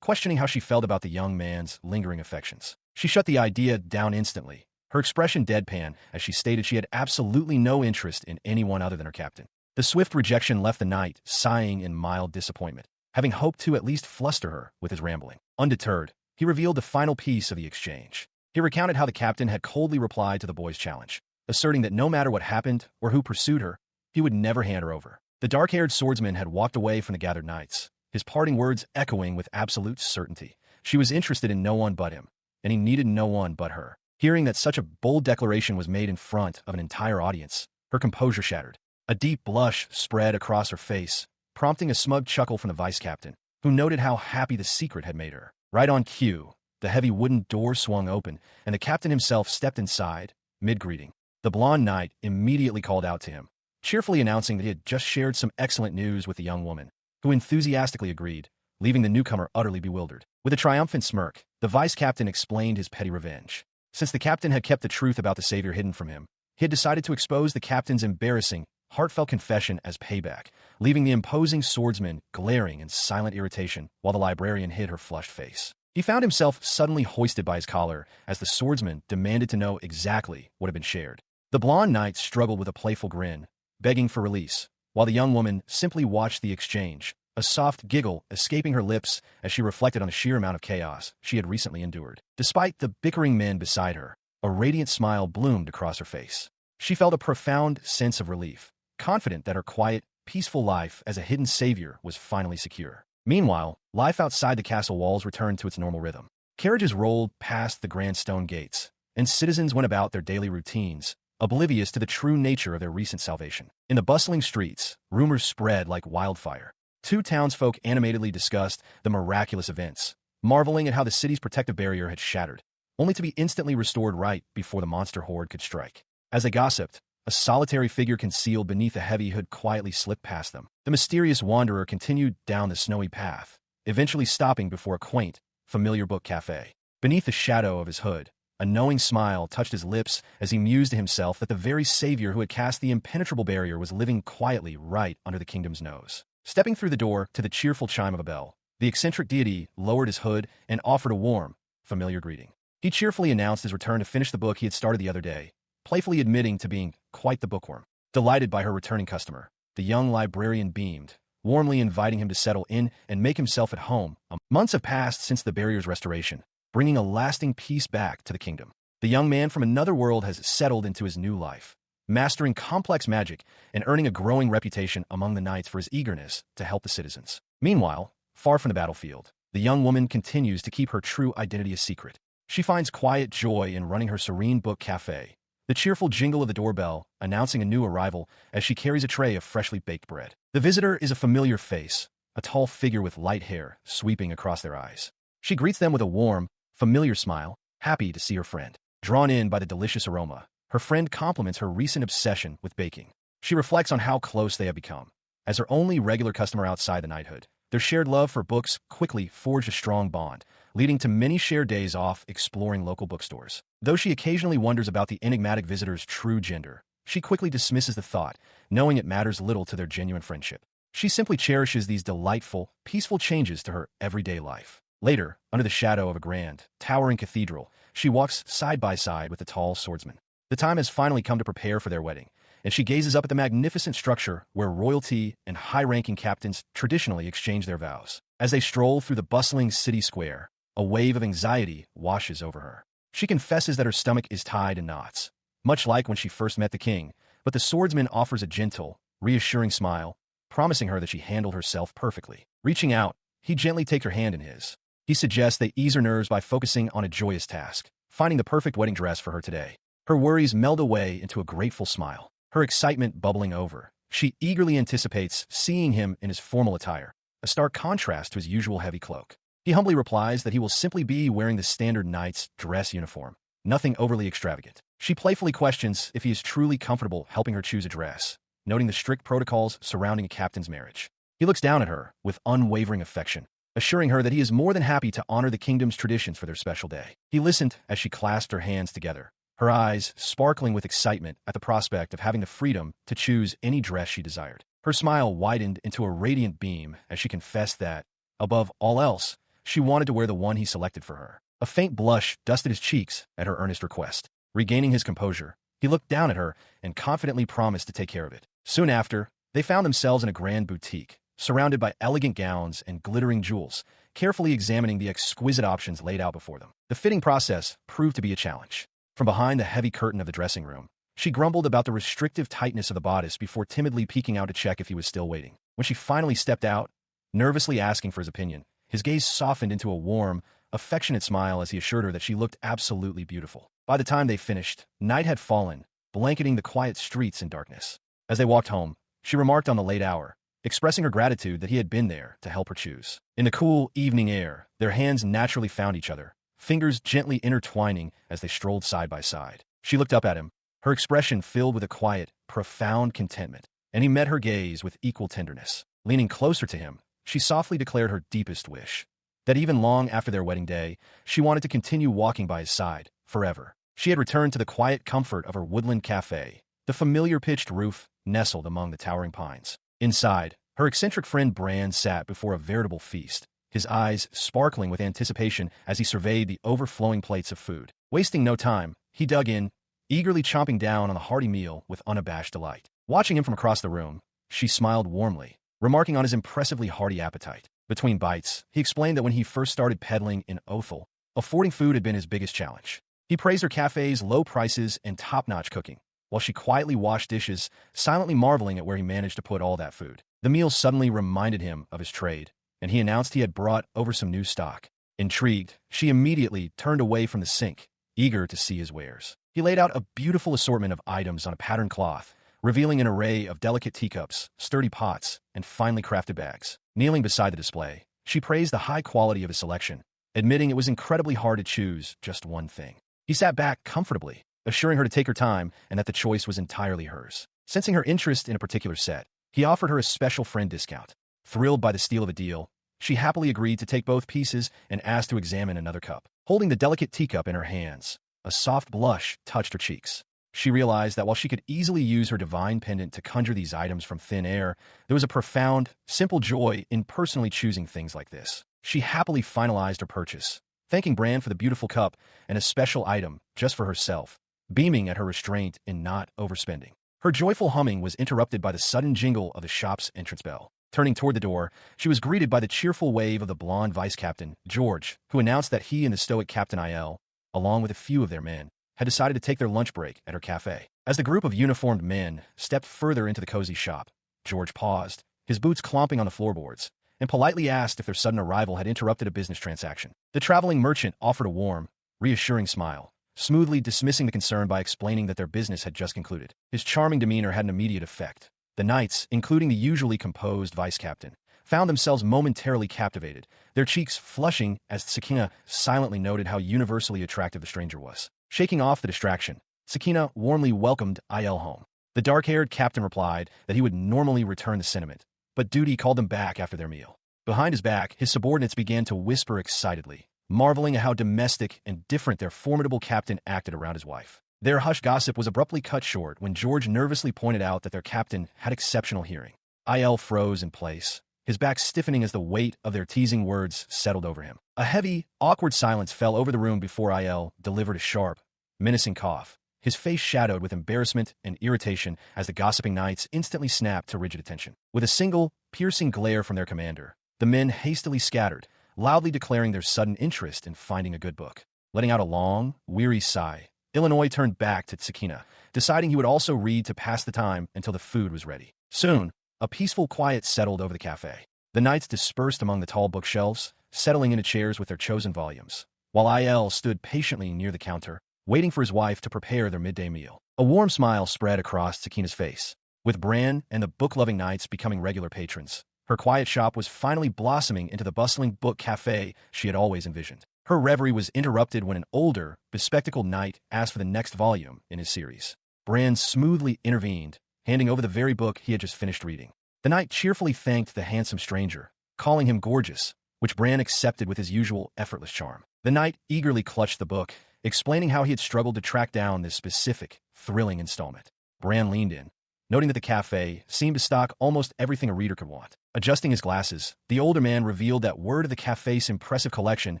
questioning how she felt about the young man's lingering affections. She shut the idea down instantly, her expression deadpan as she stated she had absolutely no interest in anyone other than her captain. The swift rejection left the knight sighing in mild disappointment, having hoped to at least fluster her with his rambling. Undeterred, he revealed the final piece of the exchange. He recounted how the captain had coldly replied to the boy's challenge, asserting that no matter what happened or who pursued her, he would never hand her over. The dark-haired swordsman had walked away from the gathered knights, his parting words echoing with absolute certainty. She was interested in no one but him, and he needed no one but her. Hearing that such a bold declaration was made in front of an entire audience, her composure shattered. A deep blush spread across her face, prompting a smug chuckle from the vice captain, who noted how happy the secret had made her. Right on cue, the heavy wooden door swung open, and the captain himself stepped inside, mid-greeting. The blonde knight immediately called out to him, cheerfully announcing that he had just shared some excellent news with the young woman, who enthusiastically agreed, leaving the newcomer utterly bewildered. With a triumphant smirk, the vice captain explained his petty revenge. Since the captain had kept the truth about the savior hidden from him, he had decided to expose the captain's embarrassing, heartfelt confession as payback, leaving the imposing swordsman glaring in silent irritation while the librarian hid her flushed face. He found himself suddenly hoisted by his collar as the swordsman demanded to know exactly what had been shared. The blonde knight struggled with a playful grin, begging for release, while the young woman simply watched the exchange, a soft giggle escaping her lips as she reflected on the sheer amount of chaos she had recently endured. Despite the bickering men beside her, a radiant smile bloomed across her face. She felt a profound sense of relief, confident that her quiet, peaceful life as a hidden savior was finally secure. Meanwhile, life outside the castle walls returned to its normal rhythm. Carriages rolled past the grand stone gates, and citizens went about their daily routines, oblivious to the true nature of their recent salvation. In the bustling streets, rumors spread like wildfire. Two townsfolk animatedly discussed the miraculous events, marveling at how the city's protective barrier had shattered, only to be instantly restored right before the monster horde could strike. As they gossiped, a solitary figure concealed beneath a heavy hood quietly slipped past them. The mysterious wanderer continued down the snowy path, eventually stopping before a quaint, familiar book cafe. Beneath the shadow of his hood, a knowing smile touched his lips as he mused to himself that the very savior who had cast the impenetrable barrier was living quietly right under the kingdom's nose. Stepping through the door to the cheerful chime of a bell, the eccentric deity lowered his hood and offered a warm, familiar greeting. He cheerfully announced his return to finish the book he had started the other day, playfully admitting to being quite the bookworm. Delighted by her returning customer, the young librarian beamed, warmly inviting him to settle in and make himself at home. Months have passed since the barrier's restoration, bringing a lasting peace back to the kingdom. The young man from another world has settled into his new life, mastering complex magic and earning a growing reputation among the knights for his eagerness to help the citizens. Meanwhile, far from the battlefield, the young woman continues to keep her true identity a secret. She finds quiet joy in running her serene book cafe, the cheerful jingle of the doorbell announcing a new arrival as she carries a tray of freshly baked bread. The visitor is a familiar face, a tall figure with light hair sweeping across their eyes. She greets them with a warm, familiar smile, happy to see her friend. Drawn in by the delicious aroma, her friend compliments her recent obsession with baking. She reflects on how close they have become. As her only regular customer outside the knighthood, their shared love for books quickly forged a strong bond, leading to many shared days off exploring local bookstores. Though she occasionally wonders about the enigmatic visitor's true gender, she quickly dismisses the thought, knowing it matters little to their genuine friendship. She simply cherishes these delightful, peaceful changes to her everyday life. Later, under the shadow of a grand, towering cathedral, she walks side by side with the tall swordsman. The time has finally come to prepare for their wedding, and she gazes up at the magnificent structure where royalty and high-ranking captains traditionally exchange their vows. As they stroll through the bustling city square, a wave of anxiety washes over her. She confesses that her stomach is tied in knots, much like when she first met the king, but the swordsman offers a gentle, reassuring smile, promising her that she handled herself perfectly. Reaching out, he gently takes her hand in his. He suggests they ease her nerves by focusing on a joyous task, finding the perfect wedding dress for her today. Her worries meld away into a grateful smile, her excitement bubbling over. She eagerly anticipates seeing him in his formal attire, a stark contrast to his usual heavy cloak. He humbly replies that he will simply be wearing the standard knight's dress uniform, nothing overly extravagant. She playfully questions if he is truly comfortable helping her choose a dress, noting the strict protocols surrounding a captain's marriage. He looks down at her with unwavering affection, assuring her that he is more than happy to honor the kingdom's traditions for their special day. He listened as she clasped her hands together, her eyes sparkling with excitement at the prospect of having the freedom to choose any dress she desired. Her smile widened into a radiant beam as she confessed that, above all else, she wanted to wear the one he selected for her. A faint blush dusted his cheeks at her earnest request. Regaining his composure, he looked down at her and confidently promised to take care of it. Soon after, they found themselves in a grand boutique, surrounded by elegant gowns and glittering jewels, carefully examining the exquisite options laid out before them. The fitting process proved to be a challenge. From behind the heavy curtain of the dressing room, she grumbled about the restrictive tightness of the bodice before timidly peeking out to check if he was still waiting. When she finally stepped out, nervously asking for his opinion, his gaze softened into a warm, affectionate smile as he assured her that she looked absolutely beautiful. By the time they finished, night had fallen, blanketing the quiet streets in darkness. As they walked home, she remarked on the late hour, expressing her gratitude that he had been there to help her choose. In the cool evening air, their hands naturally found each other, fingers gently intertwining as they strolled side by side. She looked up at him, her expression filled with a quiet, profound contentment, and he met her gaze with equal tenderness. Leaning closer to him, she softly declared her deepest wish, that even long after their wedding day, she wanted to continue walking by his side, forever. She had returned to the quiet comfort of her woodland cafe, the familiar pitched roof nestled among the towering pines. Inside, her eccentric friend Bran sat before a veritable feast, his eyes sparkling with anticipation as he surveyed the overflowing plates of food. Wasting no time, he dug in, eagerly chomping down on the hearty meal with unabashed delight. Watching him from across the room, she smiled warmly, remarking on his impressively hearty appetite. Between bites, he explained that when he first started peddling in Othel, affording food had been his biggest challenge. He praised her cafe's low prices and top-notch cooking, while she quietly washed dishes, silently marveling at where he managed to put all that food. The meal suddenly reminded him of his trade, and he announced he had brought over some new stock. Intrigued, she immediately turned away from the sink, eager to see his wares. He laid out a beautiful assortment of items on a patterned cloth, revealing an array of delicate teacups, sturdy pots, and finely crafted bags. Kneeling beside the display, she praised the high quality of his selection, admitting it was incredibly hard to choose just one thing. He sat back comfortably, assuring her to take her time and that the choice was entirely hers. Sensing her interest in a particular set, he offered her a special friend discount. Thrilled by the steal of a deal, she happily agreed to take both pieces and asked to examine another cup. Holding the delicate teacup in her hands, a soft blush touched her cheeks. She realized that while she could easily use her divine pendant to conjure these items from thin air, there was a profound, simple joy in personally choosing things like this. She happily finalized her purchase, thanking Bran for the beautiful cup and a special item just for herself, beaming at her restraint in not overspending. Her joyful humming was interrupted by the sudden jingle of the shop's entrance bell. Turning toward the door, she was greeted by the cheerful wave of the blonde vice captain, George, who announced that he and the stoic Captain Il, along with a few of their men, had decided to take their lunch break at her cafe. As the group of uniformed men stepped further into the cozy shop, George paused, his boots clomping on the floorboards, and politely asked if their sudden arrival had interrupted a business transaction. The traveling merchant offered a warm, reassuring smile, smoothly dismissing the concern by explaining that their business had just concluded. His charming demeanor had an immediate effect. The knights, including the usually composed vice captain, found themselves momentarily captivated, their cheeks flushing as Sakina silently noted how universally attractive the stranger was. Shaking off the distraction, Sakina warmly welcomed Il home. The dark-haired captain replied that he would normally return the sentiment, but duty called him back after their meal. Behind his back, his subordinates began to whisper excitedly, marveling at how domestic and different their formidable captain acted around his wife. Their hushed gossip was abruptly cut short when George nervously pointed out that their captain had exceptional hearing. Il froze in place, his back stiffening as the weight of their teasing words settled over him. A heavy, awkward silence fell over the room before Il delivered a sharp, menacing cough, his face shadowed with embarrassment and irritation as the gossiping knights instantly snapped to rigid attention. With a single, piercing glare from their commander, the men hastily scattered, loudly declaring their sudden interest in finding a good book. Letting out a long, weary sigh, Illinois turned back to Sakina, deciding he would also read to pass the time until the food was ready. Soon, a peaceful quiet settled over the cafe. The knights dispersed among the tall bookshelves, settling into chairs with their chosen volumes, while Il stood patiently near the counter, waiting for his wife to prepare their midday meal. A warm smile spread across Sakina's face. With Bran and the book-loving knights becoming regular patrons, her quiet shop was finally blossoming into the bustling book cafe she had always envisioned. Her reverie was interrupted when an older, bespectacled knight asked for the next volume in his series. Bran smoothly intervened, handing over the very book he had just finished reading. The knight cheerfully thanked the handsome stranger, calling him gorgeous, which Bran accepted with his usual effortless charm. The knight eagerly clutched the book, explaining how he had struggled to track down this specific, thrilling installment. Bran leaned in, noting that the cafe seemed to stock almost everything a reader could want. Adjusting his glasses, the older man revealed that word of the cafe's impressive collection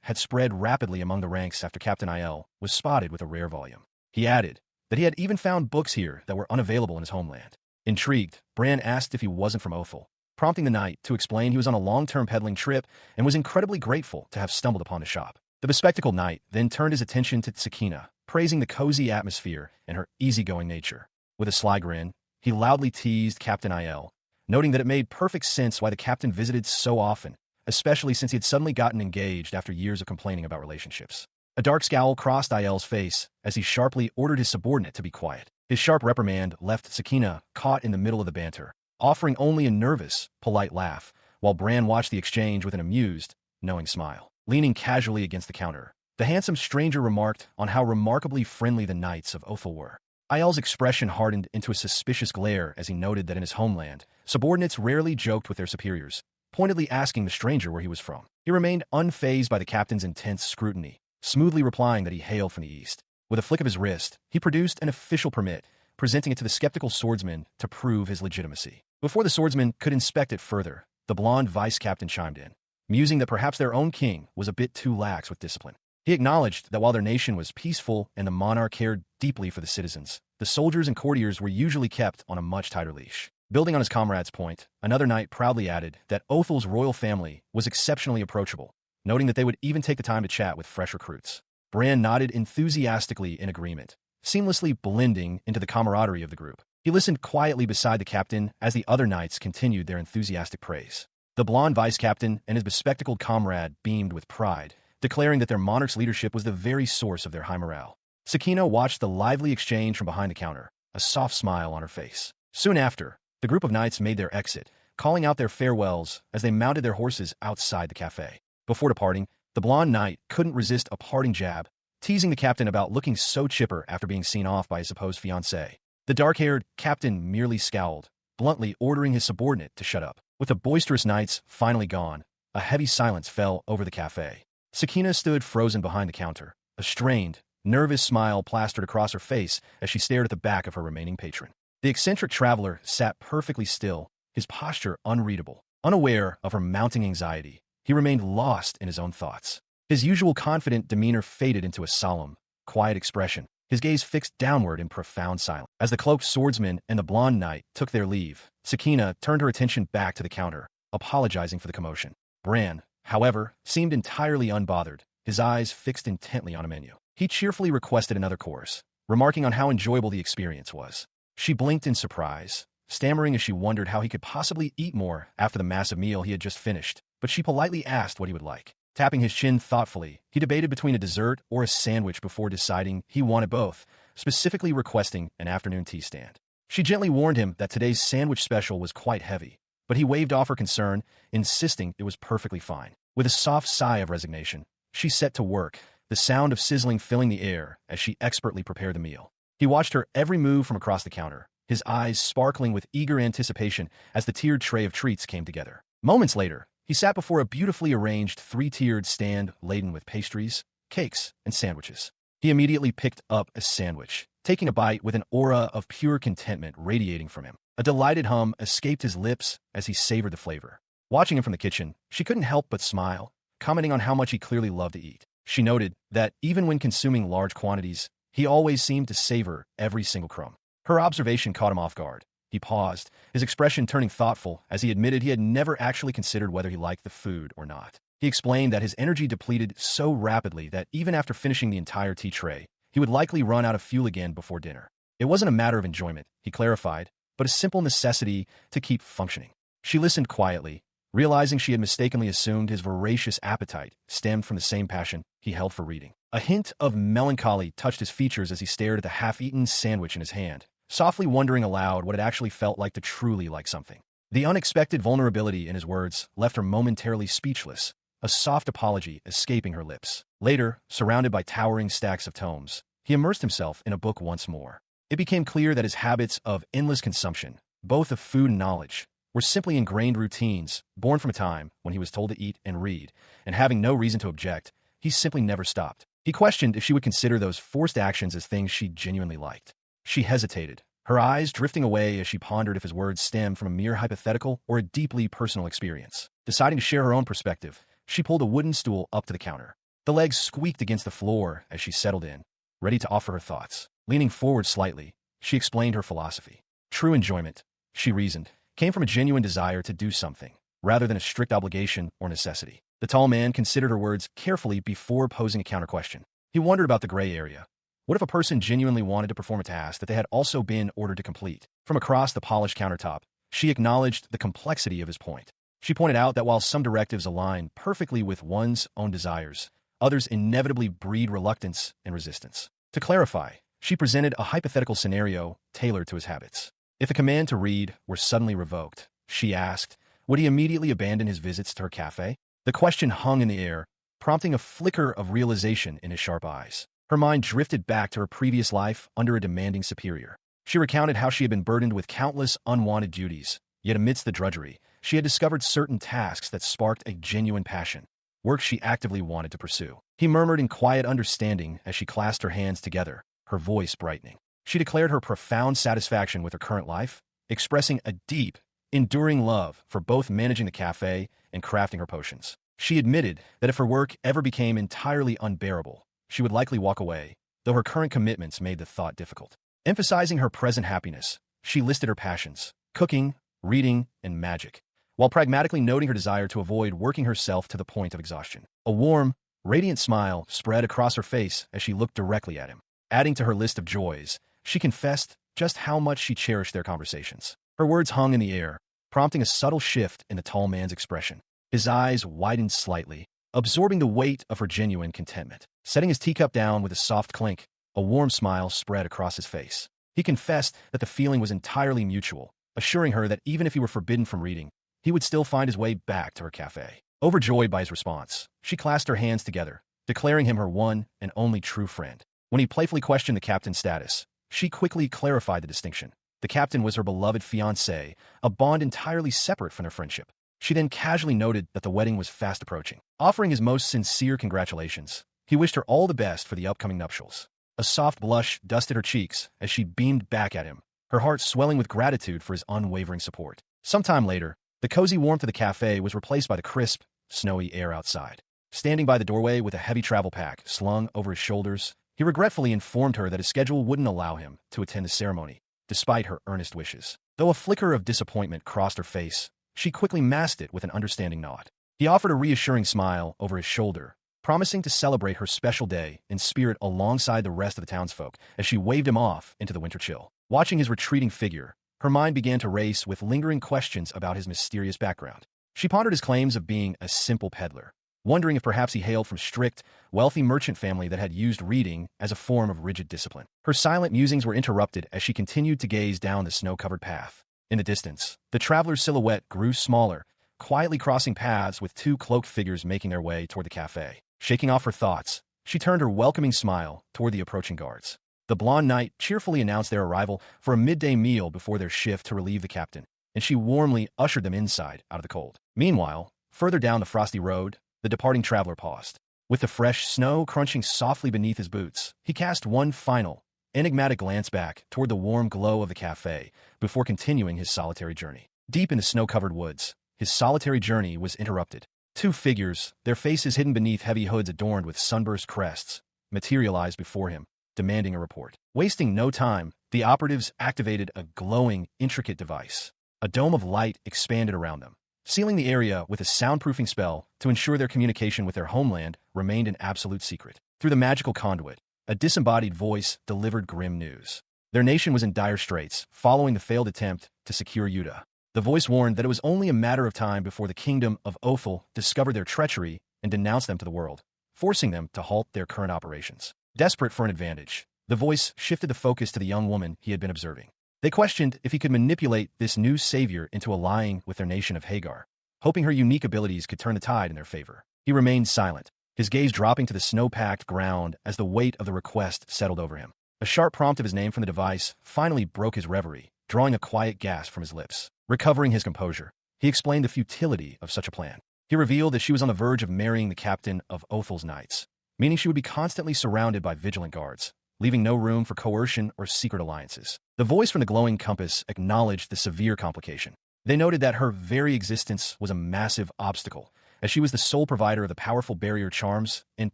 had spread rapidly among the ranks after Captain Il was spotted with a rare volume. He added that he had even found books here that were unavailable in his homeland. Intrigued, Bran asked if he wasn't from Othel, prompting the knight to explain he was on a long-term peddling trip and was incredibly grateful to have stumbled upon the shop. The bespectacled knight then turned his attention to Sakina, praising the cozy atmosphere and her easygoing nature. With a sly grin, he loudly teased Captain Il, noting that it made perfect sense why the captain visited so often, especially since he had suddenly gotten engaged after years of complaining about relationships. A dark scowl crossed Il's face as he sharply ordered his subordinate to be quiet. His sharp reprimand left Sakina caught in the middle of the banter, offering only a nervous, polite laugh, while Bran watched the exchange with an amused, knowing smile. Leaning casually against the counter, the handsome stranger remarked on how remarkably friendly the knights of Othel were. Il's expression hardened into a suspicious glare as he noted that in his homeland, subordinates rarely joked with their superiors, pointedly asking the stranger where he was from. He remained unfazed by the captain's intense scrutiny, smoothly replying that he hailed from the east. With a flick of his wrist, he produced an official permit, presenting it to the skeptical swordsman to prove his legitimacy. Before the swordsman could inspect it further, the blonde vice captain chimed in, musing that perhaps their own king was a bit too lax with discipline. He acknowledged that while their nation was peaceful and the monarch cared deeply for the citizens, the soldiers and courtiers were usually kept on a much tighter leash. Building on his comrade's point, another knight proudly added that Othel's royal family was exceptionally approachable, noting that they would even take the time to chat with fresh recruits. Bran nodded enthusiastically in agreement, seamlessly blending into the camaraderie of the group. He listened quietly beside the captain as the other knights continued their enthusiastic praise. The blonde vice captain and his bespectacled comrade beamed with pride, declaring that their monarch's leadership was the very source of their high morale. Sakina watched the lively exchange from behind the counter, a soft smile on her face. Soon after, the group of knights made their exit, calling out their farewells as they mounted their horses outside the cafe. Before departing, the blonde knight couldn't resist a parting jab, teasing the captain about looking so chipper after being seen off by his supposed fiancée. The dark-haired captain merely scowled, bluntly ordering his subordinate to shut up. With the boisterous knights finally gone, a heavy silence fell over the cafe. Sakina stood frozen behind the counter, a strained, nervous smile plastered across her face as she stared at the back of her remaining patron. The eccentric traveler sat perfectly still, his posture unreadable. Unaware of her mounting anxiety, he remained lost in his own thoughts. His usual confident demeanor faded into a solemn, quiet expression, his gaze fixed downward in profound silence. As the cloaked swordsman and the blonde knight took their leave, Sakina turned her attention back to the counter, apologizing for the commotion. Bran, however, seemed entirely unbothered, his eyes fixed intently on a menu. He cheerfully requested another course, remarking on how enjoyable the experience was. She blinked in surprise, stammering as she wondered how he could possibly eat more after the massive meal he had just finished, but she politely asked what he would like. Tapping his chin thoughtfully, he debated between a dessert or a sandwich before deciding he wanted both, specifically requesting an afternoon tea stand. She gently warned him that today's sandwich special was quite heavy, but he waved off her concern, insisting it was perfectly fine. With a soft sigh of resignation, she set to work, the sound of sizzling filling the air as she expertly prepared the meal. He watched her every move from across the counter, his eyes sparkling with eager anticipation as the tiered tray of treats came together. Moments later, he sat before a beautifully arranged three-tiered stand laden with pastries, cakes, and sandwiches. He immediately picked up a sandwich, taking a bite with an aura of pure contentment radiating from him. A delighted hum escaped his lips as he savored the flavor. Watching him from the kitchen, she couldn't help but smile, commenting on how much he clearly loved to eat. She noted that even when consuming large quantities, he always seemed to savor every single crumb. Her observation caught him off guard. He paused, his expression turning thoughtful as he admitted he had never actually considered whether he liked the food or not. He explained that his energy depleted so rapidly that even after finishing the entire tea tray, he would likely run out of fuel again before dinner. It wasn't a matter of enjoyment, he clarified, but a simple necessity to keep functioning. She listened quietly, realizing she had mistakenly assumed his voracious appetite stemmed from the same passion he held for reading. A hint of melancholy touched his features as he stared at the half-eaten sandwich in his hand, softly wondering aloud what it actually felt like to truly like something. The unexpected vulnerability in his words left her momentarily speechless, a soft apology escaping her lips. Later, surrounded by towering stacks of tomes, he immersed himself in a book once more. It became clear that his habits of endless consumption, both of food and knowledge, were simply ingrained routines, born from a time when he was told to eat and read, and having no reason to object, he simply never stopped. He questioned if she would consider those forced actions as things she genuinely liked. She hesitated, her eyes drifting away as she pondered if his words stemmed from a mere hypothetical or a deeply personal experience. Deciding to share her own perspective, she pulled a wooden stool up to the counter. The legs squeaked against the floor as she settled in, ready to offer her thoughts. Leaning forward slightly, she explained her philosophy. True enjoyment, she reasoned, came from a genuine desire to do something, rather than a strict obligation or necessity. The tall man considered her words carefully before posing a counter-question. He wondered about the gray area. What if a person genuinely wanted to perform a task that they had also been ordered to complete? From across the polished countertop, she acknowledged the complexity of his point. She pointed out that while some directives align perfectly with one's own desires, others inevitably breed reluctance and resistance. To clarify, she presented a hypothetical scenario tailored to his habits. If the command to read were suddenly revoked, she asked, would he immediately abandon his visits to her cafe? The question hung in the air, prompting a flicker of realization in his sharp eyes. Her mind drifted back to her previous life under a demanding superior. She recounted how she had been burdened with countless unwanted duties, yet amidst the drudgery, she had discovered certain tasks that sparked a genuine passion, work she actively wanted to pursue. He murmured in quiet understanding as she clasped her hands together, her voice brightening. She declared her profound satisfaction with her current life, expressing a deep, enduring love for both managing the cafe and crafting her potions. She admitted that if her work ever became entirely unbearable, she would likely walk away, though her current commitments made the thought difficult. Emphasizing her present happiness, she listed her passions, cooking, reading, and magic, while pragmatically noting her desire to avoid working herself to the point of exhaustion. A warm, radiant smile spread across her face as she looked directly at him. Adding to her list of joys, she confessed just how much she cherished their conversations. Her words hung in the air, prompting a subtle shift in the tall man's expression. His eyes widened slightly, absorbing the weight of her genuine contentment. Setting his teacup down with a soft clink, A warm smile spread across his face. He confessed that the feeling was entirely mutual, assuring her that even if he were forbidden from reading, he would still find his way back to her cafe. Overjoyed by his response, she clasped her hands together, declaring him her one and only true friend. When he playfully questioned the captain's status, she quickly clarified the distinction. The captain was her beloved fiancé, a bond entirely separate from their friendship. She then casually noted that the wedding was fast approaching. Offering his most sincere congratulations, he wished her all the best for the upcoming nuptials. A soft blush dusted her cheeks as she beamed back at him, her heart swelling with gratitude for his unwavering support. Sometime later, the cozy warmth of the cafe was replaced by the crisp, snowy air outside. Standing by the doorway with a heavy travel pack slung over his shoulders, he regretfully informed her that his schedule wouldn't allow him to attend the ceremony, despite her earnest wishes. Though a flicker of disappointment crossed her face, she quickly masked it with an understanding nod. He offered a reassuring smile over his shoulder, promising to celebrate her special day in spirit alongside the rest of the townsfolk as she waved him off into the winter chill. Watching his retreating figure, her mind began to race with lingering questions about his mysterious background. She pondered his claims of being a simple peddler, wondering if perhaps he hailed from strict, wealthy merchant family that had used reading as a form of rigid discipline. Her silent musings were interrupted as she continued to gaze down the snow-covered path. In the distance, the traveler's silhouette grew smaller, quietly crossing paths with two cloaked figures making their way toward the cafe. Shaking off her thoughts, she turned her welcoming smile toward the approaching guards. The blonde knight cheerfully announced their arrival for a midday meal before their shift to relieve the captain, and she warmly ushered them inside out of the cold. Meanwhile, further down the frosty road, the departing traveler paused. With the fresh snow crunching softly beneath his boots, he cast one final, enigmatic glance back toward the warm glow of the cafe before continuing his solitary journey. Deep in the snow-covered woods, his solitary journey was interrupted. Two figures, their faces hidden beneath heavy hoods adorned with sunburst crests, materialized before him, demanding a report. Wasting no time, the operatives activated a glowing, intricate device. A dome of light expanded around them, sealing the area with a soundproofing spell to ensure their communication with their homeland remained an absolute secret. Through the magical conduit, a disembodied voice delivered grim news. Their nation was in dire straits, following the failed attempt to secure Utah. The voice warned that it was only a matter of time before the kingdom of Othel discovered their treachery and denounced them to the world, forcing them to halt their current operations. Desperate for an advantage, the voice shifted the focus to the young woman he had been observing. They questioned if he could manipulate this new savior into allying with their nation of Hagar, hoping her unique abilities could turn the tide in their favor. He remained silent, his gaze dropping to the snow-packed ground as the weight of the request settled over him. A sharp prompt of his name from the device finally broke his reverie, drawing a quiet gasp from his lips. Recovering his composure, he explained the futility of such a plan. He revealed that she was on the verge of marrying the captain of Othel's knights, meaning she would be constantly surrounded by vigilant guards, leaving no room for coercion or secret alliances. The voice from the glowing compass acknowledged the severe complication. They noted that her very existence was a massive obstacle, as she was the sole provider of the powerful barrier charms and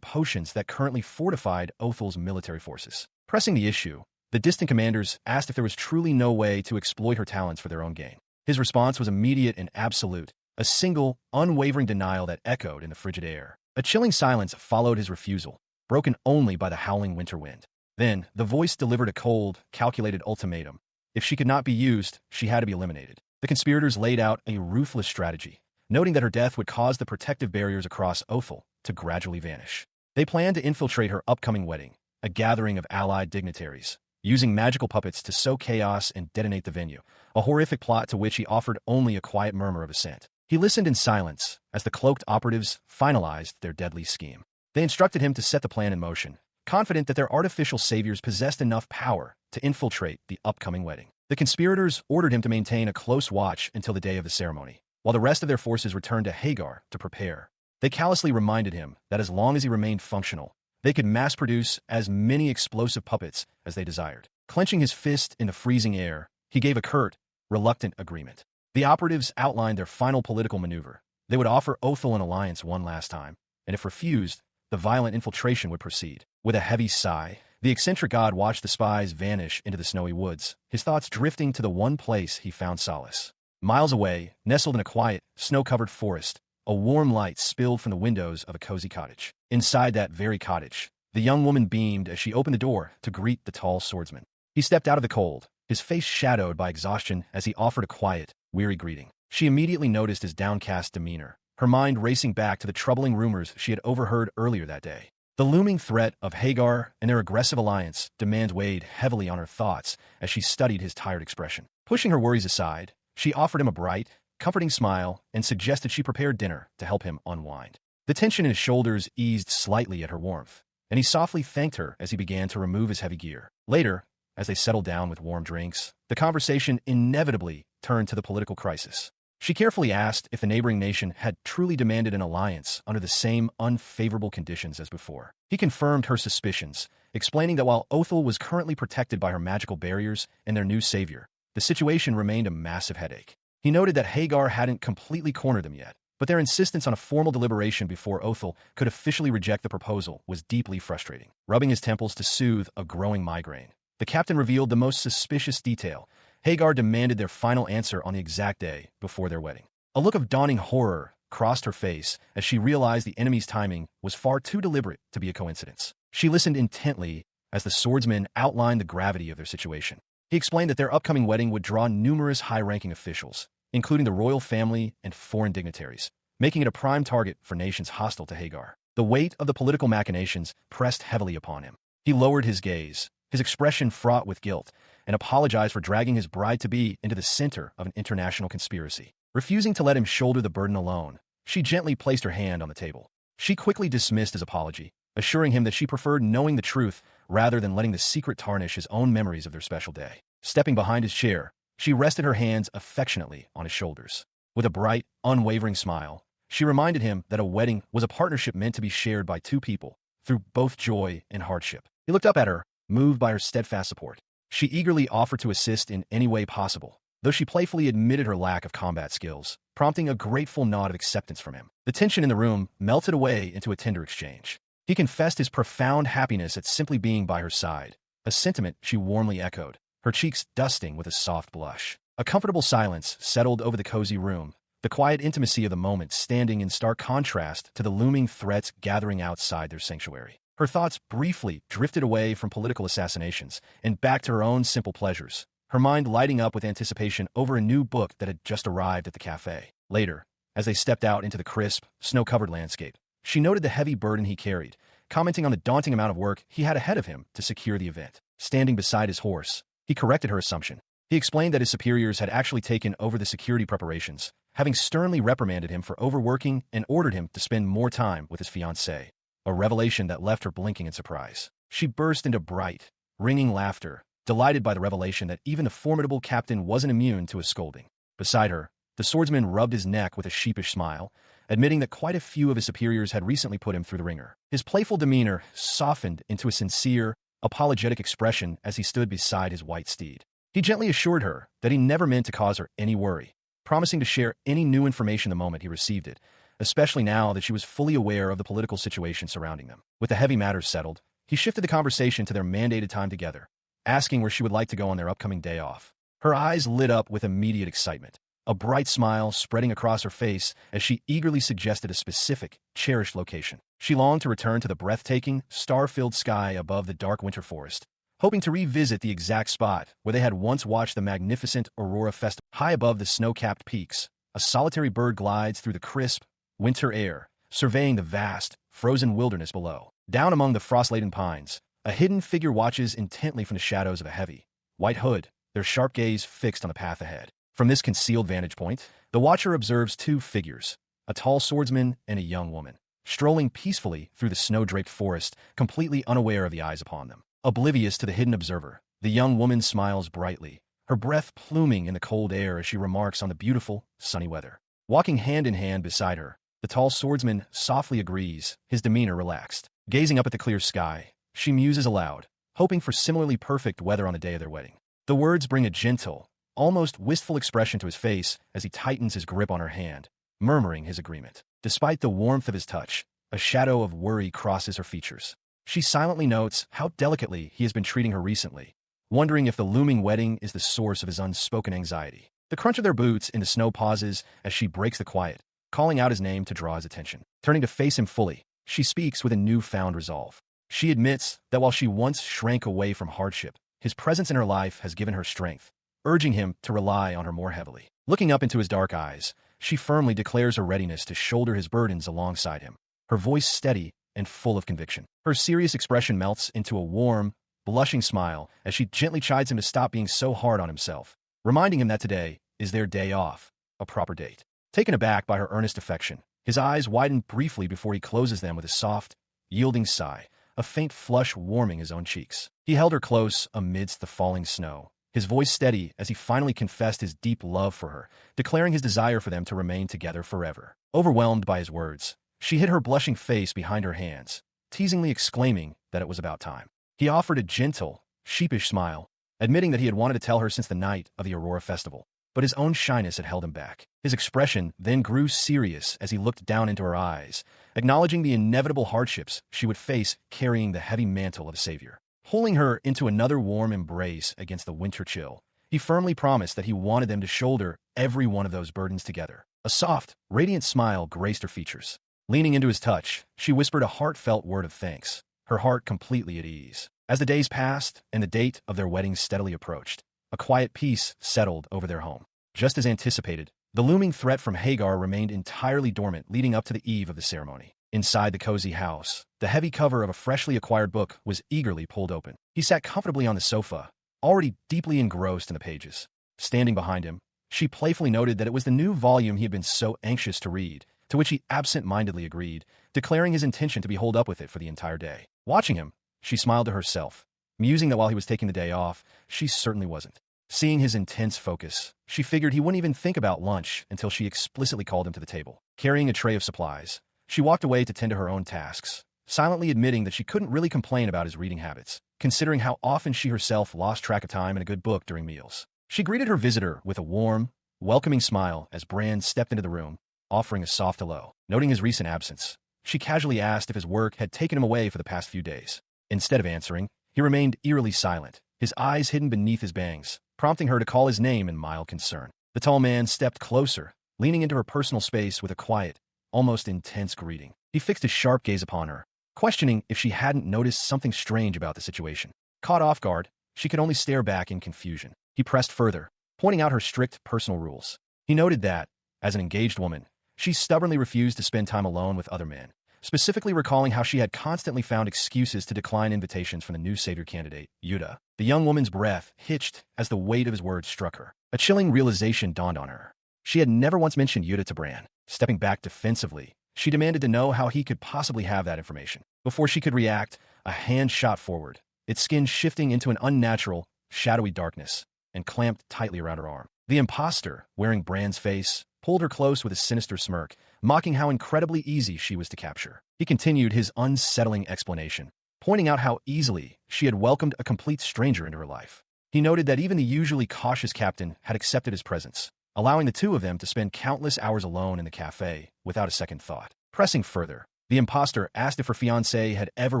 potions that currently fortified Othel's military forces. Pressing the issue, the distant commanders asked if there was truly no way to exploit her talents for their own gain. His response was immediate and absolute, a single, unwavering denial that echoed in the frigid air. A chilling silence followed his refusal, broken only by the howling winter wind. Then, the voice delivered a cold, calculated ultimatum. If she could not be used, she had to be eliminated. The conspirators laid out a ruthless strategy, noting that her death would cause the protective barriers across Othel to gradually vanish. They planned to infiltrate her upcoming wedding, a gathering of allied dignitaries, using magical puppets to sow chaos and detonate the venue, a horrific plot to which he offered only a quiet murmur of assent. He listened in silence as the cloaked operatives finalized their deadly scheme. They instructed him to set the plan in motion, confident that their artificial saviors possessed enough power to infiltrate the upcoming wedding. The conspirators ordered him to maintain a close watch until the day of the ceremony, while the rest of their forces returned to Hagar to prepare. They callously reminded him that as long as he remained functional, they could mass-produce as many explosive puppets as they desired. Clenching his fist in the freezing air, he gave a curt, reluctant agreement. The operatives outlined their final political maneuver. They would offer Othel an alliance one last time, and if refused, the violent infiltration would proceed. With a heavy sigh, the eccentric god watched the spies vanish into the snowy woods, his thoughts drifting to the one place he found solace. Miles away, nestled in a quiet, snow-covered forest, a warm light spilled from the windows of a cozy cottage. Inside that very cottage, the young woman beamed as she opened the door to greet the tall swordsman. He stepped out of the cold, his face shadowed by exhaustion as he offered a quiet, weary greeting. She immediately noticed his downcast demeanor, her mind racing back to the troubling rumors she had overheard earlier that day. The looming threat of Hagar and their aggressive alliance weighed heavily on her thoughts as she studied his tired expression. Pushing her worries aside, she offered him a bright, comforting smile and suggested she prepare dinner to help him unwind. The tension in his shoulders eased slightly at her warmth, and he softly thanked her as he began to remove his heavy gear. Later, as they settled down with warm drinks, the conversation inevitably turned to the political crisis. She carefully asked if the neighboring nation had truly demanded an alliance under the same unfavorable conditions as before. He confirmed her suspicions, explaining that while Othel was currently protected by her magical barriers and their new savior, the situation remained a massive headache. He noted that Hagar hadn't completely cornered them yet, but their insistence on a formal deliberation before Othel could officially reject the proposal was deeply frustrating. Rubbing his temples to soothe a growing migraine, the captain revealed the most suspicious detail. Hagar demanded their final answer on the exact day before their wedding. A look of dawning horror crossed her face as she realized the enemy's timing was far too deliberate to be a coincidence. She listened intently as the swordsman outlined the gravity of their situation. He explained that their upcoming wedding would draw numerous high-ranking officials, including the royal family and foreign dignitaries, making it a prime target for nations hostile to Hagar. The weight of the political machinations pressed heavily upon him. He lowered his gaze, his expression fraught with guilt, and apologized for dragging his bride-to-be into the center of an international conspiracy. Refusing to let him shoulder the burden alone, she gently placed her hand on the table. She quickly dismissed his apology, assuring him that she preferred knowing the truth rather than letting the secret tarnish his own memories of their special day. Stepping behind his chair, she rested her hands affectionately on his shoulders. With a bright, unwavering smile, she reminded him that a wedding was a partnership meant to be shared by two people, through both joy and hardship. He looked up at her, moved by her steadfast support. She eagerly offered to assist in any way possible, though she playfully admitted her lack of combat skills, prompting a grateful nod of acceptance from him. The tension in the room melted away into a tender exchange. He confessed his profound happiness at simply being by her side, a sentiment she warmly echoed, her cheeks dusting with a soft blush. A comfortable silence settled over the cozy room, the quiet intimacy of the moment standing in stark contrast to the looming threats gathering outside their sanctuary. Her thoughts briefly drifted away from political assassinations and back to her own simple pleasures, her mind lighting up with anticipation over a new book that had just arrived at the cafe. Later, as they stepped out into the crisp, snow-covered landscape, she noted the heavy burden he carried, commenting on the daunting amount of work he had ahead of him to secure the event. Standing beside his horse, he corrected her assumption. He explained that his superiors had actually taken over the security preparations, having sternly reprimanded him for overworking and ordered him to spend more time with his fiancée. A revelation that left her blinking in surprise. She burst into bright, ringing laughter, delighted by the revelation that even the formidable captain wasn't immune to a scolding. Beside her, the swordsman rubbed his neck with a sheepish smile, admitting that quite a few of his superiors had recently put him through the ringer. His playful demeanor softened into a sincere, apologetic expression as he stood beside his white steed. He gently assured her that he never meant to cause her any worry, promising to share any new information the moment he received it, especially now that she was fully aware of the political situation surrounding them. With the heavy matters settled, he shifted the conversation to their mandated time together, asking where she would like to go on their upcoming day off. Her eyes lit up with immediate excitement, a bright smile spreading across her face as she eagerly suggested a specific, cherished location. She longed to return to the breathtaking, star-filled sky above the dark winter forest, hoping to revisit the exact spot where they had once watched the magnificent Aurora Festival. High above the snow-capped peaks, a solitary bird glides through the crisp, winter air, surveying the vast, frozen wilderness below. Down among the frost-laden pines, a hidden figure watches intently from the shadows of a heavy, white hood, their sharp gaze fixed on the path ahead. From this concealed vantage point, the watcher observes two figures, a tall swordsman and a young woman, strolling peacefully through the snow-draped forest, completely unaware of the eyes upon them. Oblivious to the hidden observer, the young woman smiles brightly, her breath pluming in the cold air as she remarks on the beautiful, sunny weather. Walking hand in hand beside her, the tall swordsman softly agrees, his demeanor relaxed. Gazing up at the clear sky, she muses aloud, hoping for similarly perfect weather on the day of their wedding. The words bring a gentle, almost wistful expression to his face as he tightens his grip on her hand, murmuring his agreement. Despite the warmth of his touch, a shadow of worry crosses her features. She silently notes how delicately he has been treating her recently, wondering if the looming wedding is the source of his unspoken anxiety. The crunch of their boots in the snow pauses as she breaks the quiet, calling out his name to draw his attention. Turning to face him fully, she speaks with a newfound resolve. She admits that while she once shrank away from hardship, his presence in her life has given her strength, urging him to rely on her more heavily. Looking up into his dark eyes, she firmly declares her readiness to shoulder his burdens alongside him, her voice steady and full of conviction. Her serious expression melts into a warm, blushing smile as she gently chides him to stop being so hard on himself, reminding him that today is their day off, a proper date. Taken aback by her earnest affection, his eyes widen briefly before he closes them with a soft, yielding sigh, a faint flush warming his own cheeks. He held her close amidst the falling snow, his voice steady as he finally confessed his deep love for her, declaring his desire for them to remain together forever. Overwhelmed by his words, she hid her blushing face behind her hands, teasingly exclaiming that it was about time. He offered a gentle, sheepish smile, admitting that he had wanted to tell her since the night of the Aurora Festival, but his own shyness had held him back. His expression then grew serious as he looked down into her eyes, acknowledging the inevitable hardships she would face carrying the heavy mantle of a savior. Pulling her into another warm embrace against the winter chill, he firmly promised that he wanted them to shoulder every one of those burdens together. A soft, radiant smile graced her features. Leaning into his touch, she whispered a heartfelt word of thanks, her heart completely at ease. As the days passed and the date of their wedding steadily approached, a quiet peace settled over their home. Just as anticipated, the looming threat from Hagar remained entirely dormant leading up to the eve of the ceremony. Inside the cozy house, the heavy cover of a freshly acquired book was eagerly pulled open. He sat comfortably on the sofa, already deeply engrossed in the pages. Standing behind him, she playfully noted that it was the new volume he had been so anxious to read, to which he absent-mindedly agreed, declaring his intention to be holed up with it for the entire day. Watching him, she smiled to herself, musing that while he was taking the day off, she certainly wasn't. Seeing his intense focus, she figured he wouldn't even think about lunch until she explicitly called him to the table. Carrying a tray of supplies, she walked away to tend to her own tasks, silently admitting that she couldn't really complain about his reading habits, considering how often she herself lost track of time in a good book during meals. She greeted her visitor with a warm, welcoming smile as Brand stepped into the room, offering a soft hello. Noting his recent absence, she casually asked if his work had taken him away for the past few days. Instead of answering, he remained eerily silent, his eyes hidden beneath his bangs, prompting her to call his name in mild concern. The tall man stepped closer, leaning into her personal space with a quiet, almost intense greeting. He fixed his sharp gaze upon her, questioning if she hadn't noticed something strange about the situation. Caught off guard, she could only stare back in confusion. He pressed further, pointing out her strict personal rules. He noted that, as an engaged woman, she stubbornly refused to spend time alone with other men, specifically recalling how she had constantly found excuses to decline invitations from the new savior candidate, Yuta. The young woman's breath hitched as the weight of his words struck her. A chilling realization dawned on her. She had never once mentioned Yuta to Bran. Stepping back defensively, she demanded to know how he could possibly have that information. Before she could react, a hand shot forward, its skin shifting into an unnatural, shadowy darkness, and clamped tightly around her arm. The imposter, wearing Bran's face, pulled her close with a sinister smirk, mocking how incredibly easy she was to capture. He continued his unsettling explanation, pointing out how easily she had welcomed a complete stranger into her life. He noted that even the usually cautious captain had accepted his presence, allowing the two of them to spend countless hours alone in the cafe without a second thought. Pressing further, the imposter asked if her fiancé had ever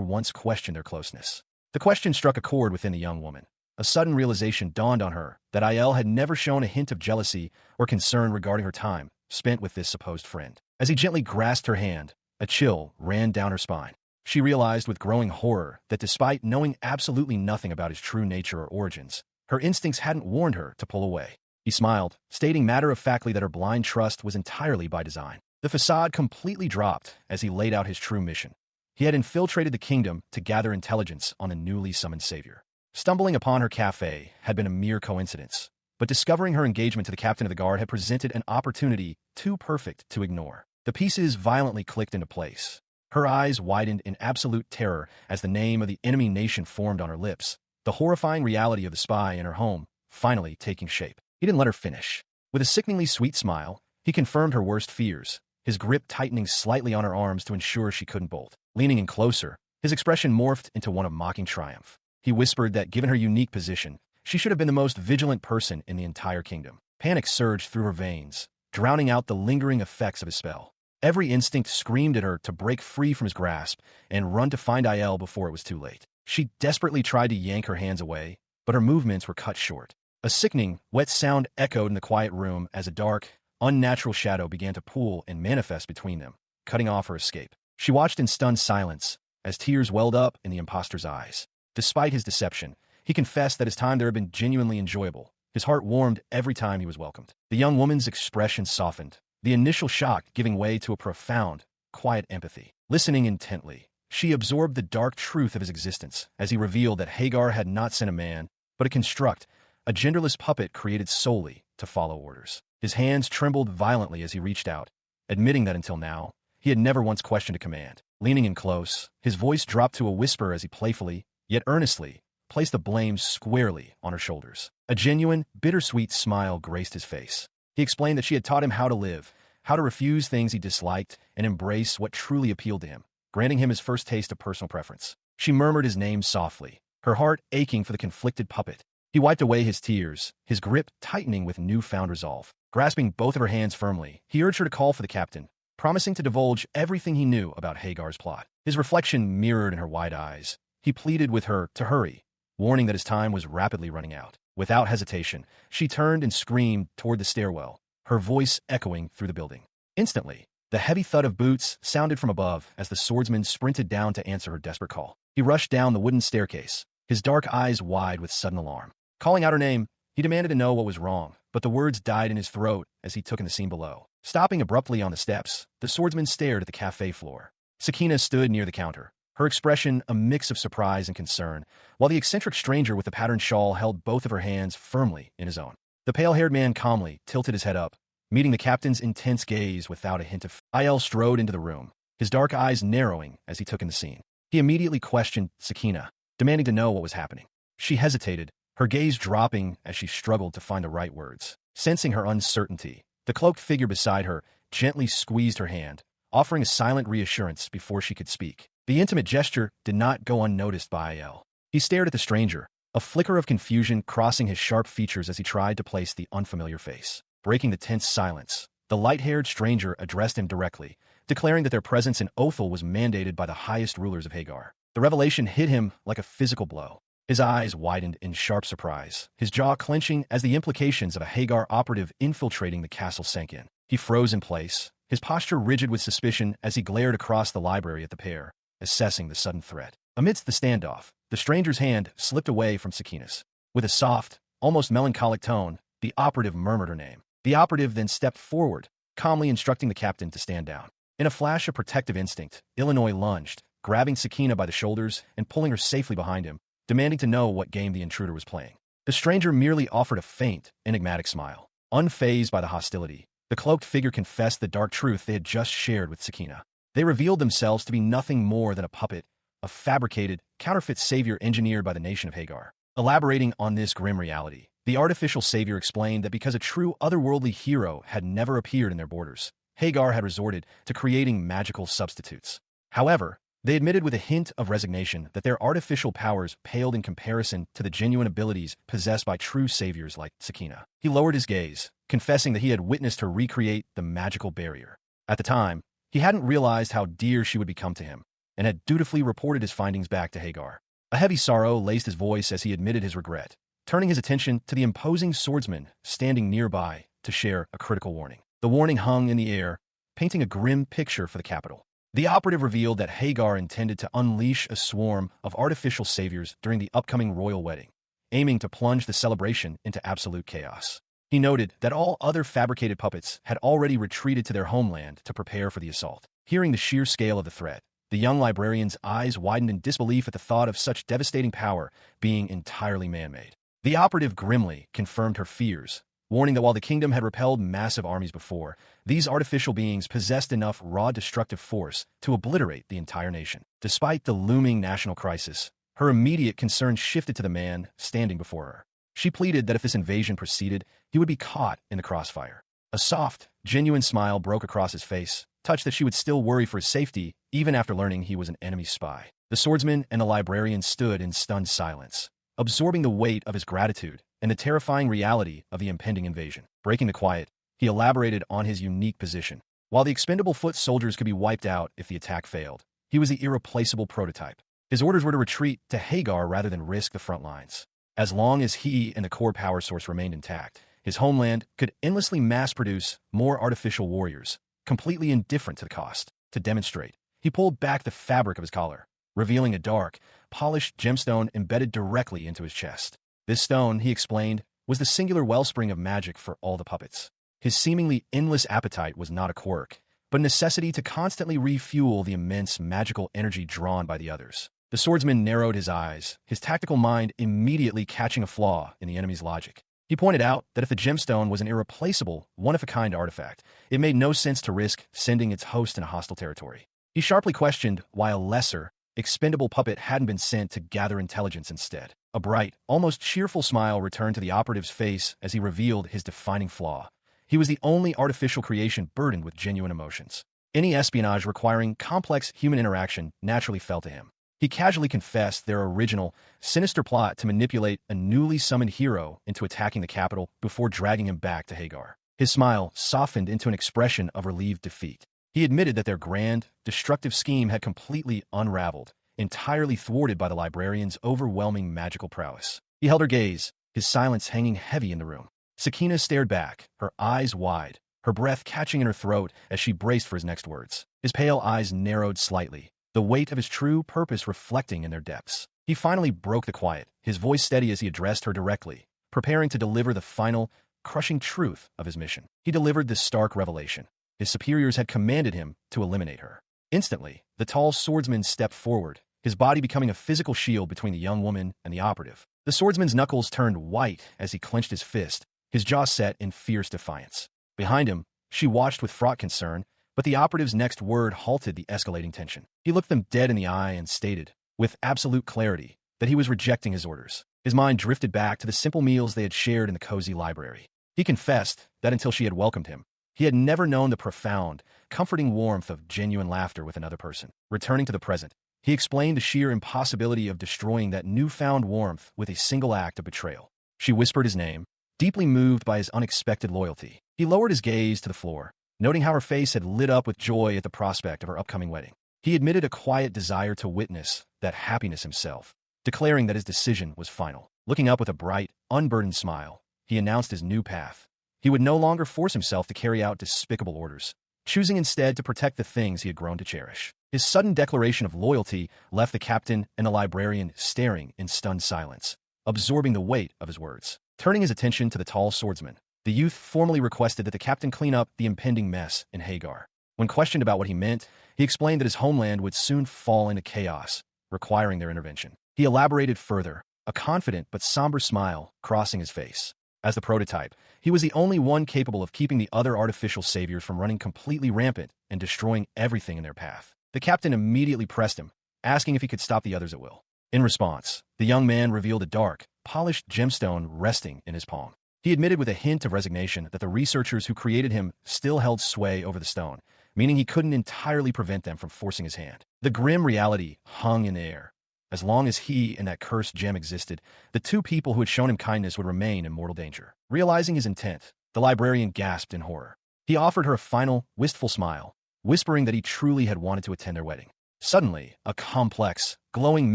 once questioned their closeness. The question struck a chord within the young woman. A sudden realization dawned on her that Aiel had never shown a hint of jealousy or concern regarding her time spent with this supposed friend. As he gently grasped her hand, a chill ran down her spine. She realized with growing horror that despite knowing absolutely nothing about his true nature or origins, her instincts hadn't warned her to pull away. He smiled, stating matter-of-factly that her blind trust was entirely by design. The facade completely dropped as he laid out his true mission. He had infiltrated the kingdom to gather intelligence on the newly summoned savior. Stumbling upon her cafe had been a mere coincidence, but discovering her engagement to the captain of the guard had presented an opportunity too perfect to ignore. The pieces violently clicked into place. Her eyes widened in absolute terror as the name of the enemy nation formed on her lips, the horrifying reality of the spy in her home finally taking shape. He didn't let her finish. With a sickeningly sweet smile, he confirmed her worst fears, his grip tightening slightly on her arms to ensure she couldn't bolt. Leaning in closer, his expression morphed into one of mocking triumph. He whispered that given her unique position, she should have been the most vigilant person in the entire kingdom. Panic surged through her veins, drowning out the lingering effects of his spell. Every instinct screamed at her to break free from his grasp and run to find Aiel before it was too late. She desperately tried to yank her hands away, but her movements were cut short. A sickening, wet sound echoed in the quiet room as a dark, unnatural shadow began to pool and manifest between them, cutting off her escape. She watched in stunned silence as tears welled up in the imposter's eyes. Despite his deception, he confessed that his time there had been genuinely enjoyable. His heart warmed every time he was welcomed. The young woman's expression softened, the initial shock giving way to a profound, quiet empathy. Listening intently, She absorbed the dark truth of his existence as he revealed that Hagar had not sent a man, but a construct, a genderless puppet created solely to follow orders. His hands trembled violently as he reached out, admitting that until now, he had never once questioned a command. Leaning in close, his voice dropped to a whisper as he playfully, yet earnestly, placed the blame squarely on her shoulders. A genuine, bittersweet smile graced his face. He explained that she had taught him how to live, how to refuse things he disliked, and embrace what truly appealed to him, granting him his first taste of personal preference. She murmured his name softly, her heart aching for the conflicted puppet. He wiped away his tears, his grip tightening with newfound resolve. Grasping both of her hands firmly, he urged her to call for the captain, promising to divulge everything he knew about Hagar's plot. His reflection mirrored in her wide eyes. He pleaded with her to hurry, warning that his time was rapidly running out. Without hesitation, she turned and screamed toward the stairwell, her voice echoing through the building. Instantly, the heavy thud of boots sounded from above as the swordsman sprinted down to answer her desperate call. He rushed down the wooden staircase, his dark eyes wide with sudden alarm. Calling out her name, he demanded to know what was wrong, but the words died in his throat as he took in the scene below. Stopping abruptly on the steps, the swordsman stared at the cafe floor. Sakina stood near the counter, her expression a mix of surprise and concern, while the eccentric stranger with the patterned shawl held both of her hands firmly in his own. The pale-haired man calmly tilted his head up, meeting the captain's intense gaze without a hint of fear. Il strode into the room, his dark eyes narrowing as he took in the scene. He immediately questioned Sakina, demanding to know what was happening. She hesitated, her gaze dropping as she struggled to find the right words. Sensing her uncertainty, the cloaked figure beside her gently squeezed her hand, offering a silent reassurance before she could speak. The intimate gesture did not go unnoticed by Il. He stared at the stranger, a flicker of confusion crossing his sharp features as he tried to place the unfamiliar face. Breaking the tense silence, the light-haired stranger addressed him directly, declaring that their presence in Othel was mandated by the highest rulers of Hagar. The revelation hit him like a physical blow. His eyes widened in sharp surprise, his jaw clenching as the implications of a Hagar operative infiltrating the castle sank in. He froze in place, his posture rigid with suspicion as he glared across the library at the pair, assessing the sudden threat. Amidst the standoff, the stranger's hand slipped away from Sakina's. With a soft, almost melancholic tone, the operative murmured her name. The operative then stepped forward, calmly instructing the captain to stand down. In a flash of protective instinct, Illinois lunged, grabbing Sakina by the shoulders and pulling her safely behind him, demanding to know what game the intruder was playing. The stranger merely offered a faint, enigmatic smile. Unfazed by the hostility, the cloaked figure confessed the dark truth they had just shared with Sakina. They revealed themselves to be nothing more than a puppet, a fabricated, counterfeit savior engineered by the nation of Hagar. Elaborating on this grim reality, the artificial savior explained that because a true otherworldly hero had never appeared in their borders, Hagar had resorted to creating magical substitutes. However, they admitted with a hint of resignation that their artificial powers paled in comparison to the genuine abilities possessed by true saviors like Sakina. He lowered his gaze, confessing that he had witnessed her recreate the magical barrier. At the time, he hadn't realized how dear she would become to him, and had dutifully reported his findings back to Hagar. A heavy sorrow laced his voice as he admitted his regret, turning his attention to the imposing swordsman standing nearby to share a critical warning. The warning hung in the air, painting a grim picture for the capital. The operative revealed that Hagar intended to unleash a swarm of artificial saviors during the upcoming royal wedding, aiming to plunge the celebration into absolute chaos. He noted that all other fabricated puppets had already retreated to their homeland to prepare for the assault. Hearing the sheer scale of the threat, the young librarian's eyes widened in disbelief at the thought of such devastating power being entirely man-made. The operative grimly confirmed her fears, warning that while the kingdom had repelled massive armies before, these artificial beings possessed enough raw destructive force to obliterate the entire nation. Despite the looming national crisis, her immediate concern shifted to the man standing before her. She pleaded that if this invasion proceeded, he would be caught in the crossfire. A soft, genuine smile broke across his face, touched that she would still worry for his safety even after learning he was an enemy spy. The swordsman and the librarian stood in stunned silence, absorbing the weight of his gratitude and the terrifying reality of the impending invasion. Breaking the quiet, he elaborated on his unique position. While the expendable foot soldiers could be wiped out if the attack failed, he was the irreplaceable prototype. His orders were to retreat to Hagar rather than risk the front lines. As long as he and the core power source remained intact, his homeland could endlessly mass-produce more artificial warriors, completely indifferent to the cost. To demonstrate, he pulled back the fabric of his collar, revealing a dark, polished gemstone embedded directly into his chest. This stone, he explained, was the singular wellspring of magic for all the puppets. His seemingly endless appetite was not a quirk, but necessity to constantly refuel the immense magical energy drawn by the others. The swordsman narrowed his eyes, his tactical mind immediately catching a flaw in the enemy's logic. He pointed out that if the gemstone was an irreplaceable, one-of-a-kind artifact, it made no sense to risk sending its host in a hostile territory. He sharply questioned why a lesser, expendable puppet hadn't been sent to gather intelligence instead. A bright, almost cheerful smile returned to the operative's face as he revealed his defining flaw. He was the only artificial creation burdened with genuine emotions. Any espionage requiring complex human interaction naturally fell to him. He casually confessed their original, sinister plot to manipulate a newly summoned hero into attacking the capital before dragging him back to Hagar. His smile softened into an expression of relieved defeat. He admitted that their grand, destructive scheme had completely unraveled, entirely thwarted by the librarian's overwhelming magical prowess. He held her gaze, his silence hanging heavy in the room. Sakina stared back, her eyes wide, her breath catching in her throat as she braced for his next words. His pale eyes narrowed slightly, the weight of his true purpose reflecting in their depths. He finally broke the quiet, his voice steady as he addressed her directly, preparing to deliver the final, crushing truth of his mission. He delivered this stark revelation. His superiors had commanded him to eliminate her. Instantly, the tall swordsman stepped forward, his body becoming a physical shield between the young woman and the operative. The swordsman's knuckles turned white as he clenched his fist, his jaw set in fierce defiance. Behind him, she watched with fraught concern, but the operative's next word halted the escalating tension. He looked them dead in the eye and stated, with absolute clarity, that he was rejecting his orders. His mind drifted back to the simple meals they had shared in the cozy library. He confessed that until she had welcomed him, he had never known the profound, comforting warmth of genuine laughter with another person. Returning to the present, he explained the sheer impossibility of destroying that newfound warmth with a single act of betrayal. She whispered his name, deeply moved by his unexpected loyalty. He lowered his gaze to the floor, noting how her face had lit up with joy at the prospect of her upcoming wedding. He admitted a quiet desire to witness that happiness himself, declaring that his decision was final. Looking up with a bright, unburdened smile, he announced his new path. He would no longer force himself to carry out despicable orders, choosing instead to protect the things he had grown to cherish. His sudden declaration of loyalty left the captain and the librarian staring in stunned silence, absorbing the weight of his words. Turning his attention to the tall swordsman, the youth formally requested that the captain clean up the impending mess in Hagar. When questioned about what he meant, he explained that his homeland would soon fall into chaos, requiring their intervention. He elaborated further, a confident but somber smile crossing his face. As the prototype, he was the only one capable of keeping the other artificial saviors from running completely rampant and destroying everything in their path. The captain immediately pressed him, asking if he could stop the others at will. In response, the young man revealed a dark, polished gemstone resting in his palm. He admitted with a hint of resignation that the researchers who created him still held sway over the stone, meaning he couldn't entirely prevent them from forcing his hand. The grim reality hung in the air. As long as he and that cursed gem existed, the two people who had shown him kindness would remain in mortal danger. Realizing his intent, the librarian gasped in horror. He offered her a final, wistful smile, whispering that he truly had wanted to attend their wedding. Suddenly, a complex, glowing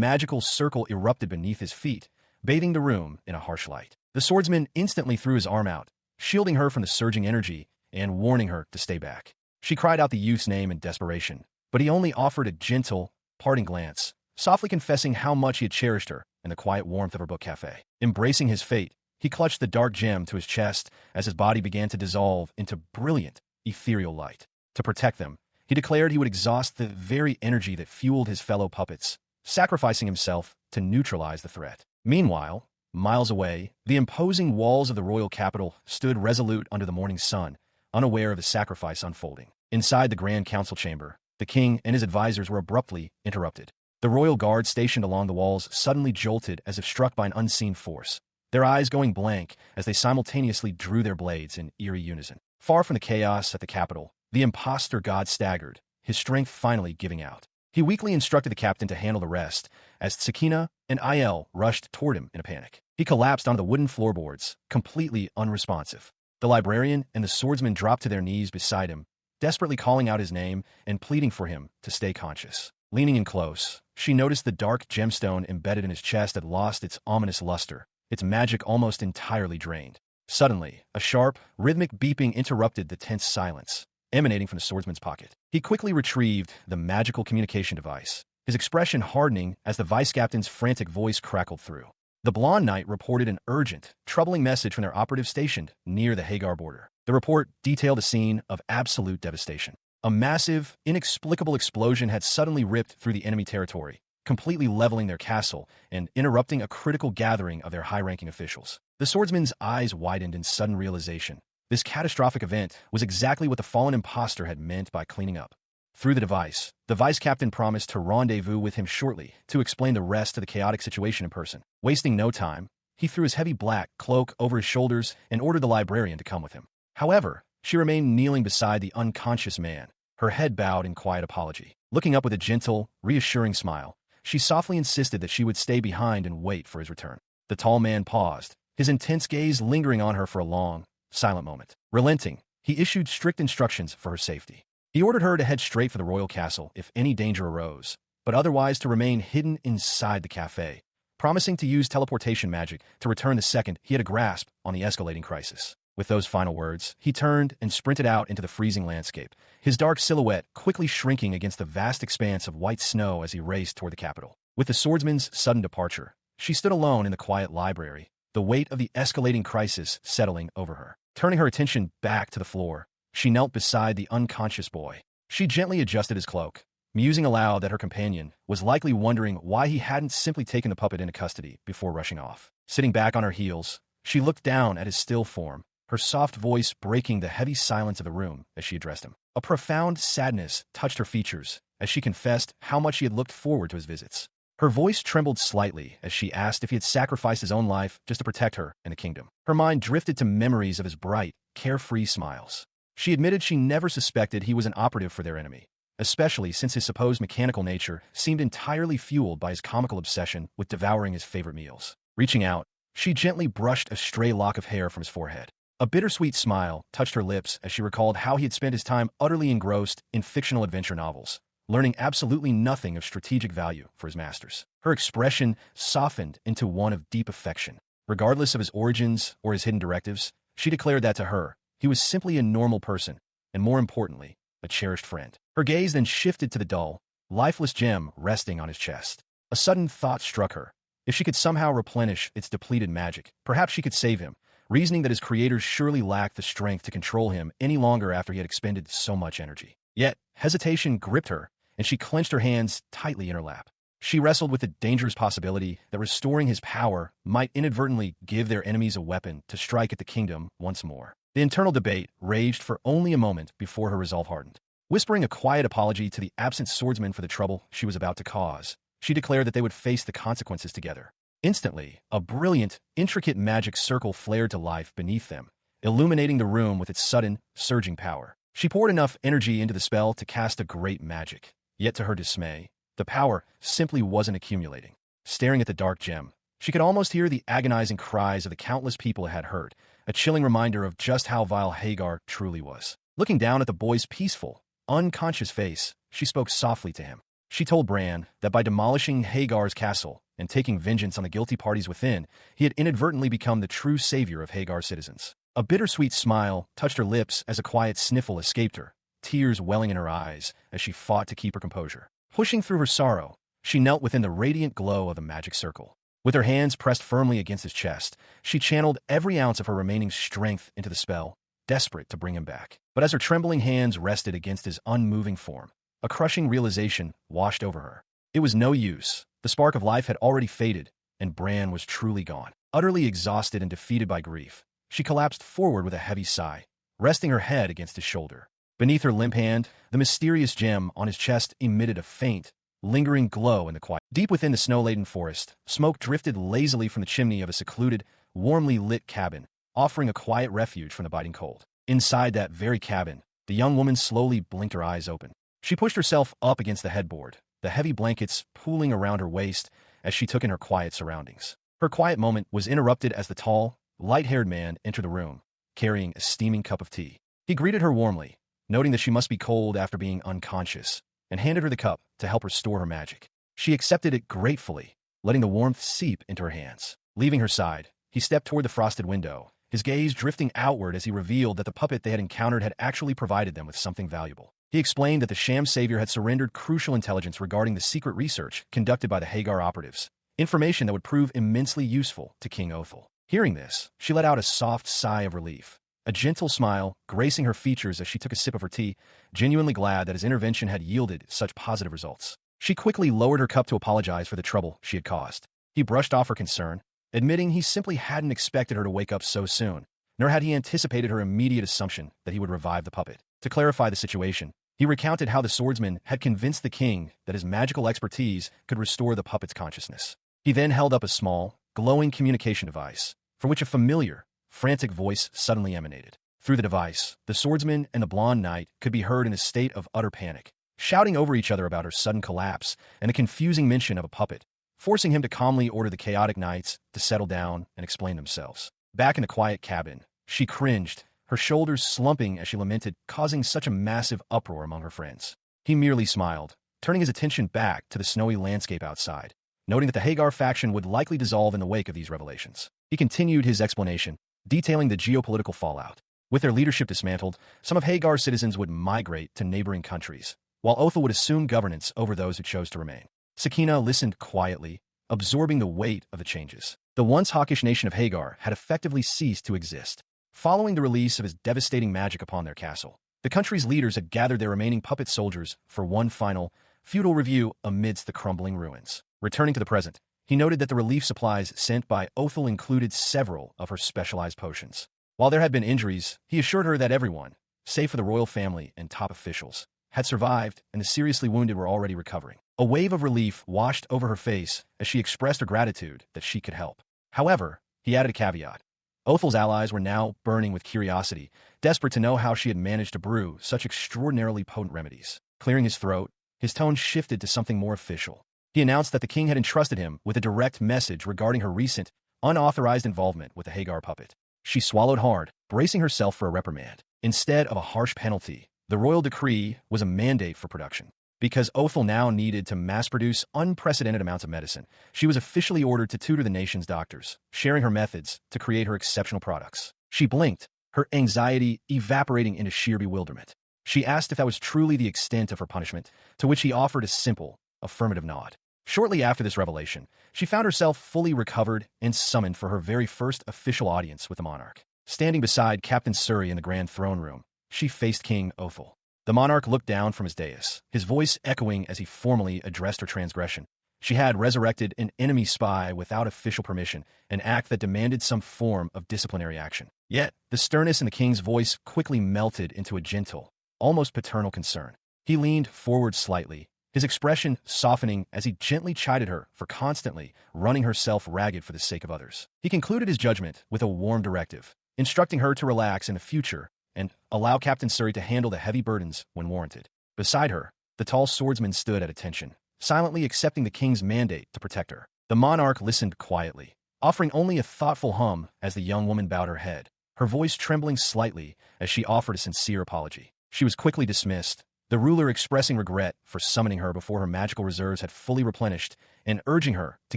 magical circle erupted beneath his feet, bathing the room in a harsh light. The swordsman instantly threw his arm out, shielding her from the surging energy and warning her to stay back. She cried out the youth's name in desperation, but he only offered a gentle, parting glance, softly confessing how much he had cherished her in the quiet warmth of her book cafe. Embracing his fate, he clutched the dark gem to his chest as his body began to dissolve into brilliant, ethereal light. To protect them, he declared he would exhaust the very energy that fueled his fellow puppets, sacrificing himself to neutralize the threat. Meanwhile, miles away, the imposing walls of the royal capital stood resolute under the morning sun, unaware of the sacrifice unfolding. Inside the grand council chamber, the king and his advisors were abruptly interrupted. The royal guard stationed along the walls suddenly jolted as if struck by an unseen force, their eyes going blank as they simultaneously drew their blades in eerie unison. Far from the chaos at the capital, the imposter god staggered, his strength finally giving out. He weakly instructed the captain to handle the rest, as Sakina and Il rushed toward him in a panic. He collapsed onto the wooden floorboards, completely unresponsive. The librarian and the swordsman dropped to their knees beside him, desperately calling out his name and pleading for him to stay conscious. Leaning in close, she noticed the dark gemstone embedded in his chest had lost its ominous luster, its magic almost entirely drained. Suddenly, a sharp, rhythmic beeping interrupted the tense silence, emanating from the swordsman's pocket. He quickly retrieved the magical communication device, his expression hardening as the vice-captain's frantic voice crackled through. The blonde knight reported an urgent, troubling message from their operative stationed near the Hagar border. The report detailed a scene of absolute devastation. A massive, inexplicable explosion had suddenly ripped through the enemy territory, completely leveling their castle and interrupting a critical gathering of their high-ranking officials. The swordsman's eyes widened in sudden realization. This catastrophic event was exactly what the fallen imposter had meant by cleaning up. Through the device, the vice captain promised to rendezvous with him shortly to explain the rest of the chaotic situation in person. Wasting no time, he threw his heavy black cloak over his shoulders and ordered the librarian to come with him. However, she remained kneeling beside the unconscious man, her head bowed in quiet apology. Looking up with a gentle, reassuring smile, she softly insisted that she would stay behind and wait for his return. The tall man paused, his intense gaze lingering on her for a long, silent moment. Relenting, he issued strict instructions for her safety. He ordered her to head straight for the royal castle if any danger arose, but otherwise to remain hidden inside the cafe, promising to use teleportation magic to return the second he had a grasp on the escalating crisis. With those final words, he turned and sprinted out into the freezing landscape, his dark silhouette quickly shrinking against the vast expanse of white snow as he raced toward the capital. With the swordsman's sudden departure, she stood alone in the quiet library, the weight of the escalating crisis settling over her. Turning her attention back to the floor, she knelt beside the unconscious boy. She gently adjusted his cloak, musing aloud that her companion was likely wondering why he hadn't simply taken the puppet into custody before rushing off. Sitting back on her heels, she looked down at his still form, her soft voice breaking the heavy silence of the room as she addressed him. A profound sadness touched her features as she confessed how much she had looked forward to his visits. Her voice trembled slightly as she asked if he had sacrificed his own life just to protect her and the kingdom. Her mind drifted to memories of his bright, carefree smiles. She admitted she never suspected he was an operative for their enemy, especially since his supposed mechanical nature seemed entirely fueled by his comical obsession with devouring his favorite meals. Reaching out, she gently brushed a stray lock of hair from his forehead. A bittersweet smile touched her lips as she recalled how he had spent his time utterly engrossed in fictional adventure novels, learning absolutely nothing of strategic value for his masters. Her expression softened into one of deep affection. Regardless of his origins or his hidden directives, she declared that to her, he was simply a normal person, and more importantly, a cherished friend. Her gaze then shifted to the dull, lifeless gem resting on his chest. A sudden thought struck her. If she could somehow replenish its depleted magic, perhaps she could save him, reasoning that his creators surely lacked the strength to control him any longer after he had expended so much energy. Yet, hesitation gripped her, and she clenched her hands tightly in her lap. She wrestled with the dangerous possibility that restoring his power might inadvertently give their enemies a weapon to strike at the kingdom once more. The internal debate raged for only a moment before her resolve hardened. Whispering a quiet apology to the absent swordsman for the trouble she was about to cause, she declared that they would face the consequences together. Instantly, a brilliant, intricate magic circle flared to life beneath them, illuminating the room with its sudden, surging power. She poured enough energy into the spell to cast a great magic. Yet to her dismay, the power simply wasn't accumulating. Staring at the dark gem, she could almost hear the agonizing cries of the countless people it had hurt, a chilling reminder of just how vile Hagar truly was. Looking down at the boy's peaceful, unconscious face, she spoke softly to him. She told Bran that by demolishing Hagar's castle and taking vengeance on the guilty parties within, he had inadvertently become the true savior of Hagar's citizens. A bittersweet smile touched her lips as a quiet sniffle escaped her, tears welling in her eyes as she fought to keep her composure. Pushing through her sorrow, she knelt within the radiant glow of the magic circle. With her hands pressed firmly against his chest, she channeled every ounce of her remaining strength into the spell, desperate to bring him back. But as her trembling hands rested against his unmoving form, a crushing realization washed over her. It was no use. The spark of life had already faded, and Bran was truly gone. Utterly exhausted and defeated by grief, she collapsed forward with a heavy sigh, resting her head against his shoulder. Beneath her limp hand, the mysterious gem on his chest emitted a faint, lingering glow in the quiet. Deep within the snow-laden forest, smoke drifted lazily from the chimney of a secluded, warmly lit cabin, offering a quiet refuge from the biting cold. Inside that very cabin, the young woman slowly blinked her eyes open. She pushed herself up against the headboard, the heavy blankets pooling around her waist as she took in her quiet surroundings. Her quiet moment was interrupted as the tall, light-haired man entered the room, carrying a steaming cup of tea. He greeted her warmly, noting that she must be cold after being unconscious, and handed her the cup to help restore her magic. She accepted it gratefully, letting the warmth seep into her hands. Leaving her side, he stepped toward the frosted window, his gaze drifting outward as he revealed that the puppet they had encountered had actually provided them with something valuable. He explained that the sham savior had surrendered crucial intelligence regarding the secret research conducted by the Hagar operatives, information that would prove immensely useful to King Othel. Hearing this, she let out a soft sigh of relief, a gentle smile gracing her features as she took a sip of her tea, genuinely glad that his intervention had yielded such positive results. She quickly lowered her cup to apologize for the trouble she had caused. He brushed off her concern, admitting he simply hadn't expected her to wake up so soon, nor had he anticipated her immediate assumption that he would revive the puppet. To clarify the situation, he recounted how the swordsman had convinced the king that his magical expertise could restore the puppet's consciousness. He then held up a small, glowing communication device, from which a familiar, frantic voice suddenly emanated. Through the device, the swordsman and the blonde knight could be heard in a state of utter panic, shouting over each other about her sudden collapse and a confusing mention of a puppet, forcing him to calmly order the chaotic knights to settle down and explain themselves. Back in the quiet cabin, she cringed, her shoulders slumping as she lamented causing such a massive uproar among her friends. He merely smiled, turning his attention back to the snowy landscape outside, noting that the Hagar faction would likely dissolve in the wake of these revelations. He continued his explanation, detailing the geopolitical fallout. With their leadership dismantled, some of Hagar's citizens would migrate to neighboring countries, while Othel would assume governance over those who chose to remain. Sakina listened quietly, absorbing the weight of the changes. The once hawkish nation of Hagar had effectively ceased to exist. Following the release of his devastating magic upon their castle, the country's leaders had gathered their remaining puppet soldiers for one final, futile review amidst the crumbling ruins. Returning to the present, he noted that the relief supplies sent by Othel included several of her specialized potions. While there had been injuries, he assured her that everyone, save for the royal family and top officials, had survived and the seriously wounded were already recovering. A wave of relief washed over her face as she expressed her gratitude that she could help. However, he added a caveat. Othel's allies were now burning with curiosity, desperate to know how she had managed to brew such extraordinarily potent remedies. Clearing his throat, his tone shifted to something more official. He announced that the king had entrusted him with a direct message regarding her recent, unauthorized involvement with the Hagar puppet. She swallowed hard, bracing herself for a reprimand. Instead of a harsh penalty, the royal decree was a mandate for production. Because Othel now needed to mass-produce unprecedented amounts of medicine, she was officially ordered to tutor the nation's doctors, sharing her methods to create her exceptional products. She blinked, her anxiety evaporating into sheer bewilderment. She asked if that was truly the extent of her punishment, to which he offered a simple, affirmative nod. Shortly after this revelation, she found herself fully recovered and summoned for her very first official audience with the monarch. Standing beside Captain Surrey in the grand throne room, she faced King Othel. The monarch looked down from his dais, his voice echoing as he formally addressed her transgression. She had resurrected an enemy spy without official permission, an act that demanded some form of disciplinary action. Yet, the sternness in the king's voice quickly melted into a gentle, almost paternal concern. He leaned forward slightly, his expression softening as he gently chided her for constantly running herself ragged for the sake of others. He concluded his judgment with a warm directive, instructing her to relax in the future and allow Captain Surrey to handle the heavy burdens when warranted. Beside her, the tall swordsman stood at attention, silently accepting the king's mandate to protect her. The monarch listened quietly, offering only a thoughtful hum as the young woman bowed her head, her voice trembling slightly as she offered a sincere apology. She was quickly dismissed, the ruler expressing regret for summoning her before her magical reserves had fully replenished and urging her to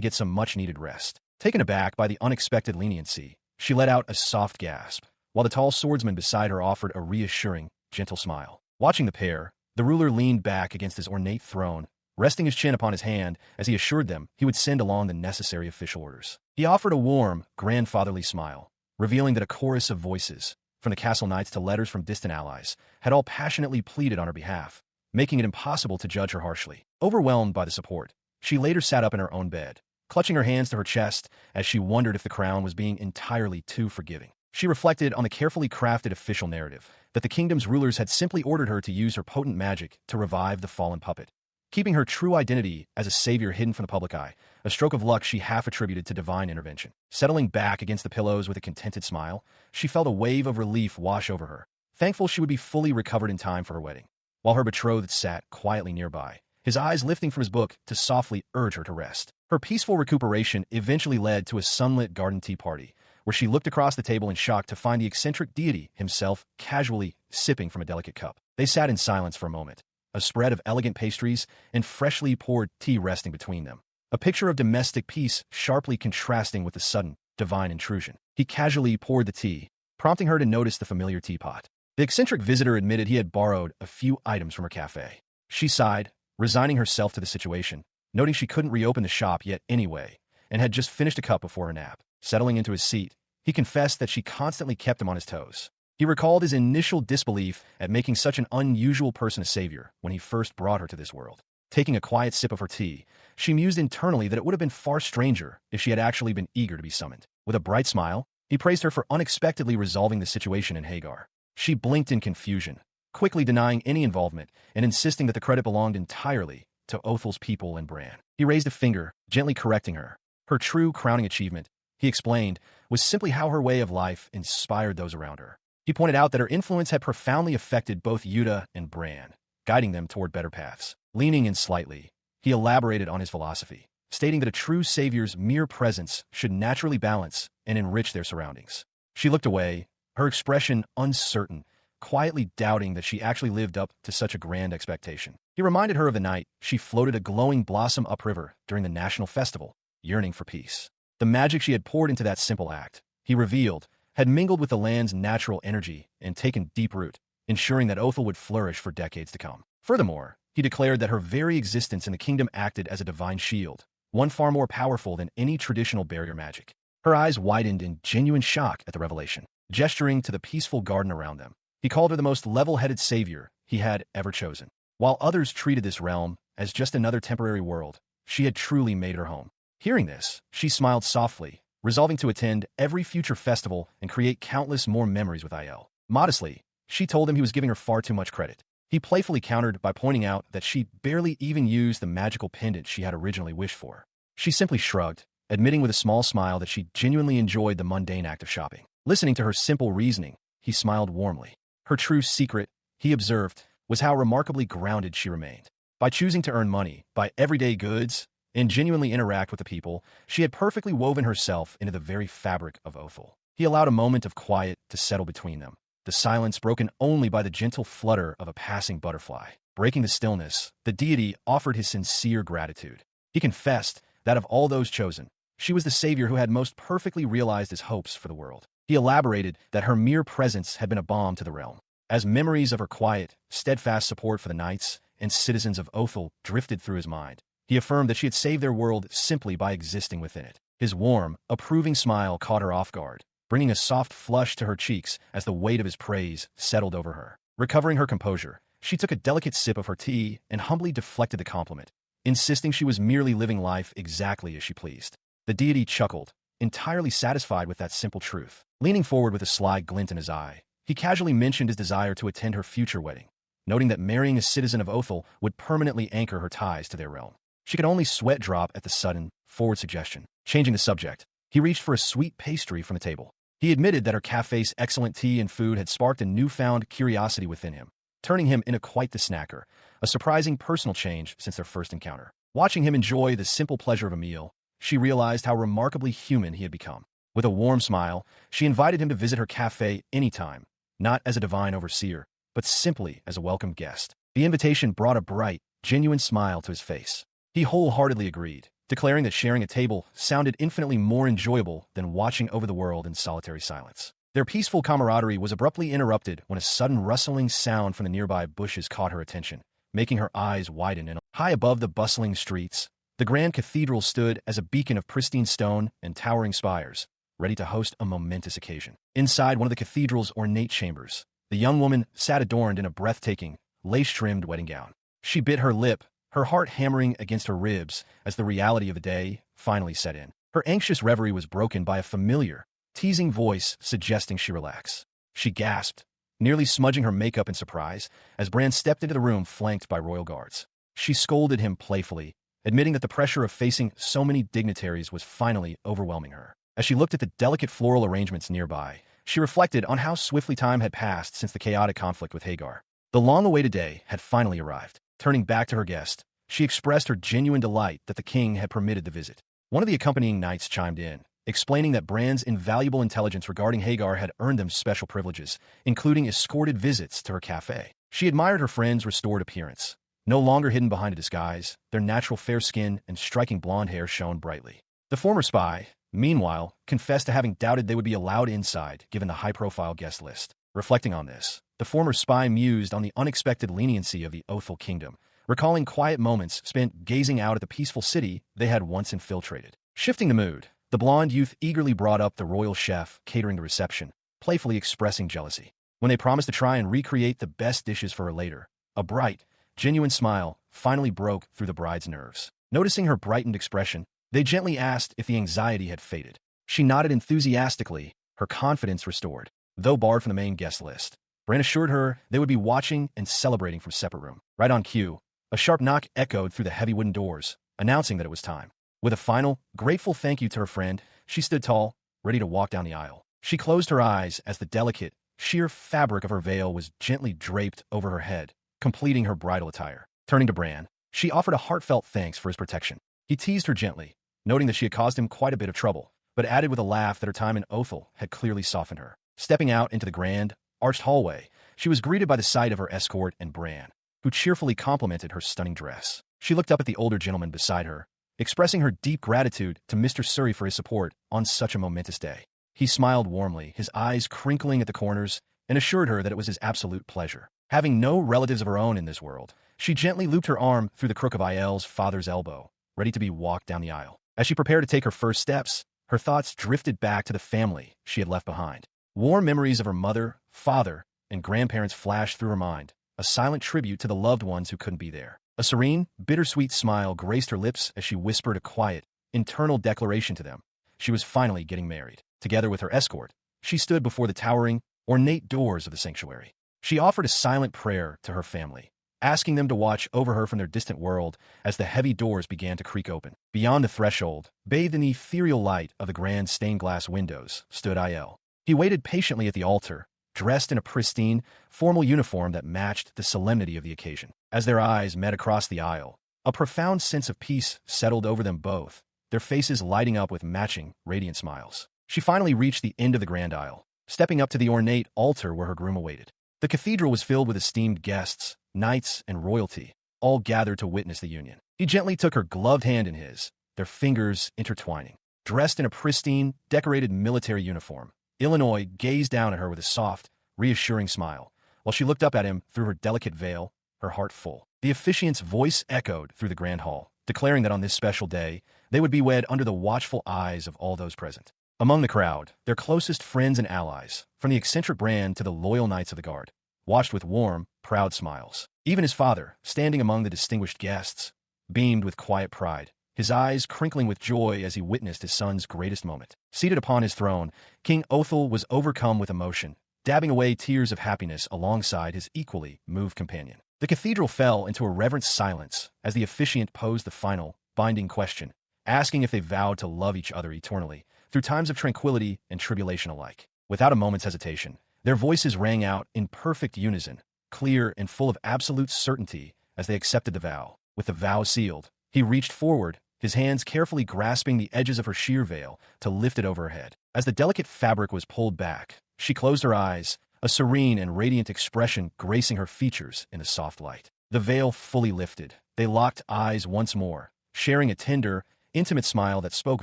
get some much-needed rest. Taken aback by the unexpected leniency, she let out a soft gasp, while the tall swordsman beside her offered a reassuring, gentle smile. Watching the pair, the ruler leaned back against his ornate throne, resting his chin upon his hand as he assured them he would send along the necessary official orders. He offered a warm, grandfatherly smile, revealing that a chorus of voices, from the castle knights to letters from distant allies, had all passionately pleaded on her behalf, making it impossible to judge her harshly. Overwhelmed by the support, she later sat up in her own bed, clutching her hands to her chest as she wondered if the crown was being entirely too forgiving. She reflected on the carefully crafted official narrative that the kingdom's rulers had simply ordered her to use her potent magic to revive the fallen puppet, keeping her true identity as a savior hidden from the public eye, a stroke of luck she half attributed to divine intervention. Settling back against the pillows with a contented smile, she felt a wave of relief wash over her, thankful she would be fully recovered in time for her wedding. While her betrothed sat quietly nearby, his eyes lifting from his book to softly urge her to rest. Her peaceful recuperation eventually led to a sunlit garden tea party, where she looked across the table in shock to find the eccentric deity himself casually sipping from a delicate cup. They sat in silence for a moment, a spread of elegant pastries and freshly poured tea resting between them, a picture of domestic peace sharply contrasting with the sudden, divine intrusion. He casually poured the tea, prompting her to notice the familiar teapot. The eccentric visitor admitted he had borrowed a few items from her cafe. She sighed, resigning herself to the situation, noting she couldn't reopen the shop yet anyway, and had just finished a cup before her nap. Settling into his seat, he confessed that she constantly kept him on his toes. He recalled his initial disbelief at making such an unusual person a savior when he first brought her to this world. Taking a quiet sip of her tea, she mused internally that it would have been far stranger if she had actually been eager to be summoned. With a bright smile, he praised her for unexpectedly resolving the situation in Hagar. She blinked in confusion, quickly denying any involvement and insisting that the credit belonged entirely to Othel's people and Bran. He raised a finger, gently correcting her. Her true crowning achievement, he explained, was simply how her way of life inspired those around her. He pointed out that her influence had profoundly affected both Yuta and Bran, guiding them toward better paths. Leaning in slightly, he elaborated on his philosophy, stating that a true savior's mere presence should naturally balance and enrich their surroundings. She looked away, her expression uncertain, quietly doubting that she actually lived up to such a grand expectation. He reminded her of the night she floated a glowing blossom upriver during the national festival, yearning for peace. The magic she had poured into that simple act, he revealed, had mingled with the land's natural energy and taken deep root, ensuring that Othel would flourish for decades to come. Furthermore, he declared that her very existence in the kingdom acted as a divine shield, one far more powerful than any traditional barrier magic. Her eyes widened in genuine shock at the revelation, gesturing to the peaceful garden around them. He called her the most level-headed savior he had ever chosen. While others treated this realm as just another temporary world, she had truly made her home. Hearing this, she smiled softly, resolving to attend every future festival and create countless more memories with IL. Modestly, she told him he was giving her far too much credit. He playfully countered by pointing out that she barely even used the magical pendant she had originally wished for. She simply shrugged, admitting with a small smile that she genuinely enjoyed the mundane act of shopping. Listening to her simple reasoning, he smiled warmly. Her true secret, he observed, was how remarkably grounded she remained. By choosing to earn money, buy everyday goods, and genuinely interact with the people, she had perfectly woven herself into the very fabric of Othel. He allowed a moment of quiet to settle between them, the silence broken only by the gentle flutter of a passing butterfly. Breaking the stillness, the deity offered his sincere gratitude. He confessed that of all those chosen, she was the savior who had most perfectly realized his hopes for the world. He elaborated that her mere presence had been a balm to the realm. As memories of her quiet, steadfast support for the knights and citizens of Othel drifted through his mind, he affirmed that she had saved their world simply by existing within it. His warm, approving smile caught her off guard, bringing a soft flush to her cheeks as the weight of his praise settled over her. Recovering her composure, she took a delicate sip of her tea and humbly deflected the compliment, insisting she was merely living life exactly as she pleased. The deity chuckled, entirely satisfied with that simple truth. Leaning forward with a sly glint in his eye, he casually mentioned his desire to attend her future wedding, noting that marrying a citizen of Othel would permanently anchor her ties to their realm. She could only sweat drop at the sudden, forward suggestion. Changing the subject, he reached for a sweet pastry from the table. He admitted that her cafe's excellent tea and food had sparked a newfound curiosity within him, turning him into quite the snacker, a surprising personal change since their first encounter. Watching him enjoy the simple pleasure of a meal, she realized how remarkably human he had become. With a warm smile, she invited him to visit her cafe anytime, not as a divine overseer, but simply as a welcome guest. The invitation brought a bright, genuine smile to his face. He wholeheartedly agreed, declaring that sharing a table sounded infinitely more enjoyable than watching over the world in solitary silence. Their peaceful camaraderie was abruptly interrupted when a sudden rustling sound from the nearby bushes caught her attention, making her eyes widen. And high above the bustling streets, the grand cathedral stood as a beacon of pristine stone and towering spires, ready to host a momentous occasion. Inside one of the cathedral's ornate chambers, the young woman sat adorned in a breathtaking, lace-trimmed wedding gown. She bit her lip, her heart hammering against her ribs as the reality of the day finally set in. Her anxious reverie was broken by a familiar, teasing voice suggesting she relax. She gasped, nearly smudging her makeup in surprise, as Bran stepped into the room flanked by royal guards. She scolded him playfully, admitting that the pressure of facing so many dignitaries was finally overwhelming her. As she looked at the delicate floral arrangements nearby, she reflected on how swiftly time had passed since the chaotic conflict with Hagar. The long-awaited day had finally arrived. Turning back to her guest, she expressed her genuine delight that the king had permitted the visit. One of the accompanying knights chimed in, explaining that Bran's invaluable intelligence regarding Hagar had earned them special privileges, including escorted visits to her cafe. She admired her friend's restored appearance. No longer hidden behind a disguise, their natural fair skin and striking blonde hair shone brightly. The former spy, meanwhile, confessed to having doubted they would be allowed inside given the high-profile guest list. Reflecting on this, the former spy mused on the unexpected leniency of the Othel kingdom, recalling quiet moments spent gazing out at the peaceful city they had once infiltrated. Shifting the mood, the blonde youth eagerly brought up the royal chef catering the reception, playfully expressing jealousy. when they promised to try and recreate the best dishes for her later. A bright, genuine smile finally broke through the bride's nerves. Noticing her brightened expression, they gently asked if the anxiety had faded. She nodded enthusiastically, her confidence restored. Though barred from the main guest list, Bran assured her they would be watching and celebrating from separate room. Right on cue, a sharp knock echoed through the heavy wooden doors, announcing that it was time. With a final, grateful thank you to her friend, she stood tall, ready to walk down the aisle. She closed her eyes as the delicate, sheer fabric of her veil was gently draped over her head, completing her bridal attire. Turning to Bran, she offered a heartfelt thanks for his protection. He teased her gently, noting that she had caused him quite a bit of trouble, but added with a laugh that her time in Othel had clearly softened her. Stepping out into the grand, arched hallway, she was greeted by the sight of her escort and Bran, who cheerfully complimented her stunning dress. She looked up at the older gentleman beside her, expressing her deep gratitude to Mr. Surrey for his support on such a momentous day. He smiled warmly, his eyes crinkling at the corners, and assured her that it was his absolute pleasure. Having no relatives of her own in this world, she gently looped her arm through the crook of Aiel's father's elbow, ready to be walked down the aisle. As she prepared to take her first steps, her thoughts drifted back to the family she had left behind. Warm memories of her mother, father, and grandparents flashed through her mind, a silent tribute to the loved ones who couldn't be there. A serene, bittersweet smile graced her lips as she whispered a quiet, internal declaration to them. She was finally getting married. Together with her escort, she stood before the towering, ornate doors of the sanctuary. She offered a silent prayer to her family, asking them to watch over her from their distant world as the heavy doors began to creak open. Beyond the threshold, bathed in the ethereal light of the grand stained-glass windows, stood Aiel. He waited patiently at the altar, dressed in a pristine, formal uniform that matched the solemnity of the occasion. As their eyes met across the aisle, a profound sense of peace settled over them both, their faces lighting up with matching, radiant smiles. She finally reached the end of the grand aisle, stepping up to the ornate altar where her groom awaited. The cathedral was filled with esteemed guests, knights, and royalty, all gathered to witness the union. He gently took her gloved hand in his, their fingers intertwining. Dressed in a pristine, decorated military uniform, Illinois gazed down at her with a soft, reassuring smile, while she looked up at him through her delicate veil, her heart full. The officiant's voice echoed through the grand hall, declaring that on this special day, they would be wed under the watchful eyes of all those present. Among the crowd, their closest friends and allies, from the eccentric Bran to the loyal knights of the guard, watched with warm, proud smiles. Even his father, standing among the distinguished guests, beamed with quiet pride, his eyes crinkling with joy as he witnessed his son's greatest moment. Seated upon his throne, King Othel was overcome with emotion, dabbing away tears of happiness alongside his equally moved companion. The cathedral fell into a reverent silence as the officiant posed the final, binding question, asking if they vowed to love each other eternally, through times of tranquility and tribulation alike. Without a moment's hesitation, their voices rang out in perfect unison, clear and full of absolute certainty as they accepted the vow. With the vow sealed, he reached forward, his hands carefully grasping the edges of her sheer veil to lift it over her head. As the delicate fabric was pulled back, she closed her eyes, a serene and radiant expression gracing her features in the soft light. The veil fully lifted, they locked eyes once more, sharing a tender, intimate smile that spoke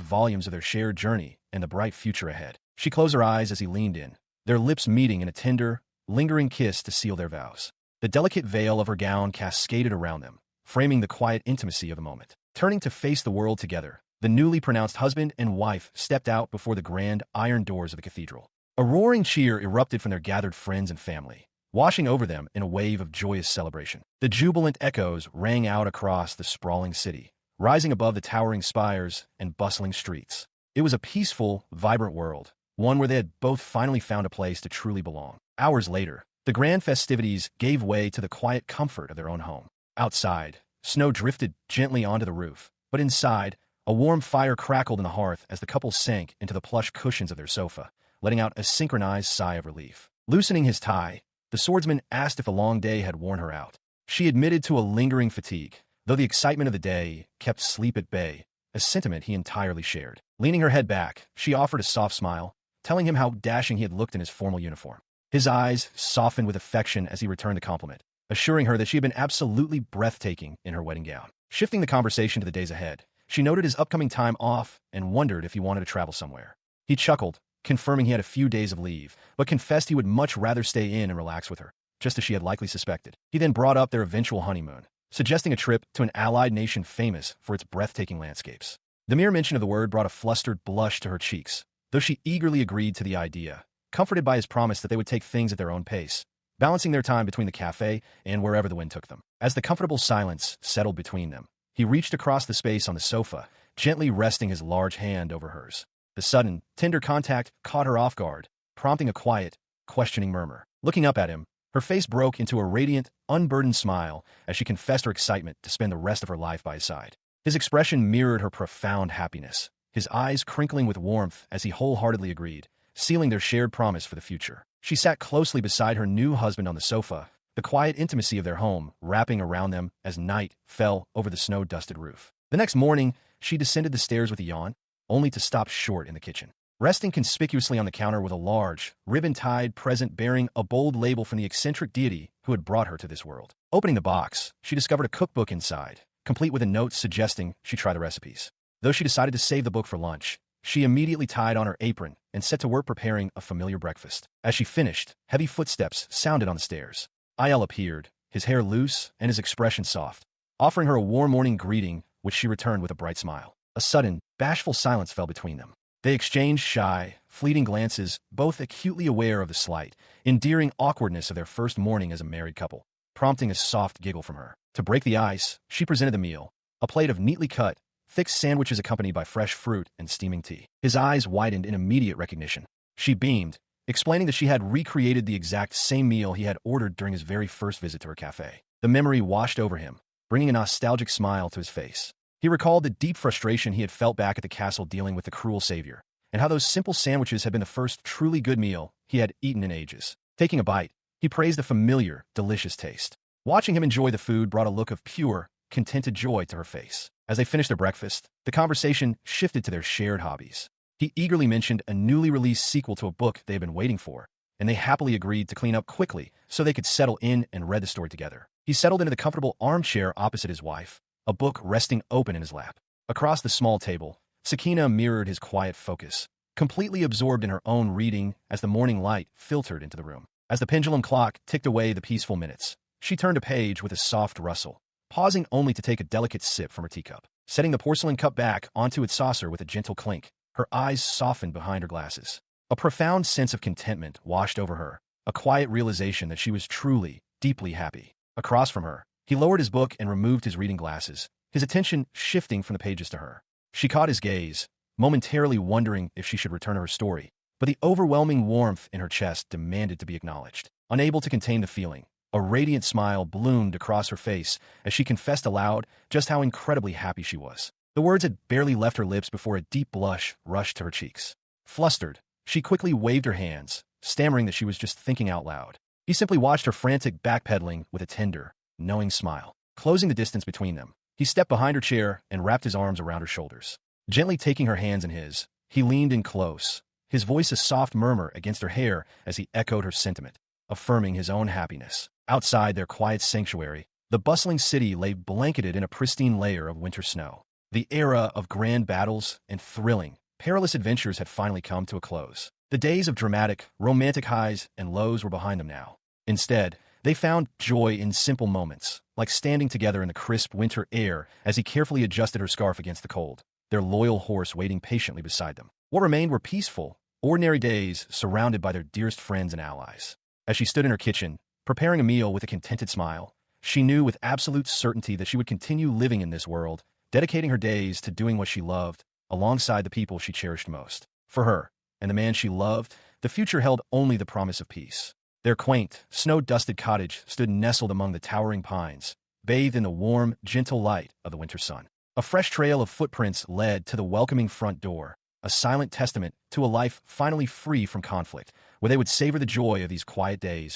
volumes of their shared journey and the bright future ahead. She closed her eyes as he leaned in, their lips meeting in a tender, lingering kiss to seal their vows. The delicate veil of her gown cascaded around them, framing the quiet intimacy of the moment. Turning to face the world together, the newly pronounced husband and wife stepped out before the grand iron doors of the cathedral. A roaring cheer erupted from their gathered friends and family, washing over them in a wave of joyous celebration. The jubilant echoes rang out across the sprawling city, rising above the towering spires and bustling streets. It was a peaceful, vibrant world, one where they had both finally found a place to truly belong. Hours later, the grand festivities gave way to the quiet comfort of their own home. Outside, snow drifted gently onto the roof, but inside, a warm fire crackled in the hearth as the couple sank into the plush cushions of their sofa, letting out a synchronized sigh of relief. Loosening his tie, the swordsman asked if the long day had worn her out. She admitted to a lingering fatigue, though the excitement of the day kept sleep at bay, a sentiment he entirely shared. Leaning her head back, she offered a soft smile, telling him how dashing he had looked in his formal uniform. His eyes softened with affection as he returned the compliment, assuring her that she had been absolutely breathtaking in her wedding gown. Shifting the conversation to the days ahead, she noted his upcoming time off and wondered if he wanted to travel somewhere. He chuckled, confirming he had a few days of leave, but confessed he would much rather stay in and relax with her, just as she had likely suspected. He then brought up their eventual honeymoon, suggesting a trip to an allied nation famous for its breathtaking landscapes. The mere mention of the word brought a flustered blush to her cheeks, though she eagerly agreed to the idea, comforted by his promise that they would take things at their own pace, balancing their time between the cafe and wherever the wind took them. As the comfortable silence settled between them, he reached across the space on the sofa, gently resting his large hand over hers. The sudden, tender contact caught her off guard, prompting a quiet, questioning murmur. Looking up at him, her face broke into a radiant, unburdened smile as she confessed her excitement to spend the rest of her life by his side. His expression mirrored her profound happiness, his eyes crinkling with warmth as he wholeheartedly agreed, sealing their shared promise for the future. She sat closely beside her new husband on the sofa, the quiet intimacy of their home wrapping around them as night fell over the snow-dusted roof. The next morning, she descended the stairs with a yawn, only to stop short in the kitchen. Resting conspicuously on the counter with a large, ribbon-tied present bearing a bold label from the eccentric deity who had brought her to this world. Opening the box, she discovered a cookbook inside, complete with a note suggesting she try the recipes. Though she decided to save the book for lunch, she immediately tied on her apron and set to work preparing a familiar breakfast. As she finished, heavy footsteps sounded on the stairs. Il appeared, his hair loose and his expression soft, offering her a warm morning greeting, which she returned with a bright smile. A sudden, bashful silence fell between them. They exchanged shy, fleeting glances, both acutely aware of the slight, endearing awkwardness of their first morning as a married couple, prompting a soft giggle from her. To break the ice, she presented the meal, a plate of neatly cut, thick sandwiches accompanied by fresh fruit and steaming tea. His eyes widened in immediate recognition. She beamed, explaining that she had recreated the exact same meal he had ordered during his very first visit to her cafe. The memory washed over him, bringing a nostalgic smile to his face. He recalled the deep frustration he had felt back at the castle dealing with the cruel savior, and how those simple sandwiches had been the first truly good meal he had eaten in ages. Taking a bite, he praised the familiar, delicious taste. Watching him enjoy the food brought a look of pure, contented joy to her face. As they finished their breakfast, the conversation shifted to their shared hobbies. He eagerly mentioned a newly released sequel to a book they had been waiting for, and they happily agreed to clean up quickly so they could settle in and read the story together. He settled into the comfortable armchair opposite his wife, a book resting open in his lap. Across the small table, Sakina mirrored his quiet focus, completely absorbed in her own reading as the morning light filtered into the room. As the pendulum clock ticked away the peaceful minutes, she turned a page with a soft rustle, pausing only to take a delicate sip from her teacup. Setting the porcelain cup back onto its saucer with a gentle clink, her eyes softened behind her glasses. A profound sense of contentment washed over her, a quiet realization that she was truly, deeply happy. Across from her, he lowered his book and removed his reading glasses, his attention shifting from the pages to her. She caught his gaze, momentarily wondering if she should return to her story, but the overwhelming warmth in her chest demanded to be acknowledged. Unable to contain the feeling, a radiant smile bloomed across her face as she confessed aloud just how incredibly happy she was. The words had barely left her lips before a deep blush rushed to her cheeks. Flustered, she quickly waved her hands, stammering that she was just thinking out loud. He simply watched her frantic backpedaling with a tender, knowing smile. Closing the distance between them, he stepped behind her chair and wrapped his arms around her shoulders. Gently taking her hands in his, he leaned in close, his voice a soft murmur against her hair as he echoed her sentiment, affirming his own happiness. Outside their quiet sanctuary, the bustling city lay blanketed in a pristine layer of winter snow. The era of grand battles and thrilling, perilous adventures had finally come to a close. The days of dramatic, romantic highs and lows were behind them now. Instead, they found joy in simple moments, like standing together in the crisp winter air as he carefully adjusted her scarf against the cold, their loyal horse waiting patiently beside them. What remained were peaceful, ordinary days surrounded by their dearest friends and allies. As she stood in her kitchen, preparing a meal with a contented smile, she knew with absolute certainty that she would continue living in this world, dedicating her days to doing what she loved, alongside the people she cherished most. For her, and the man she loved, the future held only the promise of peace. Their quaint, snow-dusted cottage stood nestled among the towering pines, bathed in the warm, gentle light of the winter sun. A fresh trail of footprints led to the welcoming front door, a silent testament to a life finally free from conflict, where they would savor the joy of these quiet days.